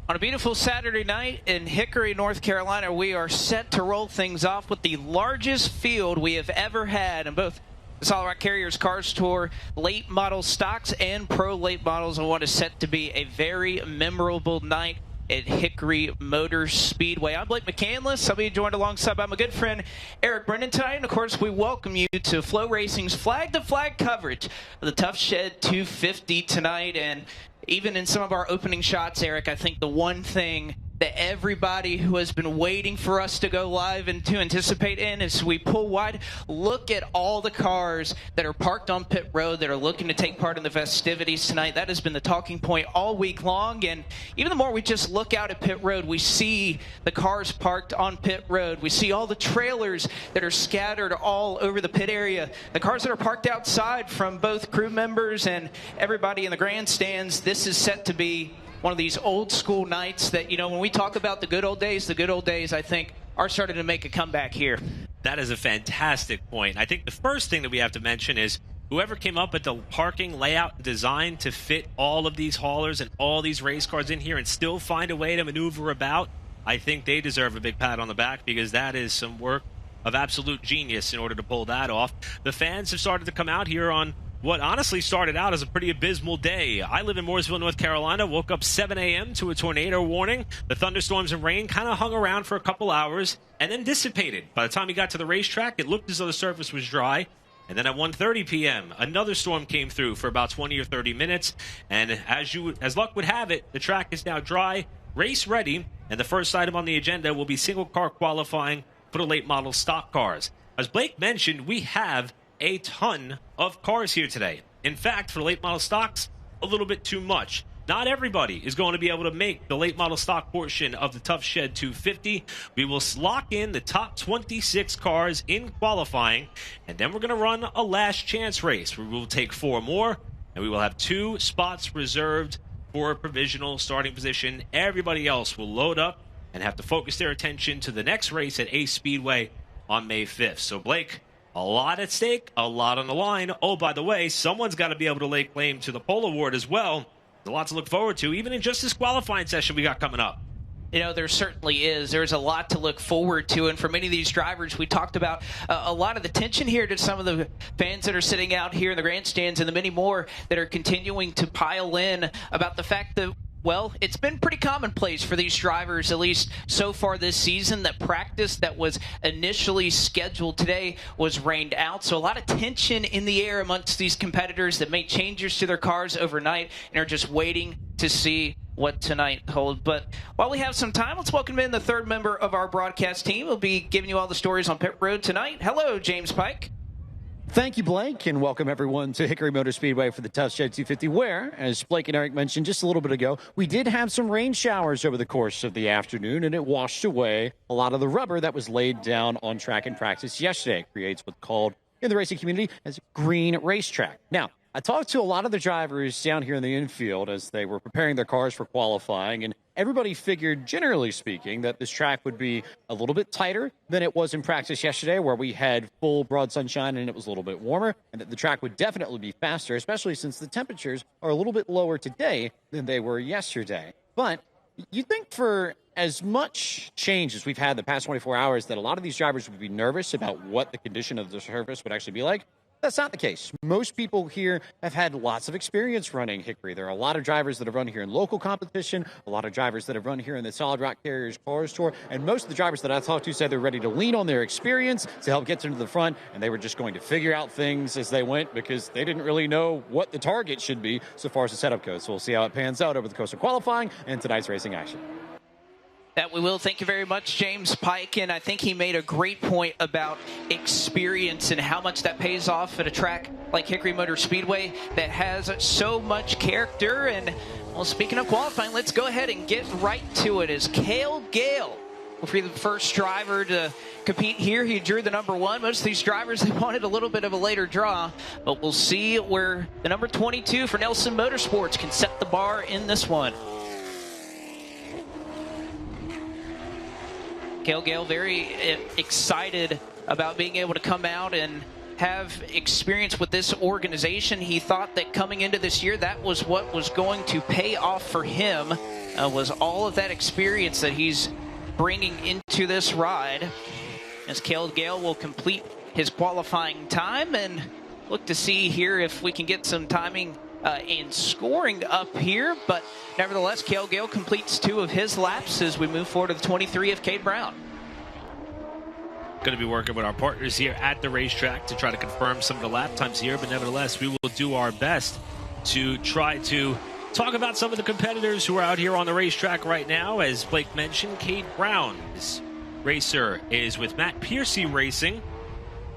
On a beautiful Saturday night in Hickory, North Carolina, we are set to roll things off with the largest field we have ever had in both the Solid Rock Carriers Cars Tour late model stocks and pro late models. And what is set to be a very memorable night at Hickory Motor Speedway. I'm Blake McCandless. I'll be joined alongside by my good friend Eric Brennan tonight. And of course, we welcome you to Flow Racing's Flag to Flag coverage of the Tough Shed 250 tonight. And even in some of our opening shots, Eric, I think the one thing that everybody who has been waiting for us to go live and to anticipate in is we pull wide, look at all the cars that are parked on pit road that are looking to take part in the festivities tonight. That has been the talking point all week long. And even the more we just look out at pit road, we see the cars parked on pit road. We see all the trailers that are scattered all over the pit area. The cars that are parked outside from both crew members and everybody in the grandstands. This is set to be one of these old school nights that, you know, when we talk about the good old days, I think are starting to make a comeback here. That is a fantastic point. I think the first thing that we have to mention is whoever came up with the parking layout and design to fit all of these haulers and all these race cars in here and still find a way to maneuver about, I think they deserve a big pat on the back because that is some work of absolute genius in order to pull that off. The fans have started to come out here on what honestly started out as a pretty abysmal day. I live in Mooresville, North Carolina, woke up 7 a.m. to a tornado warning. The thunderstorms and rain kind of hung around for a couple hours and then dissipated. By the time we got to the racetrack, it looked as though the surface was dry. And then at 1:30 p.m., another storm came through for about 20 or 30 minutes. And as luck would have it, the track is now dry, race ready, and the first item on the agenda will be single car qualifying for the late model stock cars. As Blake mentioned, we have a ton of cars here today. In fact, for late model stocks, a little bit too much. Not everybody is going to be able to make the late model stock portion of the Tough Shed 250. We will lock in the top 26 cars in qualifying, and then we're going to run a last chance race where we will take 4 more, and we will have 2 spots reserved for a provisional starting position. Everybody else will load up and have to focus their attention to the next race at Ace Speedway on May 5th. So, Blake, a lot at stake, a lot on the line. Oh, by the way, someone's got to be able to lay claim to the pole award as well. There's a lot to look forward to, even in just this qualifying session we got coming up. You know, there certainly is. There's a lot to look forward to. And for many of these drivers, we talked about a lot of the tension here to some of the fans that are sitting out here in the grandstands and the many more that are continuing to pile in about the fact that, well, it's been pretty commonplace for these drivers, at least so far this season, that practice that was initially scheduled today was rained out. So a lot of tension in the air amongst these competitors that made changes to their cars overnight and are just waiting to see what tonight holds. But while we have some time, let's welcome in the third member of our broadcast team. We'll be giving you all the stories on pit road tonight. Hello, James Pike. Thank you, Blake, and welcome everyone to Hickory Motor Speedway for the Tough Shed 250, where, as Blake and Eric mentioned just a little bit ago, we did have some rain showers over the course of the afternoon, and it washed away a lot of the rubber that was laid down on track in practice yesterday. It creates what's called in the racing community as a green racetrack. Now, I talked to a lot of the drivers down here in the infield as they were preparing their cars for qualifying, and everybody figured, generally speaking, that this track would be a little bit tighter than it was in practice yesterday, where we had full broad sunshine and it was a little bit warmer, and that the track would definitely be faster, especially since the temperatures are a little bit lower today than they were yesterday. But you'd think for as much change as we've had the past 24 hours that a lot of these drivers would be nervous about what the condition of the surface would actually be like. That's not the case. Most people here have had lots of experience running Hickory. There are a lot of drivers that have run here in local competition, a lot of drivers that have run here in the Solid Rock Carriers Cars Tour, and most of the drivers that I talked to said they're ready to lean on their experience to help get them to the front, and they were just going to figure out things as they went because they didn't really know what the target should be so far as the setup goes. So we'll see how it pans out over the course of qualifying and tonight's racing action. That we will. Thank you very much, James Pike. And I think he made a great point about experience and how much that pays off at a track like Hickory Motor Speedway that has so much character. And, well, speaking of qualifying, let's go ahead and get right to it. As Cale Gale will be the first driver to compete here. He drew the number 1. Most of these drivers, they wanted a little bit of a later draw. But we'll see where the number 22 for Nelson Motorsports can set the bar in this one. Cale Gale very excited about being able to come out and have experience with this organization. He thought that coming into this year, that was what was going to pay off for him. was all of that experience that he's bringing into this ride, as Cale Gale will complete his qualifying time and look to see here if we can get some timing and scoring up here. But nevertheless, Cale Gale completes 2 of his laps as we move forward to the 23 of Cade Brown. Going to be working with our partners here at the racetrack to try to confirm some of the lap times here, but nevertheless, we will do our best to try to talk about some of the competitors who are out here on the racetrack right now. As Blake mentioned, Cade Brown, this racer, is with Matt Piercy Racing,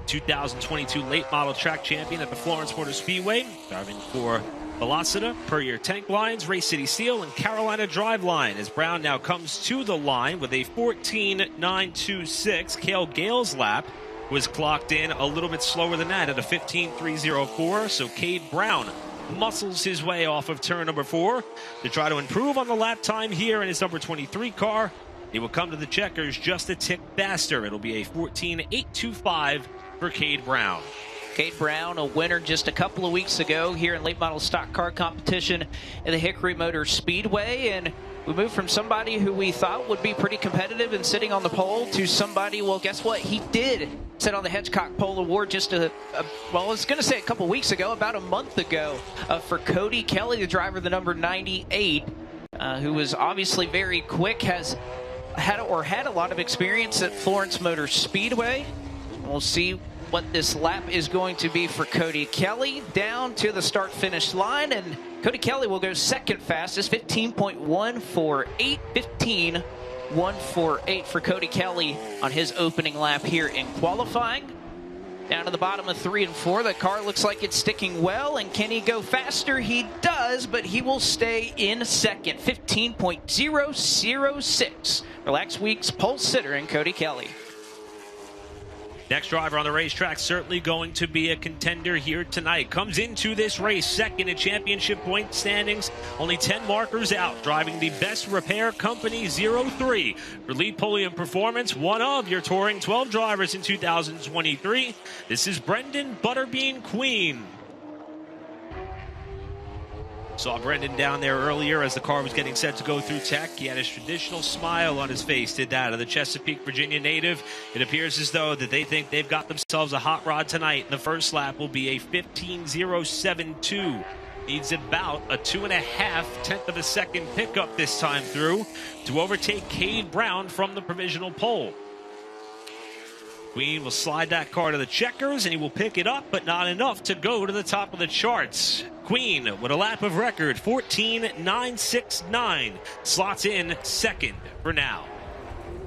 2022 late model track champion at the Florence Motor Speedway, driving for Velocita, Per Year Tank Lines, Race City Steel, and Carolina Drive Line, as Brown now comes to the line with a 14.926. Cale Gale's lap was clocked in a little bit slower than that at a 15.304, so Cade Brown muscles his way off of turn number 4 to try to improve on the lap time here in his number 23 car. He will come to the checkers just a tick faster. It'll be a 14.825 for Cade Brown. Cade Brown, a winner just a couple of weeks ago here in late model stock car competition at the Hickory Motor Speedway, and we moved from somebody who we thought would be pretty competitive and sitting on the pole to somebody, well, guess what? He did sit on the Hedgecock Pole Award just well, I was going to say a couple weeks ago, about a month ago, for Cody Kelly, the driver of the number 98, who was obviously very quick, had a lot of experience at Florence Motor Speedway. We'll see what this lap is going to be for Cody Kelly down to the start-finish line, and Cody Kelly will go second fastest, 15.148, 15.148 for Cody Kelly on his opening lap here in qualifying. Down to the bottom of 3 and 4, the car looks like it's sticking well, and can he go faster? He does, but he will stay in second, 15.006 for last week's pole sitter in Cody Kelly. Next driver on the racetrack, certainly going to be a contender here tonight. Comes into this race second in championship point standings, only 10 markers out, driving the Best Repair Company 03 for lead podium performance, one of your touring 12 drivers in 2023. This is Brendan Butterbean Queen. Saw Brendan down there earlier as the car was getting set to go through tech. He had his traditional smile on his face, did that, of the Chesapeake, Virginia native. It appears as though that they think they've got themselves a hot rod tonight. And the first lap will be a 15.072. Needs about a 2.5 of a second pickup this time through to overtake Cade Brown from the provisional pole. Queen will slide that car to the checkers, and he will pick it up, but not enough to go to the top of the charts. Queen, with a lap of record, 14.969, slots in second for now.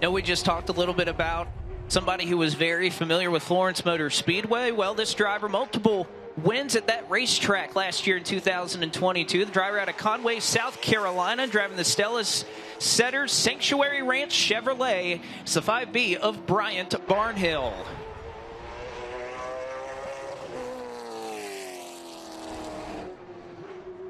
Now, we just talked a little bit about somebody who was very familiar with Florence Motor Speedway. Well, this driver, multiple wins at that racetrack last year in 2022. The driver out of Conway, South Carolina, driving the Stellas Setters Sanctuary Ranch Chevrolet. It's the 5B of Bryant Barnhill.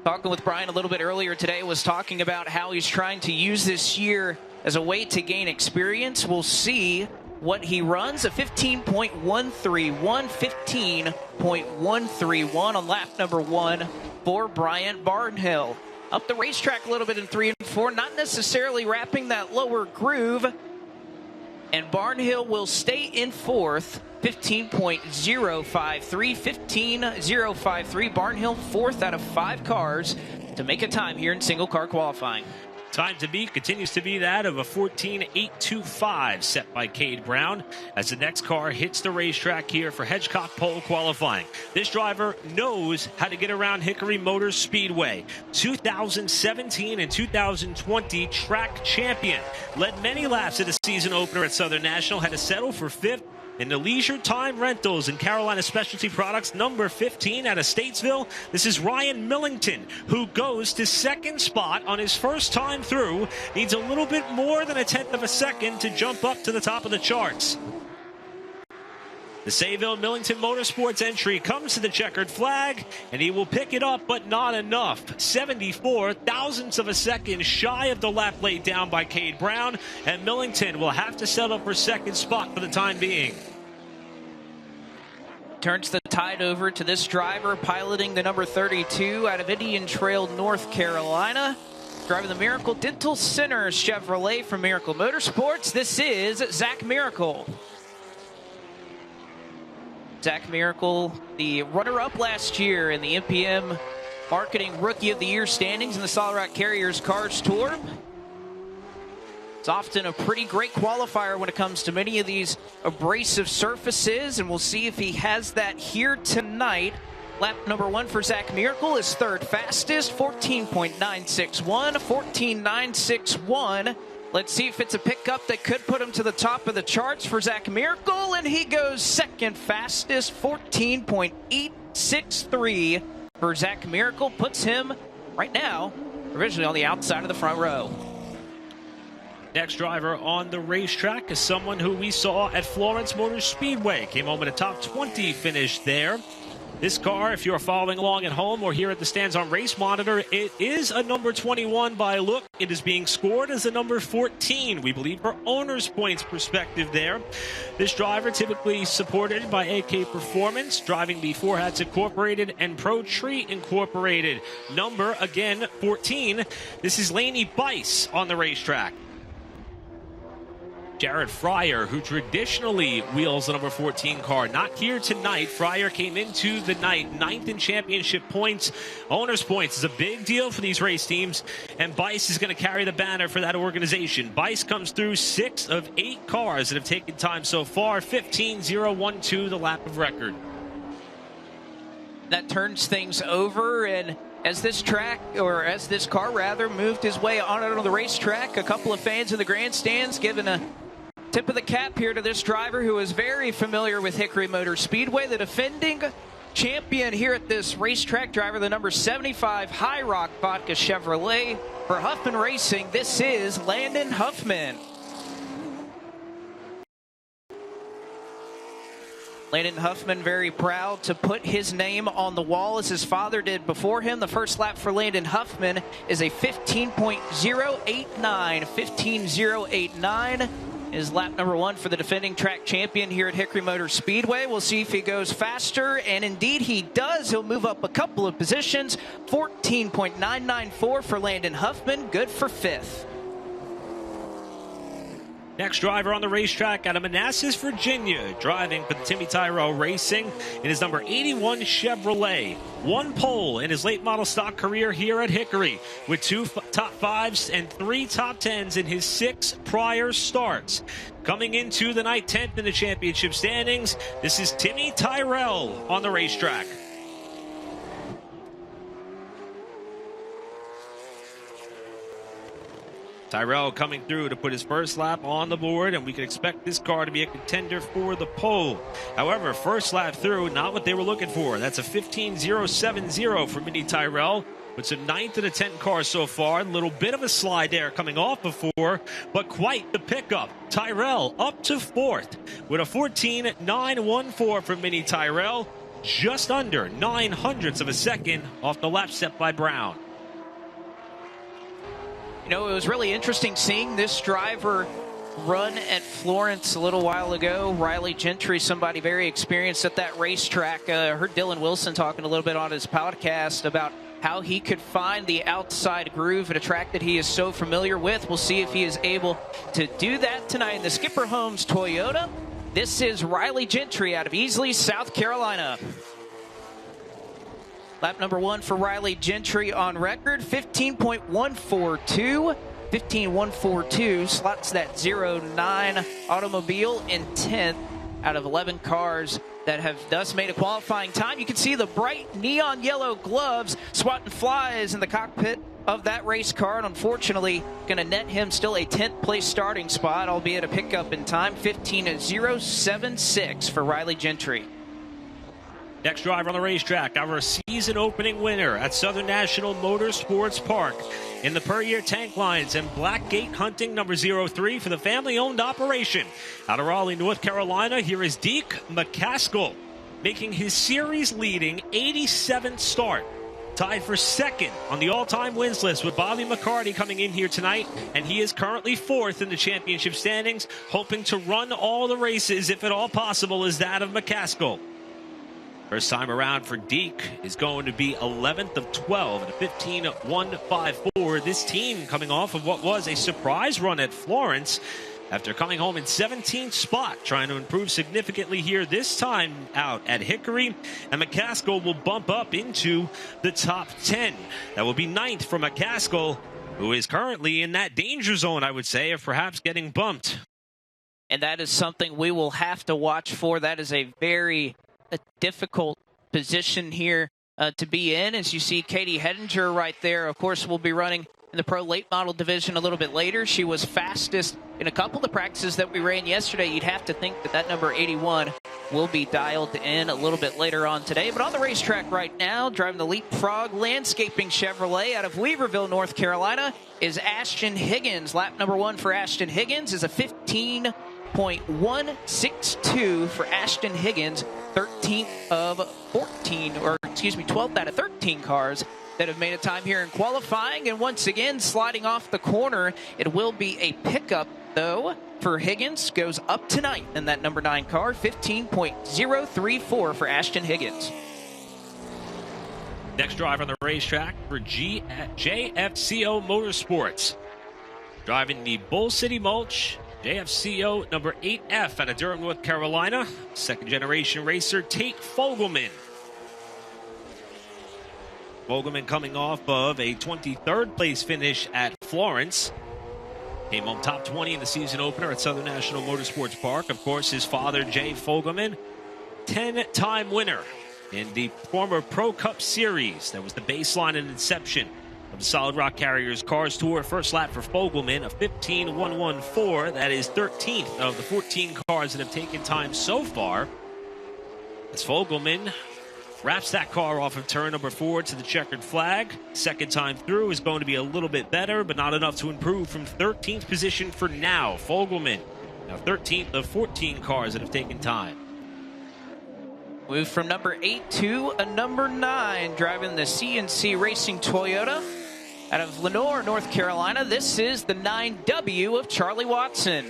Talking with Brian a little bit earlier today, was talking about how he's trying to use this year as a way to gain experience. We'll see what he runs, a 15.131, 15.131 on lap number 1 for Bryant Barnhill. Up the racetrack a little bit in 3 and 4, not necessarily wrapping that lower groove. And Barnhill will stay in 4th, 15.053, 15.053. Barnhill 4th out of 5 cars to make a time here in single car qualifying. Time to beat continues to be that of a 14.825 set by Cade Brown as the next car hits the racetrack here for Hedgecock Pole qualifying. This driver knows how to get around Hickory Motor Speedway. 2017 and 2020 track champion. Led many laps at the season opener at Southern National. Had to settle for 5th in the Leisure Time Rentals and Carolina Specialty Products, number 15 out of Statesville. This is Ryan Millington, who goes to second spot on his first time through. Needs a little bit more than a 1/10 of a second to jump up to the top of the charts. The Sayville Millington Motorsports entry comes to the checkered flag, and he will pick it up, but not enough. 74 thousandths of a second shy of the lap laid down by Cade Brown, and Millington will have to settle for second spot for the time being. Turns the tide over to this driver piloting the number 32 out of Indian Trail, North Carolina. Driving the Miracle Dental Center Chevrolet from Miracle Motorsports, this is Zach Miracle. Zach Miracle, the runner-up last year in the MPM Marketing Rookie of the Year standings in the Solid Rock Carriers Cars Tour. It's often a pretty great qualifier when it comes to many of these abrasive surfaces, and we'll see if he has that here tonight. Lap number 1 for Zach Miracle is third fastest, 14.961, 14.961. Let's see if it's a pickup that could put him to the top of the charts for Zach Miracle, and he goes second fastest, 14.863 for Zach Miracle. Puts him right now provisionally on the outside of the front row. Next driver on the racetrack is someone who we saw at Florence Motor Speedway. Came home with a top 20 finish there. This car, if you're following along at home or here at the stands on Race Monitor, it is a number 21 by look. It is being scored as a number 14, we believe, for owner's points perspective there. This driver typically supported by AK Performance, driving the Four Hats Incorporated and Pro Tree Incorporated. Number, again, 14. This is Laney Bice on the racetrack. Jared Fryer, who traditionally wheels the number 14 car, not here tonight. Fryer came into the night 9th in championship points. Owner's points is a big deal for these race teams, and Bice is going to carry the banner for that organization. Bice comes through 6 of 8 cars that have taken time so far. 15.012, the lap of record. That turns things over, and as this car moved his way on the racetrack, a couple of fans in the grandstands giving a tip of the cap here to this driver who is very familiar with Hickory Motor Speedway, the defending champion here at this racetrack, driver the number 75 High Rock Vodka Chevrolet for Huffman Racing. This is Landon Huffman. Landon Huffman very proud to put his name on the wall as his father did before him. The first lap for Landon Huffman is a 15.089. 15.089 is lap number 1 for the defending track champion here at Hickory Motor Speedway. We'll see if he goes faster, and indeed he does. He'll move up a couple of positions. 14.994 for Landon Huffman, good for 5th. Next driver on the racetrack out of Manassas, Virginia, driving for the Timmy Tyrell Racing in his number 81 Chevrolet. 1 pole in his late model stock career here at Hickory, with 2 top 5s and 3 top 10s in his 6 prior starts. Coming into the night 10th in the championship standings, this is Timmy Tyrell on the racetrack. Tyrell coming through to put his first lap on the board, and we can expect this car to be a contender for the pole. However, first lap through, not what they were looking for. That's a 15.070 for Mini Tyrell. It's a 9th of the 10 cars so far. A little bit of a slide there coming off before, but quite the pickup. Tyrell up to 4th with a 14.914 for Mini Tyrell. Just under 0.09 of a second off the lap set by Brown. You know, it was really interesting seeing this driver run at Florence a little while ago. Riley Gentry, somebody very experienced at that racetrack. I heard Dylan Wilson talking a little bit on his podcast about how he could find the outside groove at a track that he is so familiar with. We'll see if he is able to do that tonight in the Skipper Homes Toyota. This is Riley Gentry out of Easley, South Carolina. Lap number 1 for Riley Gentry on record, 15.142. 15.142 slots that 09 automobile in 10th out of 11 cars that have thus made a qualifying time. You can see the bright neon yellow gloves swatting flies in the cockpit of that race car, and unfortunately going to net him still a 10th place starting spot, albeit a pickup in time. 15.076 for Riley Gentry. Next driver on the racetrack, our season opening winner at Southern National Motorsports Park in the Per Year Tank Lines and Blackgate Hunting number 03 for the family-owned operation. Out of Raleigh, North Carolina, here is Deke McCaskill, making his series-leading 87th start. Tied for 2nd on the all-time wins list with Bobby McCarty coming in here tonight, and he is currently 4th in the championship standings, hoping to run all the races, if at all possible, is that of McCaskill. First time around for Deke is going to be 11th of 12 at a 15.154. This team coming off of what was a surprise run at Florence after coming home in 17th spot, trying to improve significantly here this time out at Hickory. And McCaskill will bump up into the top 10. That will be 9th for McCaskill, who is currently in that danger zone, I would say, of perhaps getting bumped. And that is something we will have to watch for. That is a very difficult position here to be in. As you see Katie Hedinger right there, of course, will be running in the pro late model division a little bit later. She was fastest in a couple of the practices that we ran yesterday. You'd have to think that that number 81 will be dialed in a little bit later on today. But on the racetrack right now, driving the Leapfrog Landscaping Chevrolet out of Weaverville, North Carolina, is Ashton Higgins. Lap number 1 for Ashton Higgins is a 15.162 for Ashton Higgins, 12th out of 13 cars that have made a time here in qualifying. And once again, sliding off the corner, it will be a pickup, though, for Higgins. Goes up to 9th in that number 9 car, 15.034 for Ashton Higgins. Next driver on the racetrack for JFCO Motorsports. Driving the Bull City Mulch, JFCO number 8F out of Durham, North Carolina. Second generation racer Tate Fogelman. Fogelman coming off of a 23rd place finish at Florence. Came home top 20 in the season opener at Southern National Motorsports Park. Of course, his father, Jay Fogelman, 10-time winner in the former Pro Cup Series. That was the baseline and inception of the Solid Rock Carriers Cars Tour. First lap for Fogelman, a 15.114. That is 13th of the 14 cars that have taken time so far. As Fogelman wraps that car off of turn number 4 to the checkered flag. Second time through is going to be a little bit better, but not enough to improve from 13th position for now. Fogelman, now 13th of 14 cars that have taken time. Move from number 8 to a number 9, driving the CNC Racing Toyota out of Lenoir, North Carolina. This is the 9W of Charlie Watson.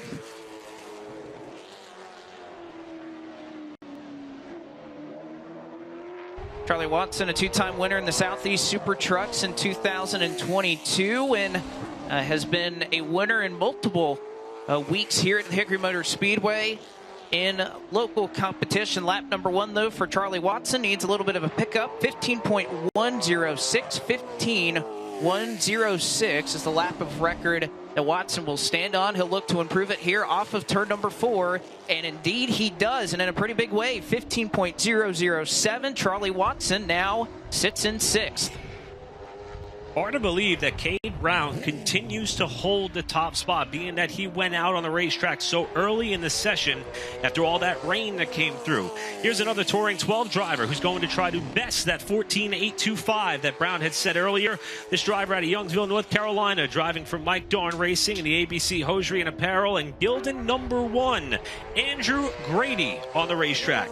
Charlie Watson, a 2-time winner in the Southeast Super Trucks in 2022, and has been a winner in multiple weeks here at the Hickory Motor Speedway in local competition. Lap number 1, though, for Charlie Watson needs a little bit of a pickup. 15.106. 15.106 is the lap of record that Watson will stand on. He'll look to improve it here off of turn number 4, and indeed he does, and in a pretty big way. 15.007. Charlie Watson now sits in 6th. Hard to believe that Cade Brown continues to hold the top spot, being that he went out on the racetrack so early in the session after all that rain that came through. Here's another Touring 12 driver who's going to try to best that 14.825 that Brown had said earlier. This driver out of Youngsville, North Carolina, driving for Mike Dorn Racing in the ABC Hosiery and Apparel, and Gildan number 1, Andrew Grady on the racetrack.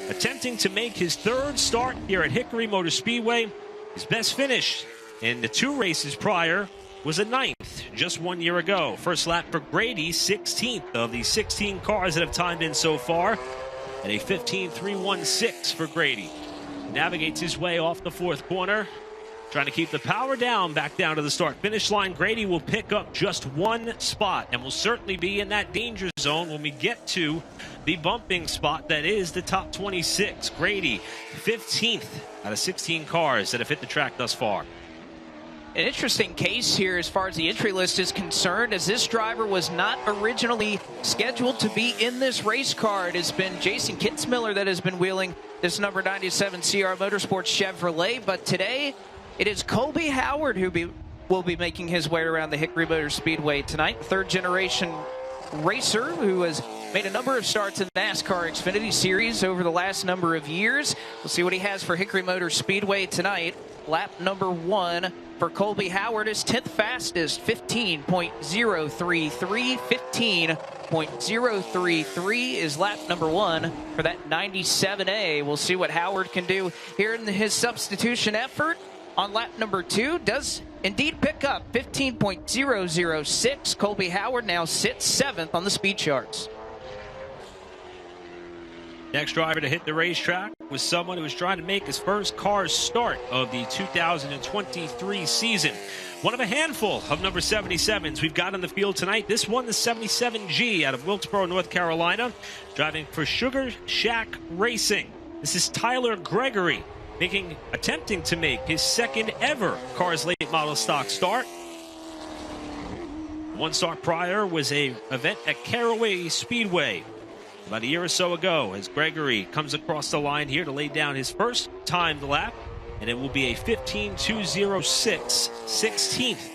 Attempting to make his 3rd start here at Hickory Motor Speedway. His best finish in the 2 races prior was a 9th just 1 year ago. First lap for Grady, 16th of the 16 cars that have timed in so far, at a 15.316 for Grady. Navigates his way off the 4th corner, trying to keep the power down, back down to the start-finish line. Grady will pick up just 1 spot and will certainly be in that danger zone when we get to the bumping spot that is the top 26. Grady, 15th out of 16 cars that have hit the track thus far. An interesting case here as far as the entry list is concerned, as this driver was not originally scheduled to be in this race car. It has been Jason Kitzmiller that has been wheeling this number 97 CR Motorsports Chevrolet, but today it is Colby Howard who will be making his way around the Hickory Motor Speedway tonight. 3rd generation racer who has made a number of starts in the NASCAR Xfinity Series over the last number of years. We'll see what he has for Hickory Motor Speedway tonight. Lap number 1 for Colby Howard is 10th fastest, 15.033. 15.033 is lap number 1 for that 97A. We'll see what Howard can do here in his substitution effort on lap number 2. Does indeed pick up 15.006. Colby Howard now sits 7th on the speed charts. Next driver to hit the racetrack was someone who was trying to make his first car start of the 2023 season. One of a handful of number 77s we've got on the field tonight. This one, the 77G out of Wilkesboro, North Carolina, driving for Sugar Shack Racing. This is Tyler Gregory, attempting to make his second ever Cars Late Model Stock start. One start prior was an event at Caraway Speedway about a year or so ago, as Gregory comes across the line here to lay down his first timed lap, and it will be a 15.206 16th.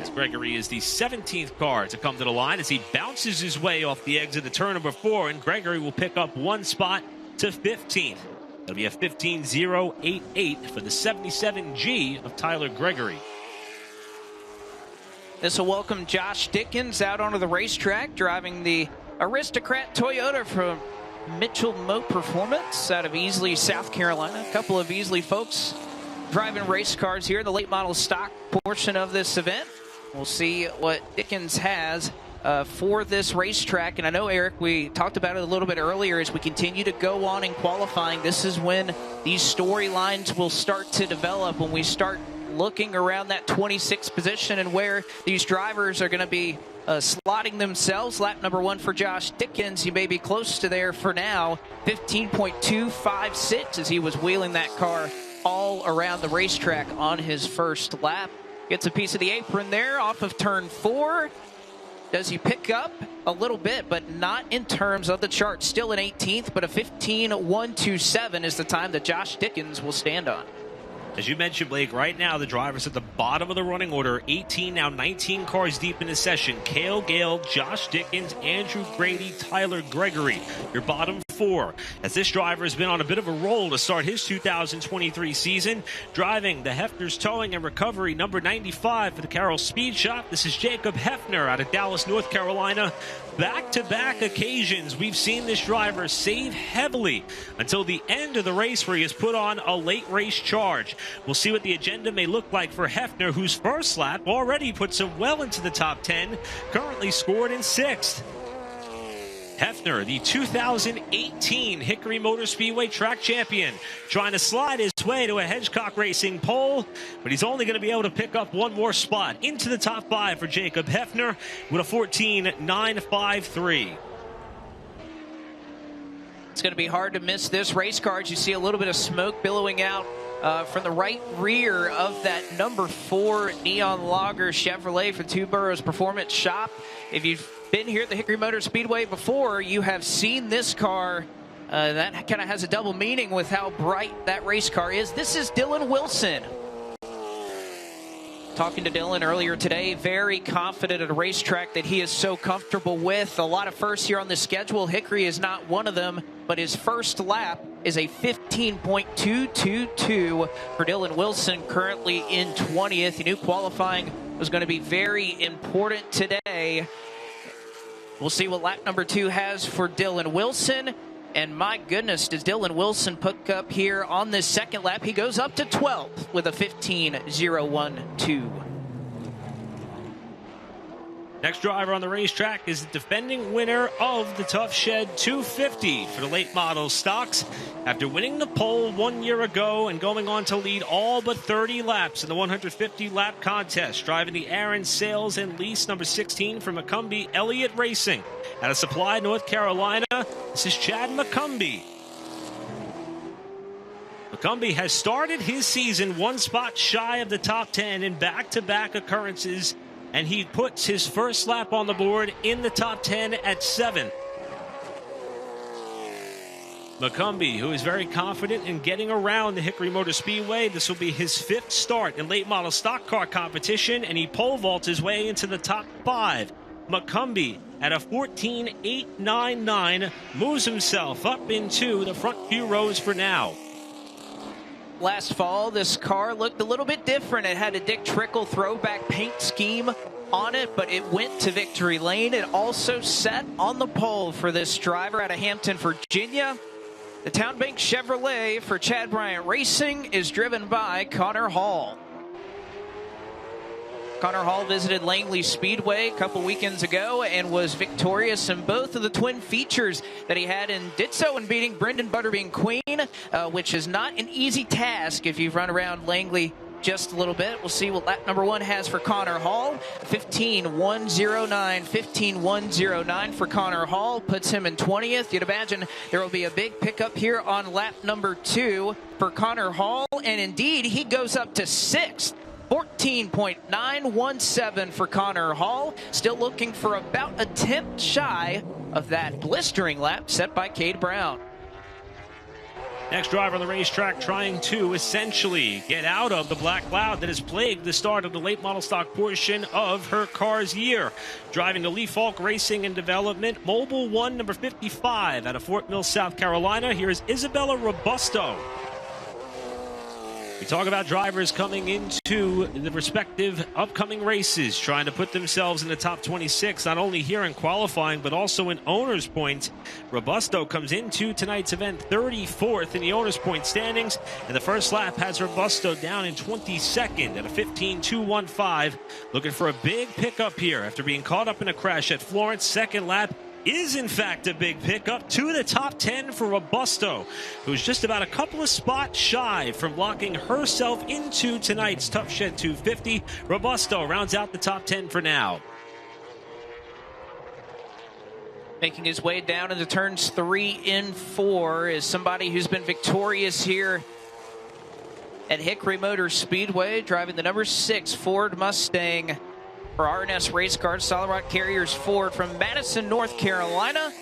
As Gregory is the 17th car to come to the line as he bounces his way off the exit of turn number 4, and Gregory will pick up one spot to 15th. It'll be a 15.088 for the 77G of Tyler Gregory. This will welcome Josh Dickens out onto the racetrack, driving the Aristocrat Toyota from Mitchell Moat Performance out of Easley, South Carolina. A couple of Easley folks driving race cars here in the late model stock portion of this event. We'll see what Dickens has for this racetrack. And I know, Eric, we talked about it a little bit earlier. As we continue to go on in qualifying, this is when these storylines will start to develop, when we start looking around that 26th position and where these drivers are going to be slotting themselves. Lap number 1 for Josh Dickens. He may be close to there for now. 15.256 as he was wheeling that car all around the racetrack on his first lap. Gets a piece of the apron there off of turn 4. Does he pick up a little bit, but not in terms of the chart. Still an 18th, but a 15.127 is the time that Josh Dickens will stand on. As you mentioned, Blake, right now the drivers at the bottom of the running order, 18, now 19 cars deep in the session. Cale Gale, Josh Dickens, Andrew Grady, Tyler Gregory, your bottom 4. As this driver has been on a bit of a roll to start his 2023 season, driving the Hefner's Towing and Recovery number 95 for the Carroll Speed Shop. This is Jacob Hefner out of Dallas, North Carolina. Back-to-back occasions, we've seen this driver save heavily until the end of the race where he has put on a late race charge. We'll see what the agenda may look like for Hefner, whose first lap already puts him well into the top 10, currently scored in 6th. Hefner, the 2018 Hickory Motor Speedway track champion, trying to slide his way to a Hedgecock Racing pole, but he's only going to be able to pick up one more spot into the top 5 for Jacob Hefner with a 14.953. It's going to be hard to miss this race car. As you see a little bit of smoke billowing out from the right rear of that number 4 Neon Lager Chevrolet from Two Boroughs Performance Shop. If you've been here at the Hickory Motor Speedway before, you have seen this car. That kind of has a double meaning with how bright that race car is. This is Dylan Wilson. Talking to Dylan earlier today, very confident at a racetrack that he is so comfortable with. A lot of firsts here on the schedule. Hickory is not one of them, but his first lap is a 15.222 for Dylan Wilson, currently in 20th. He knew qualifying was going to be very important today. We'll see what lap number 2 has for Dylan Wilson. And my goodness, does Dylan Wilson pick up here on this second lap? He goes up to 12th with a 15.012. Next driver on the racetrack is the defending winner of the Tough Shed 250 for the late model stocks. After winning the pole 1 year ago and going on to lead all but 30 laps in the 150-lap contest, driving the Aaron Sales and Lease number 16 from McCumbee Elliott Racing out of Supply, North Carolina. This is Chad McCumbee. McCumbee has started his season one spot shy of the top 10 in back-to-back occurrences, and he puts his first lap on the board in the top 10 at 7. McCumbee, who is very confident in getting around the Hickory Motor Speedway. This will be his 5th start in late model stock car competition, and he pole vaults his way into the top 5. McCumbee at a 14.899 moves himself up into the front few rows for now. Last fall, this car looked a little bit different. It had a Dick Trickle throwback paint scheme on it, but it went to victory lane. It also set on the pole for this driver out of Hampton, Virginia. The Town Bank Chevrolet for Chad Bryant Racing is driven by Connor Hall. Connor Hall visited Langley Speedway a couple weekends ago and was victorious in both of the twin features that he had, and did so in beating Brendan Butterbean Queen, which is not an easy task if you've run around Langley just a little bit. We'll see what lap number 1 has for Connor Hall. 15.109, 15.109 for Connor Hall puts him in 20th. You'd imagine there will be a big pickup here on lap number 2 for Connor Hall, and indeed he goes up to 6th. 14.917 for Connor Hall. Still looking for about a tenth shy of that blistering lap set by Cade Brown. Next driver on the racetrack trying to essentially get out of the black cloud that has plagued the start of the late model stock portion of her car's year. Driving the Lee Falk Racing and Development, Mobile 1, number 55, out of Fort Mill, South Carolina. Here is Isabella Robusto. We talk about drivers coming into the respective upcoming races, trying to put themselves in the top 26, not only here in qualifying, but also in owner's points. Robusto comes into tonight's event 34th in the owner's point standings, and the first lap has Robusto down in 22nd at a 15.215. Looking for a big pickup here after being caught up in a crash at Florence. Second lap is in fact a big pickup to the top 10 for Robusto, who's just about a couple of spots shy from locking herself into tonight's Tough Shed 250. Robusto rounds out the top 10 for now. Making his way down into turns 3 and 4 is somebody who's been victorious here at Hickory Motor Speedway, driving the number 6 Ford Mustang for R&S Race Cars, Solid Rock Carriers Ford from Madison, North Carolina.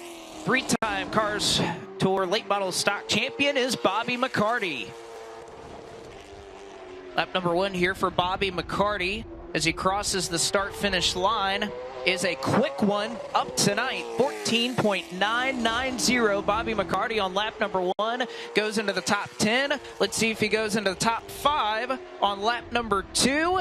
3-time Cars Tour late model stock champion is Bobby McCarty. Lap number 1 here for Bobby McCarty as he crosses the start-finish line is a quick one up tonight. 14.990. Bobby McCarty on lap number 1 goes into the top 10. Let's see if he goes into the top 5 on lap number 2.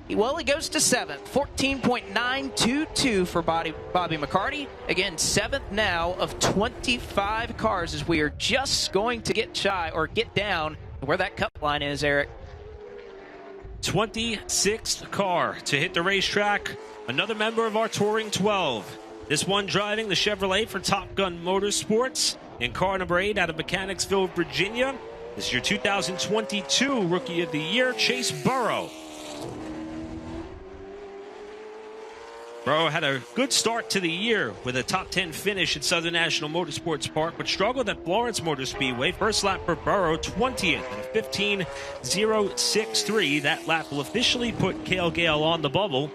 Well, he goes to 7th, 14.922 for Bobby McCarty. Again, 7th now of 25 cars as we are just going to get shy or get down where that cut line is, Eric. 26th car to hit the racetrack. Another member of our Touring 12. This one driving the Chevrolet for Top Gun Motorsports in car number 8 out of Mechanicsville, Virginia. This is your 2022 Rookie of the Year, Chase Burrow. Burrow had a good start to the year with a top 10 finish at Southern National Motorsports Park, but struggled at Florence Motor Speedway. First lap for Burrow, 20th at 15.063. That lap will officially put Cale Gale on the bubble.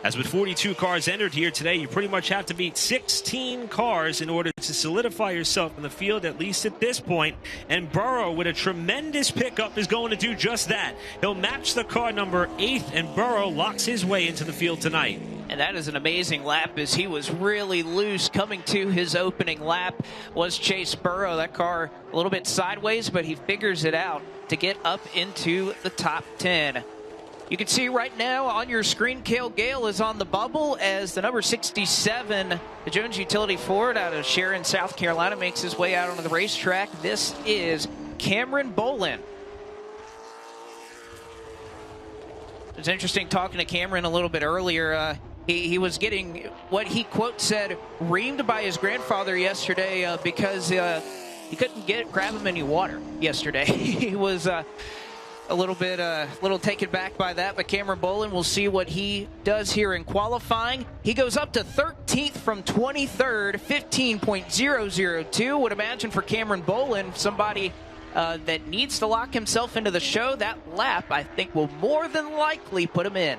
As with 42 cars entered here today, you pretty much have to beat 16 cars in order to solidify yourself in the field, at least at this point. And Burrow, with a tremendous pickup, is going to do just that. He'll match the car number 8, and Burrow locks his way into the field tonight. And that is an amazing lap as he was really loose coming to his opening lap was Chase Burrow. That car a little bit sideways, but he figures it out to get up into the top 10. You can see right now on your screen, Cale Gale is on the bubble as the number 67, the Jones Utility Ford out of Sharon, South Carolina, makes his way out onto the racetrack. This is Cameron Bolin. It was interesting talking to Cameron a little bit earlier. He was getting what he, quote, said, reamed by his grandfather yesterday because he couldn't grab him any water yesterday. He was a little taken back by that, but Cameron Bolin, we'll see what he does here in qualifying. He goes up to 13th from 23rd, 15.002. Would imagine for Cameron Bolin, somebody that needs to lock himself into the show, that lap, I think, will more than likely put him in.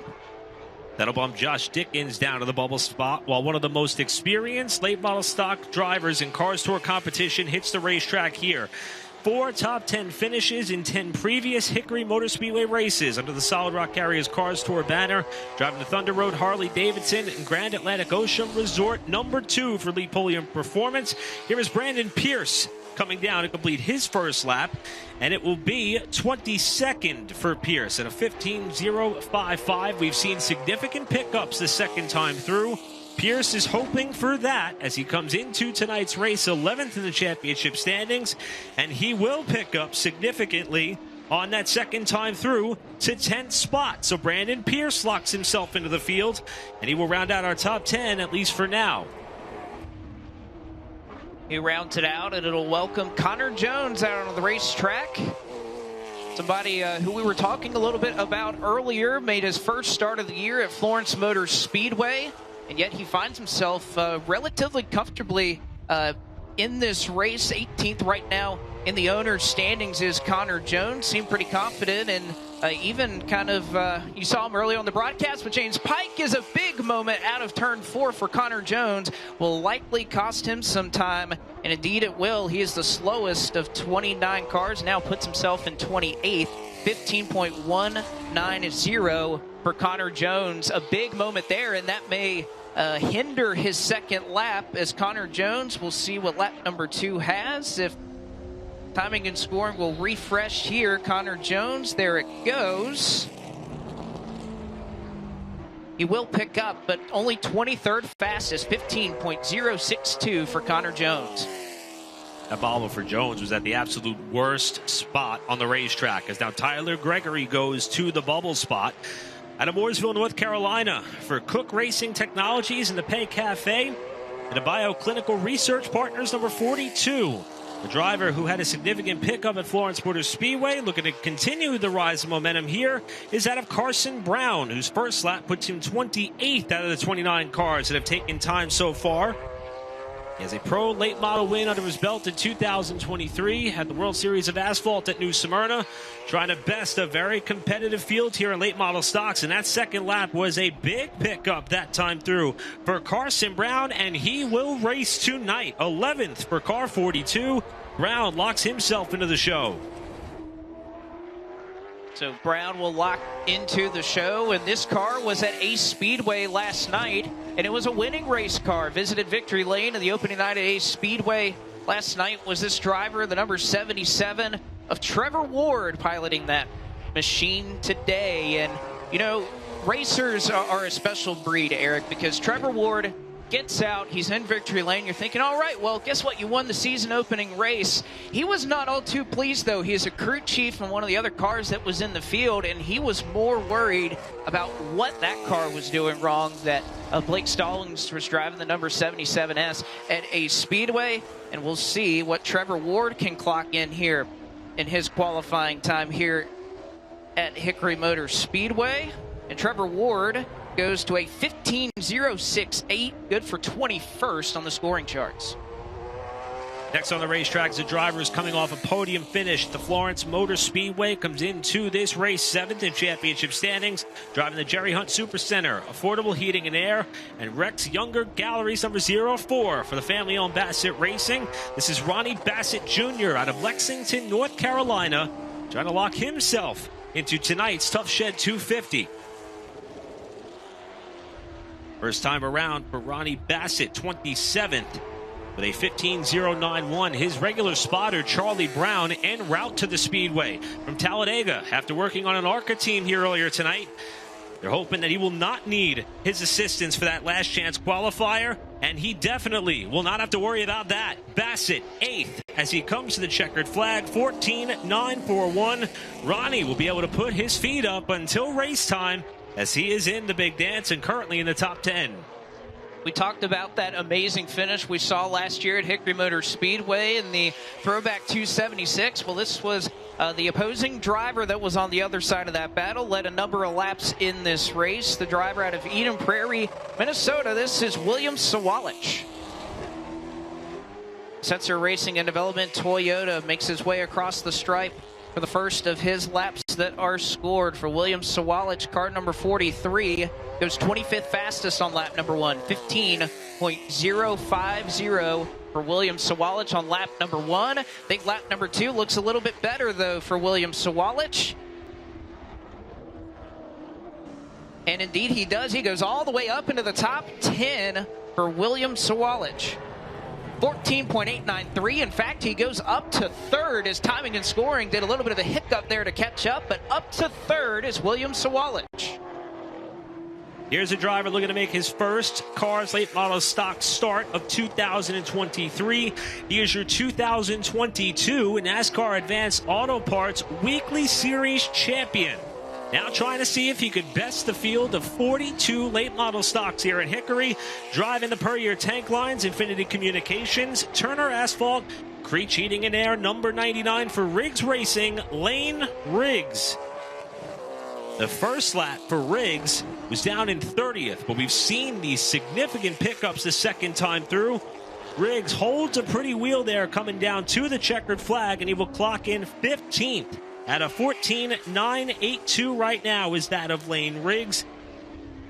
That'll bump Josh Dickens down to the bubble spot, while one of the most experienced late model stock drivers in Cars Tour competition hits the racetrack here. 4 top 10 finishes in 10 previous Hickory Motor Speedway races under the Solid Rock Carriers Cars Tour banner. Driving the Thunder Road Harley-Davidson and Grand Atlantic Ocean Resort, number 2 for Lee Pulliam Performance. Here is Brandon Pierce coming down to complete his first lap, and it will be 22nd for Pierce at a 15.055. We've seen significant pickups the second time through. Pierce is hoping for that as he comes into tonight's race, 11th in the championship standings, and he will pick up significantly on that second time through to 10th spot. So Brandon Pierce locks himself into the field, and he will round out our top 10, at least for now. He rounds it out, and it'll welcome Connor Jones out on the racetrack. Somebody who we were talking a little bit about earlier, made his first start of the year at Florence Motor Speedway, and yet he finds himself relatively comfortably in this race. 18th right now in the owner's standings is Connor Jones. Seemed pretty confident, and even kind of, you saw him early on the broadcast with James Pike, is a big moment out of turn 4 for Connor Jones. Will likely cost him some time, and indeed it will. He is the slowest of 29 cars, now puts himself in 28th, 15.190 for Connor Jones. A big moment there, and that may hinder his second lap, as Connor Jones, we'll see what lap number 2 has. If timing and scoring will refresh here, Connor Jones, there it goes. He will pick up, but only 23rd fastest, 15.062 for Connor Jones. That bobble for Jones was at the absolute worst spot on the racetrack, as now Tyler Gregory goes to the bubble spot out of Mooresville, North Carolina, for Cook Racing Technologies and the Pay Cafe and the Bioclinical Research Partners, number 42. The driver who had a significant pickup at Florence Motor Speedway, looking to continue the rise of momentum here, is that of Carson Brown, whose first lap puts him 28th out of the 29 cars that have taken time so far. He has a pro late model win under his belt in 2023, had the World Series of Asphalt at New Smyrna, trying to best a very competitive field here in late model stocks, and that second lap was a big pickup that time through for Carson Brown, and he will race tonight. 11th for car 42. Brown locks himself into the show. So Brown will lock into the show, and this car was at Ace Speedway last night, and it was a winning race car. Visited Victory Lane in the opening night at Ace Speedway last night. Was this driver, the number 77 of Trevor Ward, piloting that machine today. And, you know, racers are a special breed, Eric, because Trevor Ward gets out, he's in Victory Lane. You're thinking, all right, well, guess what? You won the season opening race. He was not all too pleased, though. He is a crew chief in one of the other cars that was in the field, and he was more worried about what that car was doing wrong, that Blake Stallings was driving the number 77S at a Speedway, and we'll see what Trevor Ward can clock in here in his qualifying time here at Hickory Motor Speedway. And Trevor Ward goes to a 15.068, good for 21st on the scoring charts. Next on the racetrack is a driver who's coming off a podium finish. The Florence Motor Speedway comes into this race 7th in championship standings, driving the Jerry Hunt Super Center, affordable heating and air, and Rex Younger Galleries number 04 for the family-owned Bassett Racing. This is Ronnie Bassett Jr. out of Lexington, North Carolina, trying to lock himself into tonight's Tough Shed 250. First time around for Ronnie Bassett, 27th with a 15.091. His regular spotter, Charlie Brown, en route to the Speedway from Talladega after working on an ARCA team here earlier tonight. They're hoping that he will not need his assistance for that last chance qualifier, and he definitely will not have to worry about that. Bassett, 8th, as he comes to the checkered flag, 14.941. Ronnie will be able to put his feet up until race time, as he is in the big dance and currently in the top 10. We talked about that amazing finish we saw last year at Hickory Motor Speedway in the Throwback 276. Well, this was the opposing driver that was on the other side of that battle, led a number of laps in this race. The driver out of Eden Prairie, Minnesota. This is William Sawalich. Sensor Racing and Development Toyota makes his way across the stripe for the first of his laps that are scored for William Sawalich. Car number 43 goes 25th fastest on lap number 1, 15.050 for William Sawalich on lap number 1. I think lap number 2 looks a little bit better, though, for William Sawalich. And indeed he does. He goes all the way up into the top 10 for William Sawalich. 14.893. In fact, he goes up to 3rd as timing and scoring did a little bit of a hiccup there to catch up, but up to 3rd is William Sawalich. Here's a driver looking to make his first Cars Late Model Stock start of 2023. He is your 2022 NASCAR Advanced Auto Parts Weekly Series champion. Now trying to see if he could best the field of 42 late model stocks here at Hickory. Driving the Per Year Tank Lines, Infinity Communications, Turner Asphalt, Creech Heating and Air, number 99 for Riggs Racing, Lane Riggs. The first lap for Riggs was down in 30th, but we've seen these significant pickups the second time through. Riggs holds a pretty wheel there coming down to the checkered flag, and he will clock in 15th at a 14.982 right now is that of Lane Riggs.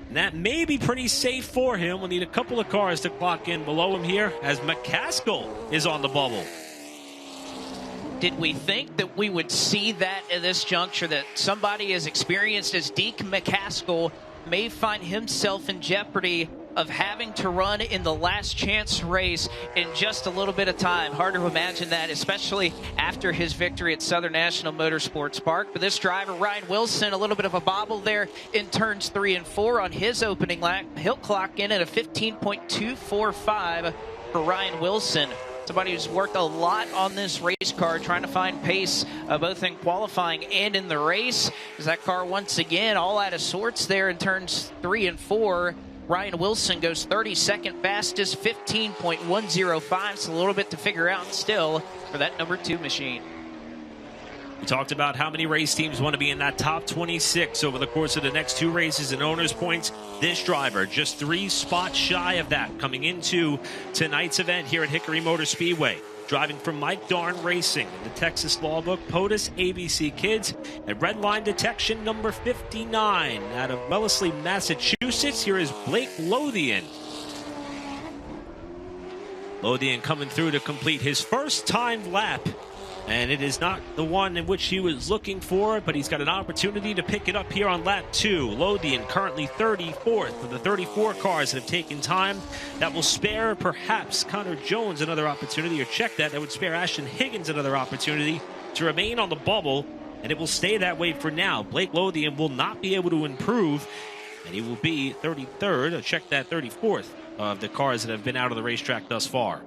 And that may be pretty safe for him. We'll need a couple of cars to clock in below him here as McCaskill is on the bubble. Did we think that we would see that at this juncture, that somebody as experienced as Deke McCaskill may find himself in jeopardy of having to run in the last chance race in just a little bit of time? Hard to imagine that, especially after his victory at Southern National Motorsports Park. But this driver, Ryan Wilson, a little bit of a bobble there in turns 3 and 4 on his opening lap. He'll clock in at a 15.245 for Ryan Wilson. Somebody who's worked a lot on this race car, trying to find pace both in qualifying and in the race. As that car once again all out of sorts there in turns 3 and 4. Ryan Wilson goes 32nd fastest, 15.105. So a little bit to figure out still for that number 2 machine. We talked about how many race teams want to be in that top 26 over the course of the next 2 races in owners' points. This driver just 3 spots shy of that coming into tonight's event here at Hickory Motor Speedway. Driving from Mike Darn Racing, the Texas Law Book, POTUS ABC Kids, and Red Line Detection number 59 out of Wellesley, Massachusetts. Here is Blake Lothian. Lothian coming through to complete his first timed lap. And it is not the one in which he was looking for, but he's got an opportunity to pick it up here on lap 2. Lothian currently 34th of the 34 cars that have taken time. That will spare perhaps Connor Jones another opportunity, or check that. That would spare Ashton Higgins another opportunity to remain on the bubble, and it will stay that way for now. Blake Lothian will not be able to improve, and he will be 33rd, or check that, 34th of the cars that have been out of the racetrack thus far.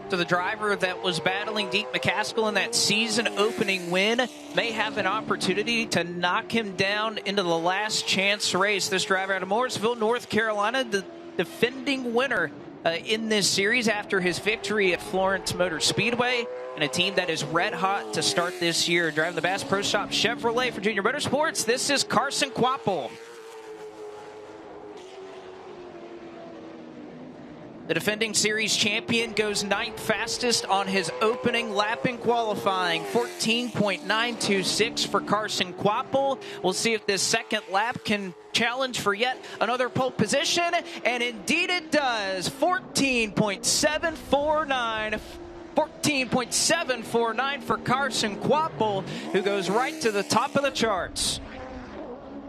So the driver that was battling Deke McCaskill in that season opening win may have an opportunity to knock him down into the last chance race. This driver out of Mooresville, North Carolina, the defending winner in this series after his victory at Florence Motor Speedway, and a team that is red hot to start this year. Driving the Bass Pro Shop Chevrolet for Junior Motorsports, this is Carson Quapple. The defending series champion goes 9th fastest on his opening lap in qualifying. 14.926 for Carson Quapple. We'll see if this second lap can challenge for yet another pole position. And indeed it does. 14.749. 14.749 for Carson Quapple, who goes right to the top of the charts.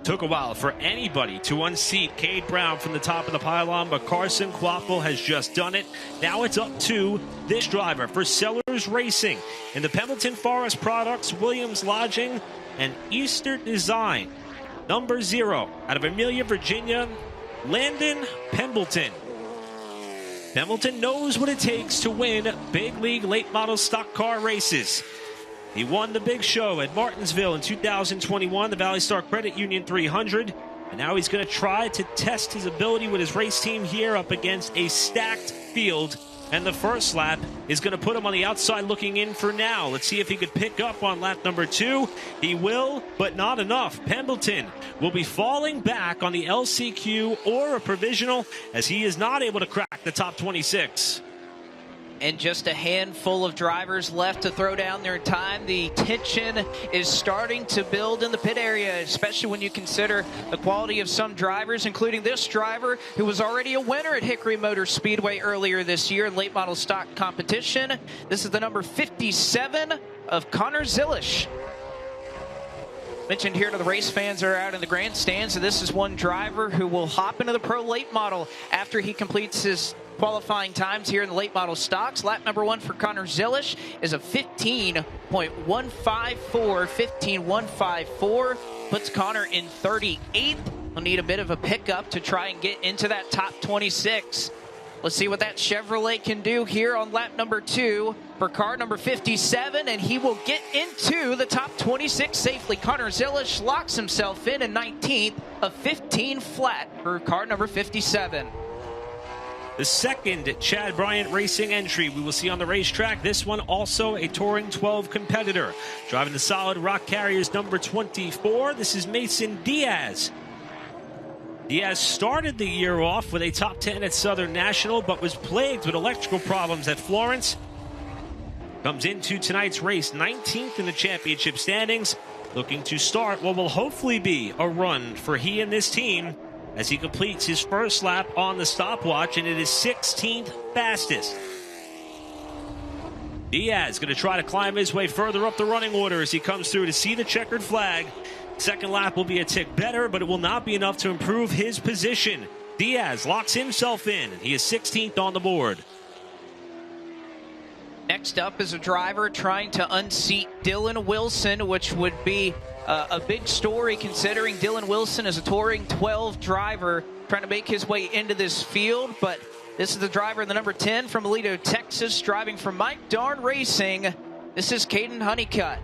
Took a while for anybody to unseat Cade Brown from the top of the pylon, but Carson Quapple has just done it. Now it's up to this driver for Sellers Racing in the Pembleton Forest Products, Williams Lodging, and Easter Design. Number 0 out of Amelia, Virginia, Landon Pembleton. Pembleton knows what it takes to win big league late model stock car races. He won the big show at Martinsville in 2021, the Valley Star Credit Union 300. And now he's going to try to test his ability with his race team here up against a stacked field. And the first lap is going to put him on the outside looking in for now. Let's see if he could pick up on lap number 2. He will, but not enough. Pembleton will be falling back on the LCQ or a provisional as he is not able to crack the top 26. And just a handful of drivers left to throw down their time. The tension is starting to build in the pit area, especially when you consider the quality of some drivers, including this driver who was already a winner at Hickory Motor Speedway earlier this year in late model stock competition. This is the number 57 of Connor Zilish. Mentioned here to the race fans that are out in the grandstands, so this is one driver who will hop into the pro late model after he completes his qualifying times here in the late model stocks. Lap number 1 for Connor Zilish is a 15.154. 15.154 puts Connor in 38th. He'll need a bit of a pickup to try and get into that top 26. Let's see what that Chevrolet can do here on lap number 2 for car number 57, and he will get into the top 26 safely. Connor Zilish locks himself in 19th, a 15 flat for car number 57. The second Chad Bryant Racing entry we will see on the racetrack. This one also a Touring 12 competitor. Driving the Solid Rock Carriers number 24, this is Mason Diaz. Diaz started the year off with a top 10 at Southern National, but was plagued with electrical problems at Florence. Comes into tonight's race 19th in the championship standings, looking to start what will hopefully be a run for he and this team as he completes his first lap on the stopwatch, and it is 16th fastest. Diaz going to try to climb his way further up the running order as he comes through to see the checkered flag. Second lap will be a tick better, but it will not be enough to improve his position. Diaz locks himself in. He is 16th on the board. Next up is a driver trying to unseat Dylan Wilson, which would be a big story considering Dylan Wilson is a Touring 12 driver trying to make his way into this field. But this is the driver in the number 10 from Aledo, Texas, driving for Mike Darn Racing. This is Caden Honeycutt.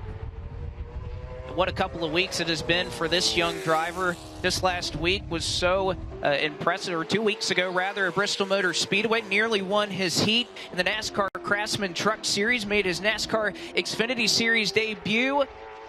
What a couple of weeks it has been for this young driver. This last week was so impressive, or 2 weeks ago rather, at Bristol Motor Speedway. Nearly won his heat in the NASCAR Craftsman Truck Series, made his NASCAR Xfinity Series debut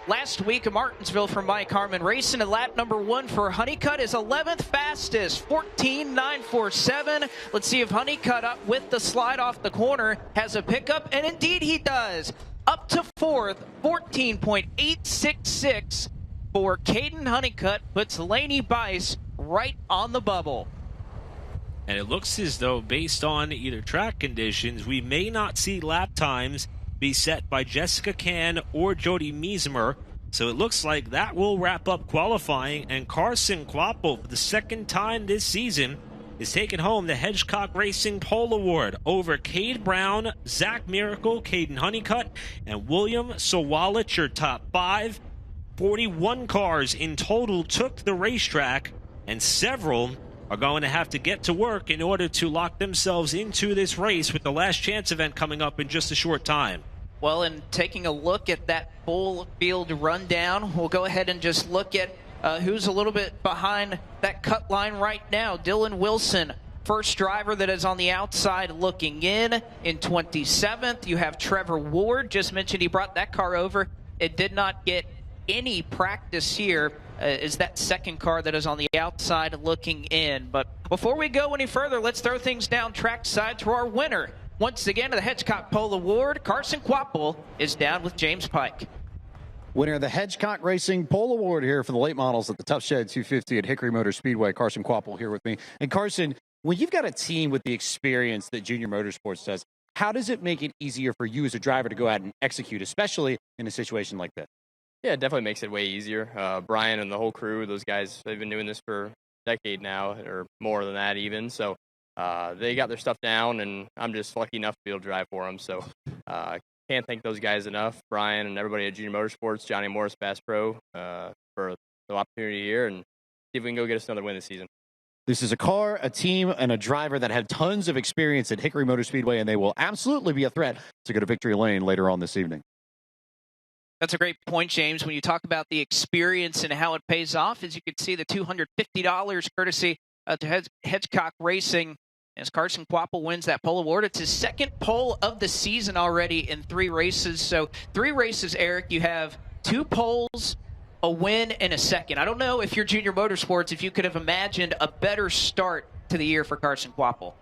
last week at Martinsville for Mike Harmon Racing. And lap number 1 for Honeycutt is 11th fastest, 14.947. Let's see if Honeycutt, up with the slide off the corner, has a pickup, and indeed he does. Up to 4th, 14.866 for Caden Honeycutt, puts Laney Bice right on the bubble. And it looks as though, based on either track conditions, we may not see lap times be set by Jessica Can or Jody Meismer. So it looks like that will wrap up qualifying, and Carson Quapple, for the second time this season, is taking home the Hedgecock Racing Pole Award over Cade Brown, Zach Miracle, Caden Honeycutt, and William Sawalich, your top 5. 41 cars in total took the racetrack, and several are going to have to get to work in order to lock themselves into this race, with the last chance event coming up in just a short time. Well, and taking a look at that full field rundown, we'll go ahead and just look at who's a little bit behind that cut line right now. Dylan Wilson, first driver that is on the outside looking in 27th. You have Trevor Ward, just mentioned he brought that car over. It did not get any practice here. Is that second car that is on the outside looking in. But before we go any further, let's throw things down trackside to our winner. Once again, the Hedgecock Pole Award, Carson Quapple is down with James Pike. Winner of the Hedgecock Racing Pole Award here for the late models at the Tough Shed 250 at Hickory Motor Speedway. Carson Quapple here with me. And Carson, when you've got a team with the experience that Junior Motorsports does, how does it make it easier for you as a driver to go out and execute, especially in a situation like this? Yeah, it definitely makes it way easier. Brian and the whole crew, those guys, they've been doing this for a decade now, or more than that even. So they got their stuff down, and I'm just lucky enough to be able to drive for them. So can't thank those guys enough, Brian and everybody at Junior Motorsports, Johnny Morris, Bass Pro, for the opportunity here, and see if we can go get us another win this season. This is a car, a team, and a driver that had tons of experience at Hickory Motor Speedway, and they will absolutely be a threat to go to victory lane later on this evening. That's a great point, James. When you talk about the experience and how it pays off, as you can see, the $250 courtesy to Hedgecock Racing, as Carson Quapple wins that pole award. It's his second pole of the season already in 3 races. So 3 races, Eric, you have 2 poles, a win, and a second. I don't know if you're Junior Motorsports, if you could have imagined a better start to the year for Carson Quapple.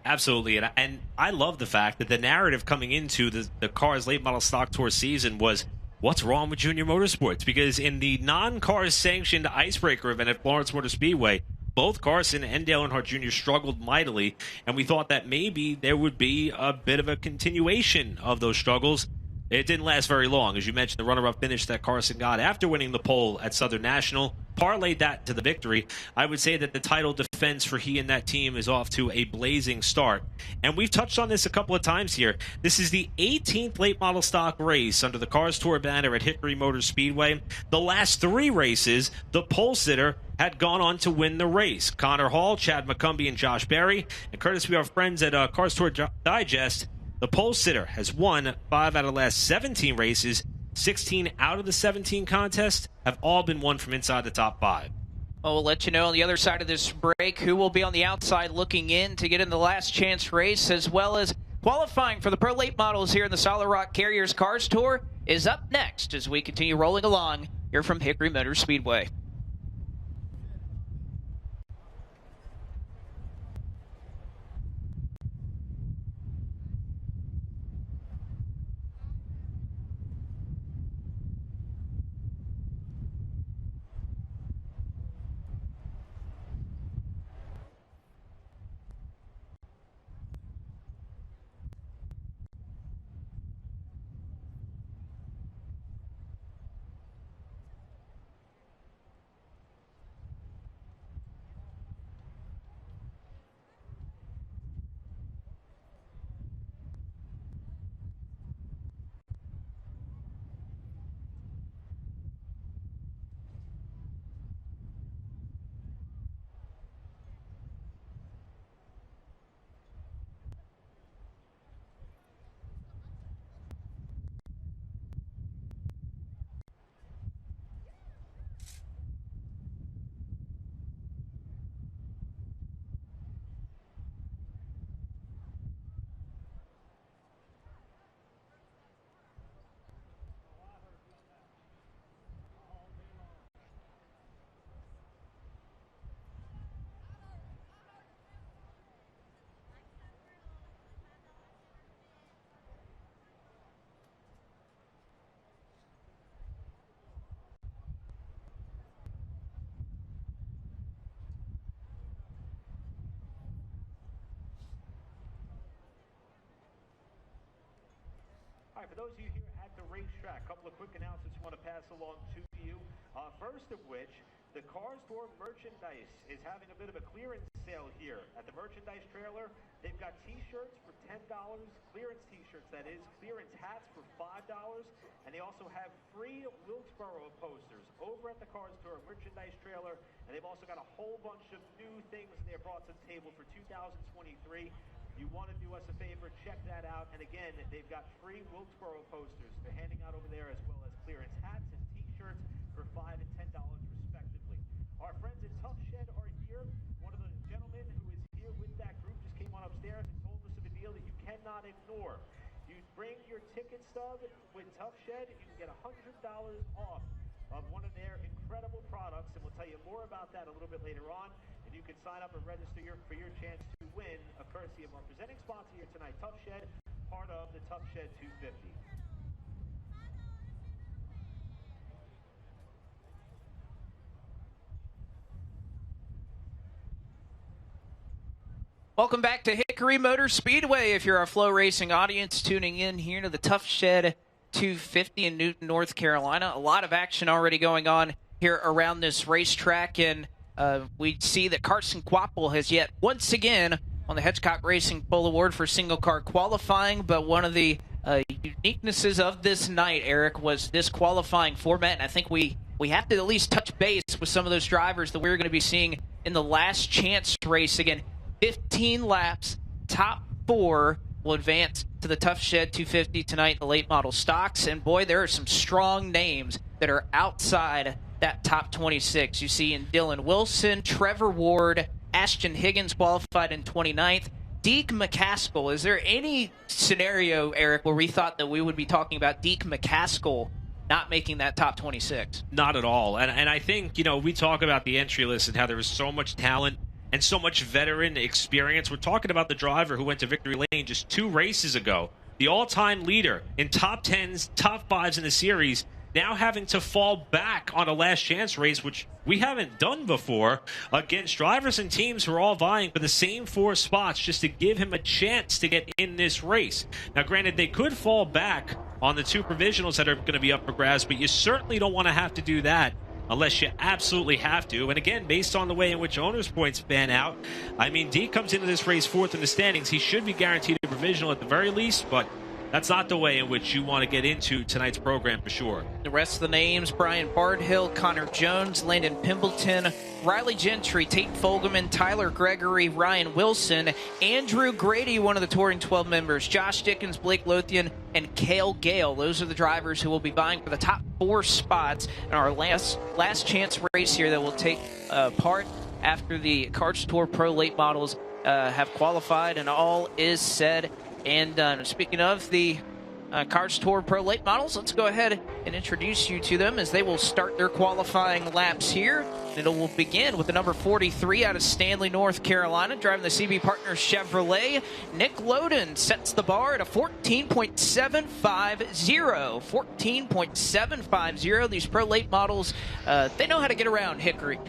Absolutely, and I love the fact that the narrative coming into the Cars Late Model Stock Tour season was, what's wrong with Junior Motorsports? Because in the non-Cars sanctioned icebreaker event at Florence Motor Speedway, both Carson and Dale Earnhardt Jr. struggled mightily, and we thought that maybe there would be a bit of a continuation of those struggles. It didn't last very long. As you mentioned, the runner-up finish that Carson got after winning the pole at Southern National parlayed that to the victory. I would say that the title defense for he and that team is off to a blazing start. And we've touched on this a couple of times here. This is the 18th late model stock race under the Cars Tour banner at Hickory Motor Speedway. The last 3 races, the pole sitter had gone on to win the race. Connor Hall, Chad McCumbee, and Josh Berry. And courtesy of our friends at Cars Tour Digest, the pole sitter has won 5 out of the last 17 races. 16 out of the 17 contests have all been won from inside the top 5. Well, we'll let you know on the other side of this break who will be on the outside looking in to get in the last chance race, as well as qualifying for the Pro Late Models here in the Solid Rock Carriers Cars Tour is up next as we continue rolling along here from Hickory Motor Speedway. All right, for those of you here at the racetrack, a couple of quick announcements I want to pass along to you. First of which, the Cars Tour merchandise is having a bit of a clearance sale here at the merchandise trailer. They've got T-shirts for $10, clearance T-shirts, that is, clearance hats for $5, and they also have free Wilkesboro posters over at the Cars Tour merchandise trailer, and they've also got a whole bunch of new things they've brought to the table for 2023. You want to do us a favor, check that out. And again, they've got free Wilkesboro posters they're handing out over there, as well as clearance hats and T-shirts for $5 and $10 respectively. Our friends at Tough Shed are here. One of the gentlemen who is here with that group just came on upstairs and told us of a deal that you cannot ignore. You bring your ticket stub with Tough Shed, you can get $100 off of one of their incredible products, and we'll tell you more about that a little bit later on. And you can sign up and register for your chance to win, a courtesy of our presenting sponsor here tonight, Tough Shed, part of the Tough Shed 250. Welcome back to Hickory Motor Speedway. If you're our Flow Racing audience tuning in here to the Tough Shed 250 in Newton, North Carolina, a lot of action already going on here around this racetrack, and we see that Carson Quapple has yet once again won the Hedgecock Racing Pole Award for single car qualifying. But one of the uniquenesses of this night, Eric, was this qualifying format, and I think we have to at least touch base with some of those drivers that we're going to be seeing in the last chance race. Again, 15 laps, top 4 will advance to the Tough Shed 250 tonight in the late model stocks. And boy, there are some strong names that are outside that top 26. You see in Dylan Wilson, Trevor Ward, Ashton Higgins qualified in 29th. Deke McCaskill. Is there any scenario, Eric, where we thought that we would be talking about Deke McCaskill not making that top 26? Not at all. And I think, we talk about the entry list and how there is so much talent and so much veteran experience. We're talking about the driver who went to victory lane just 2 races ago, the all-time leader in top 10s, top 5s in the series, now having to fall back on a last chance race, which we haven't done before, against drivers and teams who are all vying for the same 4 spots just to give him a chance to get in this race. Now, granted, they could fall back on the 2 provisionals that are going to be up for grabs, but you certainly don't want to have to do that unless you absolutely have to. And again, based on the way in which owners' points pan out, I mean, D comes into this race 4th in the standings. He should be guaranteed a provisional at the very least, but that's not the way in which you want to get into tonight's program for sure. The rest of the names: Brian Bardhill, Connor Jones, Landon Pimbleton, Riley Gentry, Tate Fogelman, Tyler Gregory, Ryan Wilson, Andrew Grady, one of the Touring 12 members, Josh Dickens, Blake Lothian, and Cale Gale. Those are the drivers who will be vying for the top 4 spots in our last chance race here that will take part after the Cars Tour Pro late models have qualified and all is said and done. Speaking of the Cars Tour Pro late models, let's go ahead and introduce you to them as they will start their qualifying laps here. And it will begin with the number 43 out of Stanley, North Carolina, driving the CB Partners Chevrolet. Nick Loden sets the bar at a 14.750. 14.750. These Pro late models, they know how to get around Hickory.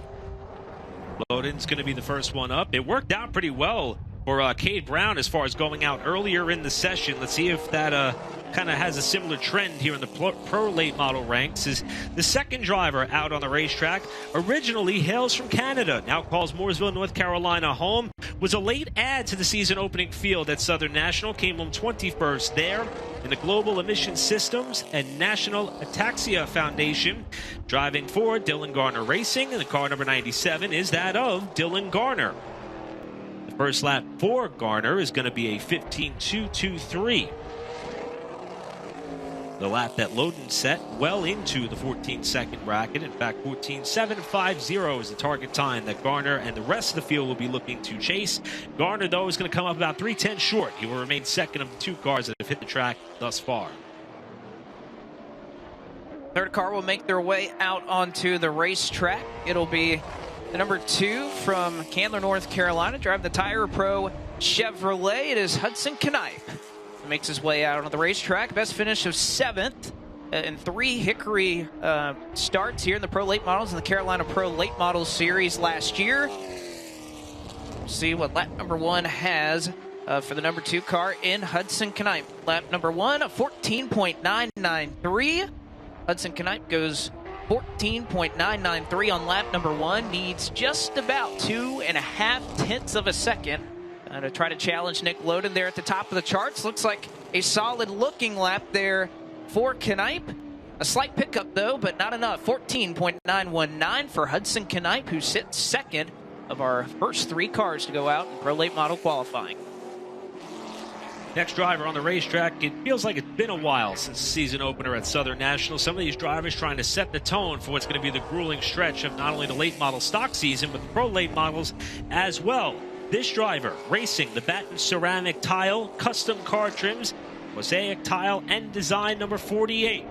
Loden's going to be the first one up. It worked out pretty well for Cade Brown as far as going out earlier in the session. Let's see if that kind of has a similar trend here in the pro late model ranks. Is the second driver out on the racetrack, originally hails from Canada, now calls Mooresville, North Carolina home, was a late add to the season opening field at Southern National, came home 21st there in the Global Emission Systems and National Ataxia Foundation. Driving for Dylan Garner Racing, and the car number 97 is that of Dylan Garner. The first lap for Garner is going to be a 15.223. The lap that Loden set well into the 14-second bracket. In fact, 14.750 is the target time that Garner and the rest of the field will be looking to chase. Garner, though, is going to come up about 3/10 short. He will remain second of the 2 cars that have hit the track thus far. Third car will make their way out onto the racetrack. It'll be the number 2 from Candler, North Carolina, driving the Tire Pro Chevrolet. It is Hudson Knipe. Makes his way out on the racetrack. Best finish of 7th in 3 Hickory starts here in the Pro Late Models and the Carolina Pro Late Models Series last year. We'll see what lap number 1 has for the number 2 car in Hudson Knipe. Lap number 1, a 14.993. Hudson Knipe goes 14.993 on lap number 1. Needs just about 2.5 tenths of a second to try to challenge Nick Loden there at the top of the charts. Looks like a solid looking lap there for Knipe. A slight pickup though, but not enough. 14.919 for Hudson Knipe, who sits second of our first 3 cars to go out in Pro Late Model qualifying. Next driver on the racetrack. It feels like it's been a while since the season opener at Southern National. Some of these drivers trying to set the tone for what's going to be the grueling stretch of not only the late model stock season, but the Pro Late Models as well. This driver racing the Batten ceramic tile, custom car trims, mosaic tile, and design number 48.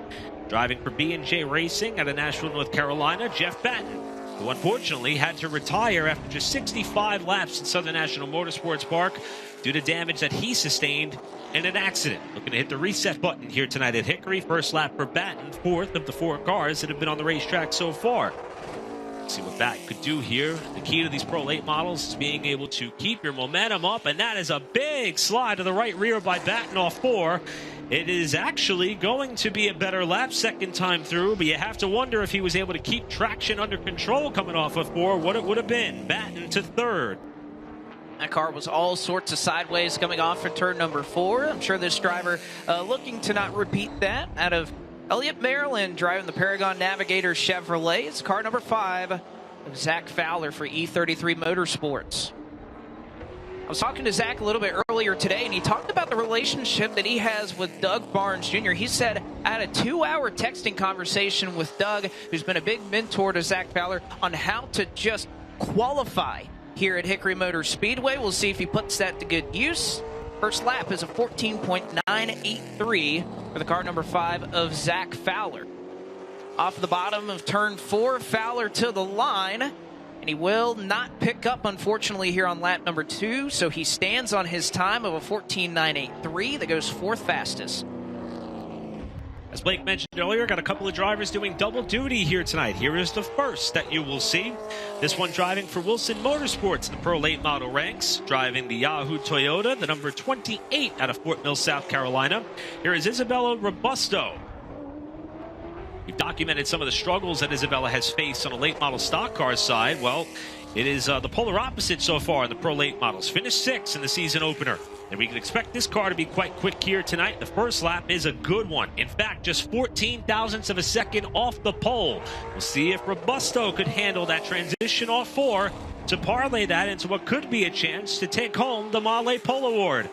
Driving for B&J Racing out of Nashville, North Carolina, Jeff Batten, who unfortunately had to retire after just 65 laps at Southern National Motorsports Park due to damage that he sustained in an accident. Looking to hit the reset button here tonight at Hickory. First lap for Batten, 4th of the 4 cars that have been on the racetrack so far. See what Batten could do here. The key to these Pro Late Models is being able to keep your momentum up, and that is a big slide to the right rear by Batten off 4. It is actually going to be a better lap second time through, but you have to wonder if he was able to keep traction under control coming off of 4, what it would have been. Batten to 3rd. That car was all sorts of sideways coming off for turn number 4. I'm sure this driver looking to not repeat that. Out of Elliott, Maryland, driving the Paragon Navigator Chevrolet. It's car number 5 of Zach Fowler for E33 Motorsports. I was talking to Zach a little bit earlier today, and he talked about the relationship that he has with Doug Barnes Jr. He said, I had a 2-hour texting conversation with Doug, who's been a big mentor to Zach Fowler, on how to just qualify here at Hickory Motor Speedway. We'll see if he puts that to good use. First lap is a 14.983 for the car number 5 of Zach Fowler. Off the bottom of turn 4, Fowler to the line, and he will not pick up, unfortunately, here on lap number 2, so he stands on his time of a 14.983 that goes 4th fastest. As Blake mentioned earlier, got a couple of drivers doing double duty here tonight. Here is the first that you will see. This one driving for Wilson Motorsports in the Pro Late Model ranks, driving the Yahoo Toyota, the number 28 out of Fort Mill, South Carolina. Here is Isabella Robusto. We've documented some of the struggles that Isabella has faced on a late model stock car side. Well, it is the polar opposite so far in the Pro Late Models. Finished 6th in the season opener. And we can expect this car to be quite quick here tonight. The first lap is a good one. In fact, just 14 thousandths of a second off the pole. We'll see if Robusto could handle that transition off 4 to parlay that into what could be a chance to take home the Male Pole Award.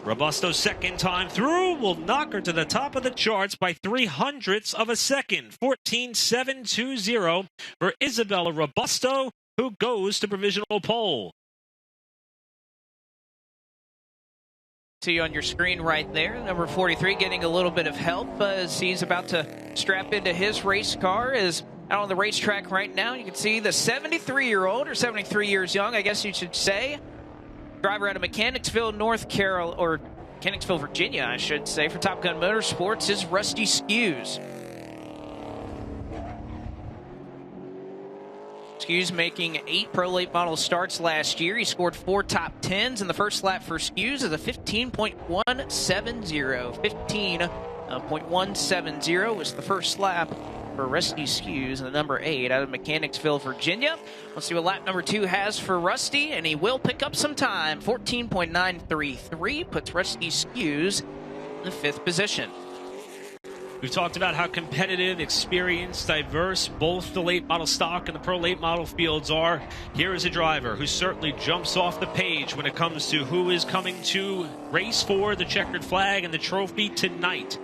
Robusto's second time through will knock her to the top of the charts by 300ths of a second. 14.720 for Isabella Robusto, who goes to provisional pole. See you on your screen right there. Number 43 getting a little bit of help as he's about to strap into his race car. Is out on the racetrack right now. You can see the 73-year-old, or 73 years young, I guess you should say, driver out of Mechanicsville, Mechanicsville, Virginia, I should say, for Top Gun Motorsports is Rusty Skews. Skews making 8 Pro Late Model starts last year. He scored 4 top 10s, and the first lap for Skews is a 15.170. 15.170 was the first lap for Rusty Skews, the number 8 out of Mechanicsville, Virginia. Let's see what lap number 2 has for Rusty, and he will pick up some time. 14.933 puts Rusty Skews in the 5th position. We've talked about how competitive, experienced, diverse both the late model stock and the pro late model fields are. Here is a driver who certainly jumps off the page when it comes to who is coming to race for the checkered flag and the trophy tonight.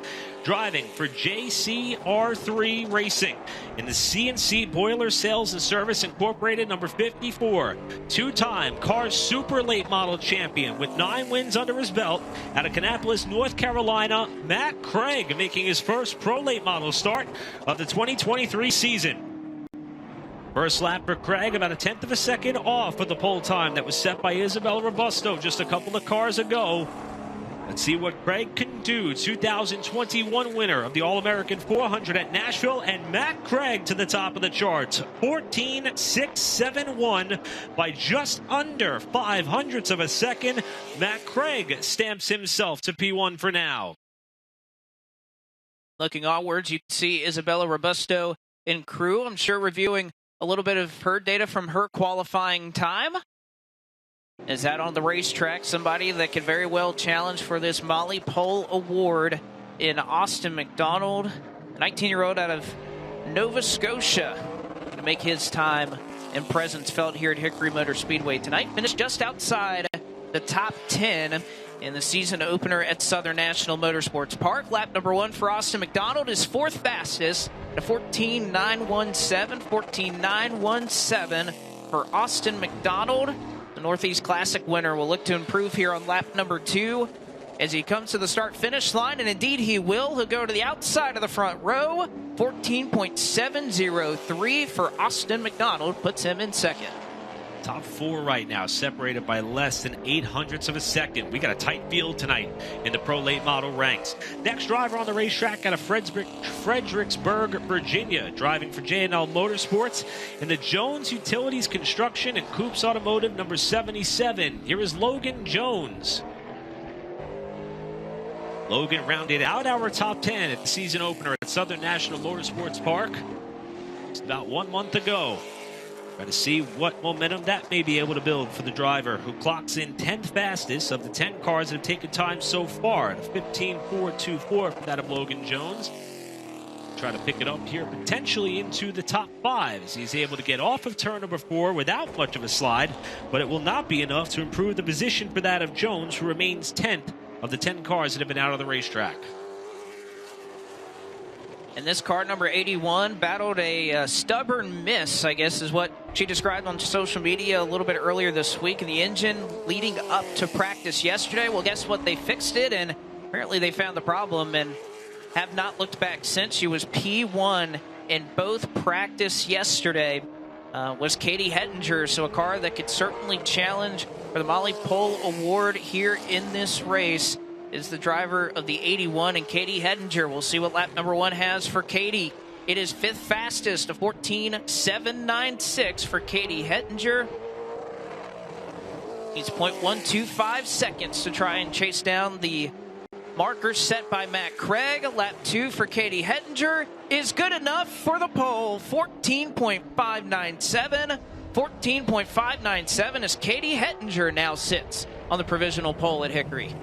Driving for JCR3 Racing in the CNC Boiler Sales and Service Incorporated, number 54. Two-time Cars Super Late Model champion with 9 wins under his belt out of Kannapolis, North Carolina, Matt Craig, making his first Pro Late Model start of the 2023 season. First lap for Craig, about a 10th of a second off of the pole time that was set by Isabella Robusto just a couple of cars ago. Let's see what Craig can do. 2021 winner of the All-American 400 at Nashville, and Matt Craig to the top of the charts. 14.671 by just under 500ths of a second. Matt Craig stamps himself to P1 for now. Looking onwards, you can see Isabella Robusto in crew. I'm sure reviewing a little bit of her data from her qualifying time. Is that on the racetrack? Somebody that could very well challenge for this Male Pole Award in Austin McDonald, a 19-year-old out of Nova Scotia, to make his time and presence felt here at Hickory Motor Speedway tonight. Finished just outside the top 10 in the season opener at Southern National Motorsports Park. Lap number 1 for Austin McDonald is 4th fastest at 14.917. 14.917 for Austin McDonald. The Northeast Classic winner will look to improve here on lap number 2 as he comes to the start-finish line, and indeed he will. He'll go to the outside of the front row. 14.703 for Austin McDonald puts him in second. Top 4 right now, separated by less than 800ths of a second. We got a tight field tonight in the Pro Late Model ranks. Next driver on the racetrack out of Fredericksburg, Virginia, driving for J&L Motorsports in the Jones Utilities Construction and Coops Automotive, number 77. Here is Logan Jones. Logan rounded out our top 10 at the season opener at Southern National Motorsports Park. It's about 1 month ago. Try to see what momentum that may be able to build for the driver who clocks in 10th fastest of the 10 cars that have taken time so far. At a 15.424 for that of Logan Jones. Try to pick it up here potentially into the top 5 as he's able to get off of turn number 4 without much of a slide, but it will not be enough to improve the position for that of Jones, who remains 10th of the 10 cars that have been out on the racetrack. And this car, number 81, battled a stubborn miss, I guess is what she described on social media a little bit earlier this week in the engine leading up to practice yesterday. Well, guess what? They fixed it, and apparently they found the problem and have not looked back since. She was P1 in both practice yesterday. Was Katie Hettinger, so a car that could certainly challenge for the Male Pole Award here in this race. is the driver of the 81, and Katie Hettinger. We'll see what lap number 1 has for Katie. It is 5th fastest, a 14.796 for Katie Hettinger. Needs 0.125 seconds to try and chase down the marker set by Matt Craig. Lap 2 for Katie Hettinger is good enough for the pole. 14.597. 14.597 as Katie Hettinger now sits on the provisional pole at Hickory.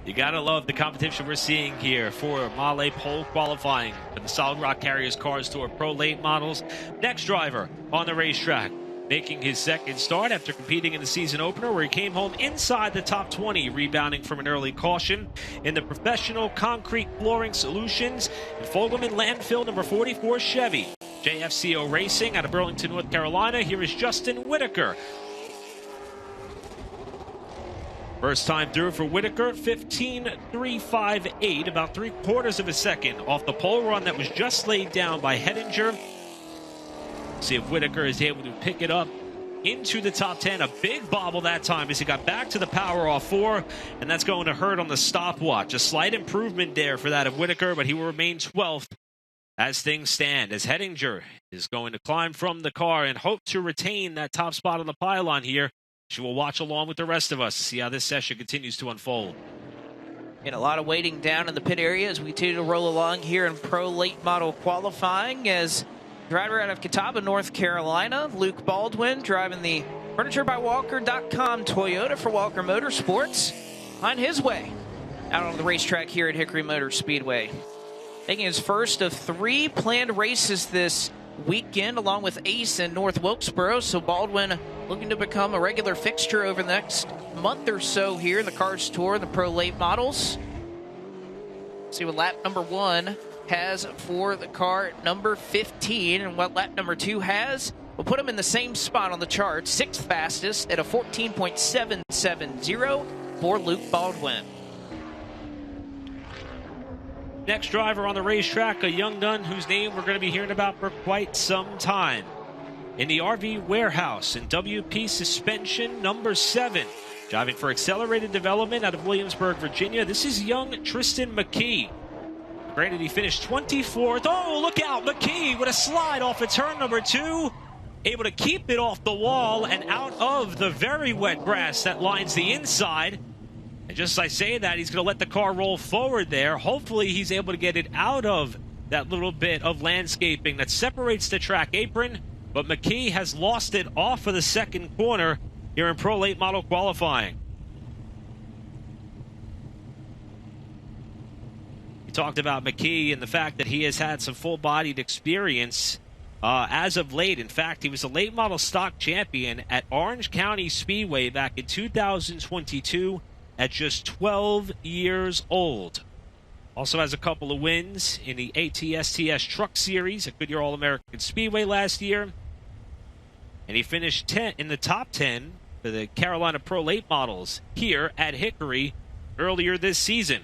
You gotta love the competition we're seeing here for Male pole qualifying for the Solid Rock Carriers Cars Tour Pro Late Models. Next driver on the racetrack, making his second start after competing in the season opener where he came home inside the top 20, rebounding from an early caution in the Professional Concrete Flooring Solutions and Fogelman Landfill number 44 Chevy. JFCO Racing out of Burlington, North Carolina. Here is Justin Whitaker. First time through for Whitaker, 15.358, about 3/4 of a second off the pole run that was just laid down by Hettinger. See if Whitaker is able to pick it up into the top 10. A big bobble that time as he got back to the power off 4, and that's going to hurt on the stopwatch. A slight improvement there for that of Whitaker, but he will remain 12th as things stand, as Hettinger is going to climb from the car and hope to retain that top spot on the pylon here. She will watch along with the rest of us to see how this session continues to unfold. And a lot of waiting down in the pit area as we continue to roll along here in Pro Late Model qualifying as driver out of Catawba, North Carolina, Luke Baldwin, driving the FurnitureByWalker.com Toyota for Walker Motorsports, on his way out on the racetrack here at Hickory Motor Speedway. Making his first of 3 planned races this weekend, along with Ace in North Wilkesboro. So Baldwin looking to become a regular fixture over the next month or so here in the Cars Tour, the Pro Late Models. See what lap number 1 has for the car number 15, and what lap number 2 has. We'll put him in the same spot on the chart, 6th fastest at a 14.770 for Luke Baldwin. Next driver on the racetrack, a young gun whose name we're going to be hearing about for quite some time. In the RV warehouse in WP suspension number 7, driving for Accelerated Development out of Williamsburg, Virginia. This is young Tristan McKee. Granted, he finished 24th. Oh, look out, McKee with a slide off of turn number 2. Able to keep it off the wall and out of the very wet grass that lines the inside. And just as I say that, he's going to let the car roll forward there. Hopefully he's able to get it out of that little bit of landscaping that separates the track apron. But McKee has lost it off of the second corner here in Pro Late Model qualifying. We talked about McKee and the fact that he has had some full-bodied experience as of late. In fact, he was a late model stock champion at Orange County Speedway back in 2022. At just 12 years old. Also has a couple of wins in the ATSTS Truck Series at Goodyear All-American Speedway last year. And he finished in the top 10 for the Carolina Pro Late Models here at Hickory earlier this season.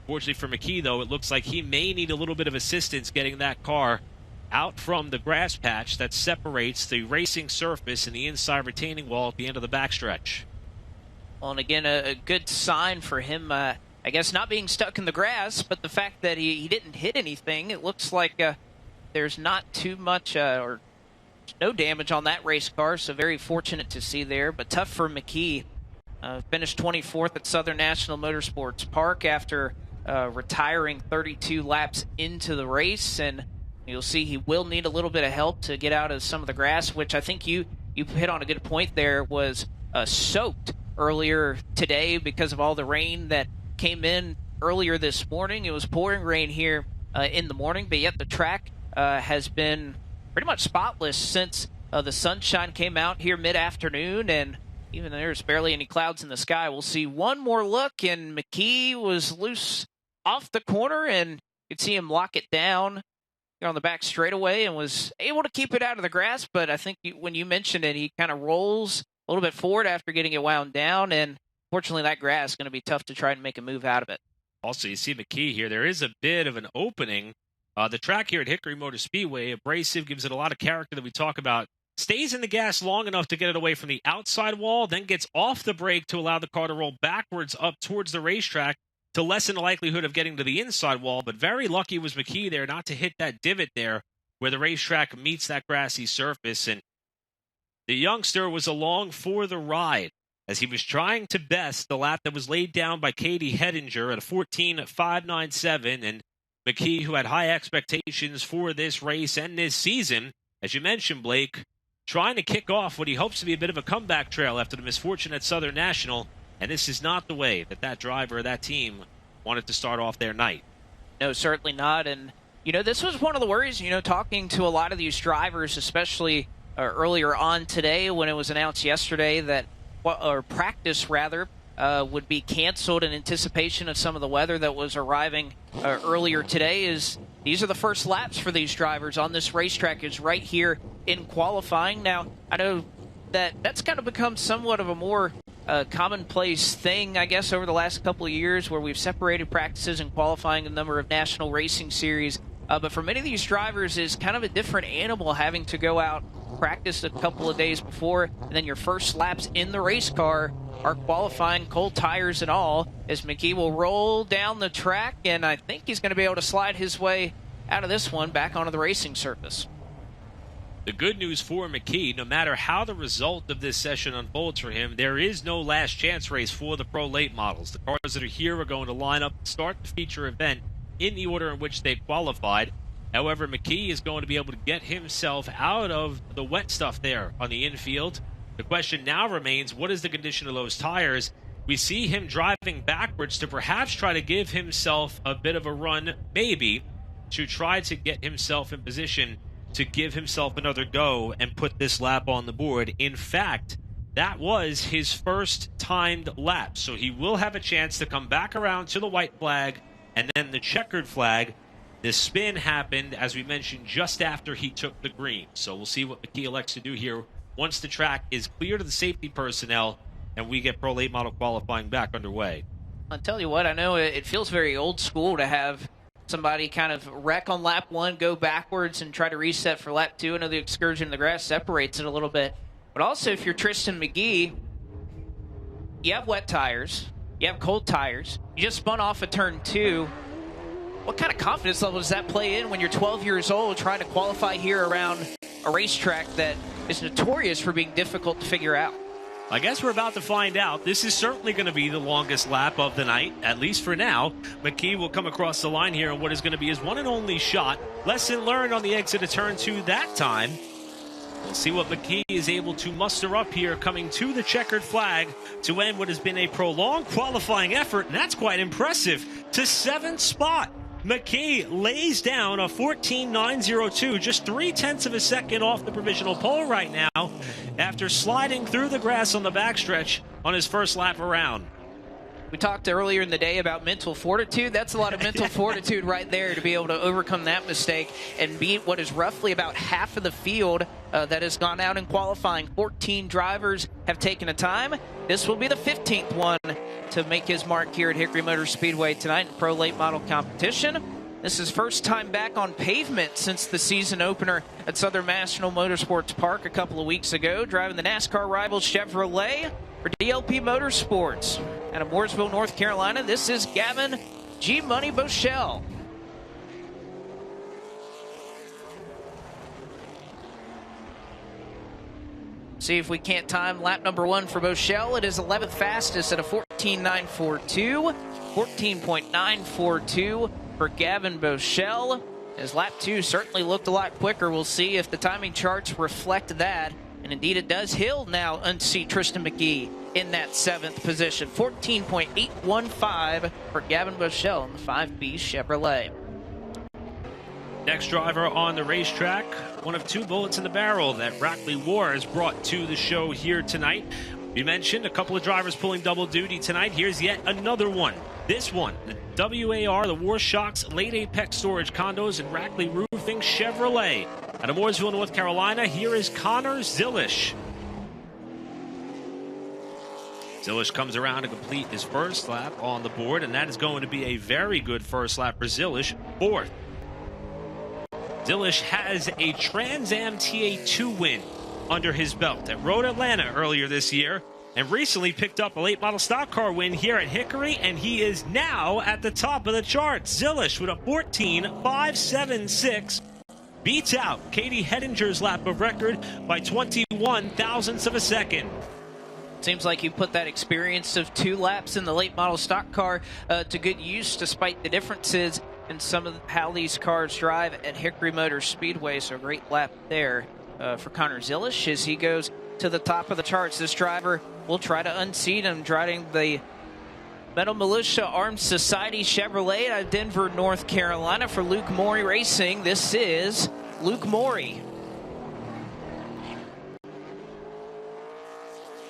Fortunately for McKee, though, it looks like he may need a little bit of assistance getting that car out from the grass patch that separates the racing surface and the inside retaining wall at the end of the backstretch. Well, and again, a good sign for him, I guess, not being stuck in the grass, but the fact that he didn't hit anything. It looks like there's not too much or no damage on that race car, so very fortunate to see there. But tough for McKee. Finished 24th at Southern National Motorsports Park after retiring 32 laps into the race, and you'll see he will need a little bit of help to get out of some of the grass, which I think you hit on a good point there, was soaked earlier today because of all the rain that came in earlier this morning. It was pouring rain here in the morning, but yet the track has been pretty much spotless since the sunshine came out here mid-afternoon, and even there's barely any clouds in the sky. We'll see one more look, and McKee was loose off the corner, and you could see him lock it down here on the back straightaway and was able to keep it out of the grass. But I think when you mentioned it, he kind of rolls a little bit forward after getting it wound down, and fortunately that grass is going to be tough to try and make a move out of it. Also, you see McKee here. There is a bit of an opening. The track here at Hickory Motor Speedway, abrasive, gives it a lot of character that we talk about stays in the gas long enough to get it away from the outside wall, then gets off the brake to allow the car to roll backwards up towards the racetrack to lessen the likelihood of getting to the inside wall. But very lucky was McKee there not to hit that divot there where the racetrack meets that grassy surface. And the youngster was along for the ride as he was trying to best the lap that was laid down by Katie Hedinger at a 14.597. And McKee, who had high expectations for this race and this season, as you mentioned, Blake, trying to kick off what he hopes to be a bit of a comeback trail after the misfortune at Southern National. And this is not the way that that driver, that team, wanted to start off their night. No, certainly not. And, you know, this was one of the worries, you know, talking to a lot of these drivers, especially earlier on today when it was announced yesterday that, or practice rather, would be canceled in anticipation of some of the weather that was arriving earlier today. Is these are the first laps for these drivers on this racetrack is right here in qualifying. Now, I know that that's kind of become somewhat of a more commonplace thing, I guess, over the last couple of years where we've separated practices and qualifying a number of national racing series. But for many of these drivers, is kind of a different animal having to go out, practice a couple of days before, and then your first laps in the race car are qualifying, cold tires and all, as McKee will roll down the track, and I think he's going to be able to slide his way out of this one back onto the racing surface. The good news for McKee, no matter how the result of this session unfolds for him, there is no last chance race for the Pro Late models. The cars that are here are going to line up, start the feature event in the order in which they qualified. However, McKee is going to be able to get himself out of the wet stuff there on the infield. The question now remains, what is the condition of those tires? We see him driving backwards to perhaps try to give himself a bit of a run, maybe, to try to get himself in position to give himself another go and put this lap on the board. In fact, that was his first timed lap, so he will have a chance to come back around to the white flag and then the checkered flag. The spin happened, as we mentioned, just after he took the green. So we'll see what McKee elects to do here once the track is clear to the safety personnel and we get Pro Late Model qualifying back underway. I'll tell you what, I know it feels very old school to have somebody kind of wreck on lap one, go backwards, and try to reset for lap two. I know the excursion in the grass separates it a little bit. But also, if you're Tristan McGee, you have wet tires, you have cold tires, you just spun off of turn two. What kind of confidence level does that play in when you're 12 years old trying to qualify here around a racetrack that is notorious for being difficult to figure out? I guess we're about to find out. This is certainly going to be the longest lap of the night, at least for now. McKee will come across the line here in what is going to be his one and only shot. Lesson learned on the exit of turn two that time. We'll see what McKee is able to muster up here coming to the checkered flag to end what has been a prolonged qualifying effort, and that's quite impressive. To 7th spot, McKee lays down a 14.902, just 0.3 of a second off the provisional pole right now after sliding through the grass on the backstretch on his first lap around. We talked earlier in the day about mental fortitude. That's a lot of mental fortitude right there to be able to overcome that mistake and beat what is roughly about half of the field that has gone out in qualifying. 14 drivers have taken a time. This will be the 15th one to make his mark here at Hickory Motor Speedway tonight in Pro Late Model competition. This is first time back on pavement since the season opener at Southern National Motorsports Park a couple of weeks ago, driving the NASCAR rival Chevrolet for DLP Motorsports. Out of Mooresville, North Carolina, this is Gavin G. Money Boschel. See if we can't time lap number one for Boschel. It is 11th fastest at a 14.942. 14.942 for Gavin Boschel. As lap two certainly looked a lot quicker. We'll see if the timing charts reflect that. And indeed it does. He'll now unseat Tristan McGee in that 7th position. 14.815 for Gavin Boschel in the 5B Chevrolet. Next driver on the racetrack, one of two bullets in the barrel that Rackley War has brought to the show here tonight. We mentioned a couple of drivers pulling double duty tonight. Here's yet another one. This one, the WAR, the War Shocks Late Apex Storage Condos and Rackley Roofing Chevrolet. Out of Mooresville, North Carolina, here is Connor Zilish. Zilish comes around to complete his first lap on the board, and that is going to be a very good first lap for Zilish, 4th. Zilish has a Trans Am TA2 win under his belt at Road Atlanta earlier this year, and recently picked up a late model stock car win here at Hickory, and he is now at the top of the charts. Zilish with a 14.576 beats out Katie Hettinger's lap of record by 21 thousandths of a second. Seems like you put that experience of 2 laps in the late model stock car to good use, despite the differences in some of how these cars drive at Hickory Motor Speedway. So a great lap there for Connor Zilish as he goes to the top of the charts. This driver will try to unseat him, driving the Metal Militia Armed Society Chevrolet out of Denver, North Carolina for Luke Morey Racing. This is Luke Morey.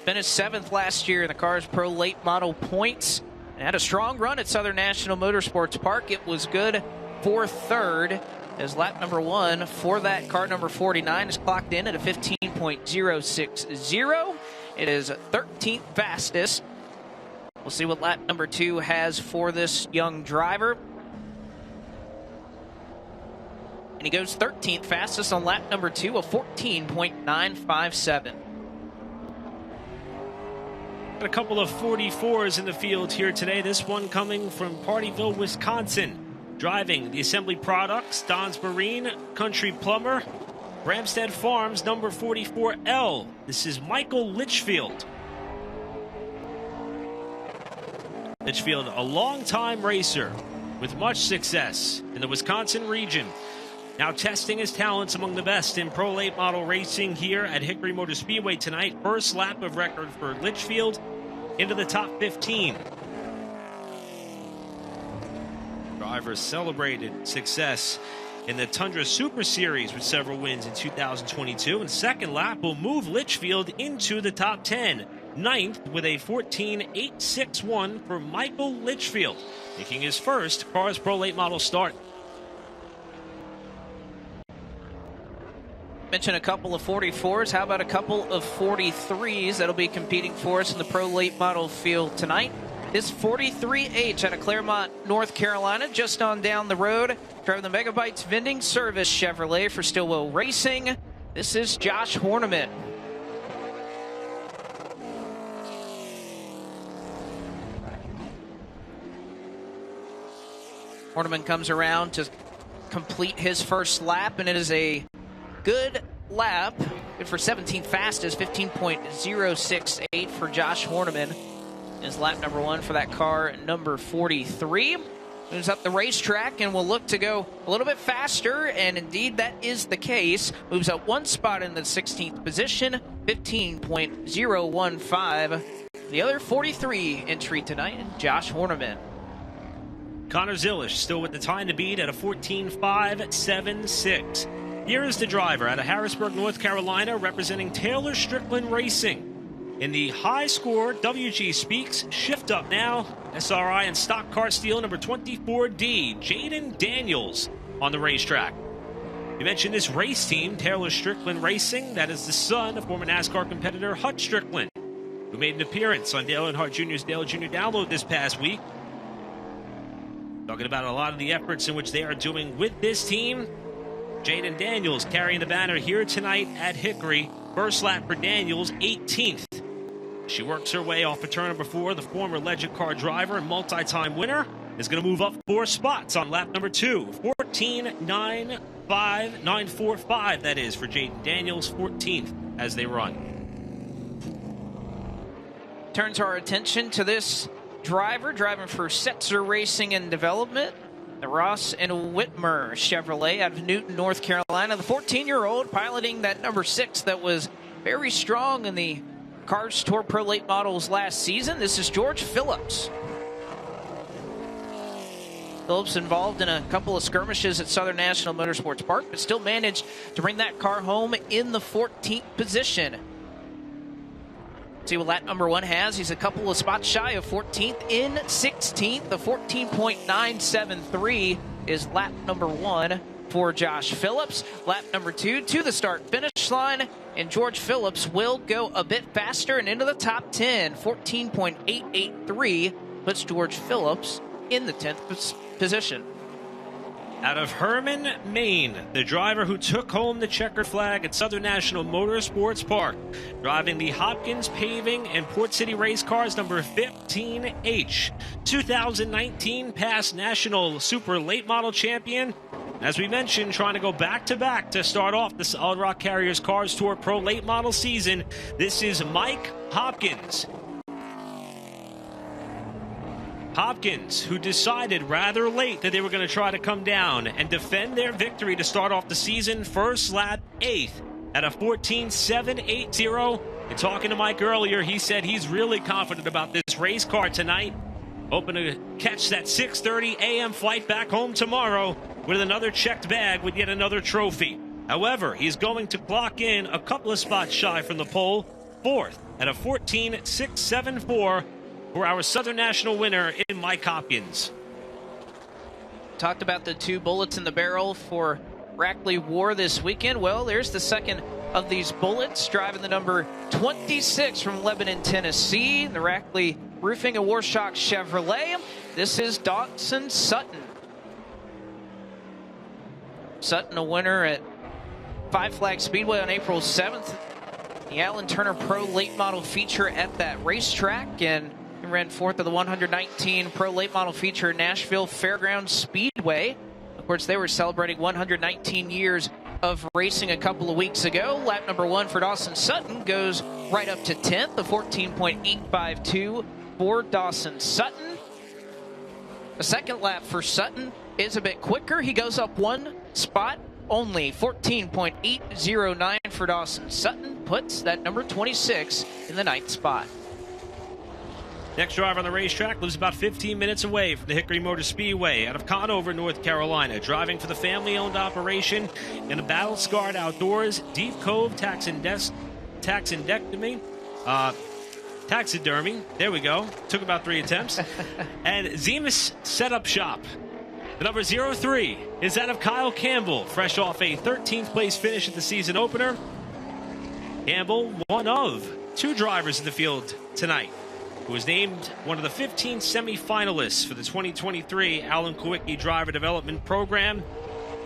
Finished 7th last year in the Cars Pro Late Model points and had a strong run at Southern National Motorsports Park. It was good for 3rd as lap number 1 for that car number 49 is clocked in at a 15.060. It is 13th fastest. We'll see what lap number 2 has for this young driver. And he goes 13th fastest on lap number 2, a 14.957. A couple of 44s in the field here today. This one coming from Partyville, Wisconsin. Driving the Assembly Products, Don's Marine, Country Plumber, Bramstead Farms, number 44L. This is Michael Litchfield. Litchfield, a longtime racer with much success in the Wisconsin region. Now testing his talents among the best in pro late model racing here at Hickory Motor Speedway tonight. First lap of record for Litchfield into the top 15. Driver celebrated success in the Tundra Super Series with several wins in 2022. And second lap will move Litchfield into the top 10. 9th with a 14.861 for Michael Litchfield, making his first Cars Pro Late Model start. Mentioned a couple of 44s. How about a couple of 43s that'll be competing for us in the Pro Late Model field tonight? This 43H out of Claremont, North Carolina, just on down the road, driving the Megabytes Vending Service Chevrolet for Stillwell Racing. This is Josh Horniman. Horniman comes around to complete his first lap, and it is a good lap. Good for 17th fastest, 15.068 for Josh Horniman. Is lap number 1 for that car, number 43. Moves up the racetrack and will look to go a little bit faster, and indeed that is the case. Moves up 1 spot in the 16th position, 15.015. The other 43 entry tonight, Josh Horniman. Connor Zilish still with the time to beat at a 14.576. Here is the driver out of Harrisburg, North Carolina, representing Taylor Strickland Racing. In the high score, WG Speaks, shift up now, SRI and stock car steel number 24D, Jaden Daniels on the racetrack. You mentioned this race team, Taylor Strickland Racing. That is the son of former NASCAR competitor Hut Strickland, who made an appearance on Dale Earnhardt Jr.'s Dale Jr. Download this past week. Talking about a lot of the efforts in which they are doing with this team. Jaden Daniels carrying the banner here tonight at Hickory. First lap for Daniels, 18th. She works her way off of turn number 4. The former Legend car driver and multi-time winner is going to move up 4 spots on lap number 2. 14.95945, that is, for Jaden Daniels, 14th as they run. Turns our attention to this driver driving for Setzer Racing and Development. The Ross and Whitmer Chevrolet out of Newton, North Carolina. The 14-year-old piloting that number 6 that was very strong in the Cars Tour Pro Late Models last season. This is George Phillips. Phillips involved in a couple of skirmishes at Southern National Motorsports Park, but still managed to bring that car home in the 14th position. See what lap number 1 has. He's a couple of spots shy of 14th in 16th. The 14.973 is lap number 1 for Josh Phillips. Lap number 2 to the start finish line, and George Phillips will go a bit faster and into the top 10. 14.883 puts George Phillips in the 10th position. Out of Herman, Maine, the driver who took home the checkered flag at Southern National Motorsports Park, driving the Hopkins Paving and Port City Race Cars number 15H, 2019 past National Super Late Model Champion. As we mentioned, trying to go back-to-back to start off the Solid Rock Carriers Cars Tour Pro Late Model season. This is Mike Hopkins. Hopkins, who decided rather late that they were going to try to come down and defend their victory to start off the season. First lap, 8th at a 14.780. And talking to Mike earlier, he said he's really confident about this race car tonight. Hoping to catch that 6:30 a.m. flight back home tomorrow with another checked bag with yet another trophy. However, he's going to clock in a couple of spots shy from the pole, 4th at a 14.674. for our Southern National winner in Mike Hopkins. Talked about the 2 bullets in the barrel for Rackley War this weekend. Well, there's the second of these bullets, driving the number 26 from Lebanon, Tennessee, the Rackley Roofing and Warshock Chevrolet. This is Dawson Sutton. Sutton, a winner at Five Flag Speedway on April 7th. The Alan Turner Pro Late Model feature at that racetrack, and ran 4th of the 119 Pro Late Model feature at Nashville Fairgrounds Speedway. Of course, they were celebrating 119 years of racing a couple of weeks ago. Lap number 1 for Dawson Sutton goes right up to 10th, a 14.852 for Dawson Sutton. The second lap for Sutton is a bit quicker. He goes up 1 spot only, 14.809 for Dawson Sutton, puts that number 26 in the 9th spot. Next driver on the racetrack lives about 15 minutes away from the Hickory Motor Speedway out of Conover, North Carolina, driving for the family-owned operation in the battle-scarred outdoors, Deep Cove Taxidermy. There we go. Took about 3 attempts. And Zemus Setup Shop. The number 03 is that of Kyle Campbell, fresh off a 13th place finish at the season opener. Campbell, one of 2 drivers in the field tonight, who was named one of the 15 semifinalists for the 2023 Alan Kowicki Driver Development Program,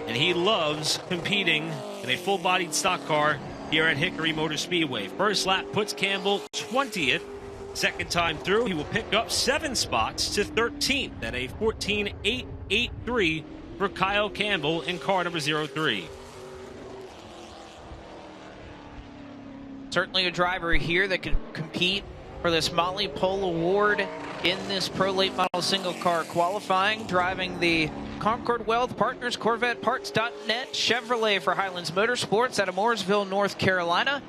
and he loves competing in a full-bodied stock car here at Hickory Motor Speedway. First lap puts Campbell 20th. Second time through, he will pick up 7 spots to 13th at a 14.883 for Kyle Campbell in car number 03. Certainly a driver here that could compete for this Motley Pole Award in this Pro Late Model single car qualifying, driving the Concord Wealth Partners Corvette Parts.net Chevrolet for Highlands Motorsports out of Mooresville, North Carolina.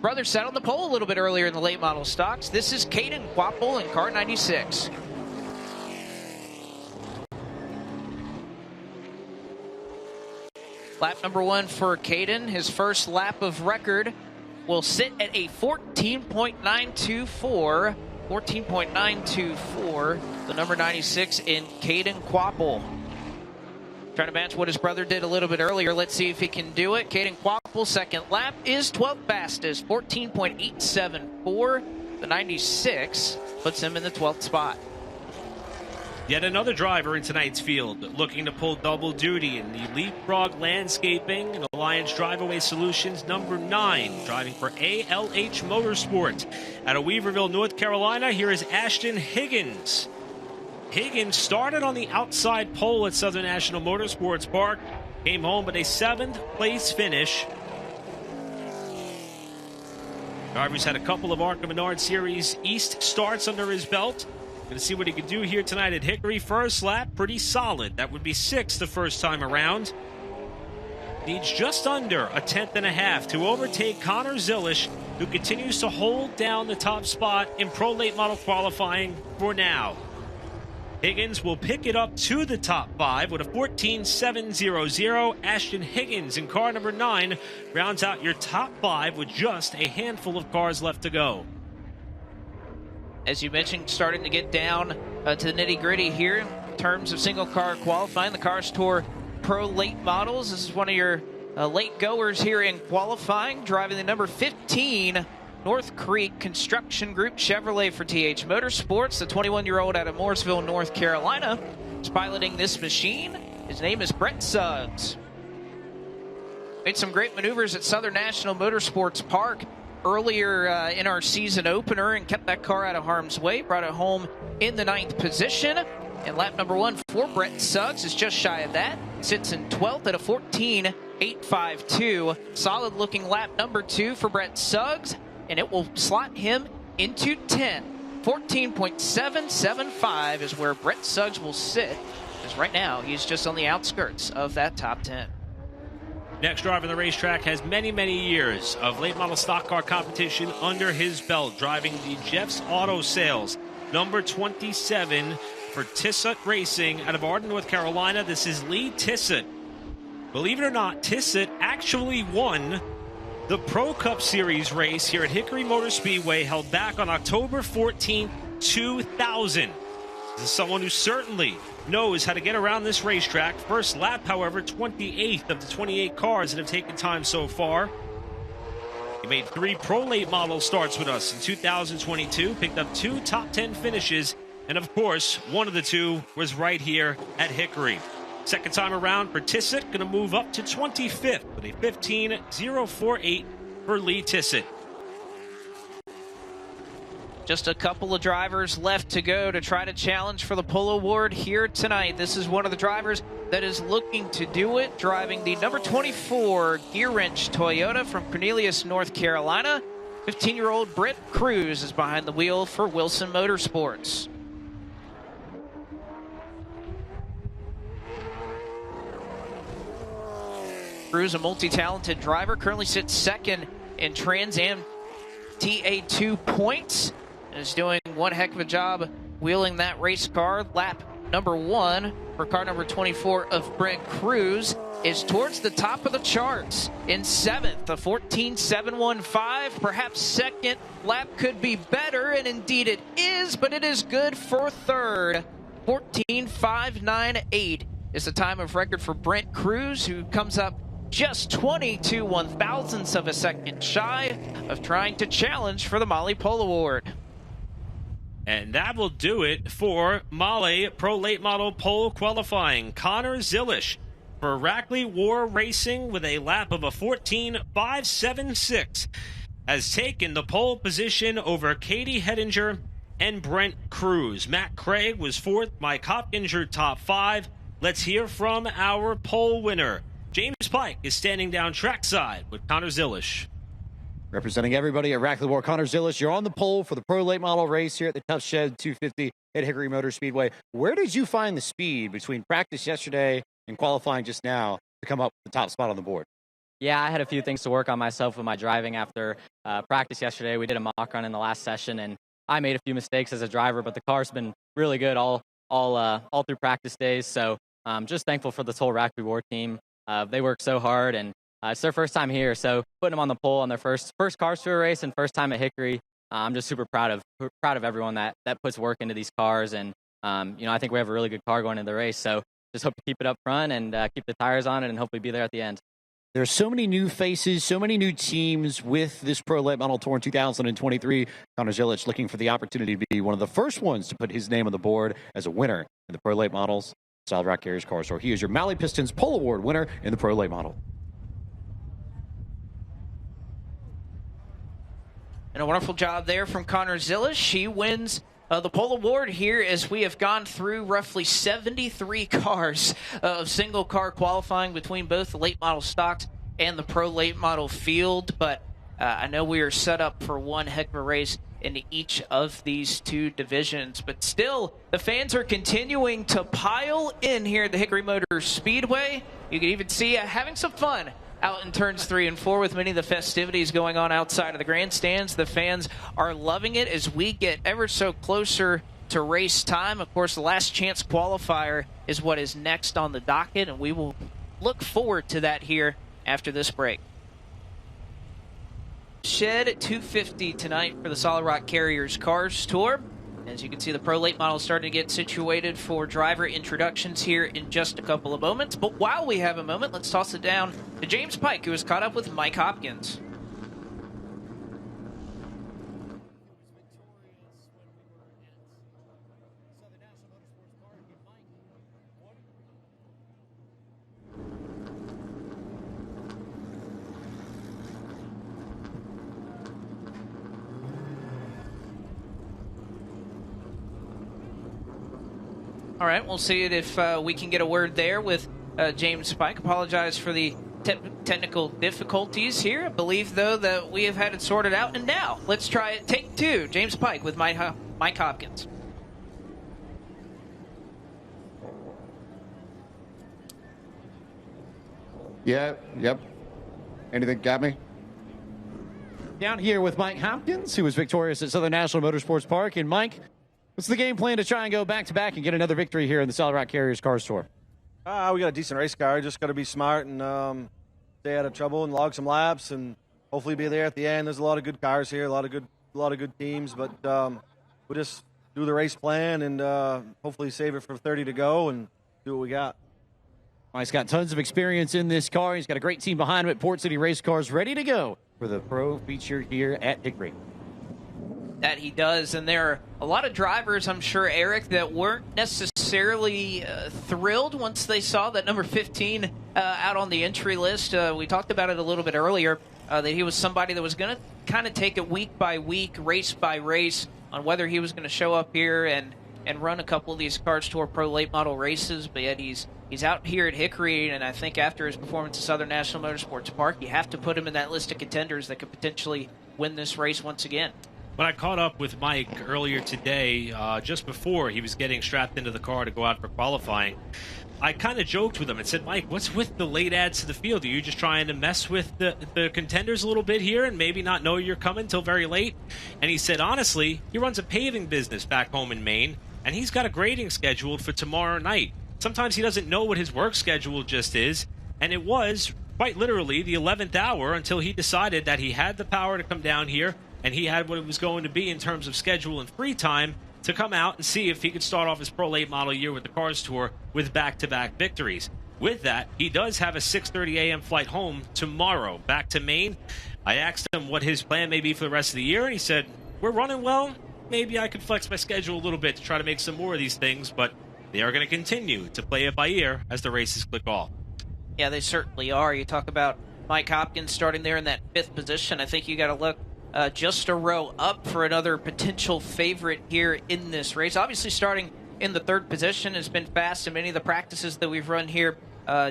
Brothers sat on the pole a little bit earlier in the late model stocks. This is Caden Quapple in car 96. Lap number 1 for Caden. His first lap of record will sit at a 14.924. 14.924. The number 96 in Caden Quapple. Trying to match what his brother did a little bit earlier. Let's see if he can do it. Caden Quapple, second lap, is 12th fastest. 14.874. The 96 puts him in the 12th spot. Yet another driver in tonight's field looking to pull double duty in the Leapfrog Landscaping and Alliance Driveaway Solutions number 9, driving for ALH Motorsport. Out of Weaverville, North Carolina, here is Ashton Higgins. Higgins started on the outside pole at Southern National Motorsports Park, came home with a 7th place finish. Driver's had a couple of ARCA Menard Series East starts under his belt. Going to see what he can do here tonight at Hickory. First lap, pretty solid. That would be 6th the first time around. Needs just under a 10th and a half to overtake Connor Zilish, who continues to hold down the top spot in Pro Late Model qualifying for now. Higgins will pick it up to the top 5 with a 14.700. Ashton Higgins in car number 9 rounds out your top 5 with just a handful of cars left to go. As you mentioned, starting to get down to the nitty-gritty here in terms of single car qualifying. The Cars Tour Pro Late Models. This is one of your late goers here in qualifying, driving the number 15 North Creek Construction Group Chevrolet for TH Motorsports. The 21-year-old out of Mooresville, North Carolina, is piloting this machine. His name is Brett Suggs. Made some great maneuvers at Southern National Motorsports Park earlier in our season opener and kept that car out of harm's way. Brought it home in the 9th position. And lap number 1 for Brett Suggs is just shy of that. Sits in 12th at a 14.852. Solid looking lap number 2 for Brett Suggs. And it will slot him into 10. 14.775 is where Brett Suggs will sit. Because right now he's just on the outskirts of that top 10. Next driver on the racetrack has many, many years of late model stock car competition under his belt, driving the Jeff's Auto Sales, number 27 for Tissot Racing out of Arden, North Carolina. This is Lee Tissot. Believe it or not, Tissot actually won the Pro Cup Series race here at Hickory Motor Speedway, held back on October 14, 2000. This is someone who certainly knows how to get around this racetrack. First lap, however, 28th of the 28 cars that have taken time so far. He made 3 Pro Late Model starts with us in 2022, picked up 2 top 10 finishes, and of course, one of the 2 was right here at Hickory. Second time around for Tissot, going to move up to 25th with a 15.048 for Lee Tissot. Just a couple of drivers left to go to try to challenge for the pole award here tonight. This is one of the drivers that is looking to do it, driving the number 24 Gear Wrench Toyota from Cornelius, North Carolina. 15-year-old Brent Cruz is behind the wheel for Wilson Motorsports. Cruz, a multi-talented driver, currently sits second in Trans Am TA2 points. Is doing one heck of a job wheeling that race car. Lap number 1 for car number 24 of Brent Cruz is towards the top of the charts in 7th, a 14.715. Perhaps second lap could be better, and indeed it is, but it is good for third. 14.598 is the time of record for Brent Cruz, who comes up just 22 one-thousandths of a second shy of trying to challenge for the Molly Pole Award. And that will do it for Molly Pro Late Model Pole Qualifying. Connor Zilish for Rackley War Racing with a lap of a 14.576 has taken the pole position over Katie Hedinger and Brent Cruz. Matt Craig was 4th, Mike Hopkins top 5. Let's hear from our pole winner. James Pike is standing down trackside with Connor Zilish. Representing everybody at Rackley War, Connor Zilish, you're on the pole for the Pro Late Model race here at the Tough Shed 250 at Hickory Motor Speedway. Where did you find the speed between practice yesterday and qualifying just now to come up with the top spot on the board? Yeah, I had a few things to work on myself with my driving after practice yesterday. We did a mock run in the last session, and I made a few mistakes as a driver, but the car's been really good all through practice days. So just thankful for this whole Rackley War team. They work so hard, and it's their first time here, so putting them on the pole on their first Cars Tour race and first time at Hickory, I'm just super proud of everyone that puts work into these cars, and I think we have a really good car going into the race, so just hope to keep it up front and keep the tires on it and hopefully be there at the end. There's so many new faces, so many new teams with this Pro Late Model Tour in 2023. Connor Zilish looking for the opportunity to be one of the first ones to put his name on the board as a winner in the Pro Late Models Solid Rock Carriers Car Tour. He is your Malley Pistons Pole Award winner in the Pro Late Model. And a wonderful job there from Connor Zilish. She wins the pole award here as we have gone through roughly 73 cars of single car qualifying between both the late model stocks and the pro late model field. But I know we are set up for one heck of a race in each of these 2 divisions. But still, the fans are continuing to pile in here at the Hickory Motor Speedway. You can even see having some fun out in turns 3 and 4 with many of the festivities going on outside of the grandstands. The fans are loving it as we get ever so closer to race time. Of course, the last chance qualifier is what is next on the docket, and we will look forward to that here after this break. Shed at 250 tonight for the Solid Rock Carriers Cars Tour. As you can see, the Pro Late Model is starting to get situated for driver introductions here in just a couple of moments. But while we have a moment, let's toss it down to James Pike, who is caught up with Mike Hopkins. All right, we'll see if we can get a word there with James Pike. Apologize for the technical difficulties here. I believe, though, that we have had it sorted out. And now, let's try it. Take two. James Pike with Mike Hopkins. Yeah, yep. Anything got me? Down here with Mike Hopkins, who was victorious at Southern National Motorsports Park. And Mike, what's the game plan to try and go back-to-back and get another victory here in the Solid Rock Carriers Cars Tour? We got a decent race car. Just got to be smart and stay out of trouble and log some laps and hopefully be there at the end. There's a lot of good cars here, a lot of good teams, but we'll just do the race plan and hopefully save it for 30 to go and do what we got. Well, he's got tons of experience in this car. He's got a great team behind him at Port City Race Cars ready to go for the Pro feature here at Hickory. That he does, and there are a lot of drivers, I'm sure, Eric, that weren't necessarily thrilled once they saw that number 15 out on the entry list. We talked about it a little bit earlier, that he was somebody that was going to kind of take it week by week, race by race, on whether he was going to show up here and run a couple of these Cars Tour Pro late model races, but yet he's out here at Hickory, and I think after his performance at Southern National Motorsports Park, you have to put him in that list of contenders that could potentially win this race once again. When I caught up with Mike earlier today, just before he was getting strapped into the car to go out for qualifying, I kind of joked with him and said, Mike, what's with the late ads to the field? Are you just trying to mess with the contenders a little bit here and maybe not know you're coming till very late? And he said, honestly, he runs a paving business back home in Maine, and he's got a grading scheduled for tomorrow night. Sometimes he doesn't know what his work schedule just is, and it was quite literally the 11th hour until he decided that he had the power to come down here and he had what it was going to be in terms of schedule and free time to come out and see if he could start off his Pro Late Model year with the Cars Tour with back-to-back victories. With that, he does have a 6:30 a.m. flight home tomorrow back to Maine. I asked him what his plan may be for the rest of the year, and he said, we're running well. Maybe I could flex my schedule a little bit to try to make some more of these things, but they are going to continue to play it by ear as the races click off. Yeah, they certainly are. You talk about Mike Hopkins starting there in that 5th position. I think you got to look just a row up for another potential favorite here in this race. Obviously, starting in the 3rd position has been fast in many of the practices that we've run here.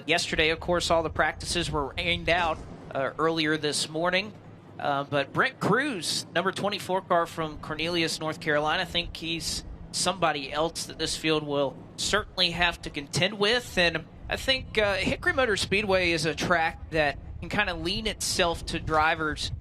Yesterday, of course, all the practices were rained out earlier this morning. But Brent Cruz, number 24 car from Cornelius, North Carolina, I think he's somebody else that this field will certainly have to contend with. And I think Hickory Motor Speedway is a track that can kind of lean itself to drivers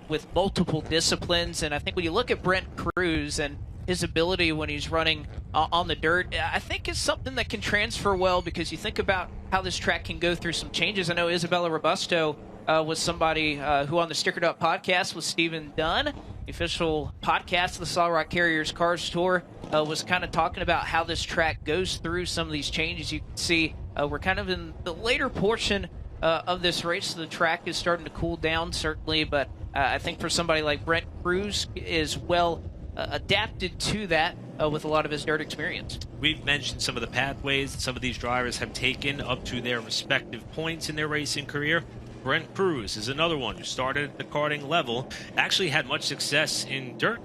with multiple disciplines. And I think when you look at Brent Cruz and his ability when he's running on the dirt, I think is something that can transfer well, because you think about how this track can go through some changes. I know Isabella Robusto was somebody who on the Stickered Up podcast with Stephen Dunn, the official podcast of the Solid Rock Carriers Cars Tour, was kind of talking about how this track goes through some of these changes. You can see we're kind of in the later portion of this race, so the track is starting to cool down, certainly, but I think for somebody like Brent Cruz is well adapted to that with a lot of his dirt experience. We've mentioned some of the pathways that some of these drivers have taken up to their respective points in their racing career. Brent Cruz is another one who started at the karting level, actually had much success in dirt,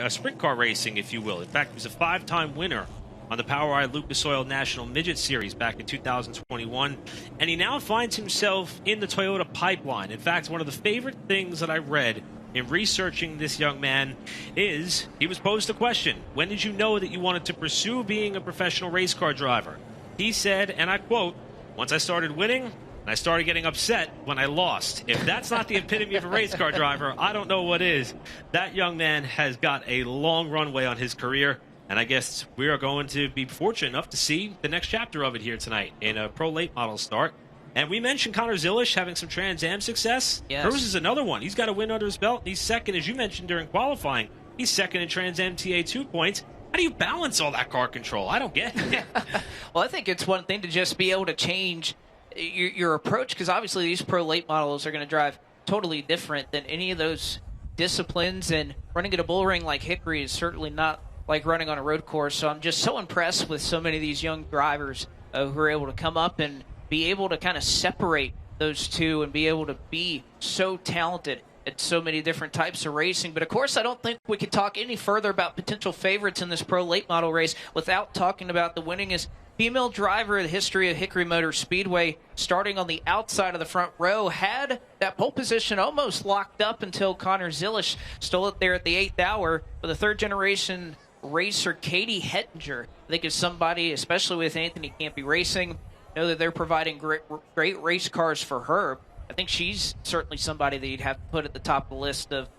sprint car racing, if you will. In fact, he was a 5-time winner on the POWRi Lucas Oil National Midget Series back in 2021, and he now finds himself in the Toyota pipeline. In fact, one of the favorite things that I read in researching this young man is he was posed a question: when did you know that you wanted to pursue being a professional race car driver? He said, and I quote, once I started winning, and I started getting upset when I lost. If that's not the epitome of a race car driver, I don't know what is. That young man has got a long runway on his career, and I guess we are going to be fortunate enough to see the next chapter of it here tonight in a Pro Late Model start. And we mentioned Connor Zilish having some Trans Am success. Yes. Cruz is another one. He's got a win under his belt. He's second, as you mentioned, during qualifying. He's second in Trans Am TA2 points. How do you balance all that car control? I don't get it. Well, I think it's one thing to just be able to change your approach, because obviously these Pro Late Models are going to drive totally different than any of those disciplines, and running at a bull ring like Hickory is certainly not like running on a road course. So I'm just so impressed with so many of these young drivers who are able to come up and be able to kind of separate those two and be able to be so talented at so many different types of racing. But of course, I don't think we could talk any further about potential favorites in this pro late model race without talking about the winningest female driver in the history of Hickory Motor Speedway, starting on the outside of the front row, had that pole position almost locked up until Connor Zilisch stole it there at the 8th hour. But the third-generation racer Katie Hettinger, I think, is somebody, especially with Anthony Campy Racing, know that they're providing great race cars for her. I think she's certainly somebody that you'd have to put at the top of the list of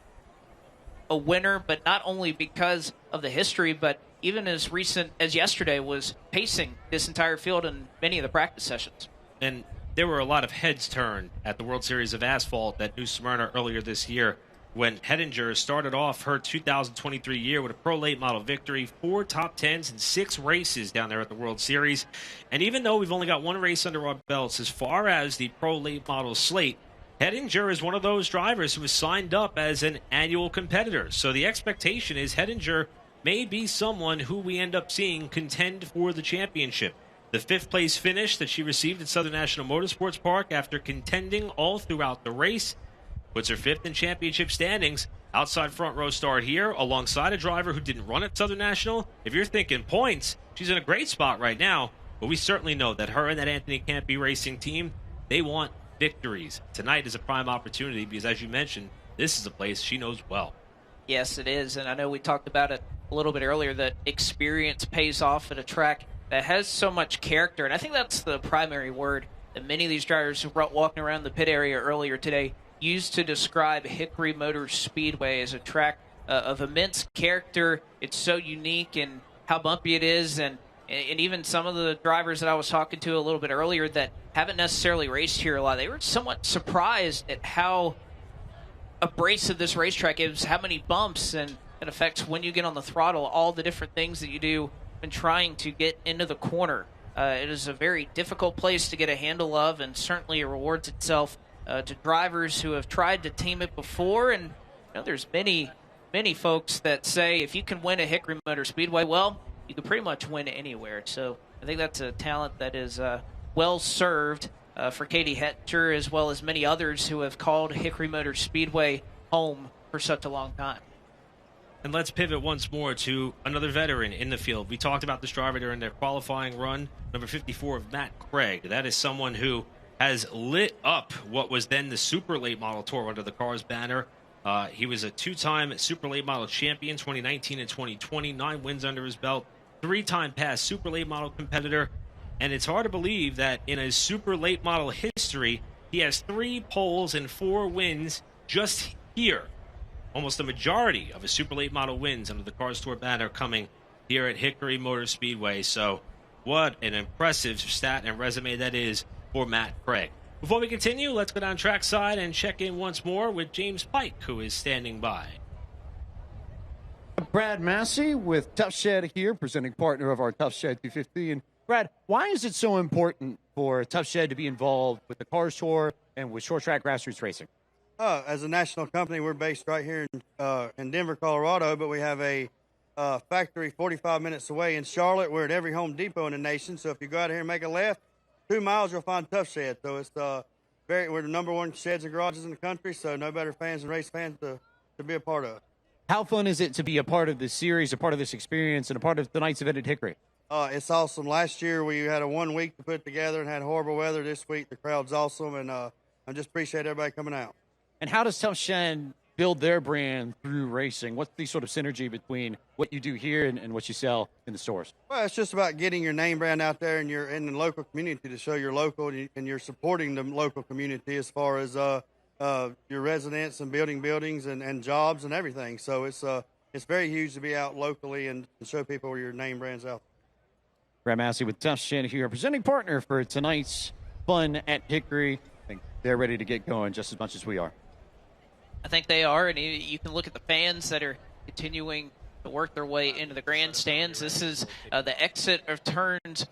a winner, but not only because of the history, but even as recent as yesterday was pacing this entire field in many of the practice sessions. And there were a lot of heads turned at the World Series of Asphalt at New Smyrna earlier this year when Hettinger started off her 2023 year with a pro late model victory, 4 top 10s, and 6 races down there at the World Series. And even though we've only got 1 race under our belts as far as the pro late model slate, Hettinger is one of those drivers who was signed up as an annual competitor. So the expectation is Hettinger may be someone who we end up seeing contend for the championship. The 5th place finish that she received at Southern National Motorsports Park after contending all throughout the race puts her 5th in championship standings. Outside front row start here alongside a driver who didn't run at Southern National. If you're thinking points, she's in a great spot right now, but we certainly know that her and that Anthony Campy Racing team, they want victories. Tonight is a prime opportunity because, as you mentioned, this is a place she knows well. Yes, it is, and I know we talked about it a little bit earlier, that experience pays off at a track that has so much character, and I think that's the primary word that many of these drivers who were walking around the pit area earlier today used to describe Hickory Motor Speedway as a track of immense character. It's so unique in how bumpy it is, and even some of the drivers that I was talking to a little bit earlier that haven't necessarily raced here a lot, they were somewhat surprised at how abrasive this racetrack is, how many bumps, and it affects when you get on the throttle, all the different things that you do when trying to get into the corner. It is a very difficult place to get a handle of, and certainly it rewards itself to drivers who have tried to team it before. And there's many folks that say if you can win at Hickory Motor Speedway, well, you can pretty much win anywhere. So I think that's a talent that is well served for Katie Hettinger, as well as many others who have called Hickory Motor Speedway home for such a long time. And let's pivot once more to another veteran in the field. We talked about this driver during their qualifying run, number 54 of Matt Craig. That is someone who has lit up what was then the Super Late Model Tour under the Cars banner. He was a 2-time Super Late Model champion, 2019 and 2020, 9 wins under his belt, 3-time past Super Late Model competitor. And it's hard to believe that in his Super Late Model history, he has 3 poles and 4 wins just here. Almost the majority of his Super Late Model wins under the Cars Tour banner coming here at Hickory Motor Speedway. So what an impressive stat and resume that is for Matt Craig. Before we continue, let's go down trackside and check in once more with James Pike, who is standing by. Brad Massey with Tough Shed here, presenting partner of our Tough Shed 250. And Brad, why is it so important for Tough Shed to be involved with the Cars Tour and with short track grassroots racing? As a national company, we're based right here in Denver, Colorado, but we have a factory 45 minutes away in Charlotte. We're at every Home Depot in the nation, so if you go out here and make a left, 2 miles, you'll find Tough Shed. So it's we're the #1 sheds and garages in the country, so no better fans and race fans to be a part of. How fun is it to be a part of this series, a part of this experience, and a part of tonight's event at Hickory? It's awesome. Last year we had a 1 week to put it together and had horrible weather. This week the crowd's awesome, and I just appreciate everybody coming out. And how does Tough Shed build their brand through racing? What's the sort of synergy between what you do here and what you sell in the stores? Well, it's just about getting your name brand out there and you're in the local community to show you're local and you're supporting the local community as far as your residents and building buildings and jobs and everything. So it's very huge to be out locally and show people where your name brand's out. Brad Massey with Tough Shed here, presenting partner for tonight's fun at Hickory. I think they're ready to get going just as much as we are. I think they are, and you can look at the fans that are continuing to work their way into the grandstands. This is the exit of turns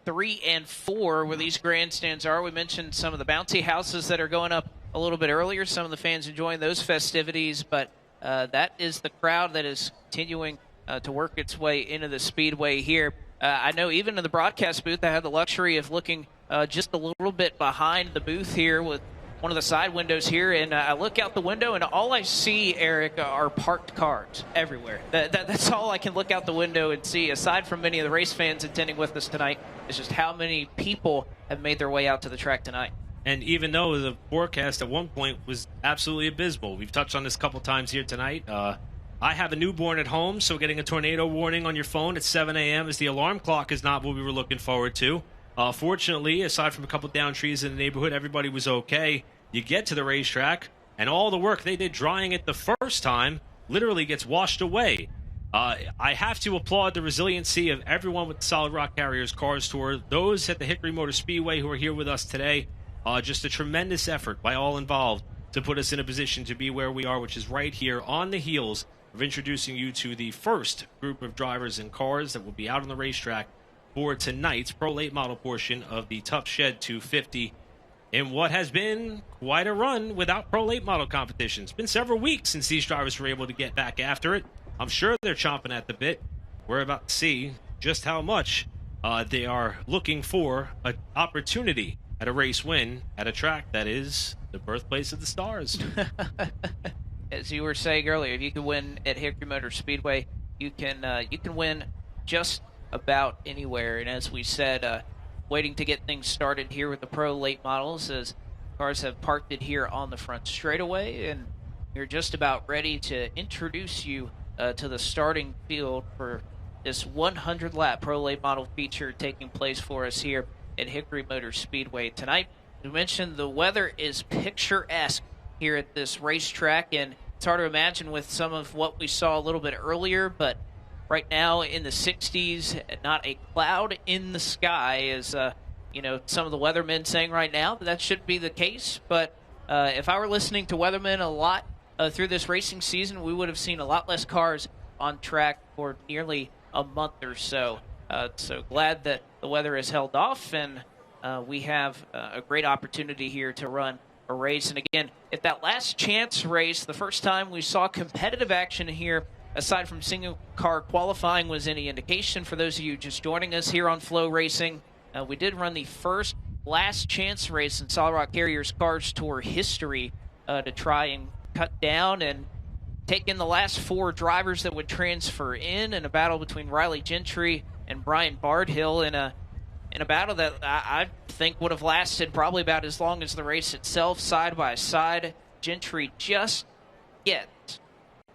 3 and 4 where these grandstands are. We mentioned some of the bouncy houses that are going up a little bit earlier. Some of the fans enjoying those festivities, but that is the crowd that is continuing to work its way into the Speedway here. I know even in the broadcast booth, I had the luxury of looking just a little bit behind the booth here with one of the side windows here, and I look out the window, and all I see, Eric, are parked cars everywhere. That's all I can look out the window and see, aside from many of the race fans attending with us tonight, is just how many people have made their way out to the track tonight. And even though the forecast at one point was absolutely abysmal, we've touched on this a couple times here tonight. I have a newborn at home, so getting a tornado warning on your phone at 7 a.m. as the alarm clock is not what we were looking forward to. Fortunately, aside from a couple down trees in the neighborhood, everybody was okay. You get to the racetrack, and all the work they did drying it the first time literally gets washed away. I have to applaud the resiliency of everyone with the Solid Rock Carriers Cars Tour. Those at the Hickory Motor Speedway who are here with us today, just a tremendous effort by all involved to put us in a position to be where we are, which is right here on the heels of introducing you to the first group of drivers and cars that will be out on the racetrack for tonight's Pro Late Model portion of the Tough Shed 250 in what has been quite a run without Pro Late Model competition. It's been several weeks since these drivers were able to get back after it. I'm sure they're chomping at the bit. We're about to see just how much they are looking for an opportunity at a race win at a track that is the birthplace of the stars. As you were saying earlier, if you can win at Hickory Motor Speedway, you can win just about anywhere. And as we said, waiting to get things started here with the Pro Late Models, as cars have parked it here on the front straightaway, and we're just about ready to introduce you to the starting field for this 100-lap Pro Late Model feature taking place for us here at Hickory Motor Speedway tonight. We mentioned the weather is picturesque here at this racetrack, and it's hard to imagine with some of what we saw a little bit earlier, but right now in the 60s, not a cloud in the sky, is some of the weathermen saying right now that shouldn't be the case. But if I were listening to weathermen a lot through this racing season, we would have seen a lot less cars on track for nearly a month or so. So glad that the weather has held off, and we have a great opportunity here to run a race. And again, if that last chance race, the first time we saw competitive action here, aside from single car qualifying, was any indication for those of you just joining us here on Flow Racing, we did run the first last chance race in Solid Rock Carriers Cars Tour history to try and cut down and take in the last four drivers that would transfer in a battle between Riley Gentry and Brian Bardhill in a battle that I think would have lasted probably about as long as the race itself, side by side. Gentry just gets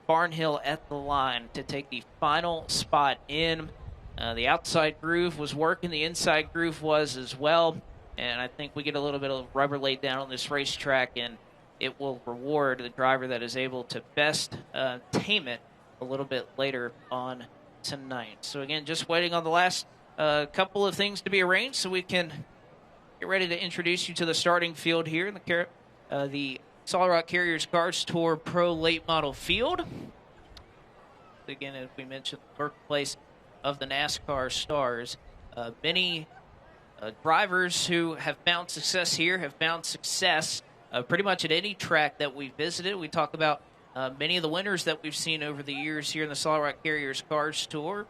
Barnhill at the line to take the final spot in. The outside groove was working, the inside groove was as well, and I think we get a little bit of rubber laid down on this racetrack, and it will reward the driver that is able to best tame it a little bit later on tonight. So again, just waiting on the last couple of things to be arranged so we can get ready to introduce you to the starting field here in the Solid Rock Carriers Cars Tour Pro Late Model Field. Again, as we mentioned, the birthplace of the NASCAR stars. Many drivers who have found success here have found success pretty much at any track that we visited. We talk about many of the winners that we've seen over the years here in the Solid Rock Carriers Cars Tour.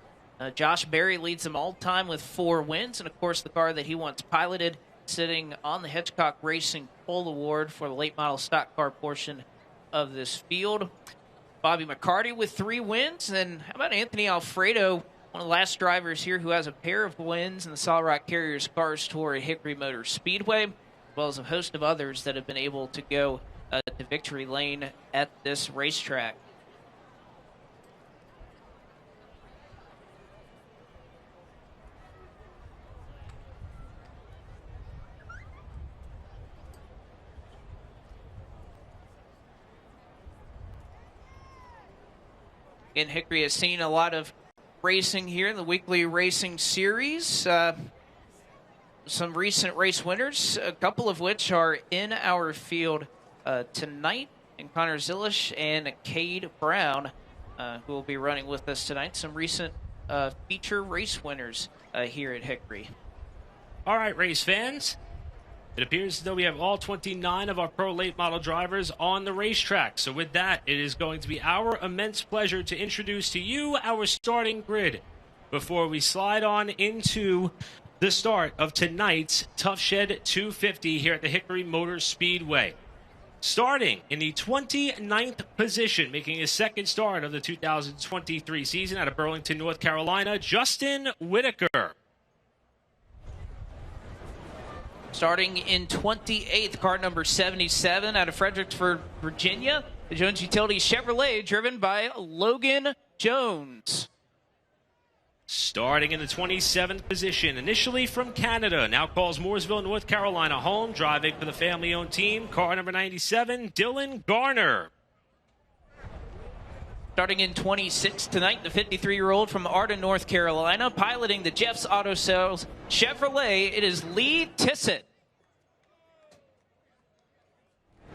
Josh Berry leads them all time with 4 wins, and of course the car that he once piloted, sitting on the Hitchcock Racing Pole Award for the late model stock car portion of this field. Bobby McCarty with 3 wins, and how about Anthony Alfredo, one of the last drivers here who has a pair of wins in the Solid Rock Carriers Cars Tour at Hickory Motor Speedway, as well as a host of others that have been able to go to victory lane at this racetrack. Again, Hickory has seen a lot of racing here in the weekly racing series. Some recent race winners, a couple of which are in our field tonight, and Connor Zilish and Cade Brown, who will be running with us tonight. Some recent feature race winners here at Hickory. All right, race fans. It appears as though we have all 29 of our Pro Late Model drivers on the racetrack. So with that, it is going to be our immense pleasure to introduce to you our starting grid before we slide on into the start of tonight's Tough Shed 250 here at the Hickory Motor Speedway. Starting in the 29th position, making his second start of the 2023 season out of Burlington, North Carolina, Justin Whitaker. Starting in 28th, car number 77 out of Fredericksburg, Virginia, the Jones Utility Chevrolet, driven by Logan Jones. Starting in the 27th position, initially from Canada, now calls Mooresville, North Carolina home, driving for the family-owned team, car number 97, Dylan Garner. Starting in 26th tonight, the 53-year-old from Arden, North Carolina, piloting the Jeff's Auto Sales Chevrolet, it is Lee Tissett.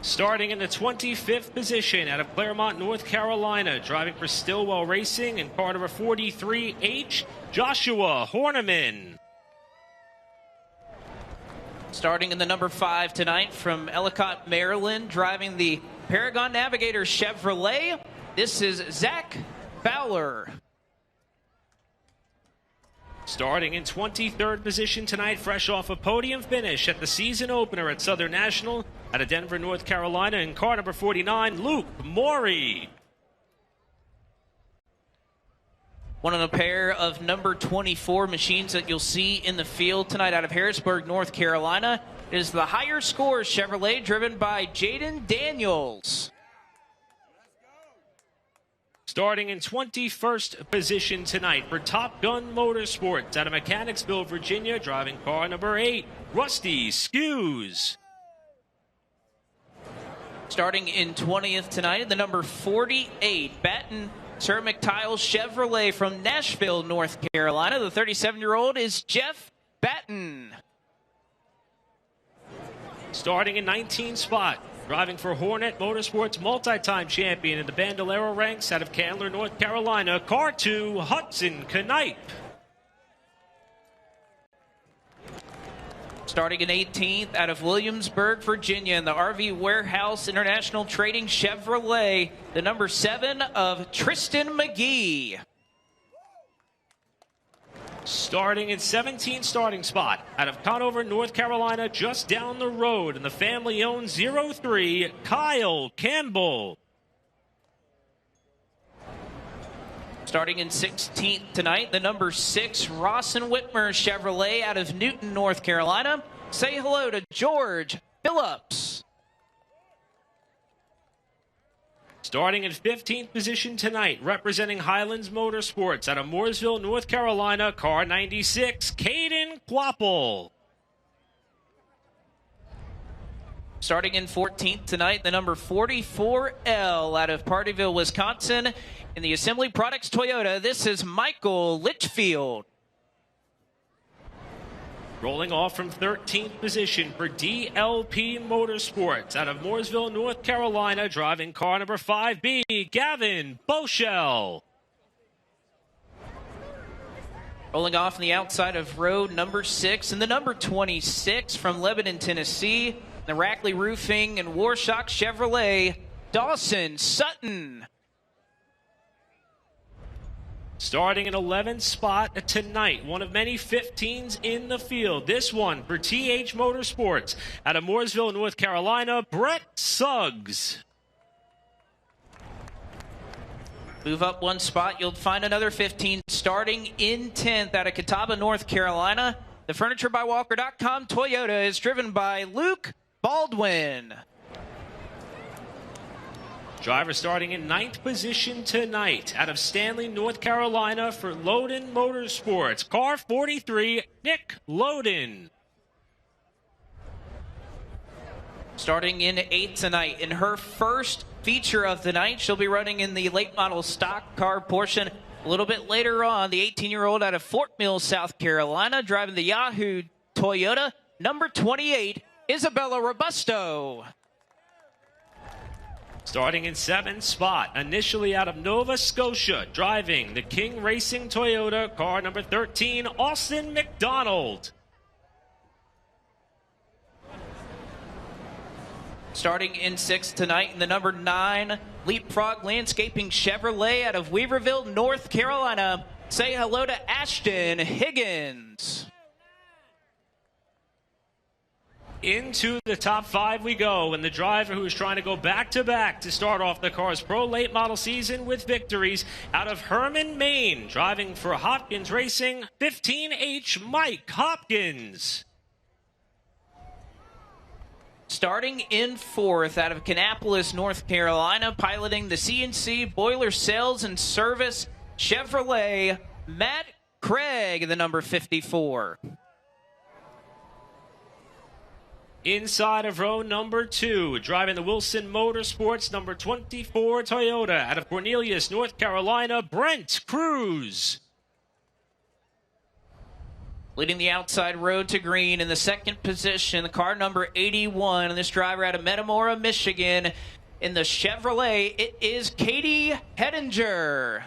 Starting in the 25th position out of Claremont, North Carolina, driving for Stillwell Racing in car number 43H, Joshua Horneman. Starting in the number 5 tonight from Ellicott, Maryland, driving the Paragon Navigator Chevrolet, this is Zach Fowler. Starting in 23rd position tonight, fresh off a podium finish at the season opener at Southern National out of Denver, North Carolina, in car number 49, Luke Morey. One of a pair of number 24 machines that you'll see in the field tonight out of Harrisburg, North Carolina, is the Higher Scores Chevrolet, driven by Jaden Daniels. Starting in 21st position tonight for Top Gun Motorsports out of Mechanicsville, Virginia, driving car number 8, Rusty Skews. Starting in 20th tonight, the number 48, Baton Sir McTile Chevrolet from Nashville, North Carolina. The 37-year-old is Jeff Batten. Starting in 19th spot, driving for Hornet Motorsports, multi-time champion in the Bandolero ranks out of Candler, North Carolina, car 2, Hudson Knipe. Starting in 18th, out of Williamsburg, Virginia, in the RV Warehouse International Trading Chevrolet, the number 7 of Tristan McGee. Starting in 17th starting spot, out of Conover, North Carolina, just down the road, in the family-owned 03, Kyle Campbell. Starting in 16th tonight, the number 6, Rawson Whitmer Chevrolet out of Newton, North Carolina. Say hello to George Phillips. Starting in 15th position tonight, representing Highlands Motorsports out of Mooresville, North Carolina, car 96, Caden Quapple. Starting in 14th tonight, the number 44L out of Partyville, Wisconsin, in the Assembly Products Toyota, this is Michael Litchfield. Rolling off from 13th position for DLP Motorsports out of Mooresville, North Carolina, driving car number 5B, Gavin Boschel. Rolling off on the outside of road number 6 and the number 26 from Lebanon, Tennessee, the Rackley Roofing and Warshock Chevrolet, Dawson Sutton. Starting in 11th spot tonight, one of many 15s in the field. This one for TH Motorsports out of Mooresville, North Carolina, Brett Suggs. Move up one spot, you'll find another 15 starting in 10th out of Catawba, North Carolina. The FurnitureByWalker.com Toyota is driven by Luke Baldwin. Driver starting in 9th position tonight out of Stanley, North Carolina for Loden Motorsports. Car 43, Nick Loden. Starting in 8th tonight, in her first feature of the night, she'll be running in the late model stock car portion. A little bit later on, the 18-year-old out of Fort Mill, South Carolina, driving the Yahoo Toyota, number 28, Isabella Robusto. Starting in 7th spot, initially out of Nova Scotia, driving the King Racing Toyota, car number 13, Austin McDonald. Starting in 6th tonight, in the number 9, Leapfrog Landscaping Chevrolet out of Weaverville, North Carolina. Say hello to Ashton Higgins. Into the top 5 we go, and the driver who is trying to go back-to-back to start off the Cars Pro late model season with victories out of Herman, Maine, driving for Hopkins Racing, 15H Mike Hopkins. Starting in 4th out of Kannapolis, North Carolina, piloting the CNC Boiler Sales and Service Chevrolet, Matt Craig, the number 54. Inside of row number 2, driving the Wilson Motorsports number 24 Toyota out of Cornelius, North Carolina, Brent Cruz. Leading the outside road to green in the 2nd position, the car number 81, and this driver out of Metamora, Michigan. In the Chevrolet, it is Katie Hedinger.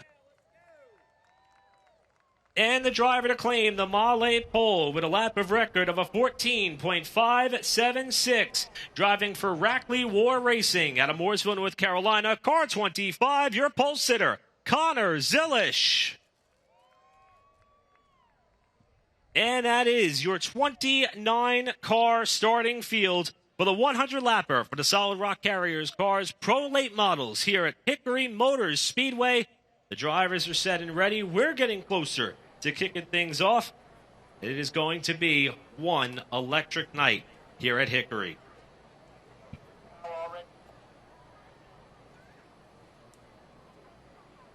And the driver to claim the Male pole with a lap of record of a 14.576. Driving for Rackley War Racing out of Mooresville, North Carolina, car 25, your pole sitter, Connor Zillish. And that is your 29-car starting field for the 100-lapper for the Solid Rock Carriers Cars Pro Late Models here at Hickory Motors Speedway. The drivers are set and ready. We're getting closer to kicking things off. It is going to be one electric night here at Hickory.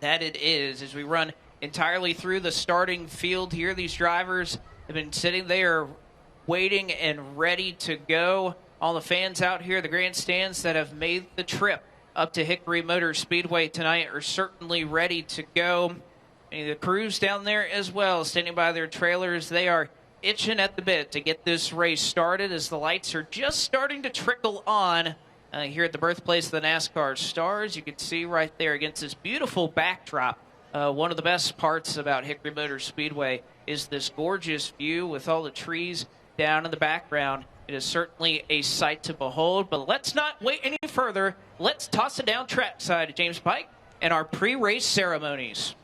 That it is, as we run entirely through the starting field here. These drivers have been sitting there waiting and ready to go. All the fans out here, the grandstands that have made the trip up to Hickory Motor Speedway tonight are certainly ready to go. And the crews down there as well, standing by their trailers, they are itching at the bit to get this race started as the lights are just starting to trickle on here at the birthplace of the NASCAR stars. You can see right there against this beautiful backdrop. One of the best parts about Hickory Motor Speedway is this gorgeous view with all the trees down in the background. It is certainly a sight to behold, but let's not wait any further. Let's toss it down trackside to James Pike and our pre-race ceremonies.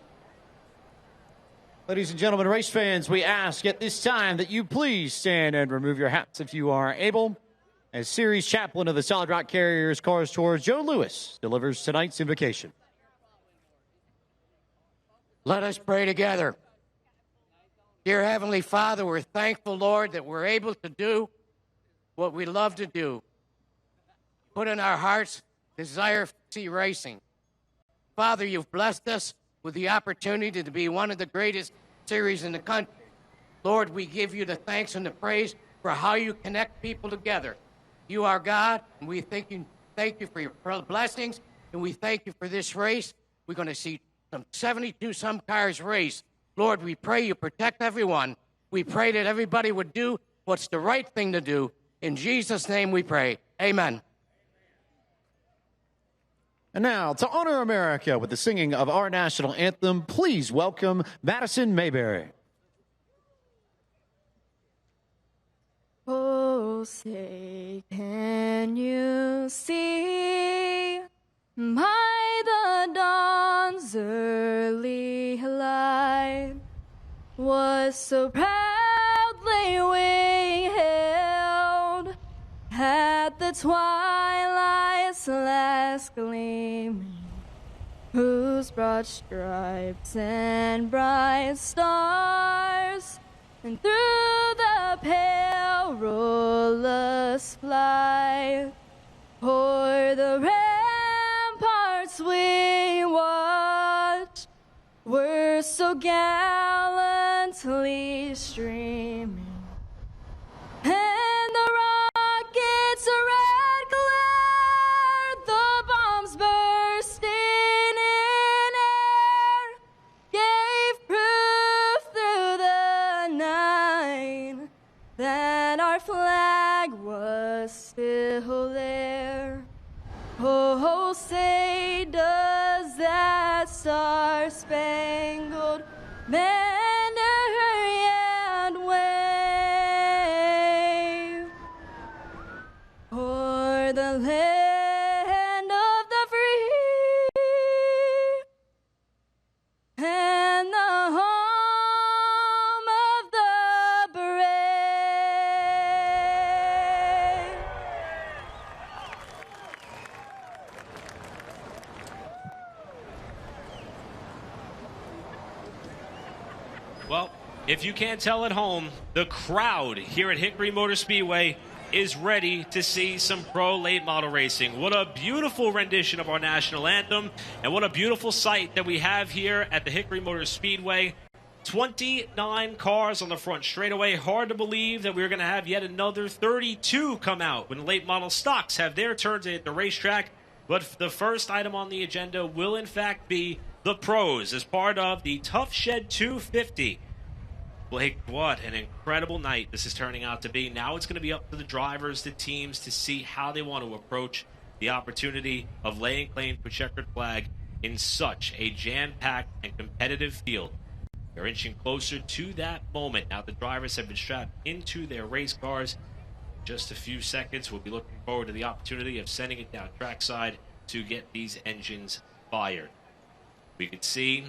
Ladies and gentlemen, race fans, we ask at this time that you please stand and remove your hats if you are able. As Series Chaplain of the Solid Rock Carriers Cars Tour, Joe Lewis delivers tonight's invocation. Let us pray together. Dear Heavenly Father, we're thankful, Lord, that we're able to do what we love to do. Put in our hearts desire to see racing. Father, you've blessed us with the opportunity to be one of the greatest series in the country. Lord, we give you the thanks and the praise for how you connect people together. You are God, and we thank you for your blessings, and we thank you for this race. We're going to see some 72-some cars race. Lord, we pray you protect everyone. We pray that everybody would do what's the right thing to do. In Jesus' name we pray. Amen. And now, to honor America with the singing of our national anthem, please welcome Madison Mayberry. Oh, say, can you see by the dawn's early light was so proudly we hailed at the twilight's last gleaming, whose broad stripes and bright stars and through the pale rollers fly o'er the ramparts we watch were so gallantly streaming, and the rockets' red glare, the bombs bursting in air, gave proof through the night that our flag was still there. Oh, say does that star-spangled banner yet wave o'er the land of the free and the home of the brave? If you can't tell at home, the crowd here at Hickory Motor Speedway is ready to see some pro late model racing. What a beautiful rendition of our national anthem, and what a beautiful sight that we have here at the Hickory Motor Speedway. 29 cars on the front straightaway. Hard to believe that we're going to have yet another 32 come out when late model stocks have their turns at the racetrack. But the first item on the agenda will in fact be the pros as part of the Tough Shed 250. Blake, what an incredible night this is turning out to be. Now it's going to be up to the drivers, the teams, to see how they want to approach the opportunity of laying claim to a checkered flag in such a jam-packed and competitive field. They're inching closer to that moment. Now the drivers have been strapped into their race cars. Just a few seconds, we'll be looking forward to the opportunity of sending it down trackside to get these engines fired. We can see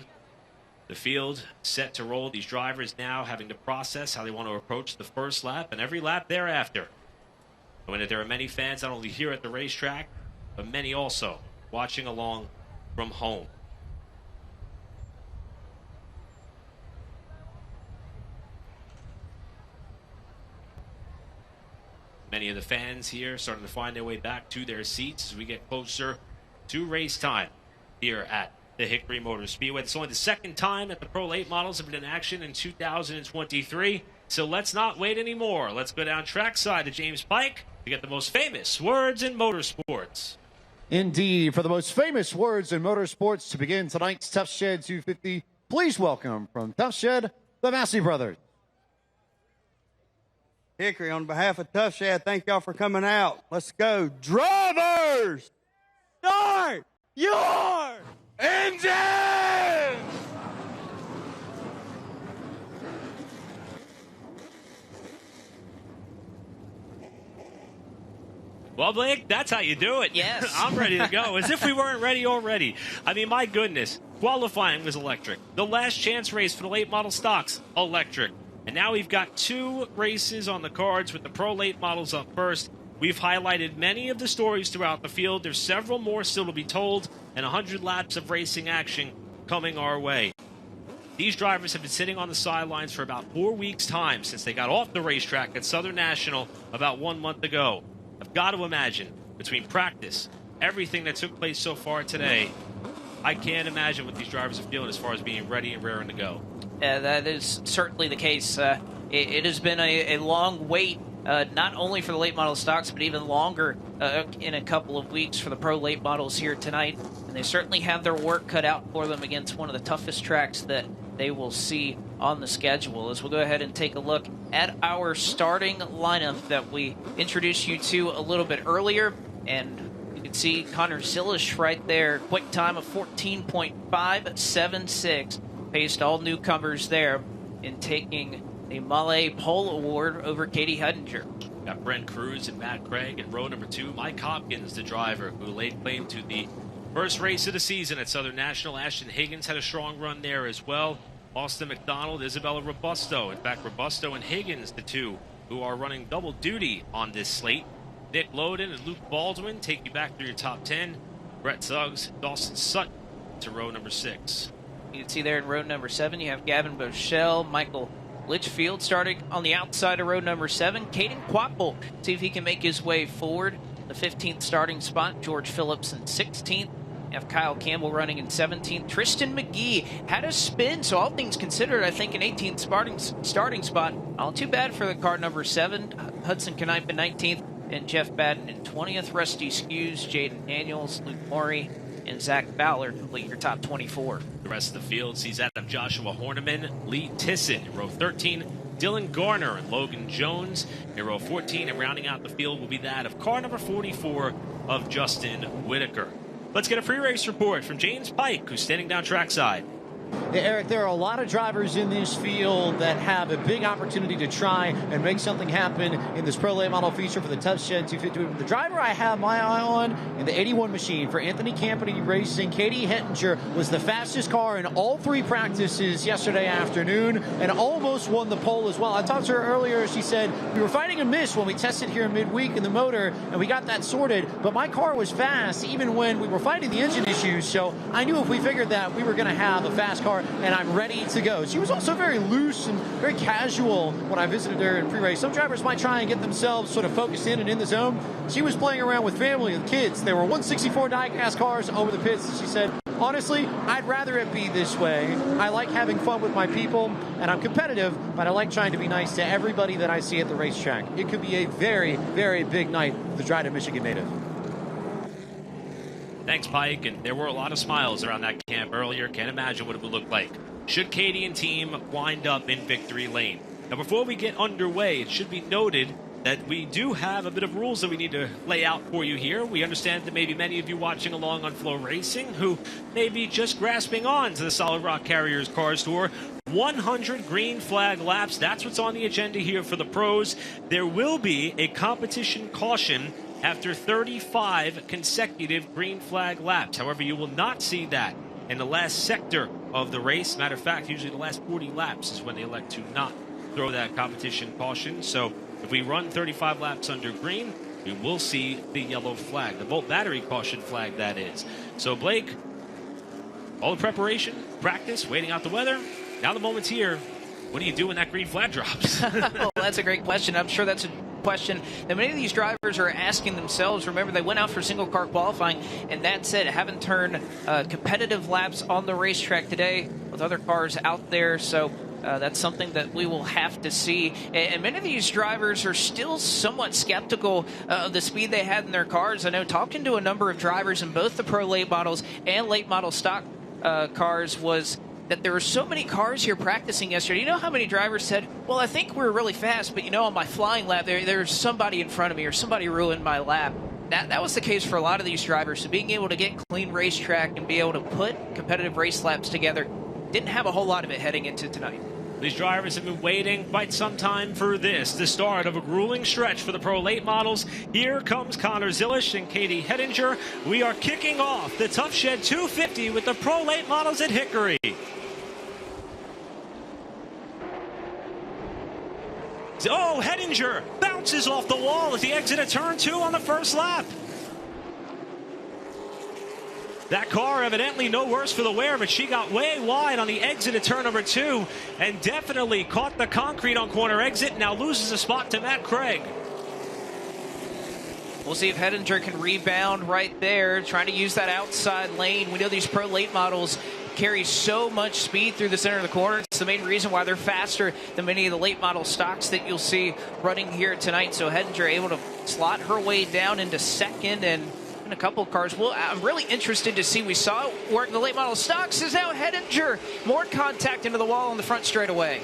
the field set to roll. These drivers now having to process how they want to approach the first lap and every lap thereafter. Knowing that there are many fans not only here at the racetrack, but many also watching along from home. Many of the fans here starting to find their way back to their seats as we get closer to race time here at the Hickory Motor Speedway. It's only the second time that the Pro Late models have been in action in 2023. So let's not wait anymore. Let's go down trackside to James Pike to get the most famous words in motorsports. Indeed, for the most famous words in motorsports to begin tonight's Tough Shed 250, please welcome from Tough Shed, the Massey brothers. Hickory, on behalf of Tough Shed, thank y'all for coming out. Let's go. Drivers, start your engines! Well, Blake, that's how you do it. Yes. I'm ready to go, as if we weren't ready already. I mean, my goodness. Qualifying was electric. The last chance race for the late model stocks, electric. And now we've got 2 races on the cards with the pro late models up first. We've highlighted many of the stories throughout the field. There's several more still to be told, and 100 laps of racing action coming our way. These drivers have been sitting on the sidelines for about 4 weeks' time since they got off the racetrack at Southern National about 1 month ago. I've got to imagine, between practice, everything that took place so far today, I can't imagine what these drivers are feeling as far as being ready and raring to go. That is certainly the case. It has been a long wait, not only for the late model stocks, but even longer in a couple of weeks for the pro late models here tonight. And they certainly have their work cut out for them against one of the toughest tracks that they will see on the schedule. As we'll go ahead and take a look at our starting lineup that we introduced you to a little bit earlier. And you can see Connor Silish right there, quick time of 14.576. Faced all newcomers there in taking the Malay Pole Award over Katie Hedinger. Got Brent Cruz and Matt Craig in row number 2. Mike Hopkins, the driver, who laid claim to the first race of the season at Southern National. Ashton Higgins had a strong run there as well. Austin McDonald, Isabella Robusto. In fact, Robusto and Higgins, the 2 who are running double duty on this slate. Nick Loden and Luke Baldwin take you back through your top 10. Brett Suggs, Dawson Sutton to row number 6. You can see there in row number 7, you have Gavin Boschel, Michael Litchfield starting on the outside of row number 7. Caden Quapple, see if he can make his way forward. The 15th starting spot, George Phillips in 16th. You have Kyle Campbell running in 17th. Tristan McGee had a spin, so all things considered, I think an 18th starting spot. Not too bad for the car number 7. Hudson Knipe in 19th, and Jeff Batten in 20th. Rusty Skews, Jaden Daniels, Luke Maury, and Zach Fowler complete your top 24. The rest of the field sees Adam Joshua Horniman, Lee Tisson in row 13, Dylan Garner and Logan Jones in row 14, and rounding out the field will be that of car number 44 of Justin Whitaker. Let's get a pre-race report from James Pike, who's standing down trackside. Yeah, Eric, there are a lot of drivers in this field that have a big opportunity to try and make something happen in this Pro Late Model feature for the Tough Shed 250. The driver I have my eye on in the 81 machine for Anthony Campany Racing, Katie Hettinger, was the fastest car in all 3 practices yesterday afternoon and almost won the pole as well. I talked to her earlier. She said, we were fighting a miss when we tested here midweek in the motor, and we got that sorted, but my car was fast even when we were fighting the engine issues, so I knew if we figured that we were going to have a fast car, and I'm ready to go. She was also very loose and very casual when I visited her in pre-race. Some drivers might try and get themselves sort of focused in and in the zone. She was playing around with family and kids. There were 164 diecast cars over the pits, and she said, honestly, I'd rather it be this way. I like having fun with my people, and I'm competitive, but I like trying to be nice to everybody that I see at the racetrack. It could be a very, very big night for the Dryden, Michigan native. Thanks, Pike. And there were a lot of smiles around that camp earlier. Can't imagine what it would look like should Katie and team wind up in victory lane. Now, before we get underway, it should be noted that we do have a bit of rules that we need to lay out for you here. We understand that maybe many of you watching along on Flow Racing who may be just grasping on to the Solid Rock Carriers Cars Tour. 100 green flag laps, that's what's on the agenda here for the pros. There will be a competition caution after 35 consecutive green flag laps. However, you will not see that in the last sector of the race. Matter of fact, usually the last 40 laps is when they elect to not throw that competition caution. So if we run 35 laps under green, we will see the yellow flag, the Volt battery caution flag, that is. So Blake, all the preparation, practice, waiting out the weather. Now the moment's here. What do you do when that green flag drops? Well, that's a great question. I'm sure that's a question that many of these drivers are asking themselves. Remember, they went out for single car qualifying, and that's it. Haven't turned competitive laps on the racetrack today with other cars out there. So that's something that we will have to see. And many of these drivers are still somewhat skeptical of the speed they had in their cars. I know talking to a number of drivers in both the pro late models and late model stock cars was that there were so many cars here practicing yesterday. You know how many drivers said, well, I think we're really fast, but you know, on my flying lap, there's somebody in front of me or somebody ruined my lap. That was the case for a lot of these drivers. So being able to get clean racetrack and be able to put competitive race laps together, didn't have a whole lot of it heading into tonight. These drivers have been waiting quite some time for this, the start of a grueling stretch for the pro late models. Here comes Connor Zilisch and Katie Hettinger. We are kicking off the Tough Shed 250 with the pro late models at Hickory. Oh, Hettinger bounces off the wall as he exits turn 2 on the first lap. That car evidently no worse for the wear, but she got way wide on the exit of turn number 2 and definitely caught the concrete on corner exit. Now loses a spot to Matt Craig. We'll see if Hettinger can rebound right there, trying to use that outside lane. We know these pro late models carry so much speed through the center of the corner. It's the main reason why they're faster than many of the late model stocks that you'll see running here tonight. So Hettinger able to slot her way down into second, and in a couple of cars. Well, I'm really interested to see. We saw it work in the late model stocks. Is now Hettinger. More contact into the wall on the front straightaway.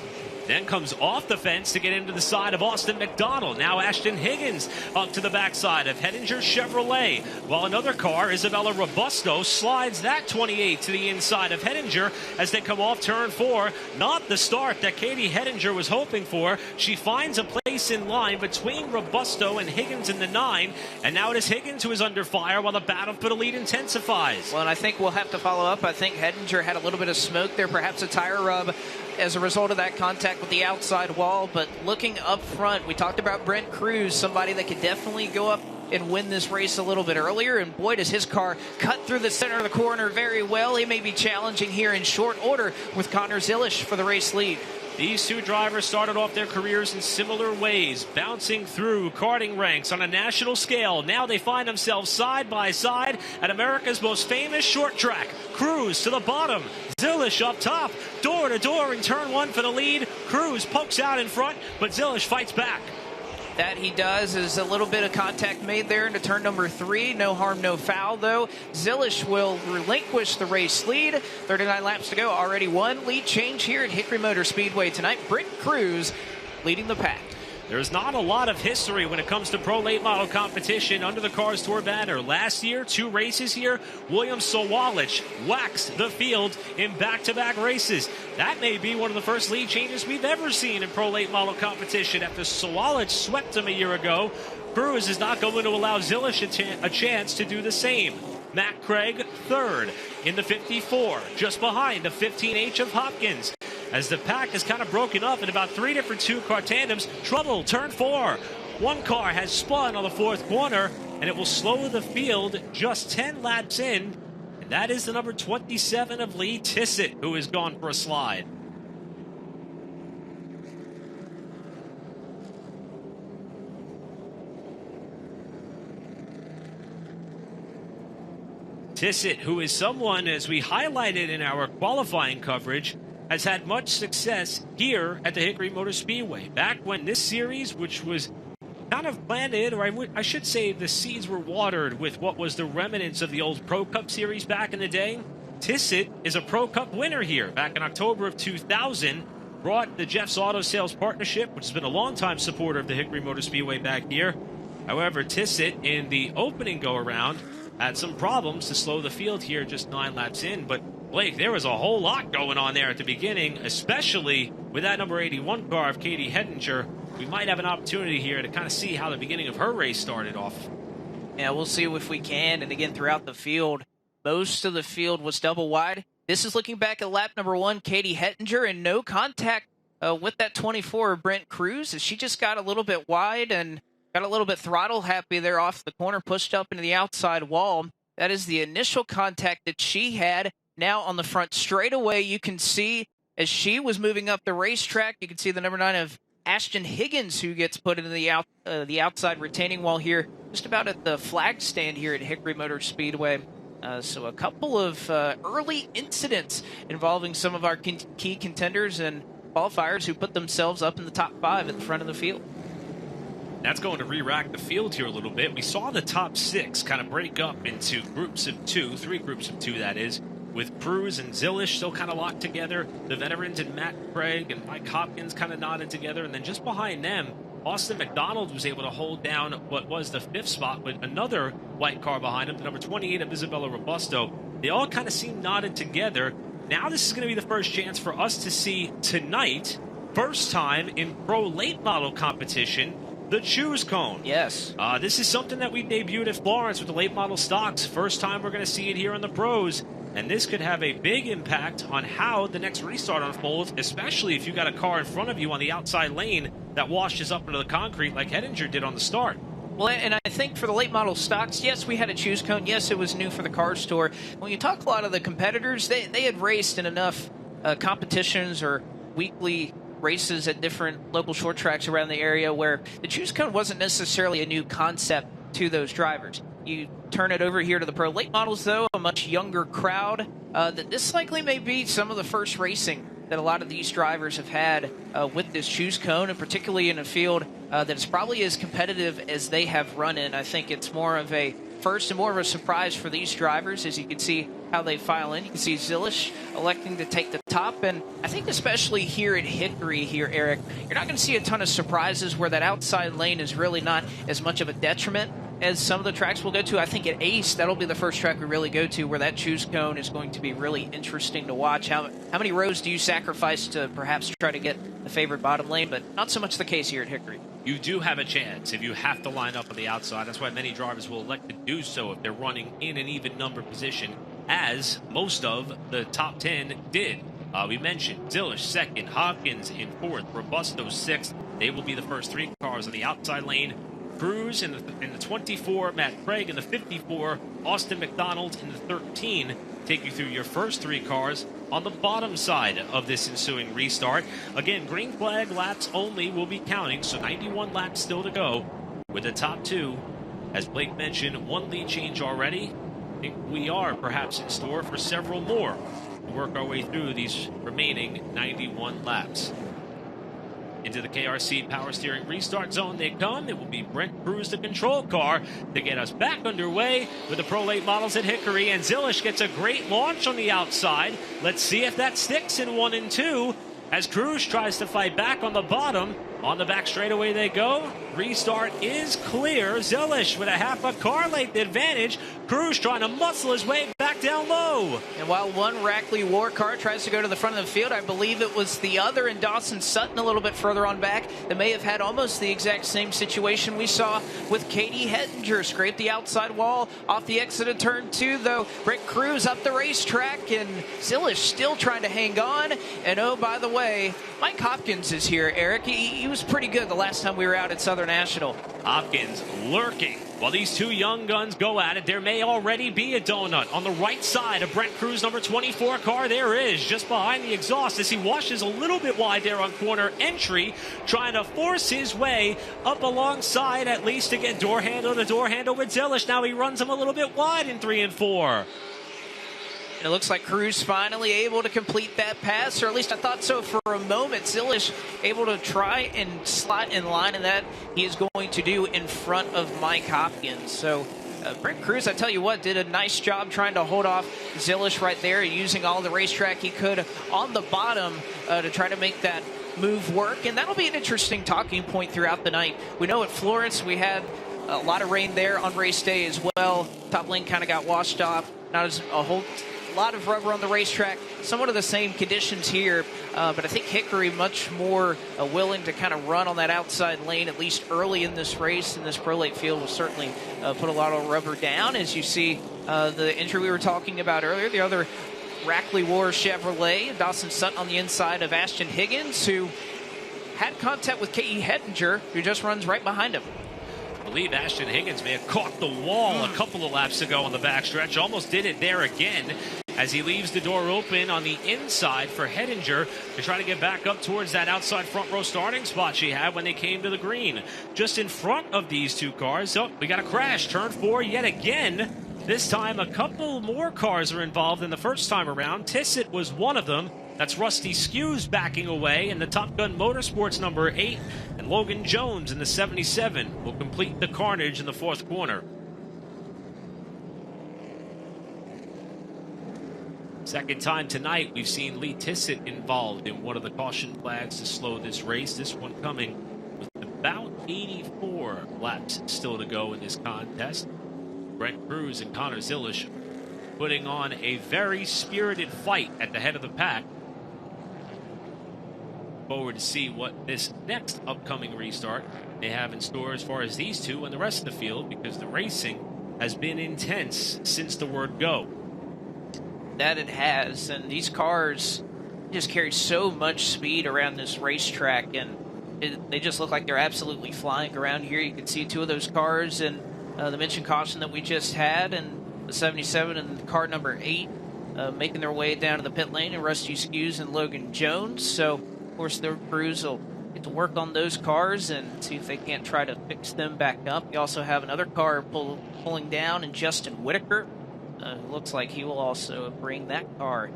Then comes off the fence to get into the side of Austin McDonald. Now Ashton Higgins up to the backside of Hettinger's Chevrolet. While another car, Isabella Robusto, slides that 28 to the inside of Hettinger as they come off turn 4. Not the start that Katie Hettinger was hoping for. She finds a place in line between Robusto and Higgins in the 9. And now it is Higgins who is under fire while the battle for the lead intensifies. Well, and I think we'll have to follow up. I think Hettinger had a little bit of smoke there, perhaps a tire rub as a result of that contact with the outside wall. But looking up front, we talked about Brent Cruz, somebody that could definitely go up and win this race a little bit earlier. And boy, does his car cut through the center of the corner very well. He may be challenging here in short order with Connor Zilisch for the race lead. These two drivers started off their careers in similar ways, bouncing through karting ranks on a national scale. Now they find themselves side by side at America's most famous short track. Cruz to the bottom, Zilisch up top, door to door in turn 1 for the lead. Cruz pokes out in front, but Zilisch fights back. That he does. Is a little bit of contact made there into turn number 3. No harm, no foul, though. Zilisch will relinquish the race lead. 39 laps to go. Already one lead change here at Hickory Motor Speedway tonight. Brent Cruz leading the pack. There's not a lot of history when it comes to pro late model competition under the Cars Tour banner. Last year, 2 races here, William Sawalich waxed the field in back-to-back races. That may be one of the first lead changes we've ever seen in pro late model competition. After Sawalich swept him a year ago, Cruz is not going to allow Zilisch a chance to do the same. Matt Craig, 3rd in the 54, just behind the 15H of Hopkins. As the pack is kind of broken up in about 3 different 2-car tandems. Trouble, turn 4. One car has spun on the 4th corner, and it will slow the field just 10 laps in. And That is the number 27 of Lee Tissett, who is gone for a slide. Tissett, who is someone, as we highlighted in our qualifying coverage, has had much success here at the Hickory Motor Speedway. Back when this series, which was kind of planted, or I should say the seeds were watered with what was the remnants of the old Pro Cup series back in the day, Tissett is a Pro Cup winner here. Back in October of 2000, brought the Jeff's Auto Sales Partnership, which has been a longtime supporter of the Hickory Motor Speedway back here. However, Tissett, in the opening go-around, had some problems to slow the field here just 9 laps in. But, Blake, there was a whole lot going on there at the beginning, especially with that number 81 car of Katie Hettinger. We might have an opportunity here to kind of see how the beginning of her race started off. Yeah, we'll see if we can. And again, throughout the field, most of the field was double wide. This is looking back at lap number 1, Katie Hettinger, and no contact with that 24, Brent Cruz, as she just got a little bit wide and got a little bit throttle happy there off the corner, pushed up into the outside wall. That is the initial contact that she had. Now on the front straightaway, you can see as she was moving up the racetrack, you can see the number 9 of Ashton Higgins, who gets put into the outside retaining wall here, just about at the flag stand here at Hickory Motor Speedway. So a couple of early incidents involving some of our key contenders and qualifiers who put themselves up in the top 5 at the front of the field. That's going to re-rack the field here a little bit. We saw the top 6 kind of break up into groups of 2, 3 groups of 2 that is, with Cruz and Zilish still kind of locked together. The veterans and Matt Craig and Mike Hopkins kind of knotted together. And then just behind them, Austin McDonald was able to hold down what was the 5th spot with another white car behind him, the number 28 of Isabella Robusto. They all kind of seem knotted together. Now this is going to be the first chance for us to see tonight, first time in pro late model competition, the choose cone. Yes. This is something that we debuted at Florence with the late model stocks. First time we're going to see it here in the pros. And this could have a big impact on how the next restart unfolds, especially if you got a car in front of you on the outside lane that washes up into the concrete like Hettinger did on the start. Well, and I think for the late model stocks, yes, we had a choose cone. Yes, it was new for the car store. When you talk a lot of the competitors, they had raced in enough competitions or weekly races at different local short tracks around the area where the choose cone wasn't necessarily a new concept to those drivers. You turn it over here to the pro late models, though, a much younger crowd, that this likely may be some of the first racing that a lot of these drivers have had with this choose cone, and particularly in a field that is probably as competitive as they have run in. I think it's more of a first and more of a surprise for these drivers, as you can see how they file in. You can see Zilish electing to take the top, and I think especially here at Hickory here, Eric, you're not going to see a ton of surprises where that outside lane is really not as much of a detriment as some of the tracks we'll go to. I think at Ace, that'll be the first track we really go to where that choose cone is going to be really interesting to watch. How many rows do you sacrifice to perhaps try to get the favorite bottom lane? But not so much the case here at Hickory. You do have a chance if you have to line up on the outside. That's why many drivers will elect to do so if they're running in an even number position, as most of the top 10 did. We mentioned Zilish second, Hopkins in 4th, Robusto 6th. They will be the first 3 cars on the outside lane. Cruz in the 24, Matt Craig in the 54, Austin McDonald in the 13. Take you through your first 3 cars on the bottom side of this ensuing restart. Again, green flag laps only will be counting, so 91 laps still to go with the top 2. As Blake mentioned, 1 lead change already. I think we are perhaps in store for several more to work our way through these remaining 91 laps. Into the KRC power steering restart zone they come. It will be Brent Cruz, the control car, to get us back underway with the Pro Late models at Hickory. And Zilish gets a great launch on the outside. Let's see if that sticks in 1 and 2 as Cruz tries to fight back on the bottom. On the back straightaway they go. Restart is clear. Zilish with a half a car length advantage. Cruz trying to muscle his way back down low. And while one Rackley War car tries to go to the front of the field, I believe it was the other in Dawson Sutton a little bit further on back that may have had almost the exact same situation we saw with Katie Hettinger. Scraped the outside wall off the exit of turn 2, though. Brent Cruz up the racetrack, and Zilish still trying to hang on. And oh, by the way, Mike Hopkins is here, Eric. He was pretty good the last time we were out at Southern National. Hopkins lurking. While these two young guns go at it, there may already be a donut. On the right side of Brent Cruz, number 24 car, there is, just behind the exhaust as he washes a little bit wide there on corner entry, trying to force his way up alongside at least to get door handle to door handle with Zilish. Now he runs him a little bit wide in 3 and 4. And it looks like Cruz finally able to complete that pass, or at least I thought so for a moment. Zilish able to try and slot in line, and that he is going to do in front of Mike Hopkins. So Brent Cruz, I tell you what, did a nice job trying to hold off Zilish right there, using all the racetrack he could on the bottom to try to make that move work. And that'll be an interesting talking point throughout the night. We know at Florence we had a lot of rain there on race day as well. Top lane kind of got washed off. Not as a lot of rubber on the racetrack, somewhat of the same conditions here, but I think Hickory much more willing to kind of run on that outside lane, at least early in this race, and this Pro Late field will certainly put a lot of rubber down. As you see the injury we were talking about earlier, the other Rackley War Chevrolet, Dawson Sutton on the inside of Ashton Higgins, who had contact with K.E. Hettinger, who just runs right behind him. I believe Ashton Higgins may have caught the wall a couple of laps ago on the backstretch. Almost did it there again as he leaves the door open on the inside for Hettinger to try to get back up towards that outside front row starting spot she had when they came to the green. Just in front of these two cars. Oh, we got a crash. Turn 4 yet again. This time a couple more cars are involved than the first time around. Tissot was one of them. That's Rusty Skews backing away, and the Top Gun Motorsports number 8 and Logan Jones in the 77 will complete the carnage in the fourth corner. Second time tonight we've seen Lee Tissot involved in one of the caution flags to slow this race. This one coming with about 84 laps still to go in this contest. Brent Cruz and Connor Zilish putting on a very spirited fight at the head of the pack. Forward to see what this next upcoming restart they have in store as far as these two and the rest of the field, because the racing has been intense since the word go. That it has, and these cars just carry so much speed around this racetrack, and they just look like they're absolutely flying around here. You can see two of those cars and the mentioned caution that we just had, and the 77 and car number 8 making their way down to the pit lane, and Rusty Skews and Logan Jones. So of course their crews will get to work on those cars and see if they can't try to fix them back up. You also have another car pulling down, and Justin Whitaker looks like he will also bring that car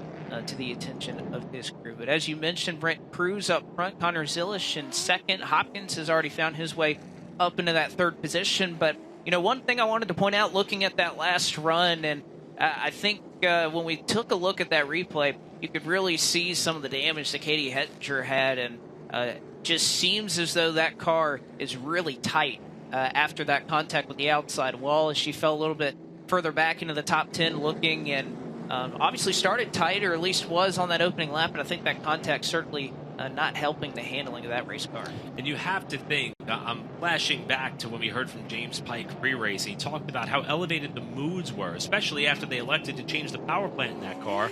to the attention of his crew. But as you mentioned, Brent Cruz up front, Connor Zilish in second. Hopkins has already found his way up into that third position. But you know, one thing I wanted to point out looking at that last run, and I think when we took a look at that replay, you could really see some of the damage that Katie Hettinger had, and just seems as though that car is really tight after that contact with the outside wall, as she fell a little bit further back into the top 10 looking, and obviously started tight, or at least was on that opening lap, and I think that contact certainly not helping the handling of that race car. And you have to think, I'm flashing back to when we heard from James Pike pre-race. He talked about how elevated the moods were, especially after they elected to change the power plant in that car.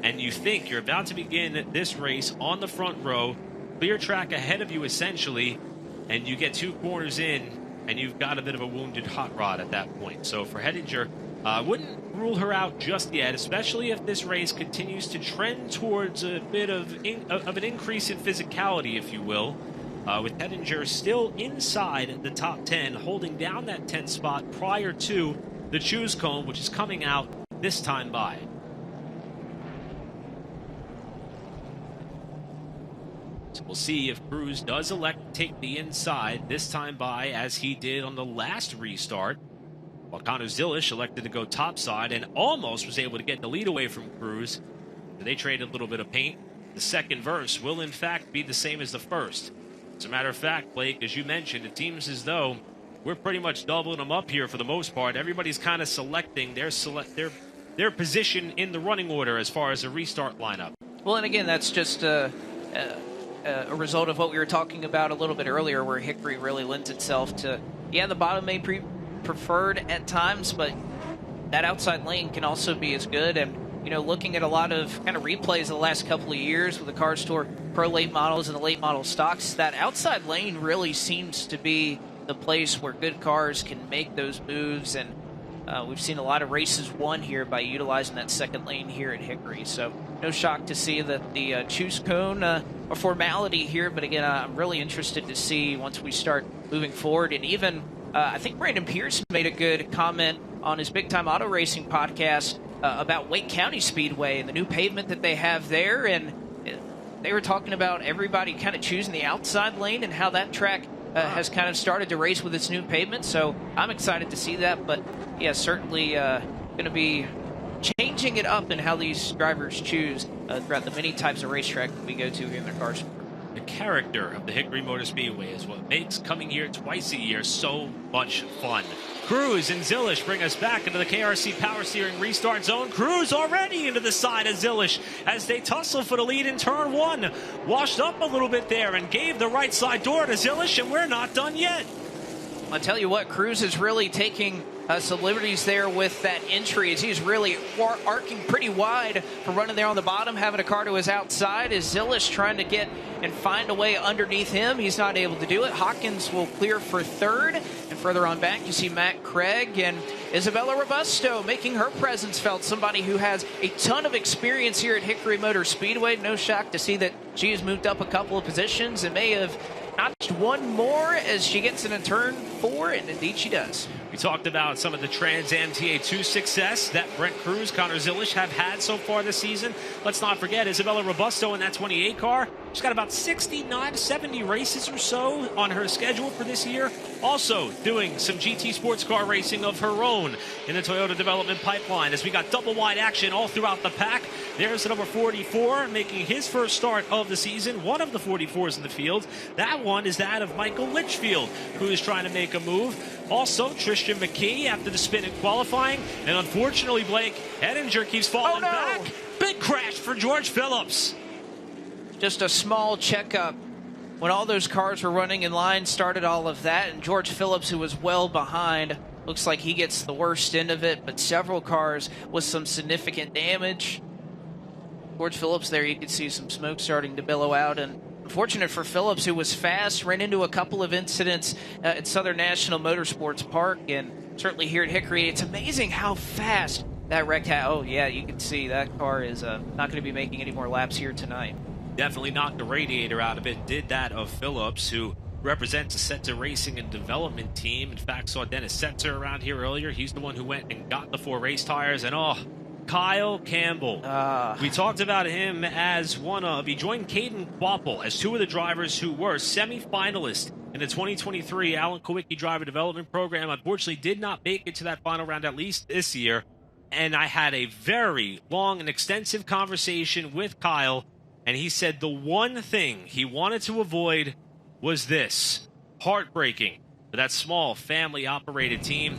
And you think you're about to begin this race on the front row, clear track ahead of you essentially, and you get 2 corners in, and you've got a bit of a wounded hot rod at that point. So for Hettinger, wouldn't rule her out just yet, especially if this race continues to trend towards a bit of an increase in physicality, if you will, with Hettinger still inside the top 10, holding down that 10th spot prior to the choose cone, which is coming out this time by. So we'll see if Cruz does elect to take the inside this time by, as he did on the last restart, while Connor Zilish elected to go topside and almost was able to get the lead away from Cruz. They traded a little bit of paint. The second verse will in fact be the same as the first. As a matter of fact, Blake, as you mentioned, it seems as though we're pretty much doubling them up here for the most part. Everybody's kind of selecting their position in the running order as far as a restart lineup. Well, and again, that's just a result of what we were talking about a little bit earlier, where Hickory really lends itself to, the bottom may be preferred at times, but that outside lane can also be as good. And, you know, looking at a lot of kind of replays of the last couple of years with the Cars Tour pro late models and the late model stocks, that outside lane really seems to be the place where good cars can make those moves, and we've seen a lot of races won here by utilizing that second lane here at Hickory. So no shock to see that the choose cone a formality here, but again, I'm really interested to see once we start moving forward. And even I think Brandon Pierce made a good comment on his Big Time Auto Racing podcast about Wake County Speedway and the new pavement that they have there, and they were talking about everybody kind of choosing the outside lane and how that track has kind of started to race with its new pavement. So I'm excited to see that, but yeah, certainly going to be changing it up in how these drivers choose throughout the many types of racetrack that we go to here in their cars. The character of the Hickory Motor Speedway is what makes coming here twice a year so much fun. Cruz and Zilish bring us back into the KRC Power Steering restart zone. Cruz already into the side of Zilish as they tussle for the lead in turn one. Washed up a little bit there and gave the right side door to Zilish, and we're not done yet. I'll tell you what, Cruz is really taking some liberties there with that entry as he's really arcing pretty wide for running there on the bottom, having a car to his outside. As Zilish trying to get and find a way underneath him, he's not able to do it. Hawkins will clear for third, and further on back you see Matt Craig and Isabella Robusto making her presence felt, somebody who has a ton of experience here at Hickory Motor Speedway. No shock to see that she has moved up a couple of positions and may have notched one more as she gets in turn 4, and indeed she does. We talked about some of the Trans Am TA2 success that Brent Cruz, Connor Zilish have had so far this season. Let's not forget Isabella Robusto in that 28 car. She's got about 69 to 70 races or so on her schedule for this year. Also doing some GT sports car racing of her own in the Toyota development pipeline as we got double wide action all throughout the pack. There's the number 44 making his first start of the season, one of the 44s in the field. That one is that of Michael Litchfield, who is trying to make a move. Also, Tristan McKee after the spin in qualifying. And unfortunately, Blake, Edinger keeps falling back. Big crash for George Phillips. Just a small checkup when all those cars were running in line started all of that, and George Phillips, who was well behind, looks like he gets the worst end of it, but several cars with some significant damage. George Phillips there, you can see some smoke starting to billow out, and unfortunate for Phillips, who was fast, ran into a couple of incidents at Southern National Motorsports Park, and certainly here at Hickory, it's amazing how fast that wreck had. Oh yeah, you can see that car is not going to be making any more laps here tonight. Definitely knocked the radiator out of it. Did that of Phillips, who represents a Setzer Racing and Development team. In fact, saw Dennis Setzer around here earlier. He's the one who went and got the 4 race tires. And Kyle Campbell. We talked about him as one of, he joined Caden Quapple as 2 of the drivers who were semi-finalists in the 2023 Alan Kowicki Driver Development Program. Unfortunately, did not make it to that final round, at least this year. And I had a very long and extensive conversation with Kyle, and he said the one thing he wanted to avoid was this. Heartbreaking for that small family-operated team.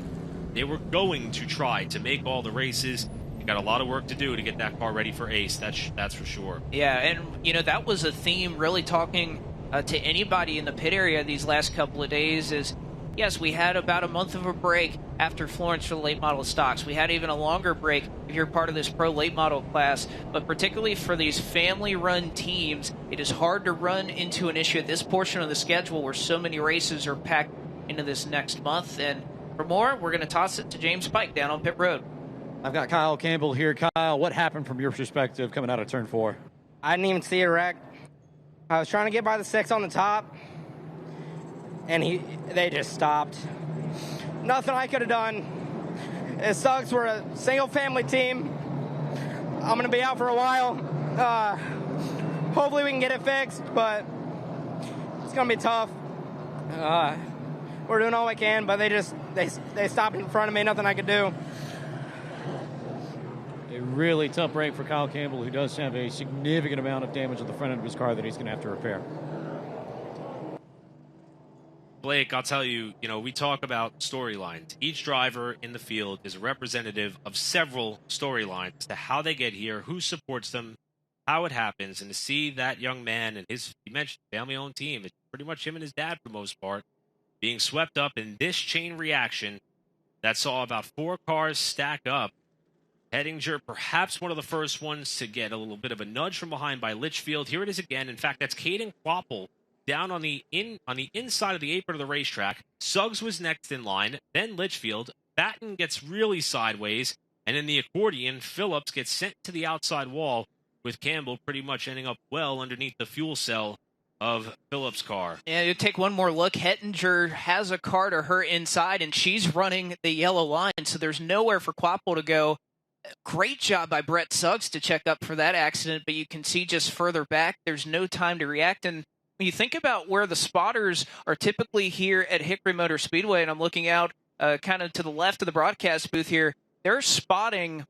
They were going to try to make all the races. You got a lot of work to do to get that car ready for Ace, that's for sure. Yeah, and you know, that was a theme really talking to anybody in the pit area these last couple of days is, yes, we had about a month of a break after Florence for the late model stocks. We had even a longer break if you're part of this pro late model class, but particularly for these family-run teams, it is hard to run into an issue at this portion of the schedule where so many races are packed into this next month. And for more, we're going to toss it to James Pike down on pit road. I've got Kyle Campbell here. Kyle, what happened from your perspective coming out of turn 4? I didn't even see a wreck. I was trying to get by the 6 on the top, and they just stopped. Nothing I could have done. It sucks. We're a single-family team. I'm going to be out for a while. Hopefully we can get it fixed, but it's going to be tough. We're doing all we can, but they stopped in front of me. Nothing I could do. A really tough break for Kyle Campbell, who does have a significant amount of damage on the front end of his car that he's going to have to repair. Blake, I'll tell you, we talk about storylines. Each driver in the field is a representative of several storylines to how they get here, who supports them, how it happens, and to see that young man and he mentioned family-owned team, it's pretty much him and his dad for the most part, being swept up in this chain reaction that saw about 4 cars stack up. Hettinger, perhaps one of the first ones to get a little bit of a nudge from behind by Litchfield. Here it is again. In fact, that's Caden Quapple down on the inside of the apron of the racetrack. Suggs was next in line, then Litchfield. Batten gets really sideways, and in the accordion, Phillips gets sent to the outside wall, with Campbell pretty much ending up well underneath the fuel cell of Phillips' car. Yeah, you take one more look. Hettinger has a car to her inside, and she's running the yellow line, so there's nowhere for Quapple to go. Great job by Brett Suggs to check up for that accident, but you can see just further back, there's no time to react. And when you think about where the spotters are typically here at Hickory Motor Speedway, and I'm looking out kind of to the left of the broadcast booth here, they're spotting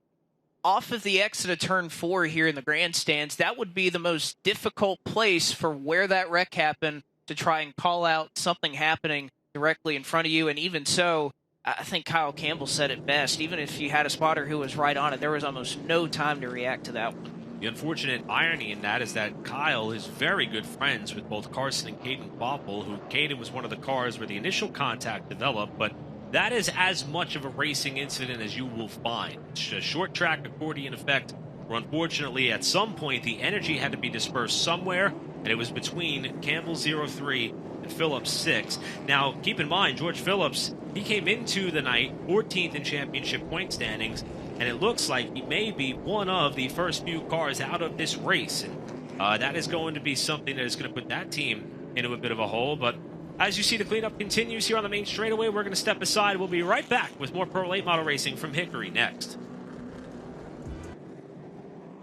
off of the exit of turn 4 here in the grandstands. That would be the most difficult place for where that wreck happened to try and call out something happening directly in front of you. And even so, I think Kyle Campbell said it best. Even if you had a spotter who was right on it, there was almost no time to react to that one. The unfortunate irony in that is that Kyle is very good friends with both Carson and Caden Quapple, who Caden was one of the cars where the initial contact developed, but that is as much of a racing incident as you will find. It's a short track accordion effect, where unfortunately at some point the energy had to be dispersed somewhere, and it was between Campbell 03 and Phillips 6. Now, keep in mind, George Phillips, he came into the night 14th in championship point standings, and it looks like he may be one of the first few cars out of this race. And that is going to be something that is going to put that team into a bit of a hole. But as you see, the cleanup continues here on the main straightaway. We're going to step aside. We'll be right back with more Pro Late Model Racing from Hickory next.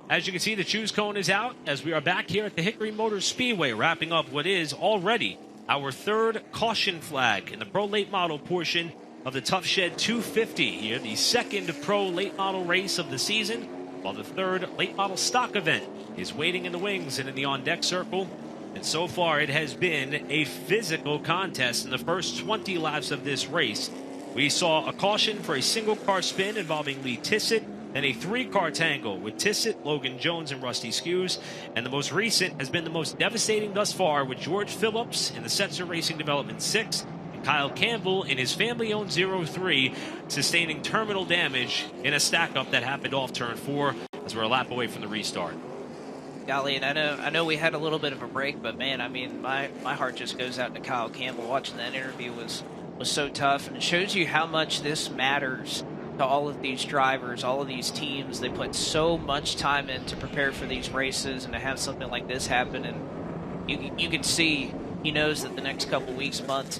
As you can see, the choose cone is out as we are back here at the Hickory Motor Speedway, wrapping up what is already our third caution flag in the Pro Late Model portion of the Tough Shed 250 here, the second Pro Late Model race of the season, while the third Late Model stock event is waiting in the wings and in the on-deck circle. And so far, it has been a physical contest in the first 20 laps of this race. We saw a caution for a single car spin involving Lee Tissett, then a 3-car tangle with Tissett, Logan Jones, and Rusty Skews. And the most recent has been the most devastating thus far, with George Phillips in the Setzer Racing Development 6, and Kyle Campbell in his family-owned 03 sustaining terminal damage in a stack-up that happened off turn 4 as we're a lap away from the restart. Golly, and I know we had a little bit of a break, but man, I mean, my heart just goes out to Kyle Campbell. Watching that interview was so tough, and it shows you how much this matters to all of these drivers, all of these teams. They put so much time in to prepare for these races, and to have something like this happen, and you can see he knows that the next couple weeks, months,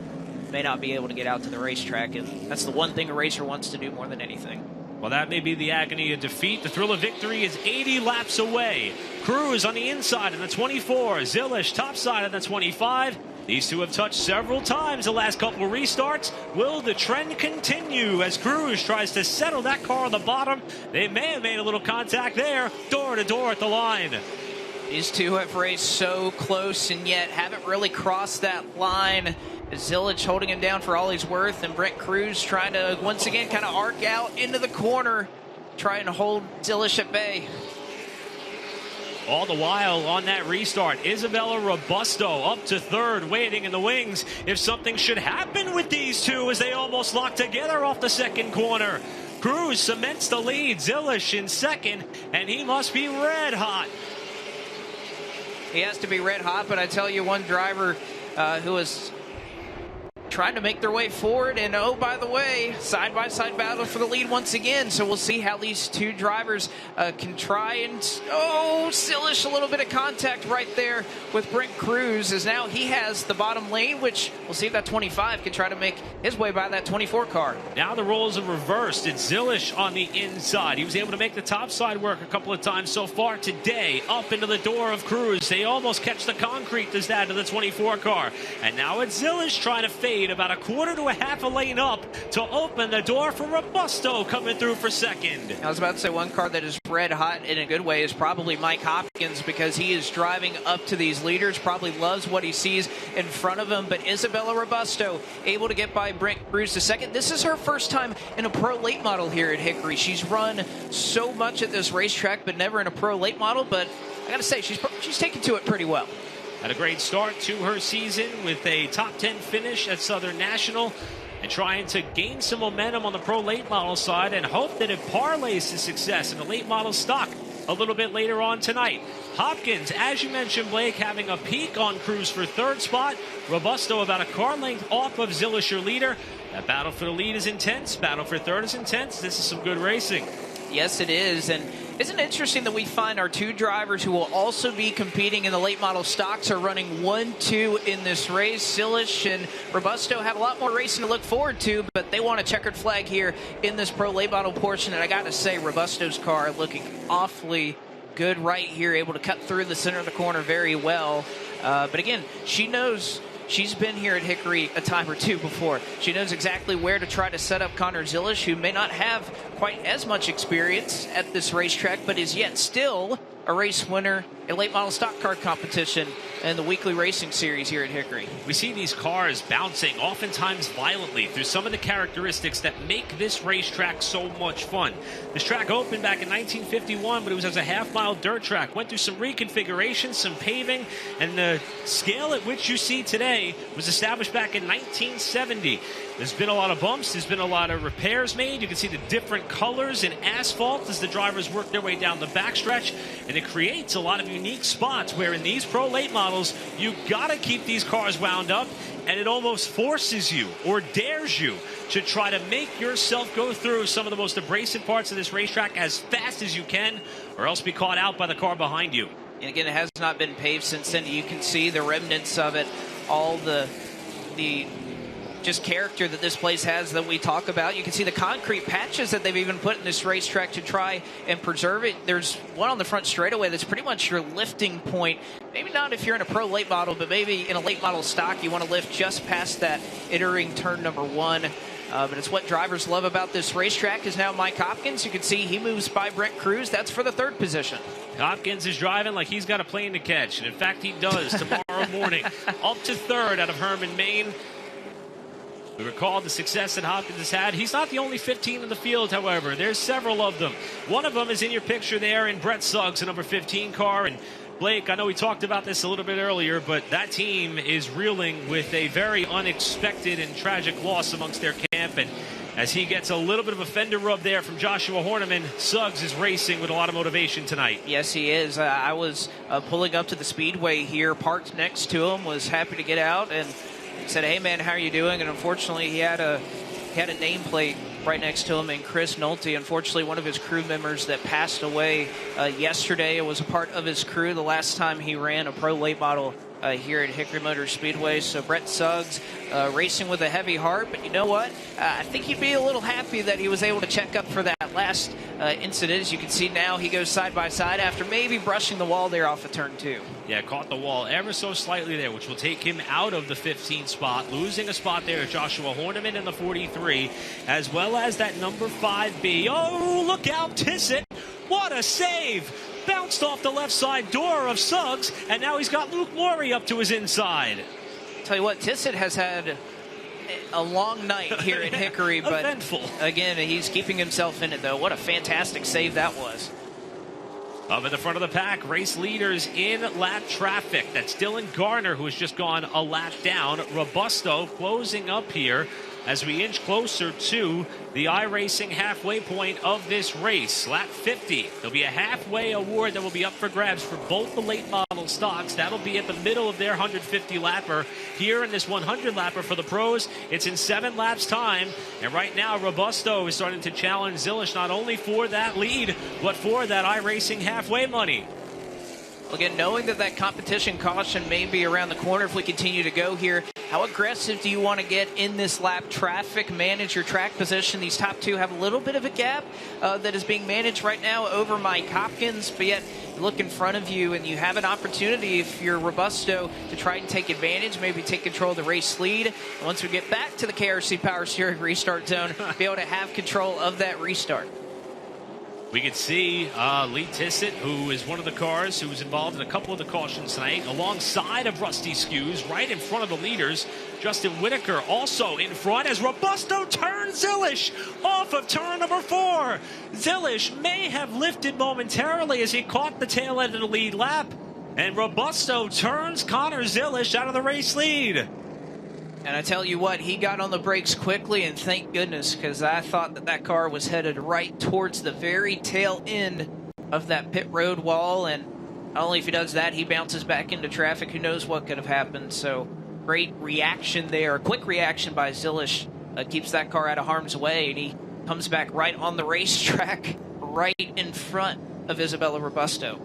may not be able to get out to the racetrack, and that's the one thing a racer wants to do more than anything. Well, that may be the agony of defeat. The thrill of victory is 80 laps away. Cruz on the inside in the 24. Zilish topside in the 25. These two have touched several times the last couple of restarts. Will the trend continue as Cruz tries to settle that car on the bottom? They may have made a little contact there, door to door at the line. These two have raced so close and yet haven't really crossed that line. Zilic holding him down for all he's worth, and Brent Cruz trying to once again kind of arc out into the corner, trying to hold Zilic at bay. All the while on that restart, Isabella Robusto up to third, waiting in the wings if something should happen with these two as they almost lock together off the second corner. Cruz cements the lead, Zilic in second, and he must be red hot. He has to be red hot, but I tell you, one driver who was trying to make their way forward, and oh, by the way, side-by-side battle for the lead once again. So we'll see how these two drivers can try and, Silish, a little bit of contact right there with Brent Cruz, as now he has the bottom lane, which we'll see if that 25 can try to make his way by that 24 car. Now the roles are reversed. It's Zilish on the inside. He was able to make the top side work a couple of times so far today, up into the door of Cruz. They almost catch the concrete as that to the 24 car. And now it's Zilish trying to fade about a quarter to a half a lane up to open the door for Robusto coming through for second. I was about to say one car that is red hot in a good way is probably Mike Hopkins, because he is driving up to these leaders, probably loves what he sees in front of him. But Isabella Robusto able to get by Brent Cruz to second. This is her first time in a pro late model here at Hickory. She's run so much at this racetrack, but never in a pro late model. But I got to say, she's taken to it pretty well. Had a great start to her season with a top 10 finish at Southern National. and trying to gain some momentum on the pro late model side and hope that it parlays to success in the late model stock a little bit later on tonight. Hopkins, as you mentioned, Blake, having a peak on cruise for third spot. Robusto about a car length off of Zilish, your leader. That battle for the lead is intense. Battle for third is intense. This is some good racing. Yes, it is. And isn't it interesting that we find our two drivers who will also be competing in the late model stocks are running 1-2 in this race? Zilish and Robusto have a lot more racing to look forward to, but they want a checkered flag here in this pro late model portion. And I got to say, Robusto's car looking awfully good right here, able to cut through the center of the corner very well. But again, she knows. She's been here at Hickory a time or two before. She knows exactly where to try to set up Connor Zilish, who may not have quite as much experience at this racetrack, but is yet still a race winner in late model stock car competition and the weekly racing series here at Hickory. We see these cars bouncing oftentimes violently through some of the characteristics that make this racetrack so much fun. This track opened back in 1951, but it was as a half-mile dirt track. Went through some reconfiguration, some paving, and the scale at which you see today was established back in 1970. There's been a lot of bumps. There's been a lot of repairs made. You can see the different colors in asphalt as the drivers work their way down the backstretch, and it creates a lot of unique spots where in these pro late models, you got to keep these cars wound up, and it almost forces you or dares you to try to make yourself go through some of the most abrasive parts of this racetrack as fast as you can, or else be caught out by the car behind you. And again, it has not been paved since then. You can see the remnants of it, all the just character that this place has that we talk about. You can see the concrete patches that they've even put in this racetrack to try and preserve it. There's one on the front straightaway that's pretty much your lifting point. Maybe not if you're in a pro late model, but maybe in a late model stock you want to lift just past that entering turn number 1. But it's what drivers love about this racetrack. Is now Mike Hopkins. You can see he moves by Brent Cruz. That's for the third position. Hopkins is driving like he's got a plane to catch, and in fact he does tomorrow morning. Up to third out of Herman, Maine. We recall the success that Hopkins has had. He's not the only 15 in the field, however. There's several of them. One of them is in your picture there in Brett Suggs, a number 15 car. And Blake, I know we talked about this a little bit earlier, but that team is reeling with a very unexpected and tragic loss amongst their camp. And as he gets a little bit of a fender rub there from Joshua Horniman, Suggs is racing with a lot of motivation tonight. Yes, he is. I was pulling up to the Speedway here, parked next to him, was happy to get out and said, "Hey man, how are you doing?" And unfortunately he had a nameplate right next to him, and Chris Nolte, unfortunately one of his crew members that passed away yesterday. It was a part of his crew the last time he ran a pro late model here at Hickory Motor Speedway. So Brett Suggs racing with a heavy heart, but you know what? I think he'd be a little happy that he was able to check up for that last incident. As you can see now, he goes side by side after maybe brushing the wall there off of turn 2. Yeah, caught the wall ever so slightly there, which will take him out of the 15 spot, losing a spot there to Joshua Horniman in the 43, as well as that number 5B. Oh, look out, Tissot. What a save! Bounced off the left side door of Suggs, and now he's got Luke Morey up to his inside. Tell you what, Tissot has had a long night here at Hickory, but eventful. Again, he's keeping himself in it, though. What a fantastic save that was. Up in the front of the pack, race leaders in lap traffic. That's Dylan Garner, who has just gone a lap down. Robusto closing up here as we inch closer to the iRacing halfway point of this race. Lap 50. There'll be a halfway award that will be up for grabs for both the late model stocks. That'll be at the middle of their 150 lapper. Here in this 100 lapper for the pros, it's in 7 laps time. And right now, Robusto is starting to challenge Zilish not only for that lead, but for that iRacing halfway money. Again, knowing that competition caution may be around the corner if we continue to go here, how aggressive do you want to get in this lap traffic, manage your track position? These top two have a little bit of a gap that is being managed right now over Mike Hopkins, but yet look in front of you and you have an opportunity, if you're Robusto, to try and take advantage, maybe take control of the race lead. And once we get back to the KRC Power Steering restart zone, be able to have control of that restart. We could see Lee Tissot, who is one of the cars who was involved in a couple of the cautions tonight, alongside of Rusty Skews, right in front of the leaders. Justin Whitaker also in front as Robusto turns Zilish off of turn number 4. Zilish may have lifted momentarily as he caught the tail end of the lead lap, and Robusto turns Connor Zilish out of the race lead. And I tell you what, he got on the brakes quickly, and thank goodness, because I thought that that car was headed right towards the very tail end of that pit road wall, and not only if he does that, he bounces back into traffic. Who knows what could have happened. So great reaction there, quick reaction by Zilish, keeps that car out of harm's way, and he comes back right on the racetrack, right in front of Isabella Robusto.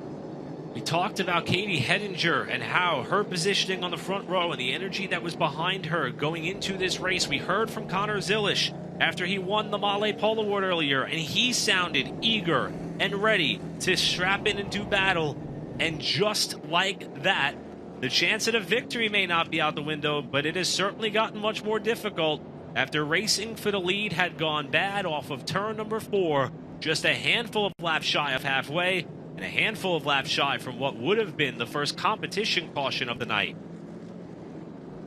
We talked about Katie Hedinger and how her positioning on the front row and the energy that was behind her going into this race. We heard from Connor Zilish after he won the Mahle Pole Award earlier, and he sounded eager and ready to strap in and do battle. And just like that, the chance at a victory may not be out the window, but it has certainly gotten much more difficult after racing for the lead had gone bad off of turn number 4, just a handful of laps shy of halfway, and a handful of laps shy from what would have been the first competition caution of the night.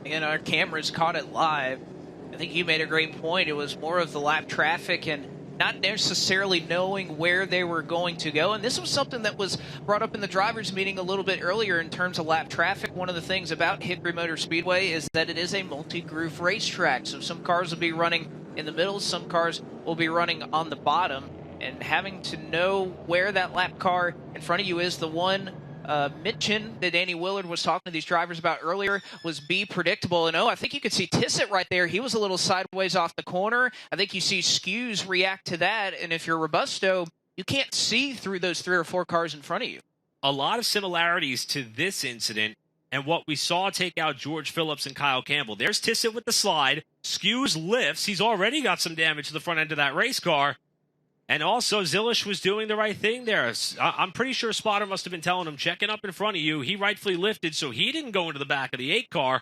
And our cameras caught it live. I think you made a great point. It was more of the lap traffic and not necessarily knowing where they were going to go. And this was something that was brought up in the drivers' meeting a little bit earlier in terms of lap traffic. One of the things about Hickory Motor Speedway is that it is a multi-groove racetrack. So some cars will be running in the middle, some cars will be running on the bottom. And having to know where that lap car in front of you is, the one Mitchin that Danny Willard was talking to these drivers about earlier was be predictable. And I think you could see Tissot right there. He was a little sideways off the corner. I think you see Skews react to that. And if you're Robusto, you can't see through those 3 or 4 cars in front of you. A lot of similarities to this incident and what we saw take out George Phillips and Kyle Campbell. There's Tissot with the slide. Skews lifts. He's already got some damage to the front end of that race car. And also, Zilish was doing the right thing there. I'm pretty sure Spotter must have been telling him, checking up in front of you. He rightfully lifted, so he didn't go into the back of the 8 car.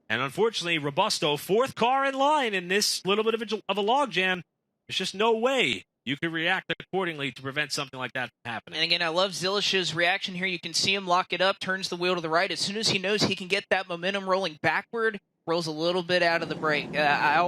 And unfortunately, Robusto, 4th car in line in this little bit of a logjam. There's just no way you could react accordingly to prevent something like that from happening. And again, I love Zilish's reaction here. You can see him lock it up, turns the wheel to the right. As soon as he knows he can get that momentum rolling backward, rolls a little bit out of the brake. I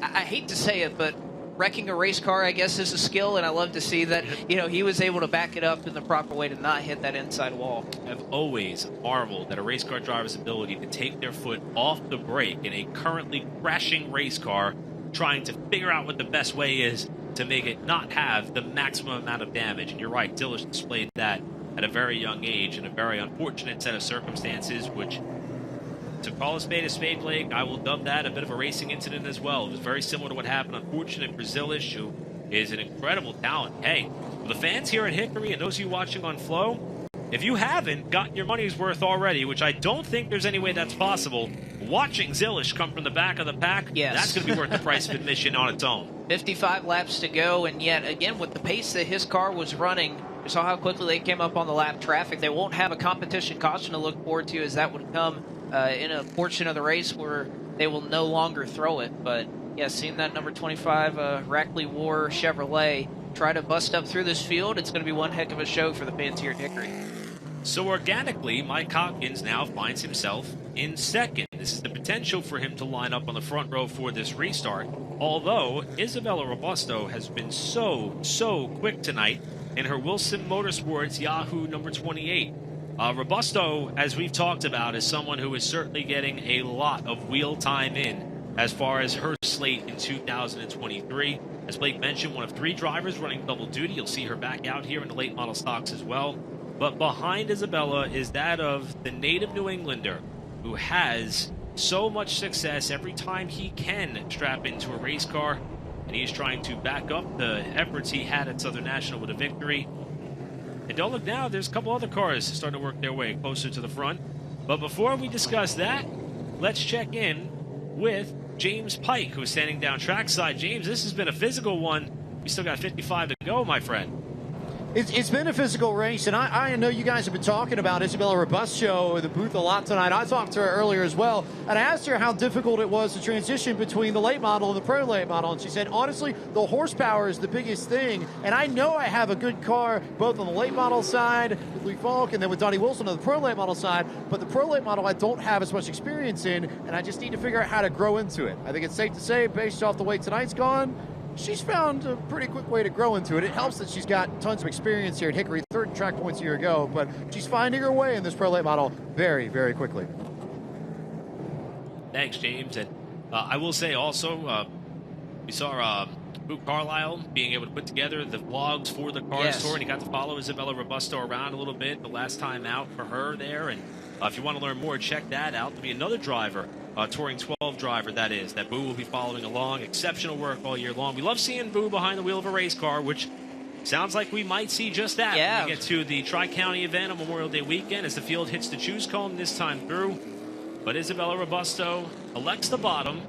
hate to say it, but wrecking a race car, I guess, is a skill, and I love to see that, he was able to back it up in the proper way to not hit that inside wall. I've always marveled at a race car driver's ability to take their foot off the brake in a currently crashing race car, trying to figure out what the best way is to make it not have the maximum amount of damage. And you're right, Zilish displayed that at a very young age in a very unfortunate set of circumstances, which, to call a spade, Blake, I will dub that a bit of a racing incident as well. It was very similar to what happened, unfortunate for Zilish, who is an incredible talent. Hey, for the fans here at Hickory and those of you watching on Flow, if you haven't gotten your money's worth already, which I don't think there's any way that's possible, watching Zilish come from the back of the pack, yes, that's going to be worth the price of admission on its own. 55 laps to go, and yet, again, with the pace that his car was running, you saw how quickly they came up on the lap traffic. They won't have a competition caution to look forward to, as that would come in a portion of the race where they will no longer throw it. But yeah, seeing that number 25 Rackley War Chevrolet try to bust up through this field, it's going to be one heck of a show for the fans here at Hickory. So organically, Mike Hopkins now finds himself in second. This is the potential for him to line up on the front row for this restart, although Isabella Robusto has been so quick tonight in her Wilson Motorsports Yahoo number 28. Robusto, as we've talked about, is someone who is certainly getting a lot of wheel time in as far as her slate in 2023. As Blake mentioned, one of 3 drivers running double duty. You'll see her back out here in the late model stocks as well. But behind Isabella is that of the native New Englander, who has so much success every time he can strap into a race car, and he's trying to back up the efforts he had at Southern National with a victory. And don't look now, there's a couple other cars starting to work their way closer to the front. But before we discuss that, let's check in with James Pike, who's standing down trackside. James, this has been a physical one. We still got 55 to go, my friend. It's been a physical race, and I know you guys have been talking about Isabella Robusto in the booth a lot tonight. I talked to her earlier as well, and I asked her how difficult it was to transition between the late model and the pro late model, and she said, honestly, the horsepower is the biggest thing, and I know I have a good car both on the late model side with Lee Falk and then with Donnie Wilson on the pro late model side, but the pro late model I don't have as much experience in, and I just need to figure out how to grow into it. I think it's safe to say, based off the way tonight's gone, she's found a pretty quick way to grow into it. It helps that she's got tons of experience here at Hickory, 3rd track points a year ago, but she's finding her way in this pro late model very, very quickly. Thanks, James. And I will say also, we saw Boo Carlisle being able to put together the vlogs for the Cars Tour, and he got to follow Isabella Robusto around a little bit the last time out for her there. And if you want to learn more, check that out. There'll be another driver, Touring 12 driver, that Boo will be following along. Exceptional work all year long. We love seeing Boo behind the wheel of a race car, which sounds like we might see just that when we get to the Tri-County event on Memorial Day weekend as the field hits the choose cone this time through. But Isabella Robusto elects the bottom.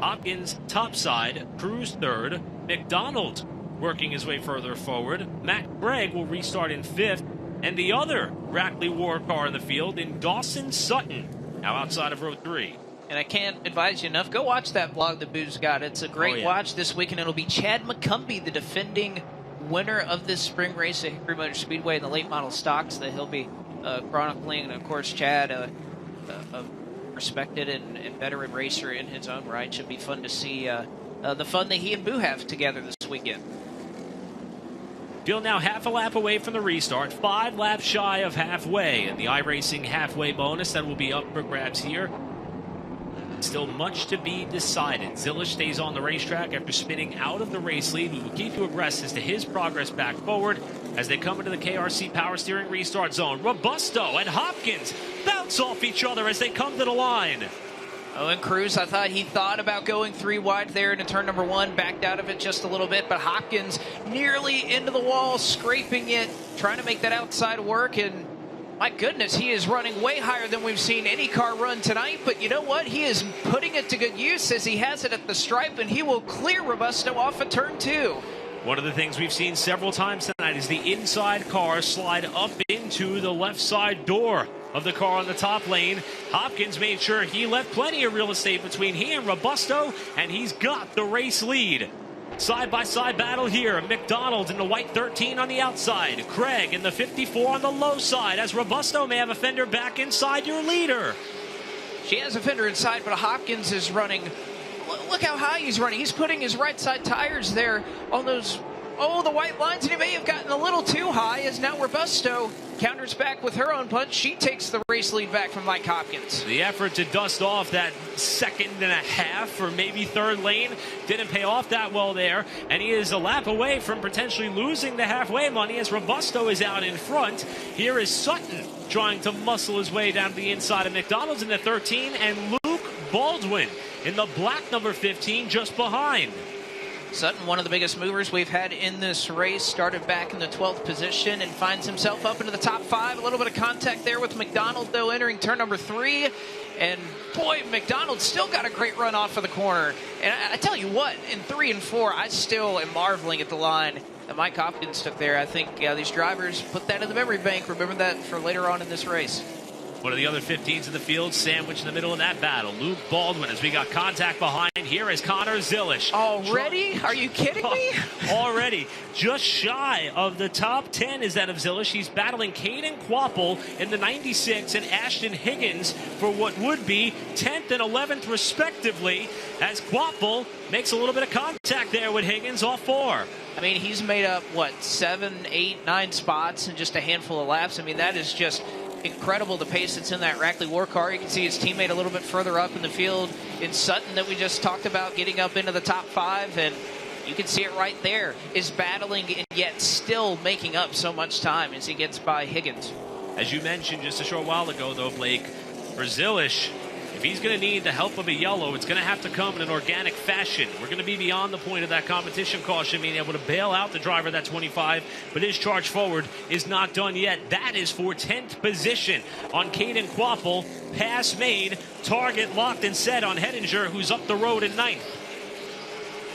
Hopkins topside, Cruz third. McDonald working his way further forward. Matt Gregg will restart in fifth. And the other Brackley War car in the field in Dawson Sutton, now outside of row 3. And I can't advise you enough. Go watch that vlog that Boo's got. It's a great watch this weekend. It'll be Chad McCumbee, the defending winner of this spring race at Hickory Motor Speedway in the late model stocks that he'll be chronicling. And, of course, Chad, a respected and veteran racer in his own right. Should be fun to see the fun that he and Boo have together this weekend. Field now half a lap away from the restart, 5 laps shy of halfway, and the iRacing halfway bonus that will be up for grabs here. Still much to be decided. Zilish stays on the racetrack after spinning out of the race lead. We will keep you abreast as to his progress back forward as they come into the KRC Power Steering restart zone. Robusto and Hopkins bounce off each other as they come to the line. Oh, and Cruz, I thought he thought about going 3 wide there into turn number 1, backed out of it just a little bit, but Hopkins nearly into the wall, scraping it, trying to make that outside work, and my goodness, he is running way higher than we've seen any car run tonight, but you know what? He is putting it to good use as he has it at the stripe, and he will clear Robusto off of turn 2. One of the things we've seen several times tonight is the inside car slide up into the left side door of the car on the top lane. Hopkins made sure he left plenty of real estate between he and Robusto, and he's got the race lead. Side-by-side battle here. McDonald in the white 13 on the outside. Craig in the 54 on the low side, as Robusto may have a fender back inside your leader. She has a fender inside, but Hopkins is running. Look how high he's running. He's putting his right side tires there on those, the white lines, and he may have gotten a little too high, as now Robusto counters back with her own punch. She takes the race lead back from Mike Hopkins. The effort to dust off that 2.5 or maybe third lane didn't pay off that well there, and he is a lap away from potentially losing the halfway money as Robusto is out in front. Here is Sutton trying to muscle his way down to the inside of McDonald's in the 13, and Luke Baldwin in the black number 15 just behind. Sutton, one of the biggest movers we've had in this race, started back in the 12th position and finds himself up into the top 5. A little bit of contact there with McDonald, though, entering turn number 3. And, boy, McDonald still got a great run off of the corner. And I tell you what, in 3 and 4, I still am marveling at the line that Mike Hopkins took there. I think these drivers put that in the memory bank. Remember that for later on in this race. One of the other 15s in the field, sandwiched in the middle of that battle. Luke Baldwin, as we got contact behind. Here is Connor Zilish. Already? Are you kidding me? Already. Just shy of the top 10 is that of Zilish. He's battling Caden Quapple in the 96 and Ashton Higgins for what would be 10th and 11th respectively, as Quapple makes a little bit of contact there with Higgins off 4. I mean, he's made up, 7, 8, 9 spots in just a handful of laps. I mean, that is just incredible, the pace that's in that Brackley War car. You can see his teammate a little bit further up in the field in Sutton that we just talked about, getting up into the top 5, and you can see it right there, is battling and yet still making up so much time as he gets by Higgins. As you mentioned just a short while ago, though, Blake, for Zilish, if he's going to need the help of a yellow, it's going to have to come in an organic fashion. We're going to be beyond the point of that competition caution, being able to bail out the driver, that 25, but his charge forward is not done yet. That is for 10th position on Caden Quapple. Pass made, target locked and set on Hettinger, who's up the road in 9th.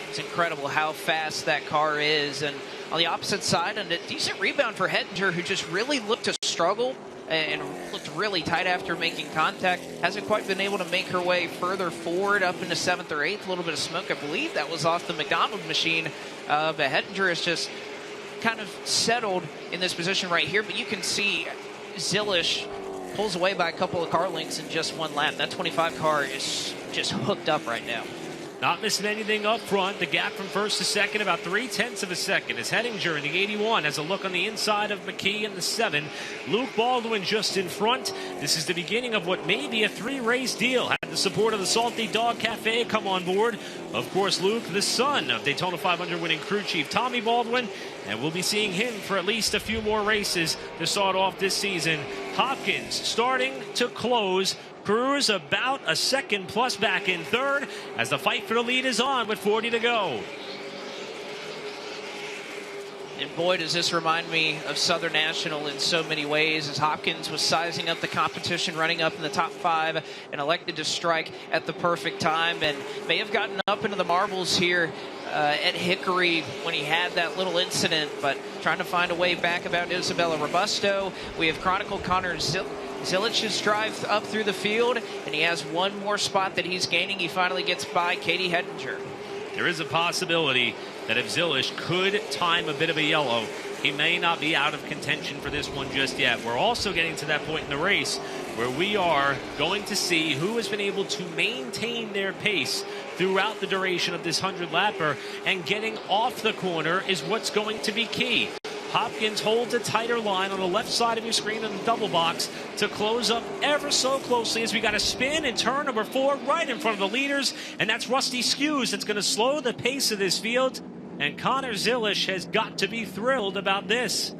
It's incredible how fast that car is. And on the opposite side, and a decent rebound for Hettinger, who just really looked to struggle and looked really tight after making contact. Hasn't quite been able to make her way further forward up into 7th or 8th. A little bit of smoke, I believe that was off the McDonald machine. But Hettinger is just kind of settled in this position right here. But you can see Zilish pulls away by a couple of car lengths in just one lap. That 25 car is just hooked up right now. Not missing anything up front. The gap from first to second, about 0.3 of a second. As Hettinger in the 81 has a look on the inside of McKee in the 7. Luke Baldwin just in front. This is the beginning of what may be a 3-race deal. Had the the support of the Salty Dog Cafe come on board. Of course, Luke, the son of Daytona 500 winning crew chief Tommy Baldwin, and we'll be seeing him for at least a few more races to start off this season. Hopkins starting to close. Cruz about a second plus back in third as the fight for the lead is on with 40 to go. And boy, does this remind me of Southern National in so many ways, as Hopkins was sizing up the competition, running up in the top 5, and elected to strike at the perfect time, and may have gotten up into the marbles here at Hickory when he had that little incident, but trying to find a way back about Isabella Robusto. We have chronicled Connor Zilich's drive up through the field, and he has one more spot that he's gaining. He finally gets by Katie Hedinger. There is a possibility that if Zilich could time a bit of a yellow, he may not be out of contention for this one just yet. We're also getting to that point in the race where we are going to see who has been able to maintain their pace throughout the duration of this 100-lapper, and getting off the corner is what's going to be key. Hopkins holds a tighter line on the left side of your screen in the double box to close up ever so closely as we got a spin in turn number 4 right in front of the leaders, and that's Rusty Skews that's going to slow the pace of this field, and Connor Zilich has got to be thrilled about this.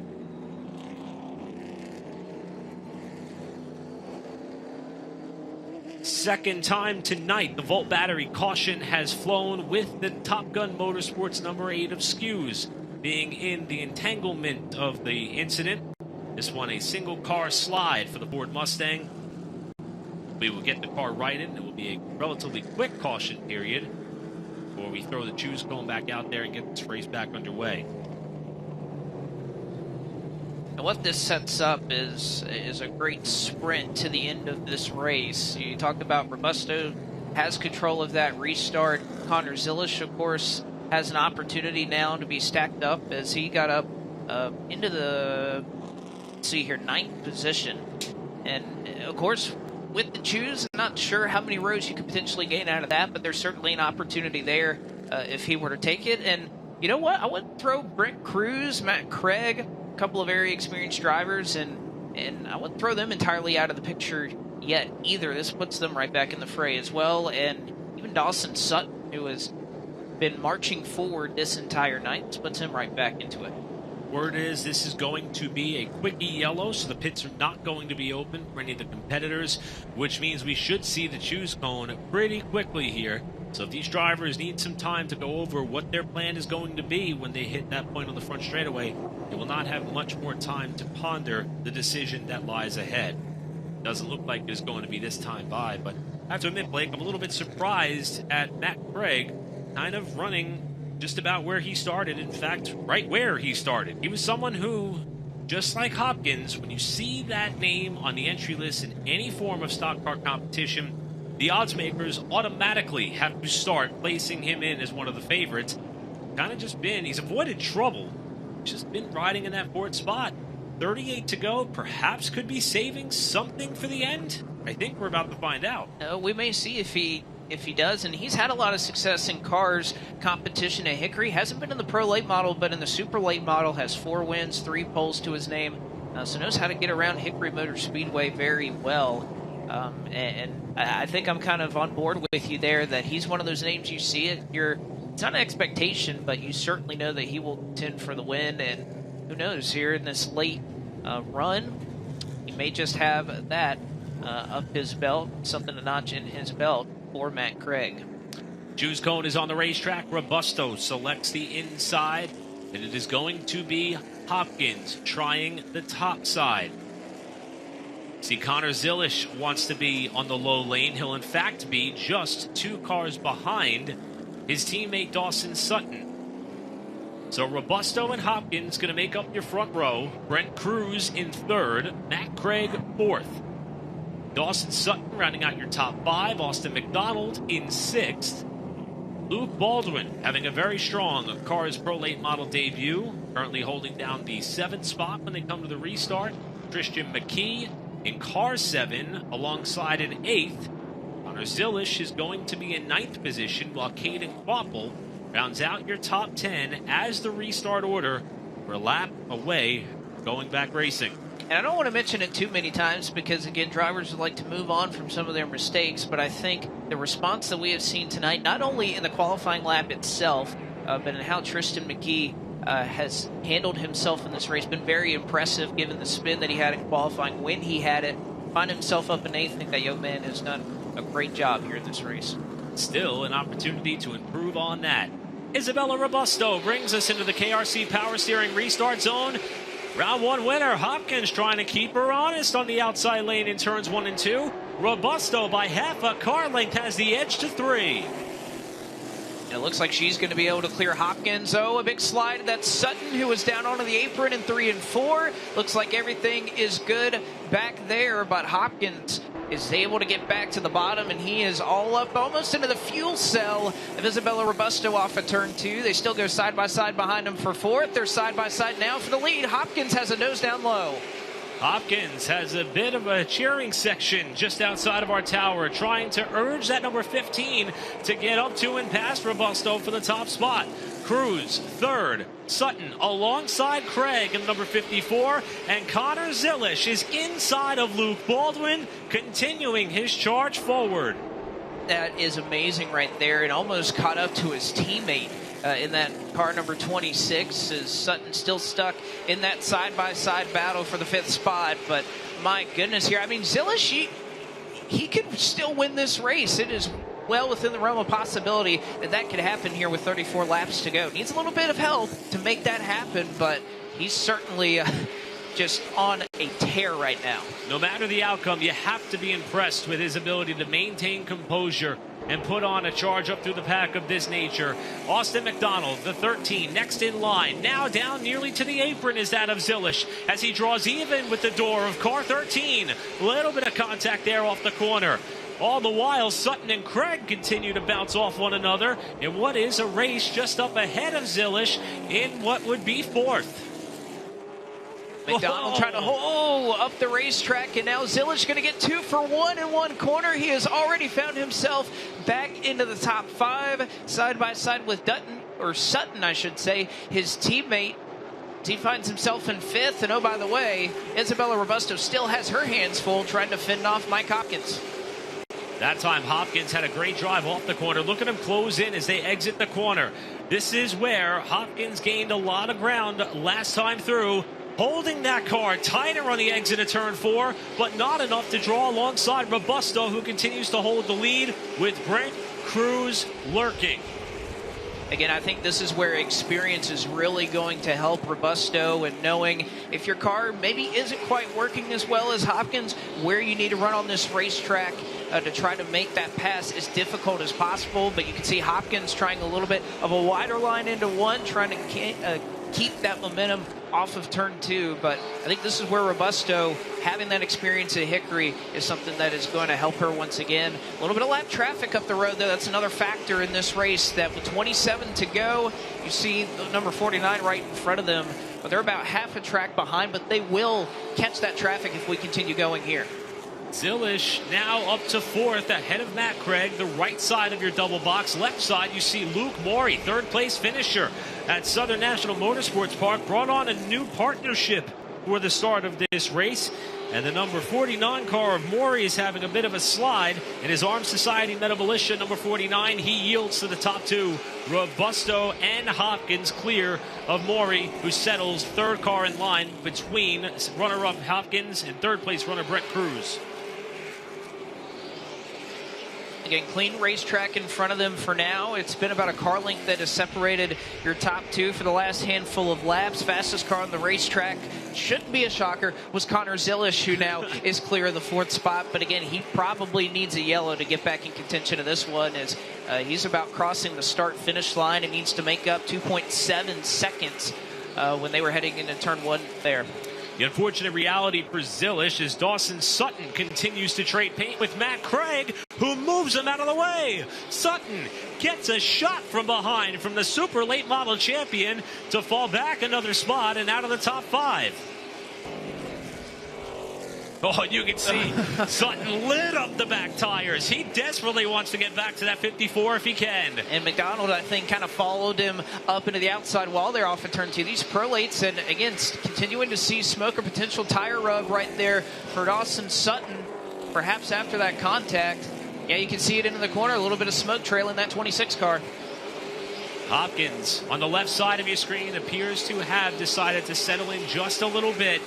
Second time tonight, the Volt battery caution has flown with the Top Gun Motorsports number 8 of Skews being in the entanglement of the incident. This one a single car slide for the Ford Mustang. We will get the car righted. It will be a relatively quick caution period before we throw the choose cone back out there and get this race back underway. And what this sets up is a great sprint to the end of this race. You talked about Robusto has control of that restart. Connor Zilich, of course, has an opportunity now to be stacked up as he got up into the, let's see here, 9th position. And of course, with the choose, I'm not sure how many rows you could potentially gain out of that, but there's certainly an opportunity there if he were to take it. And you know what? I would throw Brent Cruz, Matt Craig, a couple of very experienced drivers, and I wouldn't throw them entirely out of the picture yet either. This puts them right back in the fray as well. And even Dawson Sutton, who has been marching forward this entire night, this puts him right back into it. Word is this is going to be a quickie yellow, so the pits are not going to be open for any of the competitors, which means we should see the choose cone pretty quickly here. So if these drivers need some time to go over what their plan is going to be when they hit that point on the front straightaway, they will not have much more time to ponder the decision that lies ahead. Doesn't look like it's going to be this time by, but I have to admit, Blake, I'm a little bit surprised at Matt Craig kind of running just about where he started. In fact, right where he started. He was someone who, just like Hopkins, when you see that name on the entry list in any form of stock car competition, the odds makers automatically have to start placing him in as one of the favorites. Kind of just been, he's avoided trouble, just been riding in that 4th spot. 38 to go, perhaps could be saving something for the end. I think we're about to find out. We may see if he does, and he's had a lot of success in cars competition at Hickory. Hasn't been in the pro late model, but in the super late model has 4 wins, 3 poles to his name, so knows how to get around Hickory Motor Speedway very well. And I think I'm kind of on board with you there that he's one of those names you see it. It's not an expectation, but you certainly know that he will contend for the win. And who knows, here in this late run, he may just have that up his belt, something to notch in his belt for Matt Craig. Choose cone is on the racetrack. Robusto selects the inside, and it is going to be Hopkins trying the top side. See, Connor Zilich wants to be on the low lane. He'll in fact be just 2 cars behind his teammate Dawson Sutton. So Robusto and Hopkins going to make up your front row. Brent Cruz in 3rd, Matt Craig 4th. Dawson Sutton rounding out your top 5. Austin McDonald in 6th. Luke Baldwin having a very strong Cars Pro Late Model debut, currently holding down the 7th spot when they come to the restart. Christian McKee in car 7 alongside an 8th. Connor Zilich is going to be in 9th position, while Caden Quapple rounds out your top 10 as the restart order. We're a lap away going back racing. And I don't want to mention it too many times because, again, drivers would like to move on from some of their mistakes, but I think the response that we have seen tonight, not only in the qualifying lap itself, but in how Tristan McGee has handled himself in this race, been very impressive given the spin that he had in qualifying when he had it. Find himself up in 8th. I think that young man has done a great job here in this race. Still an opportunity to improve on that. Isabella Robusto brings us into the KRC Power Steering restart zone. Round 1 winner, Hopkins trying to keep her honest on the outside lane in turns 1 and 2. Robusto by half a car length has the edge to 3. It looks like she's going to be able to clear Hopkins. Oh, a big slide. That's Sutton, who was down onto the apron in 3 and 4. Looks like everything is good back there, but Hopkins is able to get back to the bottom, and he is all up almost into the fuel cell of Isabella Robusto off of turn 2. They still go side by side behind him for 4th. They're side by side now for the lead. Hopkins has a nose down low. Hopkins has a bit of a cheering section just outside of our tower, trying to urge that number 15 to get up to and past Robusto for the top spot. Cruz, 3rd. Sutton alongside Craig in number 54. And Connor Zilish is inside of Luke Baldwin, continuing his charge forward. That is amazing right there, and almost caught up to his teammate in that car number 26, as Sutton still stuck in that side-by-side battle for the 5th spot. But my goodness here, I mean, Zilish, he could still win this race. It is well within the realm of possibility that that could happen here with 34 laps to go. Needs a little bit of help to make that happen, but he's certainly just on a tear right now. No matter the outcome, you have to be impressed with his ability to maintain composure and put on a charge up through the pack of this nature. Austin McDonald, the 13, next in line. Now down nearly to the apron is that of Zilish as he draws even with the door of car 13. Little bit of contact there off the corner. All the while, Sutton and Craig continue to bounce off one another in what is a race just up ahead of Zilish in what would be 4th. McDonald trying to hold up the racetrack, and now Zilish going to get 2 for 1 in one corner. He has already found himself back into the top 5, side by side with Sutton, I should say, his teammate. He finds himself in 5th, and oh, by the way, Isabella Robusto still has her hands full trying to fend off Mike Hopkins. That time, Hopkins had a great drive off the corner. Look at him close in as they exit the corner. This is where Hopkins gained a lot of ground last time through, holding that car tighter on the exit of turn 4, but not enough to draw alongside Robusto, who continues to hold the lead with Brent Cruz lurking. Again, I think this is where experience is really going to help Robusto, and knowing if your car maybe isn't quite working as well as Hopkins, where you need to run on this racetrack to try to make that pass as difficult as possible. But you can see Hopkins trying a little bit of a wider line into 1, trying to keep that momentum off of turn 2. But I think this is where Robusto, having that experience at Hickory, is something that is going to help her once again. A little bit of lap traffic up the road, though. That's another factor in this race, that with 27 to go, you see the number 49 right in front of them. But they're about half a track behind, but they will catch that traffic if we continue going here. Zilish now up to 4th, ahead of Matt Craig. The right side of your double box. Left side, you see Luke Maury, 3rd place finisher at Southern National Motorsports Park. Brought on a new partnership for the start of this race. And the number 49 car of Maury is having a bit of a slide. In his Armed Society Meta Militia, number 49, he yields to the top 2. Robusto and Hopkins clear of Maury, who settles 3rd car in line between runner-up Hopkins and 3rd place runner Brent Cruz. Again, clean racetrack in front of them for now. It's been about a car length that has separated your top 2 for the last handful of laps. Fastest car on the racetrack, shouldn't be a shocker, was Connor Zilish, who now is clear of the 4th spot. But again, he probably needs a yellow to get back in contention of this one, as he's about crossing the start-finish line and needs to make up 2.7 seconds when they were heading into turn 1 there. The unfortunate reality for Zilish is Dawson Sutton continues to trade paint with Matt Craig, who moves him out of the way. Sutton gets a shot from behind from the super late model champion to fall back another spot and out of the top 5. Oh, you can see Sutton lit up the back tires. He desperately wants to get back to that 54 if he can. And McDonald, I think, kind of followed him up into the outside wall there off of turn 2. These prolates, and again, continuing to see smoke or potential tire rub right there for Dawson Sutton, perhaps after that contact. Yeah, you can see it into the corner, a little bit of smoke trailing that 26 car. Hopkins on the left side of your screen appears to have decided to settle in just a little bit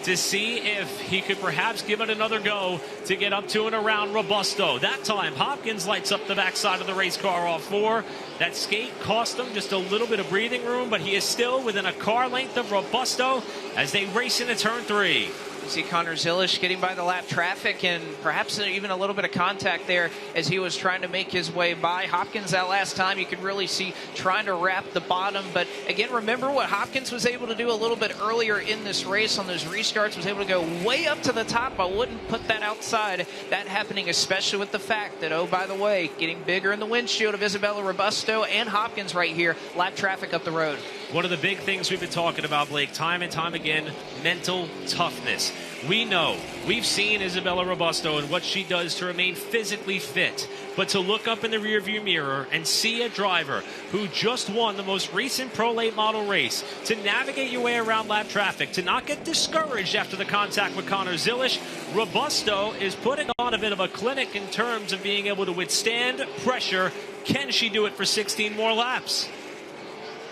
to see if he could perhaps give it another go to get up to and around Robusto. That time, Hopkins lights up the backside of the race car off 4. That skate cost him just a little bit of breathing room, but he is still within a car length of Robusto as they race into turn 3. You see Connor Zilish getting by the lap traffic and perhaps even a little bit of contact there as he was trying to make his way by. Hopkins that last time you could really see trying to wrap the bottom. But again, remember what Hopkins was able to do a little bit earlier in this race on those restarts, was able to go way up to the top. I wouldn't put that outside. That happening especially with the fact that, oh, by the way, getting bigger in the windshield of Isabella Robusto and Hopkins right here, lap traffic up the road. One of the big things we've been talking about, Blake, time and time again, mental toughness. We know, we've seen Isabella Robusto and what she does to remain physically fit. But to look up in the rearview mirror and see a driver who just won the most recent Pro Late Model race, to navigate your way around lap traffic, to not get discouraged after the contact with Connor Zilish, Robusto is putting on a bit of a clinic in terms of being able to withstand pressure. Can she do it for 16 more laps?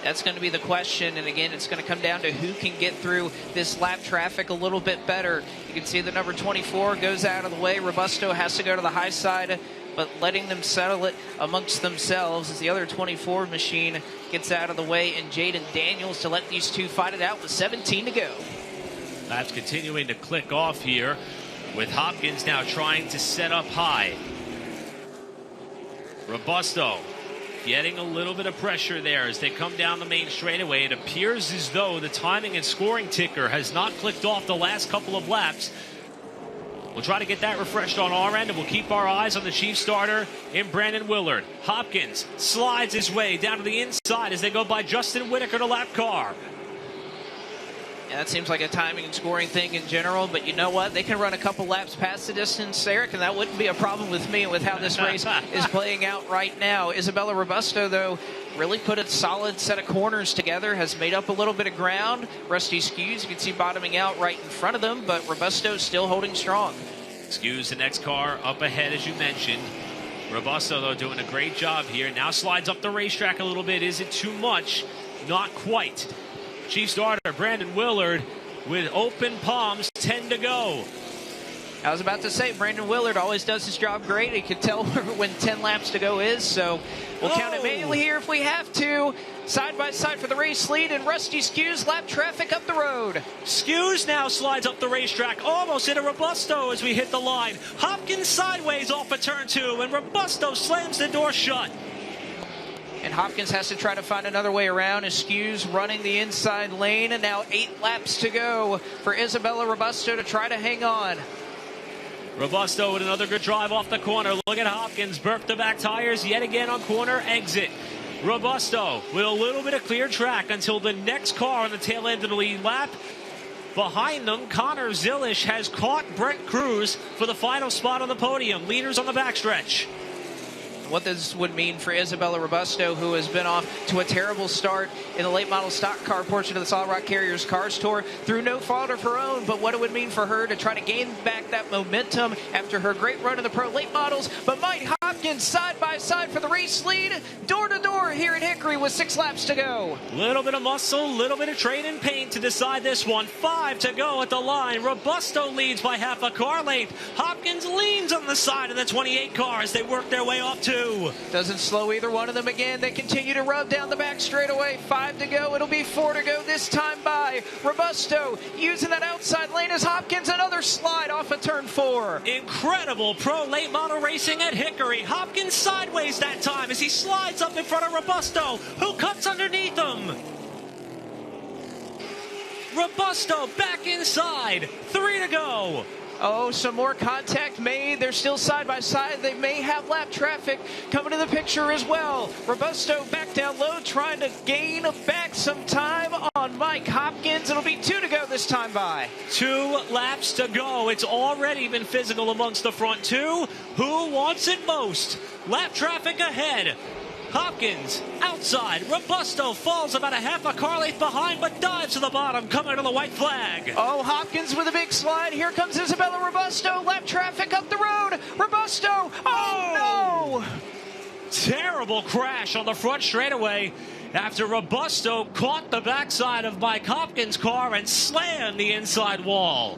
That's going to be the question, and again, it's going to come down to who can get through this lap traffic a little bit better. You can see the number 24 goes out of the way. Robusto has to go to the high side, but letting them settle it amongst themselves as the other 24 machine gets out of the way, and Jaden Daniels to let these two fight it out with 17 to go. Laps continuing to click off here, with Hopkins now trying to set up high. Robusto getting a little bit of pressure there as they come down the main straightaway. It appears as though the timing and scoring ticker has not clicked off the last couple of laps. We'll try to get that refreshed on our end, and we'll keep our eyes on the chief starter in Brandon Willard. Hopkins slides his way down to the inside as they go by Justin Whitaker to lap car. Yeah, that seems like a timing and scoring thing in general, but you know what? They can run a couple laps past the distance, Eric, and that wouldn't be a problem with me with how this race is playing out right now. Isabella Robusto, though, really put a solid set of corners together, has made up a little bit of ground. Rusty Skews, you can see bottoming out right in front of them, but Robusto still holding strong. Skews, the next car up ahead, as you mentioned. Robusto, though, doing a great job here. Now slides up the racetrack a little bit. Is it too much? Not quite. Chief starter Brandon Willard with open palms, 10 to go. I was about to say, Brandon Willard always does his job great. He can tell when 10 laps to go is, so we'll count it manually here if we have to. Side by side for the race lead, and Rusty Skews lap traffic up the road. Skews now slides up the racetrack, almost into Robusto as we hit the line. Hopkins sideways off of turn 2, and Robusto slams the door shut. And Hopkins has to try to find another way around. Skews running the inside lane, and now 8 laps to go for Isabella Robusto to try to hang on. Robusto with another good drive off the corner. Look at Hopkins, burp the back tires yet again on corner exit. Robusto with a little bit of clear track until the next car on the tail end of the lead lap. Behind them, Connor Zilish has caught Brent Cruz for the final spot on the podium. Leaders on the backstretch. What this would mean for Isabella Robusto, who has been off to a terrible start in the late model stock car portion of the Solid Rock Carriers Cars Tour through no fault of her own, but what it would mean for her to try to gain back that momentum after her great run in the Pro Late Models. But Mike Hopkins side by side for the race lead, door to door here at Hickory with 6 laps to go. Little bit of muscle, little bit of train and paint to decide this one. 5 to go at the line. Robusto leads by half a car length. Hopkins leans on the side of the 28 car as they work their way off 2. Doesn't slow either one of them again. They continue to rub down the back straightaway. 5 to go. It'll be 4 to go this time by Robusto using that outside lane as Hopkins another slide off of turn 4. Incredible Pro Late Model racing at Hickory. Hopkins sideways that time as he slides up in front of Robusto, who cuts underneath him. Robusto back inside. 3 to go. Oh, some more contact made. They're still side by side. They may have lap traffic coming to the picture as well. Robusto back down low, trying to gain back some time on Mike Hopkins. It'll be 2 to go this time by. 2 laps to go. It's already been physical amongst the front two. Who wants it most? Lap traffic ahead. Hopkins outside. Robusto falls about a half a car length behind, but dives to the bottom, coming to the white flag. Oh, Hopkins with a big slide. Here comes Isabella Robusto. Lap traffic up the road. Robusto. Oh, no. Terrible crash on the front straightaway after Robusto caught the backside of Mike Hopkins' car and slammed the inside wall.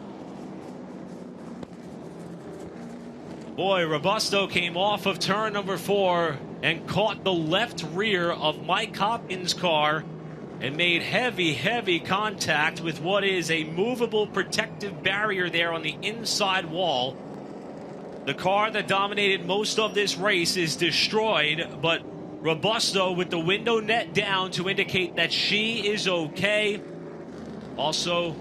Boy, Robusto came off of turn number 4 and caught the left rear of Mike Hopkins' car and made heavy contact with what is a movable protective barrier there on the inside wall. The car that dominated most of this race is destroyed, but Robusto with the window net down to indicate that she is okay. Also,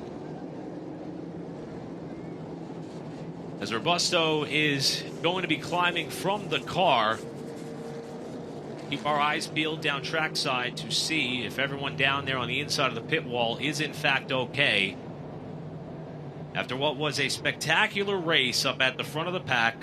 as Robusto is going to be climbing from the car, keep our eyes peeled down trackside to see if everyone down there on the inside of the pit wall is in fact okay. After what was a spectacular race up at the front of the pack,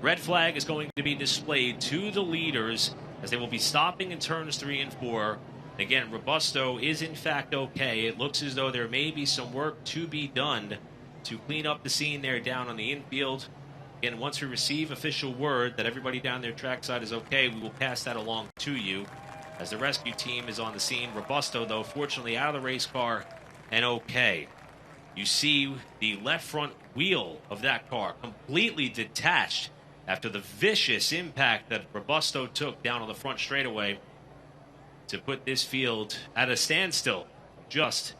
red flag is going to be displayed to the leaders as they will be stopping in turns 3 and 4. Again, Robusto is in fact okay. It looks as though there may be some work to be done to clean up the scene there down on the infield. Again, once we receive official word that everybody down there trackside is okay, we will pass that along to you as the rescue team is on the scene. Robusto, though, fortunately out of the race car and okay. You see the left front wheel of that car completely detached after the vicious impact that Robusto took down on the front straightaway to put this field at a standstill. Just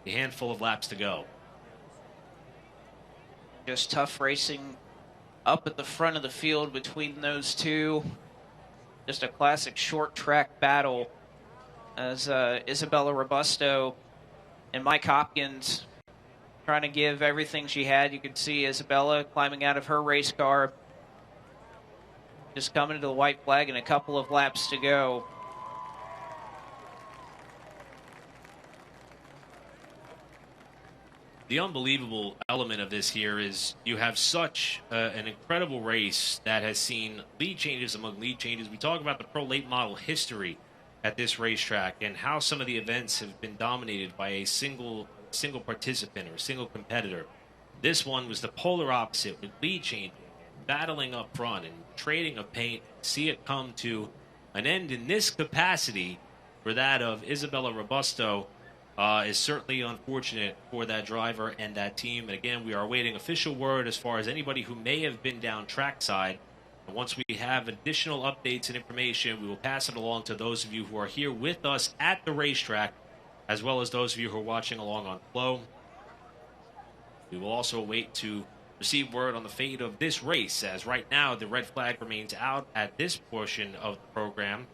a handful of laps to go. Just tough racing up at the front of the field between those two. Just a classic short track battle as Isabella Robusto and Mike Hopkins trying to give everything she had. You could see Isabella climbing out of her race car, just coming to the white flag and a couple of laps to go. The unbelievable element of this here is you have such an incredible race that has seen lead changes among lead changes. We talk about the pro late model history at this racetrack and how some of the events have been dominated by a single participant or a single competitor. This one was the polar opposite, with lead changing, battling up front and trading of paint. See it come to an end in this capacity for that of Isabella Robusto. Is certainly unfortunate for that driver and that team. And again, we are awaiting official word as far as anybody who may have been down trackside. And once we have additional updates and information, we will pass it along to those of you who are here with us at the racetrack, as well as those of you who are watching along on Flow. We will also wait to receive word on the fate of this race, as right now the red flag remains out at this portion of the program.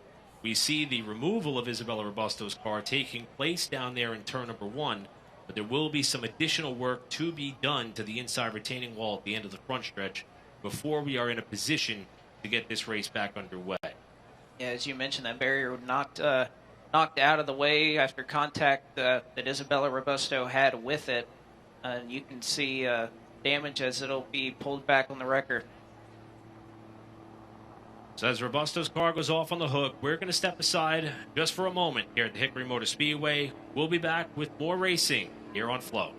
We see the removal of Isabella Robusto's car taking place down there in turn number 1, but there will be some additional work to be done to the inside retaining wall at the end of the front stretch before we are in a position to get this race back underway. Yeah, as you mentioned, that barrier knocked out of the way after contact that Isabella Robusto had with it. And you can see damage as it'll be pulled back on the record. So as Robusto's car goes off on the hook, we're going to step aside just for a moment here at the Hickory Motor Speedway. We'll be back with more racing here on Flow.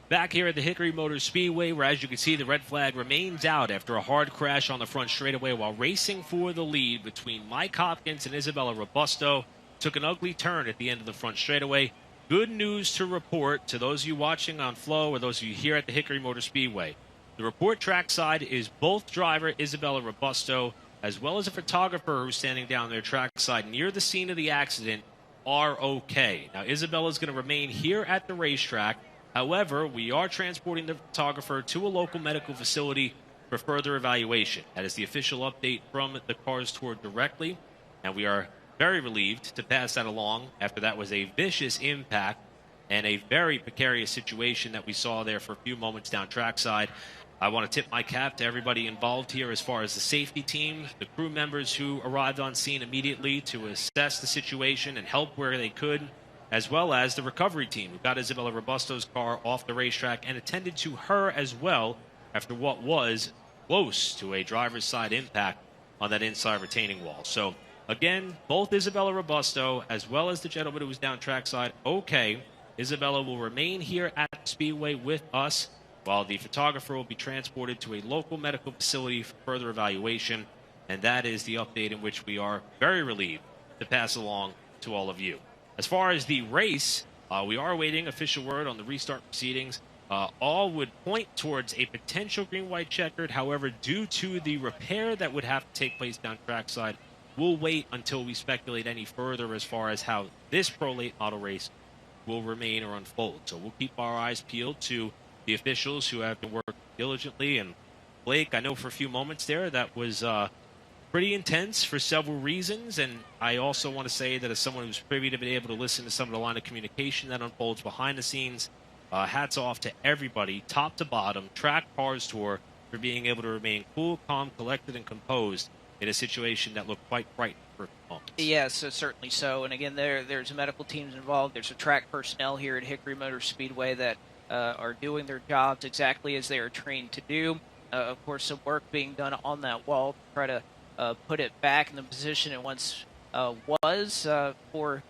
Back here at the Hickory Motor Speedway, where, as you can see, the red flag remains out after a hard crash on the front straightaway while racing for the lead between Mike Hopkins and Isabella Robusto. Took an ugly turn at the end of the front straightaway. Good news to report to those of you watching on Flow or those of you here at the Hickory Motor Speedway. The report trackside is both driver Isabella Robusto as well as a photographer who's standing down there trackside near the scene of the accident are okay. Now, Isabella's going to remain here at the racetrack. However, we are transporting the photographer to a local medical facility for further evaluation. That is the official update from the Cars Tour directly, and we are very relieved to pass that along after that was a vicious impact and a very precarious situation that we saw there for a few moments down trackside. I want to tip my cap to everybody involved here as far as the safety team, the crew members who arrived on scene immediately to assess the situation and help where they could, as well as the recovery team who got Isabella Robusto's car off the racetrack and attended to her as well after what was close to a driver's side impact on that inside retaining wall. So, again, both Isabella Robusto as well as the gentleman who was down trackside, okay. Isabella will remain here at Speedway with us, while the photographer will be transported to a local medical facility for further evaluation. And that is the update in which we are very relieved to pass along to all of you. As far as the race, we are awaiting official word on the restart proceedings. All would point towards a potential green-white checkered. However, due to the repair that would have to take place down trackside, we'll wait until we speculate any further as far as how this Pro Late Model race will remain or unfold. So we'll keep our eyes peeled to the officials who have been working diligently. And Blake, I know for a few moments there that was pretty intense for several reasons. And I also want to say that as someone who's privy to be able to listen to some of the line of communication that unfolds behind the scenes, hats off to everybody, top to bottom, track cars tour, for being able to remain cool, calm, collected, and composed in a situation that looked quite frightening for a few moments. Yes, certainly so. And again, there's medical teams involved. There's a track personnel here at Hickory Motor Speedway that are doing their jobs exactly as they are trained to do. Of course, some work being done on that wall to try to put it back in the position it once was for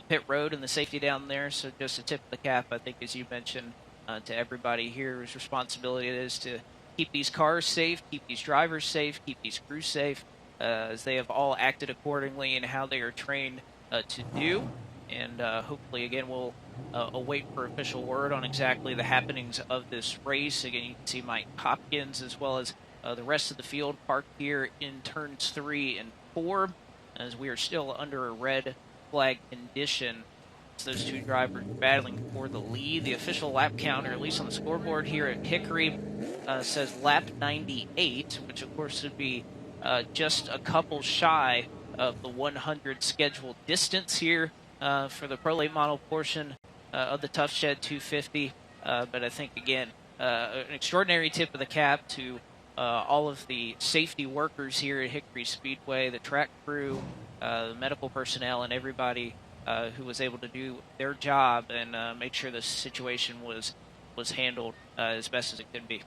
pit road and the safety down there. So just a tip of the cap, I think, as you mentioned, to everybody here whose responsibility it is to keep these cars safe, keep these drivers safe, keep these crews safe, as they have all acted accordingly in how they are trained to do. And hopefully, again, we'll await for official word on exactly the happenings of this race. Again, you can see Mike Hopkins as well as the rest of the field parked here in turns 3 and 4, as we are still under a red flag condition. So those two drivers battling for the lead. The official lap counter, at least on the scoreboard here at Hickory, says lap 98, which of course would be just a couple shy of the 100 scheduled distance here for the Pro Late Model portion of the Tough Shed 250. But I think, again, an extraordinary tip of the cap to all of the safety workers here at Hickory Speedway, the track crew, the medical personnel, and everybody who was able to do their job and make sure the situation was handled as best as it could be.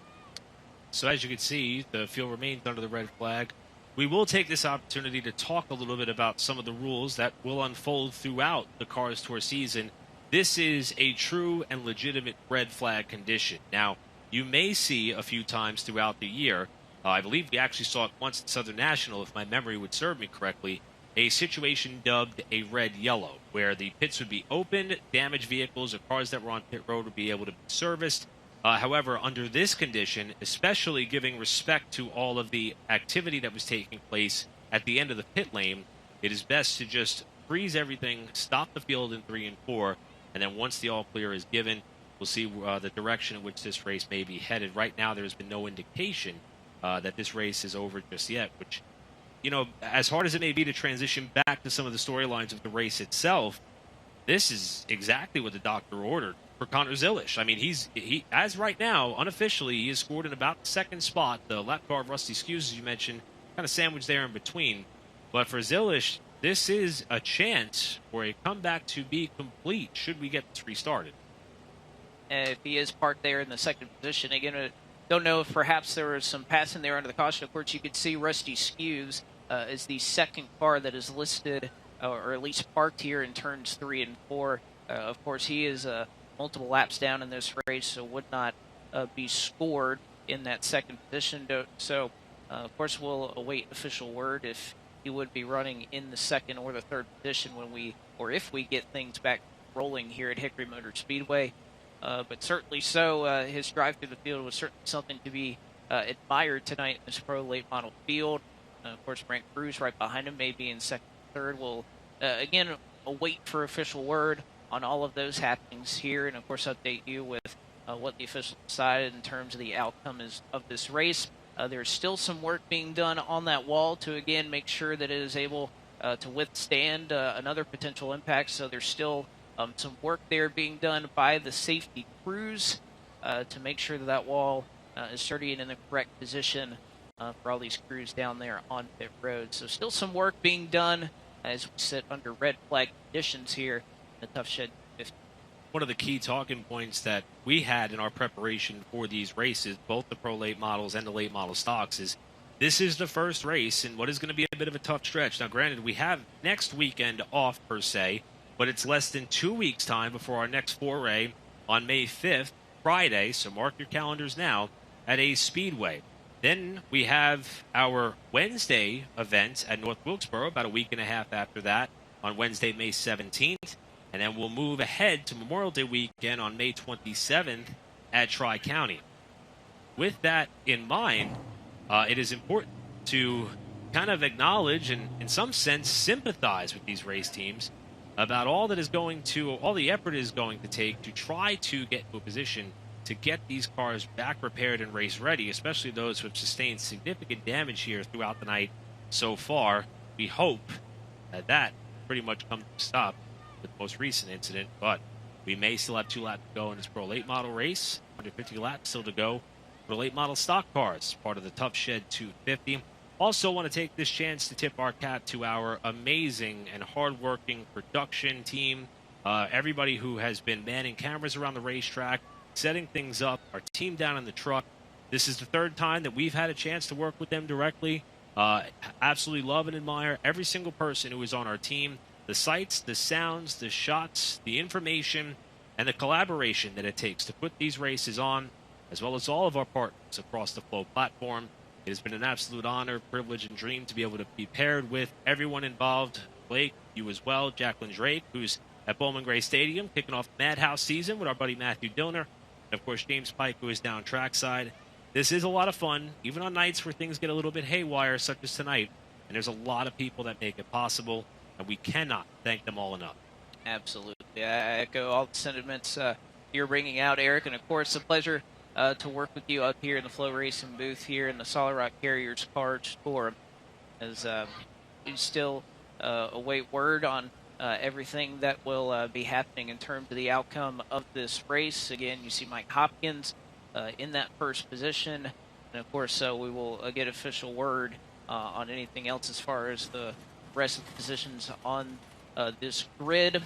So as you can see, the field remains under the red flag. We will take this opportunity to talk a little bit about some of the rules that will unfold throughout the Cars Tour season. This is a true and legitimate red flag condition. Now, you may see a few times throughout the year, I believe we actually saw it once at Southern National, if my memory would serve me correctly, a situation dubbed a red-yellow, where the pits would be open, damaged vehicles or cars that were on pit road would be able to be serviced. However, under this condition, especially giving respect to all of the activity that was taking place at the end of the pit lane, it is best to just freeze everything, stop the field in 3 and 4, and then once the all-clear is given, we'll see the direction in which this race may be headed. Right now, there's been no indication that this race is over just yet, which, you know, as hard as it may be to transition back to some of the storylines of the race itself, this is exactly what the doctor ordered for Connor Zilisch. I mean, he as right now, unofficially, he has scored in about the second spot. The lap car of Rusty Skews, as you mentioned, kind of sandwiched there in between. But for Zilisch, this is a chance for a comeback to be complete should we get this restarted. If he is parked there in the second position, again, don't know if perhaps there was some passing there under the caution. Of course, you could see Rusty Skews is the second car that is listed, or at least parked here in turns 3 and 4. Of course, he is multiple laps down in this race, so would not be scored in that second position. So, of course, we'll await official word if he would be running in the second or the third position if we get things back rolling here at Hickory Motor Speedway. But certainly so, his drive through the field was certainly something to be admired tonight in this Pro Late Model field. Of course, Brent Cruz right behind him, maybe in second, third. We'll, again, await for official word on all of those happenings here, and, of course, update you with what the officials decided in terms of the outcome of this race. There's still some work being done on that wall to, again, make sure that it is able to withstand another potential impact, so there's still Some work there being done by the safety crews to make sure that that wall is sturdy and in the correct position for all these crews down there on pit road. So still some work being done as we sit under red flag conditions here in the Tough Shed 50. One of the key talking points that we had in our preparation for these races, both the pro late models and the late model stocks, is this is the first race in what is going to be a bit of a tough stretch. Now, granted, we have next weekend off per se, but it's less than 2 weeks' time before our next foray on May 5th, Friday, so mark your calendars now, at a Speedway. Then we have our Wednesday event at North Wilkesboro, about a week and a half after that, on Wednesday, May 17th. And then we'll move ahead to Memorial Day weekend on May 27th at Tri-County. With that in mind, it is important to kind of acknowledge and, in some sense, sympathize with these race teams about all the effort is going to take to try to get to a position to get these cars back repaired and race ready, especially those who have sustained significant damage here throughout the night so far. We hope that pretty much comes to a stop with the most recent incident, but we may still have 2 laps to go in this pro late model race. 150 laps still to go for late model stock cars, part of the Tough Shed 250. Also want to take this chance to tip our cap to our amazing and hardworking production team, everybody who has been manning cameras around the racetrack, setting things up, our team down in the truck. This is the 3rd time that we've had a chance to work with them directly. Absolutely love and admire every single person who is on our team, the sights, the sounds, the shots, the information, and the collaboration that it takes to put these races on, as well as all of our partners across the Flow platform. It has been an absolute honor, privilege, and dream to be able to be paired with everyone involved. Blake, you as well, Jacqueline Drake, who's at Bowman Gray Stadium, kicking off the Madhouse season with our buddy Matthew Dillner, and of course James Pike, who is down trackside. This is a lot of fun, even on nights where things get a little bit haywire, such as tonight, and there's a lot of people that make it possible, and we cannot thank them all enough. Absolutely. I echo all the sentiments you're bringing out, Eric, and of course, a pleasure to work with you up here in the Flow Racing booth here in the Solid Rock Carriers Cars Forum, as we still await word on everything that will be happening in terms of the outcome of this race. Again, you see Mike Hopkins in that first position, and of course, we will get official word on anything else as far as the rest of the positions on this grid.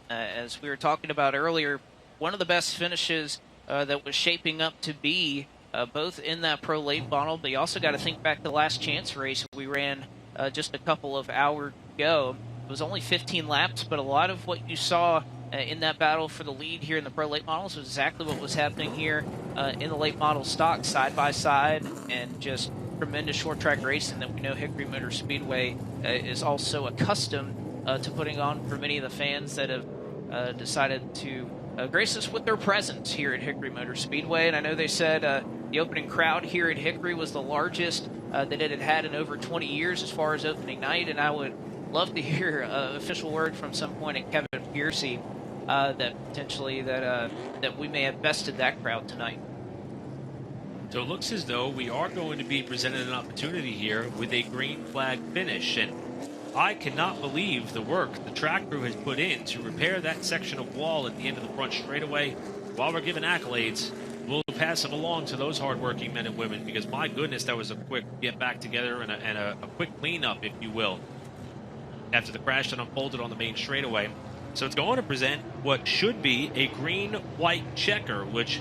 As we were talking about earlier, one of the best finishes that was shaping up to be both in that pro late model, but you also got to think back to the last chance race we ran just a couple of hours ago. It was only 15 laps, but a lot of what you saw in that battle for the lead here in the pro late models was exactly what was happening here in the late model stock, side by side, and just tremendous short track racing that we know Hickory Motor Speedway is also accustomed to putting on for many of the fans that have decided to grace us with their presence here at Hickory Motor Speedway. And I know they said the opening crowd here at Hickory was the largest that it had had in over 20 years as far as opening night, and I would love to hear official word from some point at Kevin Piercy that potentially that we may have bested that crowd tonight. So it looks as though we are going to be presented an opportunity here with a green flag finish, and I cannot believe the work the track crew has put in to repair that section of wall at the end of the front straightaway. While we're giving accolades, we'll pass them along to those hardworking men and women, because my goodness, that was a quick get back together and a quick cleanup, if you will, after the crash that unfolded on the main straightaway. So it's going to present what should be a green-white checker, which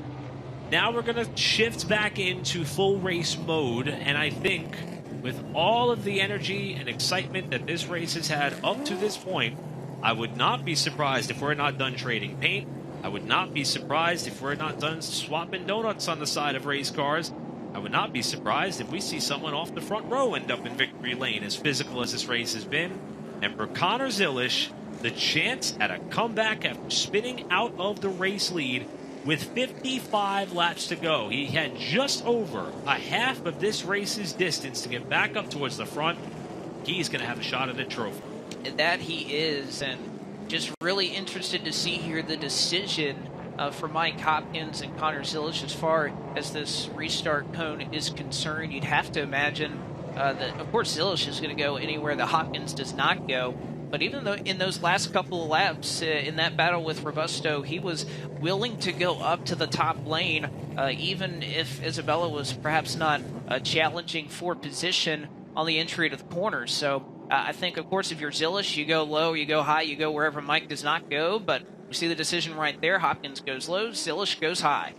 now we're going to shift back into full race mode, and I think with all of the energy and excitement that this race has had up to this point, I would not be surprised if we're not done trading paint. I would not be surprised if we're not done swapping donuts on the side of race cars. I would not be surprised if we see someone off the front row end up in victory lane, as physical as this race has been. And for Connor Zilisch, the chance at a comeback after spinning out of the race lead with 55 laps to go. He had just over a half of this race's distance to get back up towards the front. He's going to have a shot at a trophy. That he is, and just really interested to see here the decision for Mike Hopkins and Connor Zilisch as far as this restart cone is concerned. You'd have to imagine that, of course, Zilisch is going to go anywhere that Hopkins does not go. But even though in those last couple of laps, in that battle with Robusto, he was willing to go up to the top lane, even if Isabella was perhaps not challenging for position on the entry to the corners. So I think, of course, if you're Zilish, you go low, you go high, you go wherever Mike does not go. But we see the decision right there. Hopkins goes low, Zilish goes high.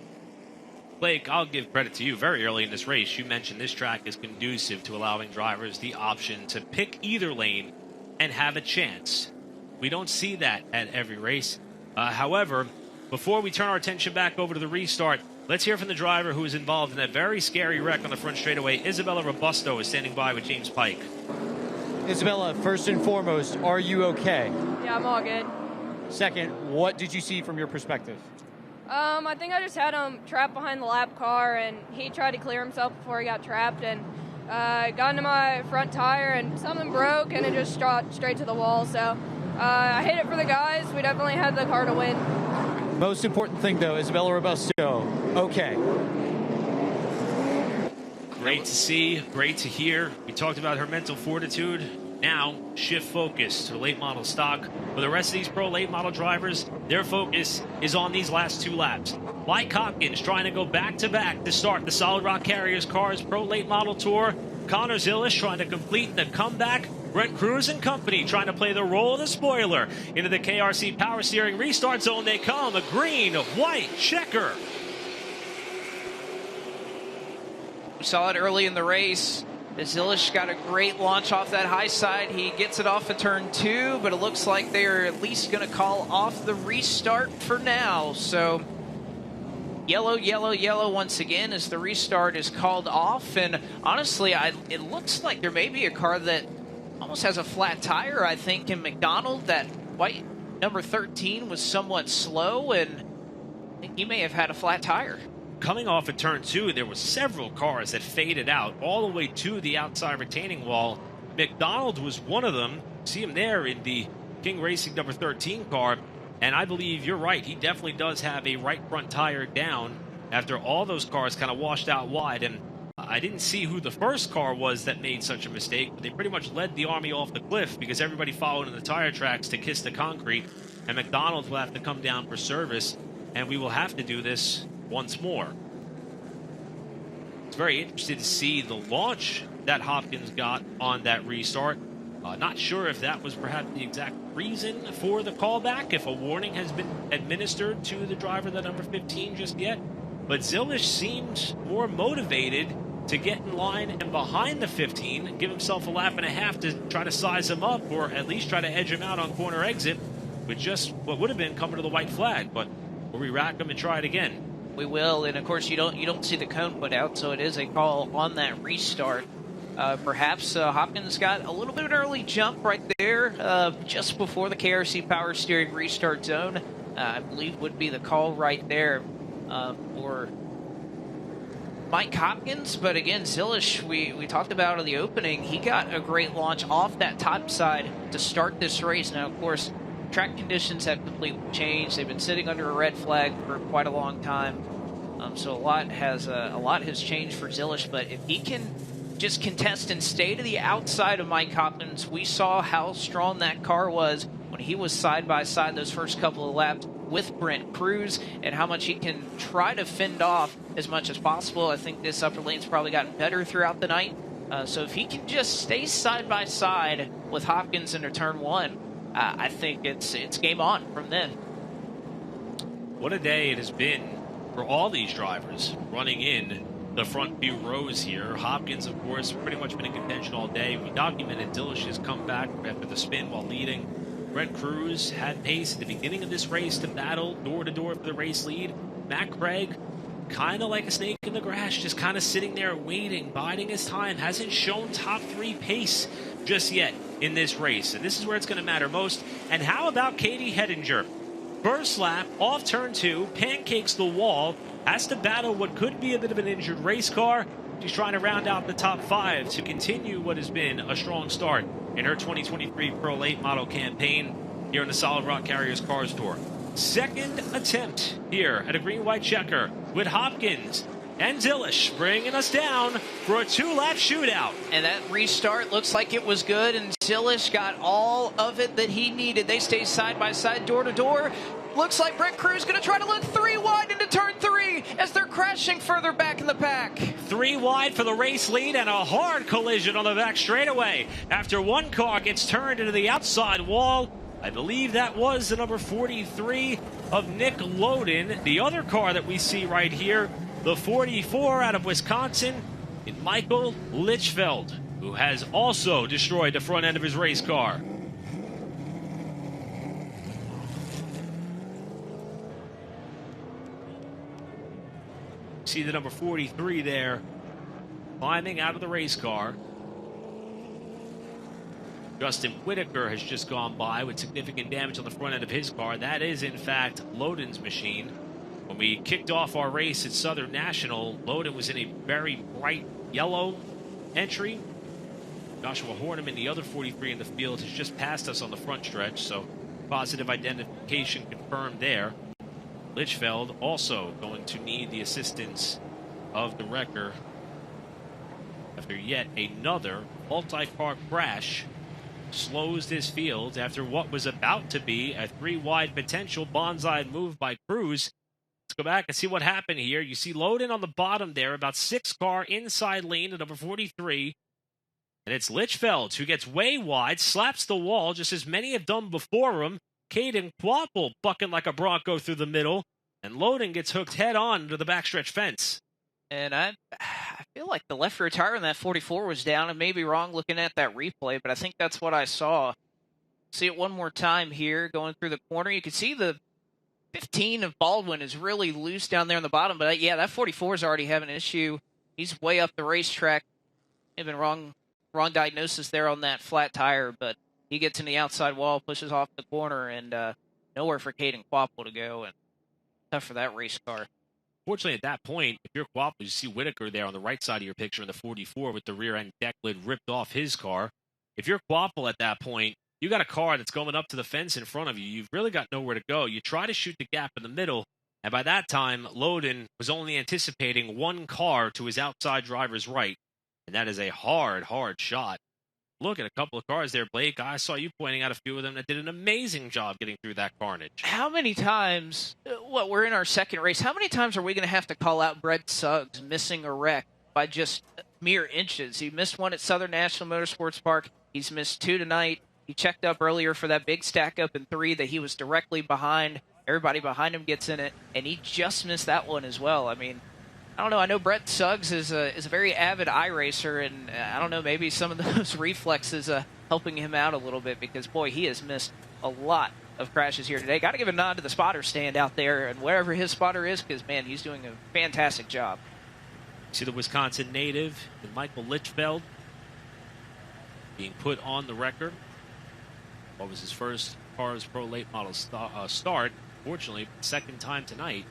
Blake, I'll give credit to you. Very early in this race, you mentioned this track is conducive to allowing drivers the option to pick either lane and have a chance. We don't see that at every race. However, before we turn our attention back over to the restart, let's hear from the driver who was involved in that very scary wreck on the front straightaway. Isabella Robusto is standing by with James Pike. Isabella, first and foremost, are you okay? Yeah, I'm all good. Second, what did you see from your perspective? I think I just had him trapped behind the lap car, and he tried to clear himself before he got trapped, and got into my front tire, and something broke, and it just shot straight to the wall. So I hit it for the guys. We definitely had the car to win. Most important thing, though, Isabella Robusto, okay. Great to see, great to hear. We talked about her mental fortitude. Now, shift focus to the late model stock. For the rest of these pro late model drivers, their focus is on these last 2 laps. Mike Hopkins trying to go back-to-back to start the Solid Rock Carriers Cars Pro Late Model Tour. Connor Zilish trying to complete the comeback. Brent Cruz and company trying to play the role of the spoiler. Into the KRC Power Steering restart zone they come. A green, white checker. We saw it early in the race. Zilish got a great launch off that high side. He gets it off of turn 2, but it looks like they are at least going to call off the restart for now. So yellow, yellow, yellow once again as the restart is called off. And honestly, it looks like there may be a car that almost has a flat tire, I think, in McDonald. That white number 13 was somewhat slow, and I think he may have had a flat tire. Coming off at turn 2, there were several cars that faded out all the way to the outside retaining wall. McDonald was one of them. See him there in the King Racing number 13 car. And I believe you're right. He definitely does have a right front tire down after all those cars kind of washed out wide. And I didn't see who the first car was that made such a mistake, but they pretty much led the Army off the cliff because everybody followed in the tire tracks to kiss the concrete. And McDonald will have to come down for service. And we will have to do this once more. It's very interesting to see the launch that Hopkins got on that restart. Not sure if that was perhaps the exact reason for the callback, if a warning has been administered to the driver, the number 15, just yet. But Zilish seemed more motivated to get in line and behind the 15, give himself a lap and a half to try to size him up, or at least try to edge him out on corner exit with just what would have been coming to the white flag. But we'll re-rack him and try it again. We will, and of course you don't see the cone put out, so it is a call on that restart. Perhaps Hopkins got a little bit of an early jump right there just before the KRC Power Steering restart zone. I believe would be the call right there for Mike Hopkins. But again, Zilish, we talked about in the opening, he got a great launch off that top side to start this race. Now, of course, track conditions have completely changed. They've been sitting under a red flag for quite a long time. So a lot has changed for Zilish. But if he can just contest and stay to the outside of Mike Hopkins, we saw how strong that car was when he was side by side those first couple of laps with Brent Cruz, and how much he can try to fend off as much as possible. I think this upper lane's probably gotten better throughout the night. So if he can just stay side by side with Hopkins into turn 1, I think it's game on from then. What a day it has been for all these drivers running in the front few rows here. Hopkins, of course, pretty much been in contention all day. We documented Dilish's comeback after the spin while leading. Brent Cruz had pace at the beginning of this race to battle door-to-door for the race lead. Matt Craig, kind of like a snake in the grass, just kind of sitting there waiting, biding his time. Hasn't shown top 3 pace just yet in this race, and this is where it's going to matter most. And how about Katie Hedinger? First lap, off turn 2, pancakes the wall, has to battle what could be a bit of an injured race car. She's trying to round out the top 5 to continue what has been a strong start in her 2023 Pro Late Model campaign here in the Solid Rock Carriers Cars Tour. Second attempt here at a green-white checker with Hopkins and Zilish bringing us down for a 2-lap shootout. And that restart looks like it was good, and Zilish got all of it that he needed. They stay side by side, door to door. Looks like Brett Cruz going to try to look 3 wide into turn 3 as they're crashing further back in the pack. 3 wide for the race lead and a hard collision on the back straightaway after one car gets turned into the outside wall. I believe that was the number 43 of Nick Loden. The other car that we see right here, the 44 out of Wisconsin, in Michael Litchfeld, who has also destroyed the front end of his race car. See the number 43 there climbing out of the race car. Justin Whitaker has just gone by with significant damage on the front end of his car. That is, in fact, Loden's machine. When we kicked off our race at Southern National, Loden was in a very bright yellow entry. Joshua Horneman, the other 43 in the field, has just passed us on the front stretch, so positive identification confirmed there. Litchfeld also going to need the assistance of the wrecker after yet another multi-car crash slows this field after what was about to be a 3-wide potential bonsai move by Cruz. Let's go back and see what happened here. You see Loden on the bottom there, about 6-car inside lane at number 43. And it's Litchfeld who gets way wide, slaps the wall, just as many have done before him. Caden Quapple bucking like a Bronco through the middle, and Loden gets hooked head-on to the backstretch fence. And I feel like the left rear tire on that 44 was down. I may be wrong looking at that replay, but I think that's what I saw. See it one more time here, going through the corner. You can see the 15 of Baldwin is really loose down there on the bottom, but yeah, that 44 is already having an issue. He's way up the racetrack. Even wrong diagnosis there on that flat tire, but he gets in the outside wall, pushes off the corner, and nowhere for Caden Quapple to go, and tough for that race car. Fortunately, at that point, if you're Quapple, you see Whitaker there on the right side of your picture in the 44 with the rear end deck lid ripped off his car. If you're Quapple at that point, you got a car that's going up to the fence in front of you. You've really got nowhere to go. You try to shoot the gap in the middle, and by that time, Loden was only anticipating one car to his outside driver's right, and that is a hard shot. Look at a couple of cars there, Blake. I saw you pointing out a few of them that did an amazing job getting through that carnage. How many times, we're in our second race, how many times are we going to have to call out Brett Suggs missing a wreck by just mere inches? He missed one at Southern National Motorsports Park. He's missed 2 tonight. He checked up earlier for that big stack up in 3 that he was directly behind. Everybody behind him gets in it, and he just missed that one as well. I mean, I don't know. I know Brett Suggs is a very avid iRacer, and I don't know, maybe some of those reflexes helping him out a little bit because, boy, he has missed a lot of crashes here today. Got to give a nod to the spotter stand out there and wherever his spotter is because, man, he's doing a fantastic job. See the Wisconsin native, Michael Litchfeld, being put on the record. What was his first Cars Pro late model start? Fortunately, second time tonight.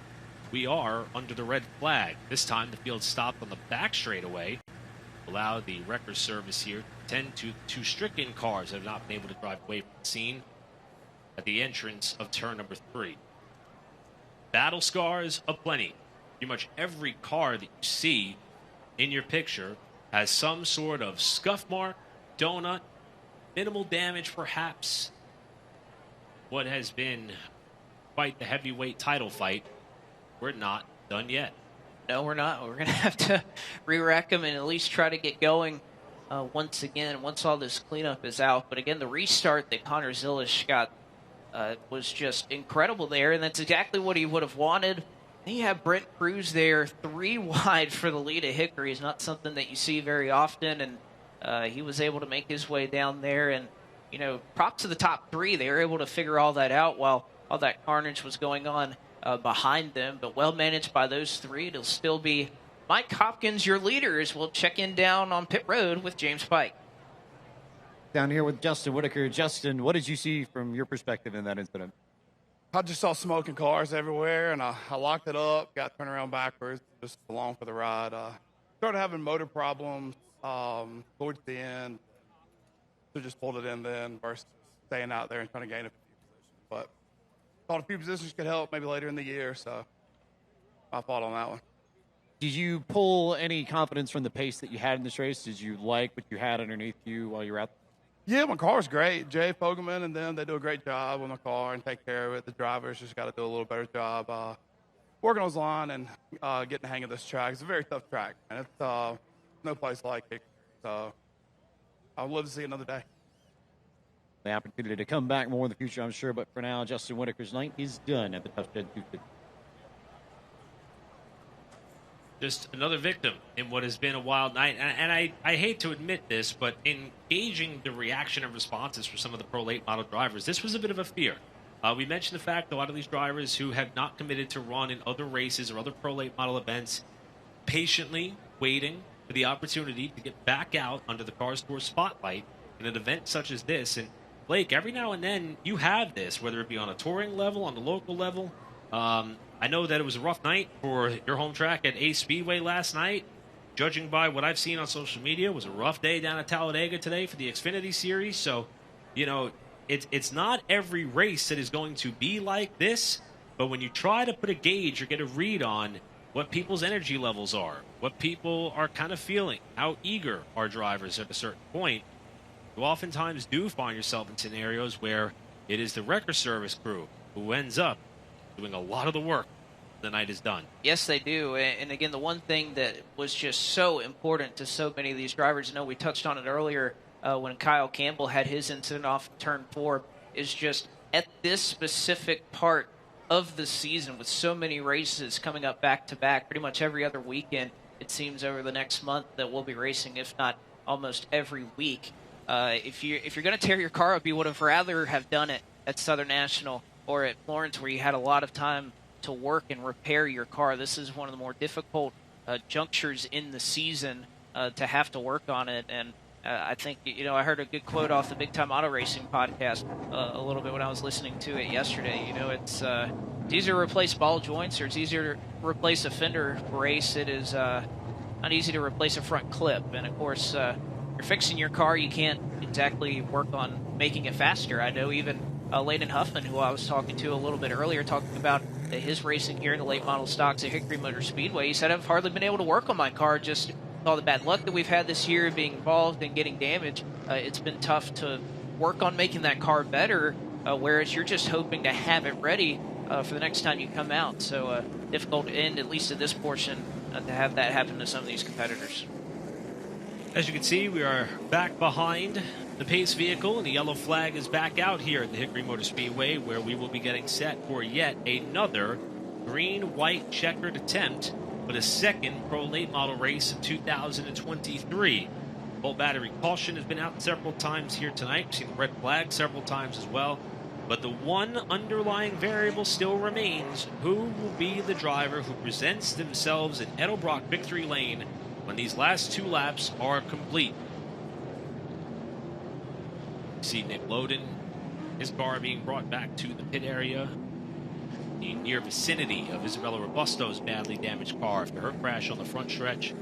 We are under the red flag. This time the field stopped on the back straightaway. Allow the wrecker service here to tend to 2 stricken cars that have not been able to drive away from the scene at the entrance of turn number 3. Battle scars aplenty. Pretty much every car that you see in your picture has some sort of scuff mark, donut, minimal damage perhaps. What has been quite the heavyweight title fight. We're not done yet. No, we're not. We're going to have to re-rack them and at least try to get going once again, once all this cleanup is out. But again, the restart that Connor Zilish got was just incredible there, and that's exactly what he would have wanted. Then you have Brent Cruz there, 3 wide for the lead at Hickory. Is not something that you see very often, and he was able to make his way down there. And, you know, props to the top 3. They were able to figure all that out while all that carnage was going on behind them, but well managed by those 3. It'll still be Mike Hopkins, your leader, as we'll check in down on pit road with James Pike. Down here with Justin Whitaker. Justin, what did you see from your perspective in that incident? I just saw smoking cars everywhere, and I locked it up, got turned around backwards, just along for the ride. Started having motor problems towards the end, so just pulled it in then versus staying out there and trying to gain a few positions. But thought a few positions could help maybe later in the year, so my fault on that one. Did you pull any confidence from the pace that you had in this race? Did you like what you had underneath you while you were out? Yeah, my car's great. Jay Fogelman and them, they do a great job with my car and take care of it. The drivers just got to do a little better job working on his line and getting the hang of this track. It's a very tough track, and it's no place like it. So I'll live to see another day. The opportunity to come back more in the future, I'm sure. But for now, Justin Whitaker's night is done at the Tough Shed 250. Just another victim in what has been a wild night. And I hate to admit this, but in gauging the reaction and responses for some of the Pro Late Model drivers, this was a bit of a fear. We mentioned the fact that a lot of these drivers who have not committed to run in other races or other Pro Late Model events, patiently waiting for the opportunity to get back out under the Cars Tour spotlight in an event such as this. And Blake, every now and then you have this, whether it be on a touring level, on the local level. I know that it was a rough night for your home track at Ace Speedway last night. Judging by what I've seen on social media, it was a rough day down at Talladega today for the Xfinity Series. So, you know, it's not every race that is going to be like this, but when you try to put a gauge or get a read on what people's energy levels are, what people are kind of feeling, how eager are drivers at a certain point, you oftentimes do find yourself in scenarios where it is the wrecker service crew who ends up doing a lot of the work the night is done. Yes, they do. And again, the one thing that was just so important to so many of these drivers, I know we touched on it earlier when Kyle Campbell had his incident off turn 4, is just at this specific part of the season with so many races coming up back-to-back, pretty much every other weekend, it seems, over the next month that we'll be racing, if not almost every week. If you're going to tear your car up, you would have rather have done it at Southern National or at Florence, where you had a lot of time to work and repair your car. This is one of the more difficult junctures in the season to have to work on it. And I think, you know, I heard a good quote off the Big Time Auto Racing podcast a little bit when I was listening to it yesterday. You know, it's easier to replace ball joints, or it's easier to replace a fender brace. It is not easy to replace a front clip. And of course, you're fixing your car, you can't exactly work on making it faster. I know even Layden Huffman, who I was talking to a little bit earlier, talking about his racing here in the late model stocks at Hickory Motor Speedway. He said, I've hardly been able to work on my car, just with all the bad luck that we've had this year, being involved and getting damaged. It's been tough to work on making that car better, whereas you're just hoping to have it ready for the next time you come out. So difficult to end, at least at this portion, to have that happen to some of these competitors. As you can see, we are back behind the pace vehicle, and the yellow flag is back out here at the Hickory Motor Speedway, where we will be getting set for yet another green-white checkered attempt for the second Pro Late Model race of 2023. Full battery caution has been out several times here tonight. We've seen the red flag several times as well. But the one underlying variable still remains: who will be the driver who presents themselves in Edelbrock victory lane when these last 2 laps are complete? See Nick Loden, his car being brought back to the pit area, the near vicinity of Isabella Robusto's badly damaged car after her crash on the front stretch.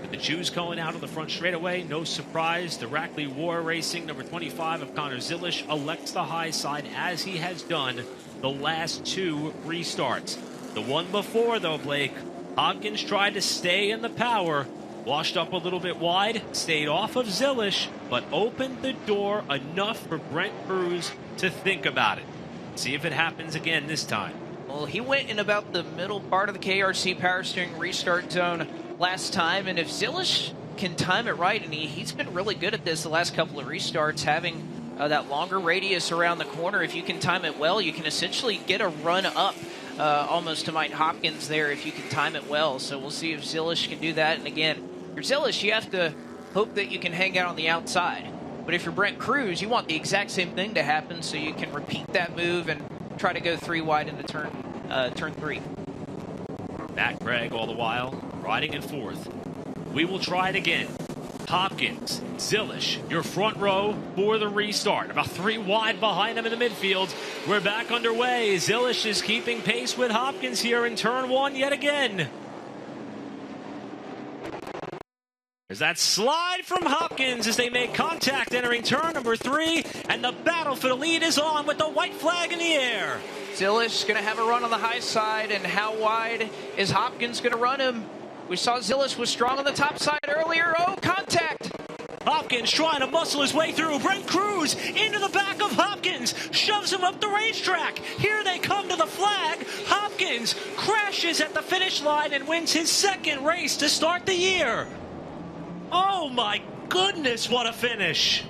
With the Jews going out on the front straightaway, no surprise, the Rackley War Racing number 25 of Connor Zilisch elects the high side, as he has done the last 2 restarts. The one before, though, Blake, Hopkins tried to stay in the power, washed up a little bit wide, stayed off of Zilisch, but opened the door enough for Brent Cruz to think about it. See if it happens again this time. Well, he went in about the middle part of the KRC power steering restart zone last time, and if Zilisch can time it right, and he's been really good at this the last couple of restarts, having that longer radius around the corner. If you can time it well, you can essentially get a run up almost to Mike Hopkins there if you can time it well. So we'll see if Zilisch can do that. And again, if you're Zilisch, you have to hope that you can hang out on the outside. But if you're Brent Cruz, you want the exact same thing to happen so you can repeat that move and try to go 3 wide into turn 3. Matt Gregg all the while riding in 4th. We will try it again. Hopkins, Zilisch, your front row for the restart. About 3 wide behind them in the midfield. We're back underway. Zilisch is keeping pace with Hopkins here in turn 1 yet again. There's that slide from Hopkins as they make contact entering turn number 3, and the battle for the lead is on with the white flag in the air. Zilish going to have a run on the high side, and how wide is Hopkins going to run him? We saw Zilish was strong on the top side earlier. Oh, contact! Hopkins trying to muscle his way through. Brent Cruz into the back of Hopkins, shoves him up the racetrack. Here they come to the flag. Hopkins crashes at the finish line and wins his second race to start the year. Oh my goodness, what a finish.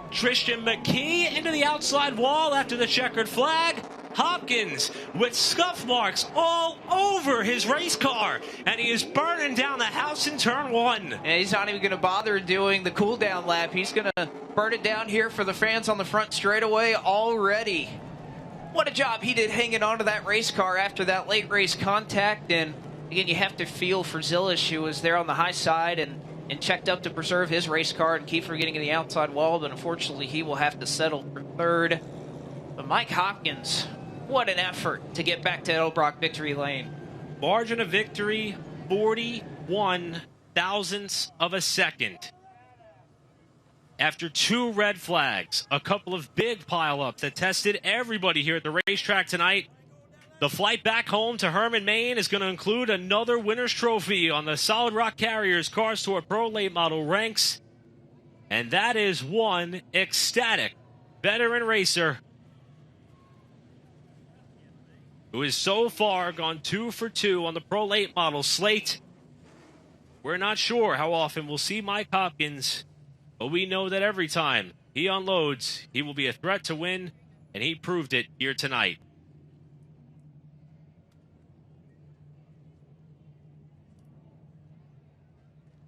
Tristan McKee into the outside wall after the checkered flag. Hopkins with scuff marks all over his race car, and he is burning down the house in turn one. And he's not even going to bother doing the cool down lap. He's going to burn it down here for the fans on the front straightaway already. What a job he did hanging on to that race car after that late race contact. And again, you have to feel for Zilish, who was there on the high side and checked up to preserve his race car and keep from getting in the outside wall, but unfortunately he will have to settle for third. But Mike Hopkins, what an effort to get back to Edelbrock victory lane. Margin of victory, 41 thousandths of a second. After 2 red flags, a couple of big pileups that tested everybody here at the racetrack tonight, the flight back home to Herman, Maine is going to include another winner's trophy on the Solid Rock Carriers Cars Tour Pro Late Model ranks. And that is one ecstatic veteran racer who has so far gone 2 for 2 on the Pro Late Model slate. We're not sure how often we'll see Mike Hopkins, but we know that every time he unloads, he will be a threat to win, and he proved it here tonight.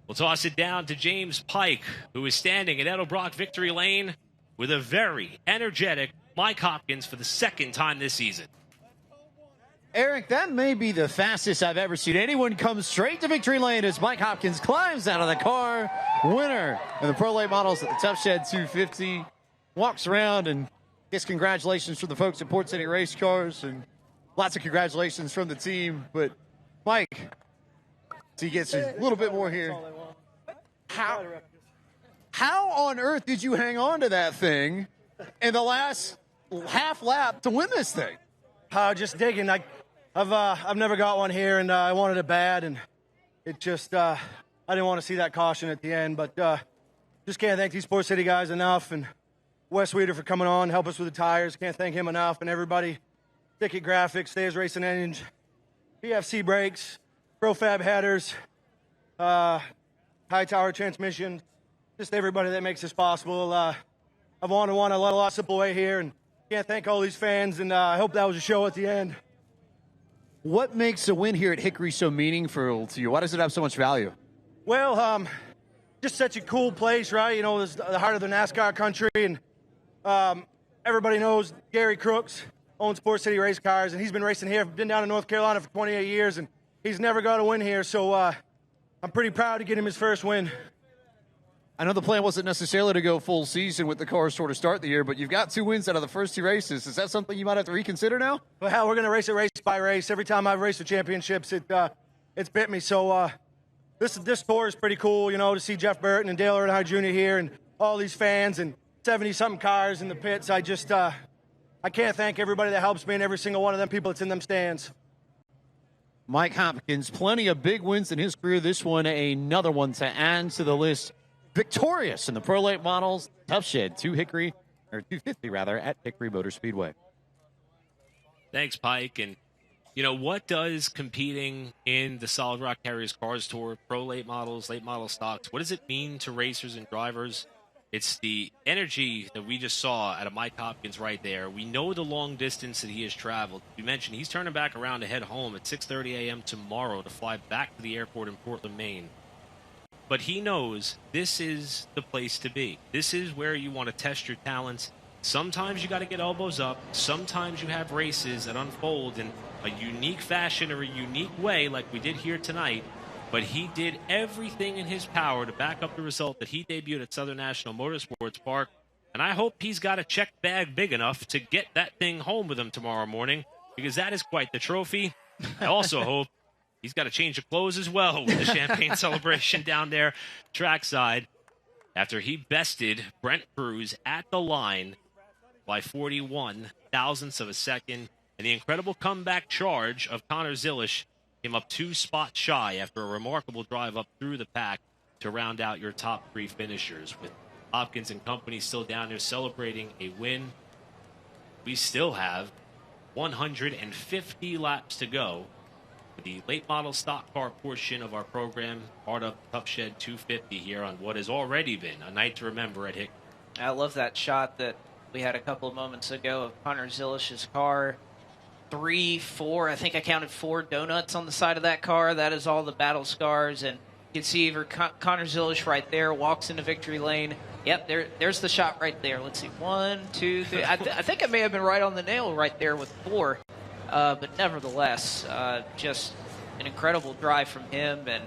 We'll toss it down to James Pike, who is standing at Edelbrock victory lane with a very energetic Mike Hopkins for the second time this season. Eric, that may be the fastest I've ever seen anyone come straight to victory lane as Mike Hopkins climbs out of the car. Winner in the Pro Late Models at the Tough Shed 250. Walks around and gets congratulations from the folks at Port City Race Cars and lots of congratulations from the team. But Mike, so he gets a little bit more here. How on earth did you hang on to that thing in the last half lap to win this thing? Just digging. I've never got one here, and I wanted it bad, and it just I didn't want to see that caution at the end, but just can't thank these Port City guys enough, and Wes Weeder for coming on, help us with the tires. Can't thank him enough, and everybody. Sticky Graphics, Stayers Racing Engines, PFC Brakes, ProFab Headers, High Tower Transmission, just everybody that makes this possible. I've wanted one a lot simple way here, and can't thank all these fans, and I hope that was a show at the end. What makes a win here at Hickory so meaningful to you? Why does it have so much value? Well, just such a cool place, right? You know, it's the heart of the NASCAR country, and everybody knows Gary Crooks owns Port City Race Cars, and he's been racing here, been down in North Carolina for 28 years, and he's never got a win here, so I'm pretty proud to get him his first win. I know the plan wasn't necessarily to go full season with the Cars Tour to start the year, but you've got 2 wins out of the first 2 races. Is that something you might have to reconsider now? Well, we're going to race it race by race. Every time I've raced the championships, it's bit me. So this tour is pretty cool, you know, to see Jeff Burton and Dale Earnhardt Jr. here and all these fans and 70-something cars in the pits. I can't thank everybody that helps me and every single one of them people that's in them stands. Mike Hopkins, plenty of big wins in his career. This one, another one to add to the list. Victorious in the Pro Late Models, Tough Shed 250 at Hickory Motor Speedway. Thanks, Pike. And, you know, what does competing in the Solid Rock Carriers Cars Tour, Pro Late Models, Late Model Stocks, what does it mean to racers and drivers? It's the energy that we just saw out of Mike Hopkins right there. We know the long distance that he has traveled. You mentioned he's turning back around to head home at 6:30 a.m. tomorrow to fly back to the airport in Portland, Maine. But he knows this is the place to be. This is where you want to test your talents. Sometimes you got to get elbows up. Sometimes you have races that unfold in a unique fashion or a unique way like we did here tonight. But he did everything in his power to back up the result that he debuted at Southern National Motorsports Park. And I hope he's got a check bag big enough to get that thing home with him tomorrow morning, because that is quite the trophy. I also hope he's got a change of clothes as well with the champagne celebration down there trackside after he bested Brent Cruz at the line by 41 thousandths of a second. And the incredible comeback charge of Connor Zilisch came up 2 spots shy after a remarkable drive up through the pack to round out your top 3 finishers. With Hopkins and company still down there celebrating a win, we still have 150 laps to go for the late model stock car portion of our program, part of Tough Shed 250 here on what has already been a night to remember at Hickory. I love that shot that we had a couple of moments ago of Connor Zilisch's car. 3, 4, I think I counted 4 donuts on the side of that car. That is all the battle scars. And you can see Connor Zilisch right there walks into victory lane. Yep, there's the shot right there. Let's see, 1, 2, 3. I think I may have been right on the nail right there with 4. But nevertheless, just an incredible drive from him. And,